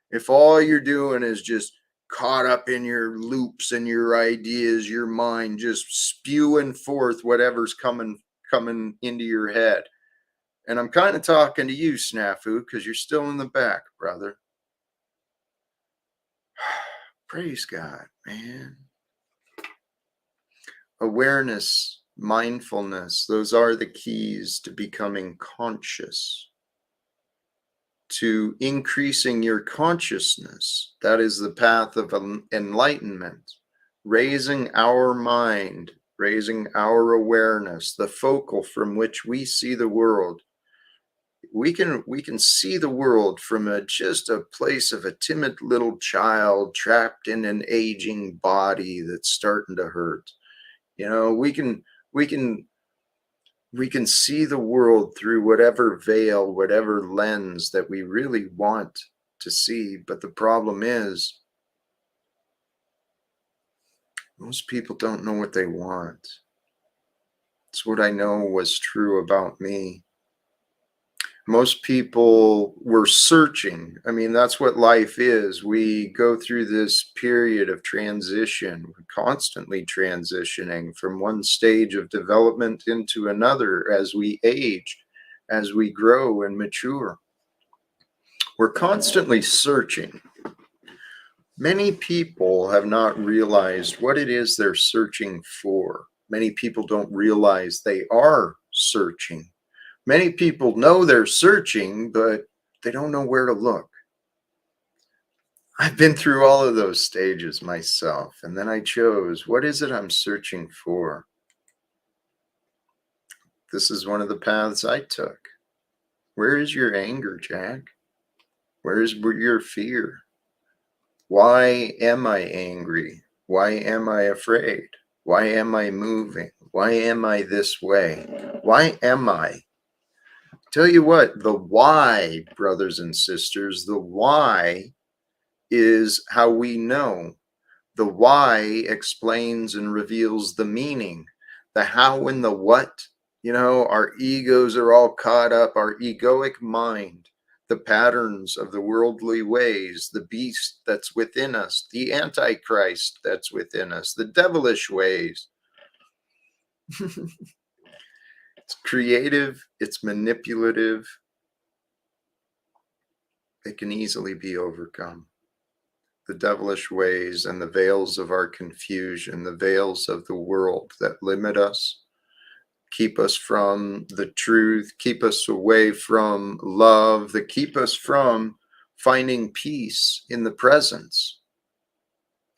A: if all you're doing is just caught up in your loops and your ideas, your mind just spewing forth whatever's coming into your head. And I'm kind of talking to you, Snafu, because you're still in the back, brother. Praise God, man. Awareness, mindfulness, those are the keys to becoming conscious, to increasing your consciousness. That is the path of enlightenment, raising our mind, raising our awareness, the focal from which we see the world. We can see the world from just a place of a timid little child trapped in an aging body that's starting to hurt. You know, we can see the world through whatever veil, whatever lens that we really want to see. But the problem is, most people don't know what they want. It's what I know was true about me. Most people were searching. I mean, that's what life is. We go through this period of transition. We're constantly transitioning from one stage of development into another as we age, as we grow and mature. We're constantly searching. Many people have not realized what it is they're searching for. Many people don't realize they are searching. Many people know they're searching, but they don't know where to look. I've been through all of those stages myself, and then I chose, what is it I'm searching for? This is one of the paths I took. Where is your anger, Jack? Where's your fear? Why am I angry? Why am I afraid? Why am I moving? Why am I this way? Why am I? Tell you what, the why, brothers and sisters, the why is how we know. The why explains and reveals the meaning. The how and the what, our egos are all caught up, our egoic mind, the patterns of the worldly ways, the beast that's within us, the antichrist that's within us, the devilish ways. It's creative, it's manipulative, it can easily be overcome. The devilish ways and the veils of our confusion, the veils of the world that limit us, keep us from the truth, keep us away from love, that keep us from finding peace in the presence,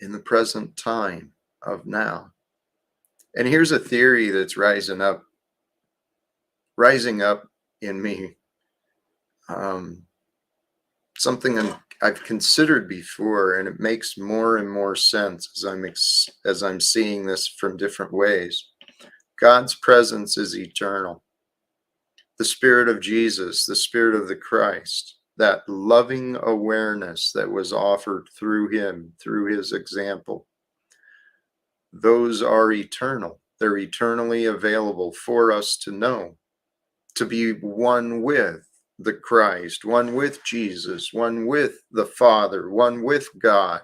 A: in the present time of now. And here's a theory that's rising up in me. Something I've considered before, and it makes more and more sense as I'm seeing this from different ways. God's presence is eternal. The Spirit of Jesus, the Spirit of the Christ, that loving awareness that was offered through him, through his example, those are eternal. They're eternally available for us to know, to be one with the Christ, one with Jesus, one with the Father, one with God.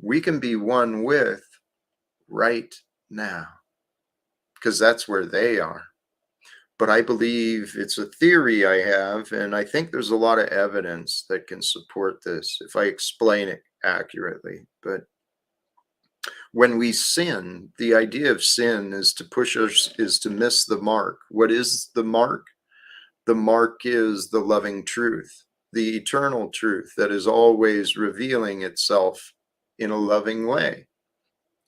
A: We can be one with right now, because that's where they are. But I believe it's a theory I have, and I think there's a lot of evidence that can support this if I explain it accurately. But when we sin, the idea of sin is to push us, is to miss the mark. What is the mark? The mark is the loving truth, the eternal truth that is always revealing itself in a loving way.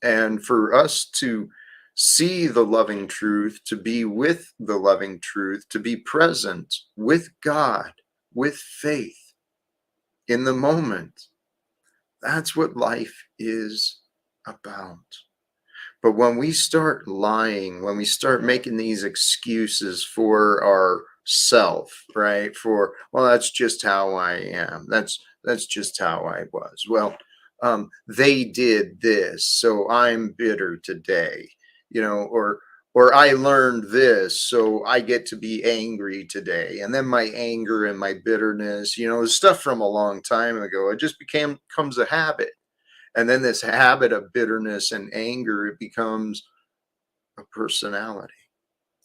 A: And for us to see the loving truth, to be with the loving truth, to be present with God, with faith in the moment, that's what life is about. But when we start lying, when we start making these excuses for ourself, right? For, well, that's just how I am. That's just how I was. Well, they did this, so I'm bitter today, or I learned this, so I get to be angry today. And then my anger and my bitterness, the stuff from a long time ago, it just becomes a habit. And then this habit of bitterness and anger, it becomes a personality.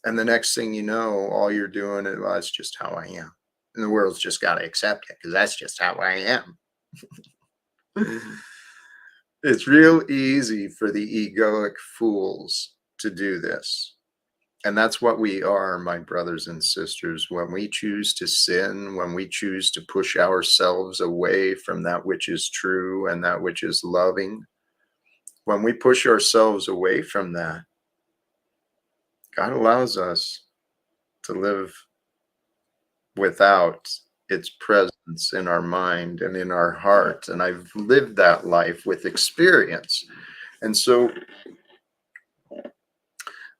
A: And the next thing you know, all you're doing is, well, that's just how I am. And the world's just got to accept it because that's just how I am. It's real easy for the egoic fools to do this. And that's what we are, my brothers and sisters, when we choose to sin, when we choose to push ourselves away from that which is true and that which is loving. When we push ourselves away from that, God allows us to live without its presence in our mind and in our heart. And I've lived that life with experience. And so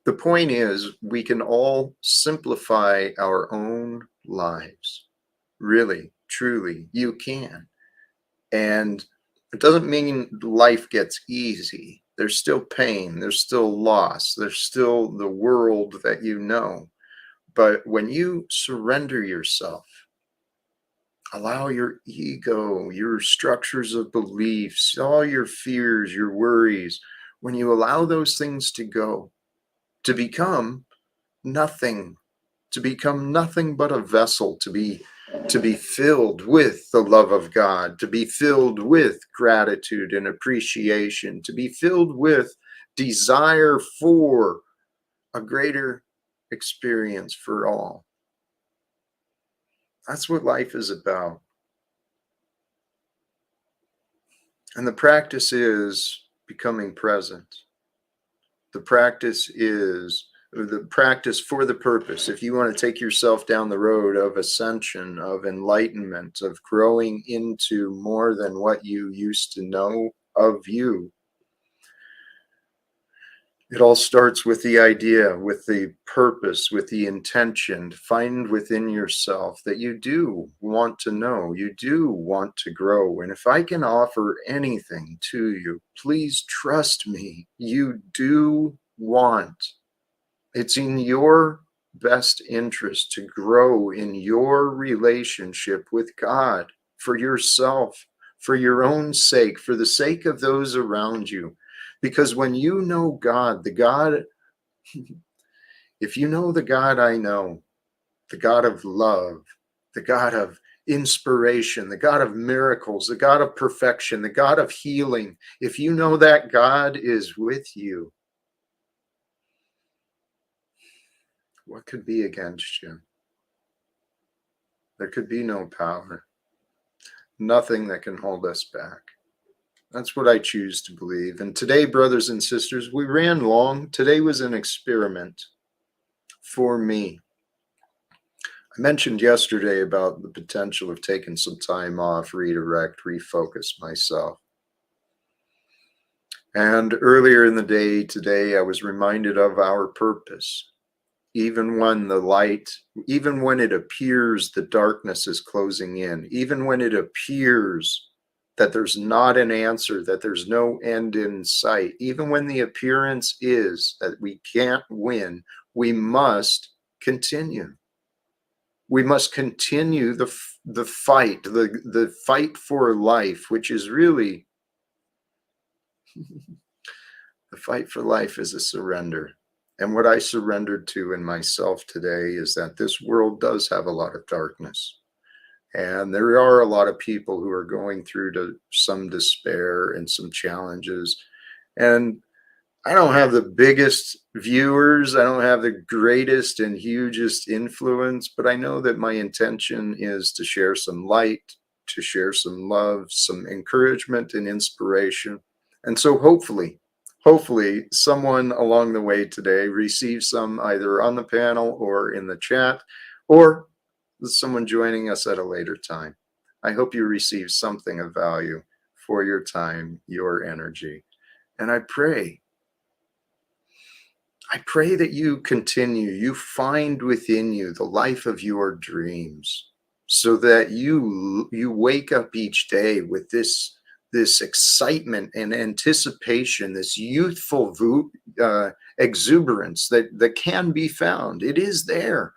A: the point is, we can all simplify our own lives. Really, truly, you can. And it doesn't mean life gets easy. There's still pain. There's still loss. There's still the world that you know. But when you surrender yourself, allow your ego, your structures of beliefs, all your fears, your worries, when you allow those things to go, to become nothing, but a vessel, to be filled with the love of God, to be filled with gratitude and appreciation, to be filled with desire for a greater experience for all. That's what life is about. And the practice is becoming present. The practice is the practice for the purpose. If you want to take yourself down the road of ascension, of enlightenment, of growing into more than what you used to know of you, it all starts with the idea, with the purpose, with the intention. Find within yourself that you do want to know, you do want to grow. And if I can offer anything to you, please trust me, you do want. It's in your best interest to grow in your relationship with God, for yourself, for your own sake, for the sake of those around you. Because when you know God, the God, if you know the God I know, the God of love, the God of inspiration, the God of miracles, the God of perfection, the God of healing, if you know that God is with you, what could be against you? There could be no power, nothing that can hold us back. That's what I choose to believe. And today, brothers and sisters, we ran long. Today was an experiment for me. I mentioned yesterday about the potential of taking some time off, redirect, refocus myself. And earlier in the day today, I was reminded of our purpose. Even when the light, even when it appears the darkness is closing in, even when it appears that there's not an answer, that there's no end in sight, even when the appearance is that we can't win, we must continue. We must continue the fight, the fight for life, which is really, the fight for life is a surrender. And what I surrendered to in myself today is that this world does have a lot of darkness. And there are a lot of people who are going through some despair and some challenges. And I don't have the biggest viewers. I don't have the greatest and hugest influence, but I know that my intention is to share some light, to share some love, some encouragement and inspiration. And so hopefully someone along the way today receives some either on the panel or in the chat, or someone joining us at a later time. I hope you receive something of value for your time, your energy. And I pray that you continue, you find within you the life of your dreams, so that you wake up each day with this excitement and anticipation, this youthful exuberance that can be found. It is there.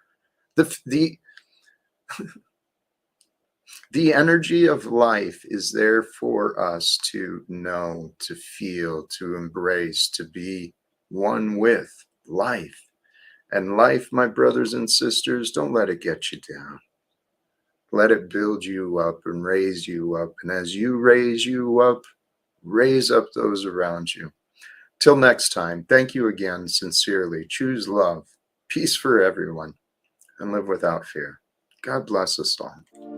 A: The energy of life is there for us to know, to feel, to embrace, to be one with life. And life, my brothers and sisters, don't let it get you down. Let it build you up and raise you up. And as you up, raise up those around you. Till next time, thank you again sincerely. Choose love, peace for everyone, and live without fear. God bless us all.